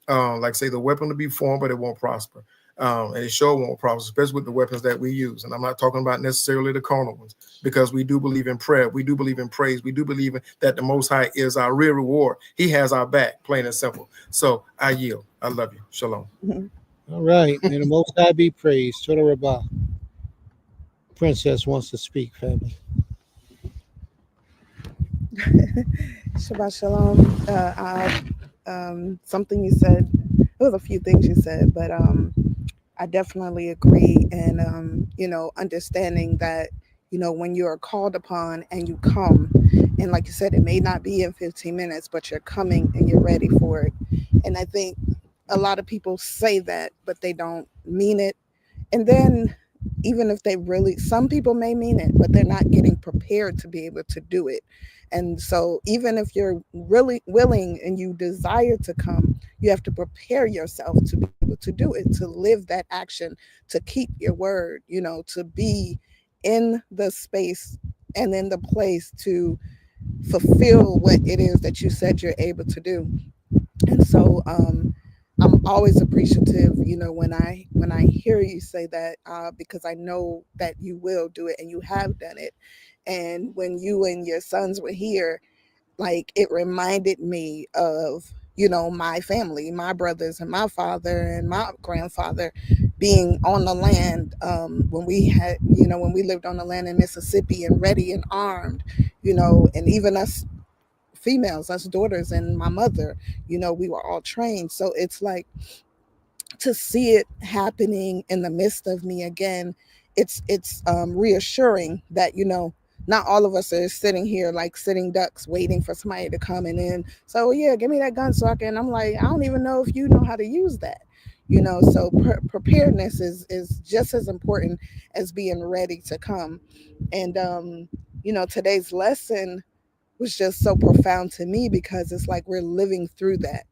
Like say the weapon to be formed, but it won't prosper. And it sure won't prosper, especially with the weapons that we use. And I'm not talking about necessarily the carnal ones, because we do believe in prayer. We do believe in praise. We do believe that the Most High is our real reward. He has our back, plain and simple. So I yield. I love you. Shalom. All right. May the Most High be praised. Toda Rabbah. Princess wants to speak, family. Shabbat Shalom. Something you said, it was a few things you said, but I definitely agree. And, understanding that, when you are called upon and you come, and like you said, it may not be in 15 minutes, but you're coming and you're ready for it. And I think a lot of people say that, but they don't mean it. And then even if some people may mean it, but they're not getting prepared to be able to do it. And so even if you're really willing and you desire to come, you have to prepare yourself to be able to do it, to live that action, to keep your word, to be in the space and in the place to fulfill what it is that you said you're able to do. And so I'm always appreciative, when I hear you say that, because I know that you will do it and you have done it. And when you and your sons were here, like, it reminded me of, my family, my brothers and my father and my grandfather being on the land, when we lived on the land in Mississippi, and ready and armed, and even us females, us daughters, and my mother, we were all trained. So it's like, to see it happening in the midst of me again, it's reassuring that, not all of us are sitting here like sitting ducks waiting for somebody to come and in. So yeah, give me that gun so I can. I'm like, I don't even know if you know how to use that. So preparedness is just as important as being ready to come. And today's lesson was just so profound to me, because it's like we're living through that.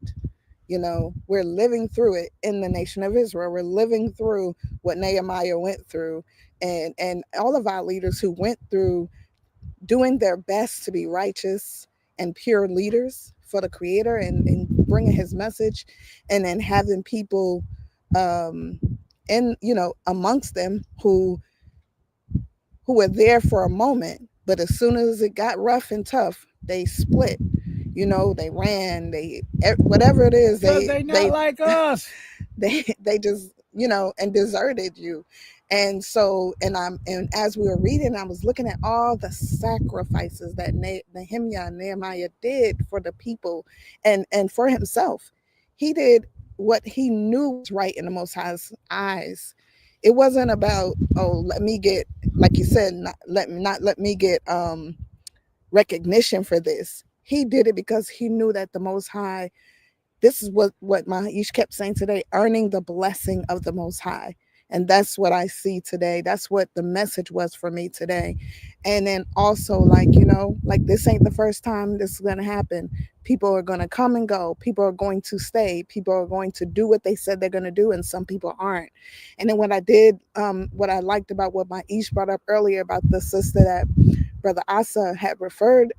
You know, we're living through it in the nation of Israel. We're living through what Nehemiah went through, and all of our leaders who went through doing their best to be righteous and pure leaders for the Creator, and bringing His message, and then having people um, in, you know, amongst them who were there for a moment, but as soon as it got rough and tough, they split. You know, they ran, whatever it is, They not like us. they just, you know, and deserted you. And so, and as we were reading, I was looking at all the sacrifices that Nehemiah and Nehemiah did for the people, and for himself. He did what he knew was right in the Most High's eyes. It wasn't about, oh, let me get, like you said, not let me get recognition for this. He did it because he knew that the Most High, this is what Mahish kept saying today, earning the blessing of the Most High. And that's what I see today. That's what the message was for me today. And then also, like, you know, like, this ain't the first time this is going to happen. People are going to come and go. People are going to stay. People are going to do what they said they're going to do, and some people aren't. And then what I liked about what Mahish brought up earlier about the sister that Brother Asa had referred,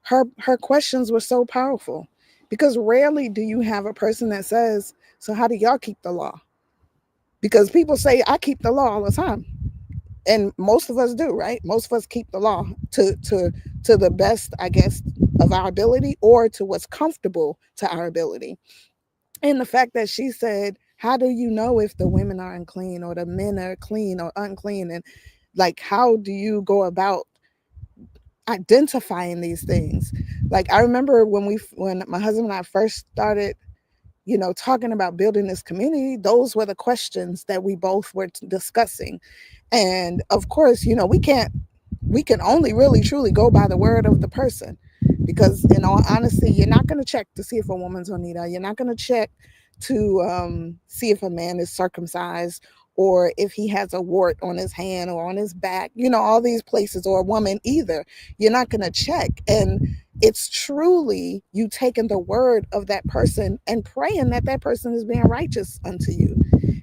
her questions were so powerful, because rarely do you have a person that says, so how do y'all keep the law? Because people say, I keep the law all the time. And most of us do, right? Most of us keep the law to the best, I guess, of our ability, or to what's comfortable to our ability. And the fact that she said, how do you know if the women are unclean or the men are clean or unclean? And like, how do you go about identifying these things? Like, I remember when my husband and I first started, you know, talking about building this community, those were the questions that we both were discussing. And of course, you know, we can only really truly go by the word of the person, because in all honesty, you're not going to check to see if a woman's Onita. You're not going to check to see if a man is circumcised, or if he has a wart on his hand or on his back, you know, all these places, or a woman either. You're not going to check. And it's truly you taking the word of that person and praying that that person is being righteous unto you,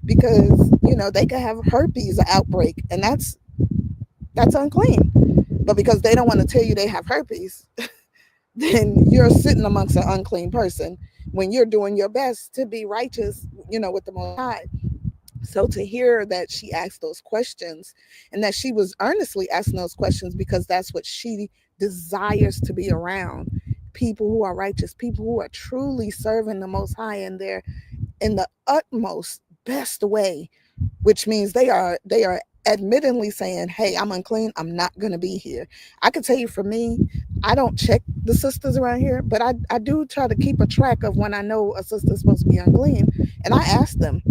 because, you know, they could have herpes outbreak, and that's unclean. But because they don't want to tell you they have herpes, then you're sitting amongst an unclean person when you're doing your best to be righteous, you know, with the Most High. So to hear that she asked those questions, and that she was earnestly asking those questions because that's what she desires to be around, people who are righteous, people who are truly serving the Most High in the utmost best way, which means they are admittedly saying, hey, I'm unclean, I'm not going to be here. I can tell you, for me, I don't check the sisters around here, but I do try to keep a track of when I know a sister's supposed to be unclean, and I ask them.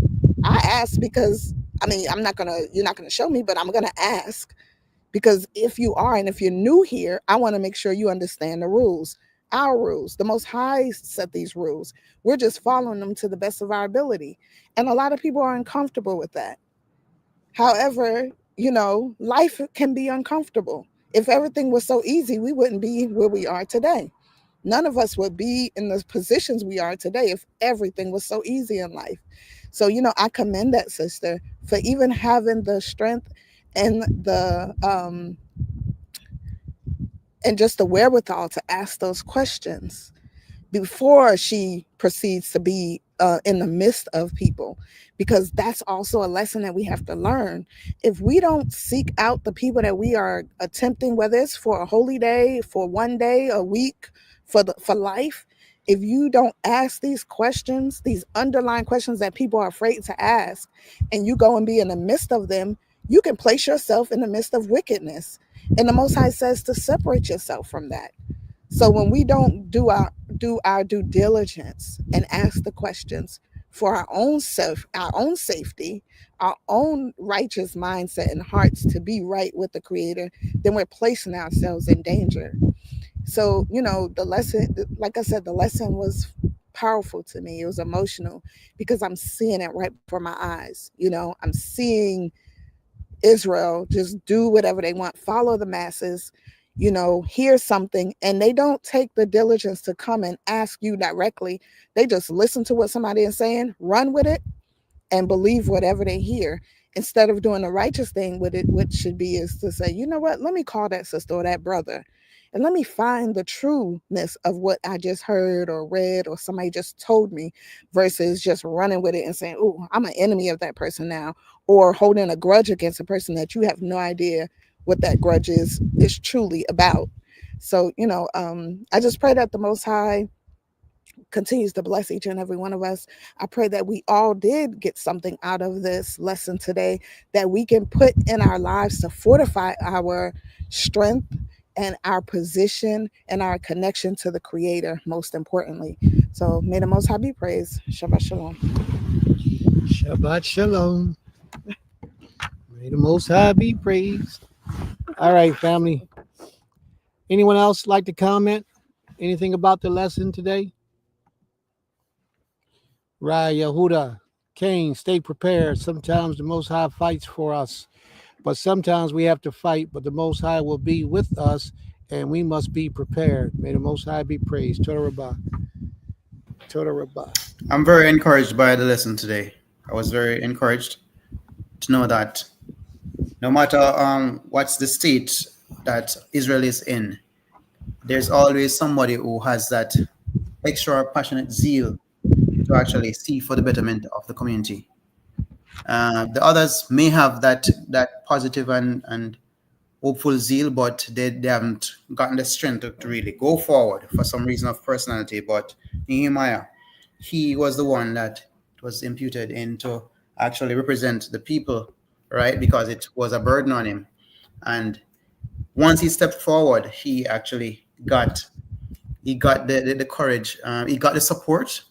I ask because, I mean, you're not gonna show me, but I'm gonna ask, because if you are, and if you're new here, I want to make sure you understand the rules. Our rules, the Most High set these rules. We're just following them to the best of our ability, and a lot of people are uncomfortable with that. However, you know, life can be uncomfortable. If everything was so easy, we wouldn't be where we are today. None of us would be in the positions we are today if everything was so easy in life. So, you know, I commend that sister for even having the strength and and just the wherewithal to ask those questions before she proceeds to be in the midst of people, because that's also a lesson that we have to learn. If we don't seek out the people that we are attempting, whether it's for a holy day, for one day, a week, for life, if you don't ask these questions, these underlying questions that people are afraid to ask, and you go and be in the midst of them, you can place yourself in the midst of wickedness. And the Most High says to separate yourself from that. So when we don't do our due diligence and ask the questions for our own safety, our own righteous mindset and hearts to be right with the Creator, then we're placing ourselves in danger. So, you know, the lesson, like I said, the lesson was powerful to me. It was emotional because I'm seeing it right before my eyes. You know, I'm seeing Israel just do whatever they want, follow the masses, hear something and they don't take the diligence to come and ask you directly. They just listen to what somebody is saying, run with it, and believe whatever they hear, instead of doing the righteous thing with it, which should be is to say, you know what, let me call that sister or that brother and let me find the trueness of what I just heard or read or somebody just told me, versus just running with it and saying, oh, I'm an enemy of that person now, or holding a grudge against a person that you have no idea what that grudge is truly about. So, I just pray that the Most High continues to bless each and every one of us. I pray that we all did get something out of this lesson today that we can put in our lives to fortify our strength and our position and our connection to the Creator, most importantly. So may the Most High be praised. Shabbat Shalom. Shabbat Shalom. May the Most High be praised. All right, family. Anyone else like to comment? Anything about the lesson today? Rai, Yehuda, Cain, stay prepared. Sometimes the Most High fights for us, but sometimes we have to fight, but the Most High will be with us, and we must be prepared. May the Most High be praised. Toda Rabbah. Toda Rabbah. I'm very encouraged by the lesson today. I was very encouraged to know that no matter what's the state that Israel is in, there's always somebody who has that extra passionate zeal to actually see for the betterment of the community. The others may have that positive and hopeful zeal, but they haven't gotten the strength to really go forward for some reason of personality. But Nehemiah, he was the one that was imputed into actually represent the people, right? Because it was a burden on him. And once he stepped forward, he actually got the courage. He got the support,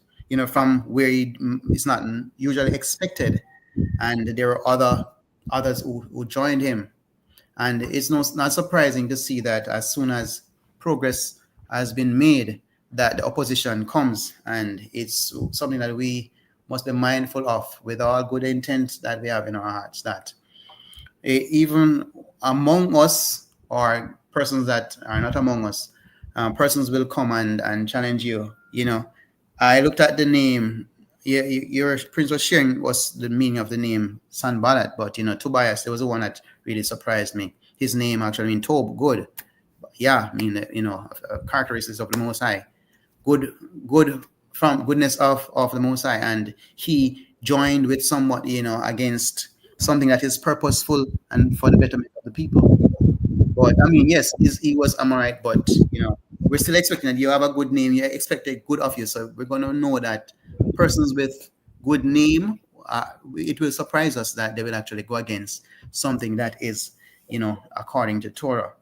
from where it's not usually expected. And there were others who joined him. And it's not surprising to see that as soon as progress has been made, that the opposition comes. And it's something that we must be mindful of with all good intent that we have in our hearts, that even among us or persons that are not among us, persons will come and challenge you. I looked at the name. Your prince was sharing was the meaning of the name Sanballat, but Tobias, there was the one that really surprised me. His name actually means Tob, good. Yeah, I mean, characteristics of the Most High, good from goodness of the Most High, and he joined with somewhat, against something that is purposeful and for the betterment of the people. But I mean, yes, he was Amorite, but we're still expecting that you have a good name. You expect a good of you, so we're gonna know that persons with good name, it will surprise us that they will actually go against something that is, according to Torah.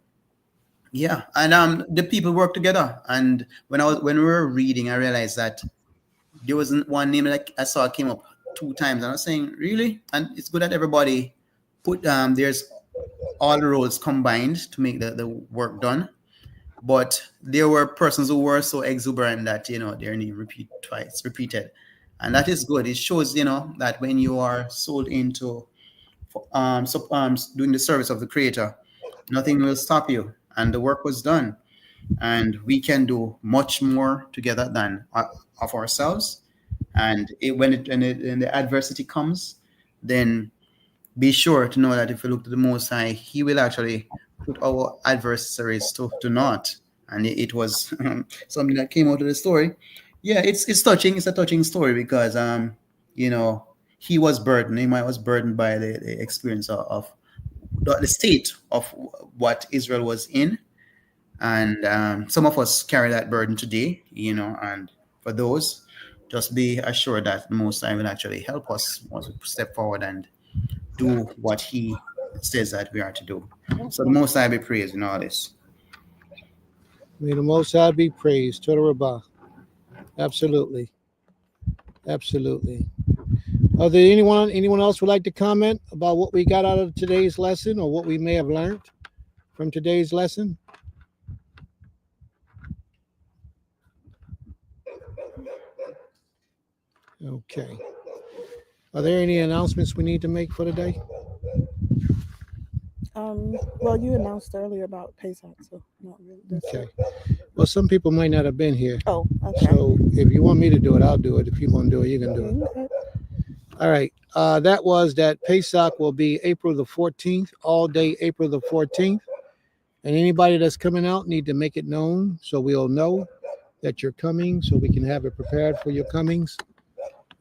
Yeah, and the people work together. And when we were reading, I realized that there wasn't one name that I saw came up 2 times, and I was saying, really? And it's good that everybody put there's all the roles combined to make the work done. But there were persons who were so exuberant that their name repeated, and that is good. It shows that when you are sold into doing the service of the Creator, nothing will stop you, and the work was done, and we can do much more together than of ourselves. And when the adversity comes, then be sure to know that if you look to the Most High, He will actually put our adversaries to naught. And it was something that came out of the story. Yeah, it's touching. It's a touching story because he was burdened. Nehemiah was burdened by the experience of the state of what Israel was in, and some of us carry that burden today. And for those, just be assured that the Most High will actually help us once we step forward and do what He says that we are to do. So the Most High be praised in all this. May the Most High be praised. Toda Rabbah. Absolutely. Absolutely. Are there anyone else would like to comment about what we got out of today's lesson or what we may have learned from today's lesson? Okay. Are there any announcements we need to make for today? Well, you announced earlier about Pesach, so not really. That's Okay. it. Well, some people might not have been here. Oh, okay. So if you want me to do it, I'll do it. If you want to do it, you can do it. Okay. All right. That was that Pesach will be April the 14th, all day April the 14th. And anybody that's coming out need to make it known so we'll know that you're coming, so we can have it prepared for your comings.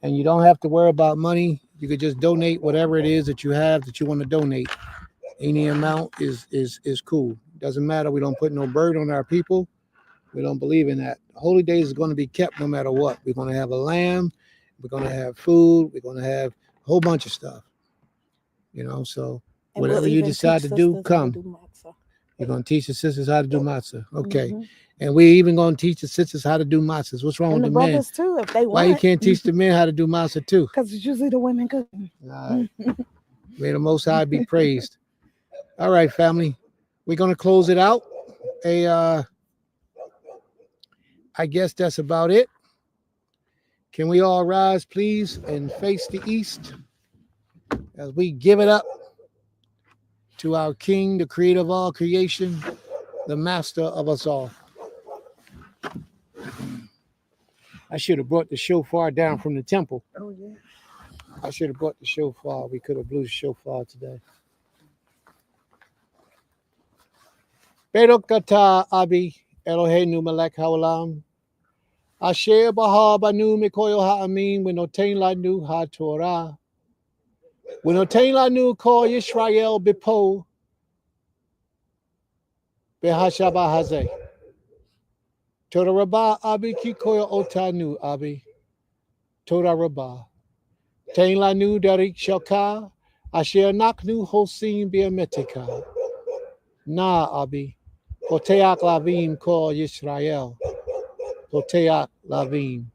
And you don't have to worry about money. You could just donate whatever it is that you have that you want to donate. Any amount is cool. Doesn't matter. We don't put no burden on our people. We don't believe in that. Holy days is going to be kept no matter what. We're going to have a lamb. We're going to have food. We're going to have a whole bunch of stuff. So And whatever we'll you even decide teach to do, sisters how come. to do matzah. You're going to teach the sisters how to do matzah. Okay. Mhm. And we're even going to teach the sisters how to do matzahs. What's wrong And with the the men? brothers too, if they Why want. you can't teach the men how to do matzah too? Because it's usually the women cooking. All right. May the Most High be praised. All right, family. We're going to close it out. I guess that's about it. Can we all rise, please, and face the east as we give it up to our King, the creator of all creation, the master of us all. I should have brought the shofar down from the temple. Oh, yeah. I should have brought the shofar. We could have blew the shofar today. Baruch atah Abi Eloheinu melech haolam. Asher b'ha banu mikoyo ha'amin v'noten lanu ha'torah. V'noten lanu kol Yisrael b'po b'hashaba hazeh. Toda Rabbah Abi ki koyo otanu Abi. Toda Rabbah. Tein lanu darik shalka. Asher naknu hosim bi'ametika. Na Abi. Poteach lavim kol Yisrael. Poteach lavim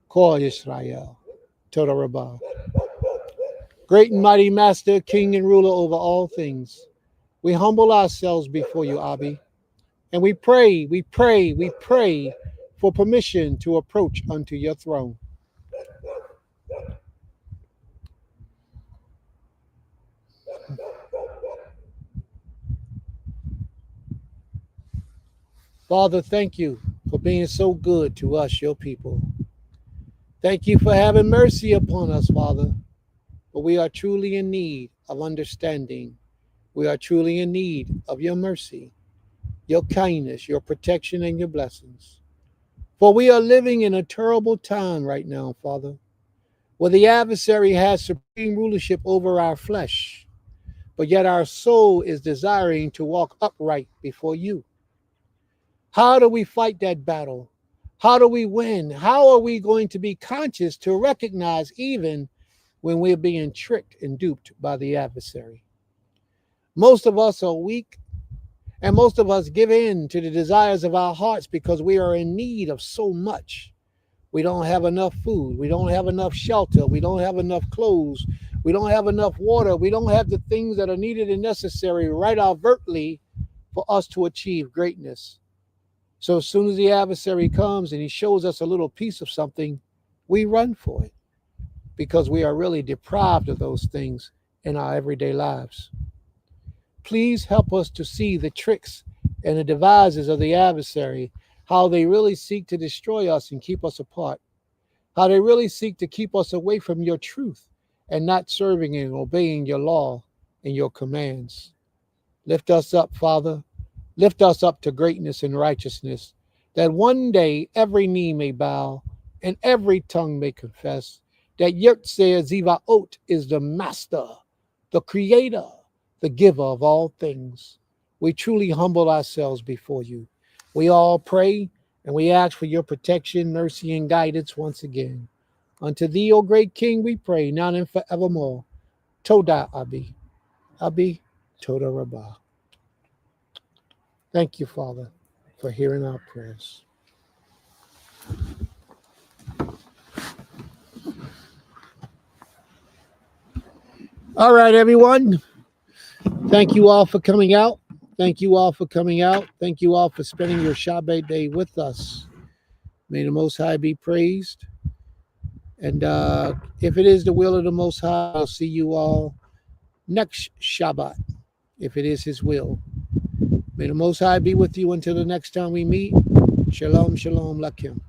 kol Yisrael. Toda Rabbah. Great and mighty Master, King and ruler over all things, we humble ourselves before you, Abi, and we pray for permission to approach unto your throne. Father, thank you for being so good to us, your people. Thank you for having mercy upon us, Father. But we are truly in need of understanding. We are truly in need of your mercy, your kindness, your protection, and your blessings. For we are living in a terrible time right now, Father, where the adversary has supreme rulership over our flesh, but yet our soul is desiring to walk upright before you. How do we fight that battle? How do we win? How are we going to be conscious to recognize even when we're being tricked and duped by the adversary? Most of us are weak, and most of us give in to the desires of our hearts because we are in need of so much. We don't have enough food. We don't have enough shelter. We don't have enough clothes. We don't have enough water. We don't have the things that are needed and necessary right overtly for us to achieve greatness. So as soon as the adversary comes and he shows us a little piece of something, we run for it because we are really deprived of those things in our everyday lives. Please help us to see the tricks and the devices of the adversary, how they really seek to destroy us and keep us apart, how they really seek to keep us away from your truth and not serving and obeying your law and your commands. Lift us up, Father. Lift us up to greatness and righteousness, that one day every knee may bow and every tongue may confess that Yirtzeh Zivaot is the master, the creator, the giver of all things. We truly humble ourselves before you. We all pray and we ask for your protection, mercy, and guidance once again. Unto thee, O great King, we pray, now and forevermore. Toda Abi. Abi, Toda Rabbah. Thank you, Father, for hearing our prayers. All right, everyone. Thank you all for coming out. Thank you all for coming out. Thank you all for spending your Shabbat day with us. May the Most High be praised. And if it is the will of the Most High, I'll see you all next Shabbat. if it is his will. May the Most High be with you until the next time we meet. Shalom, shalom, lakim.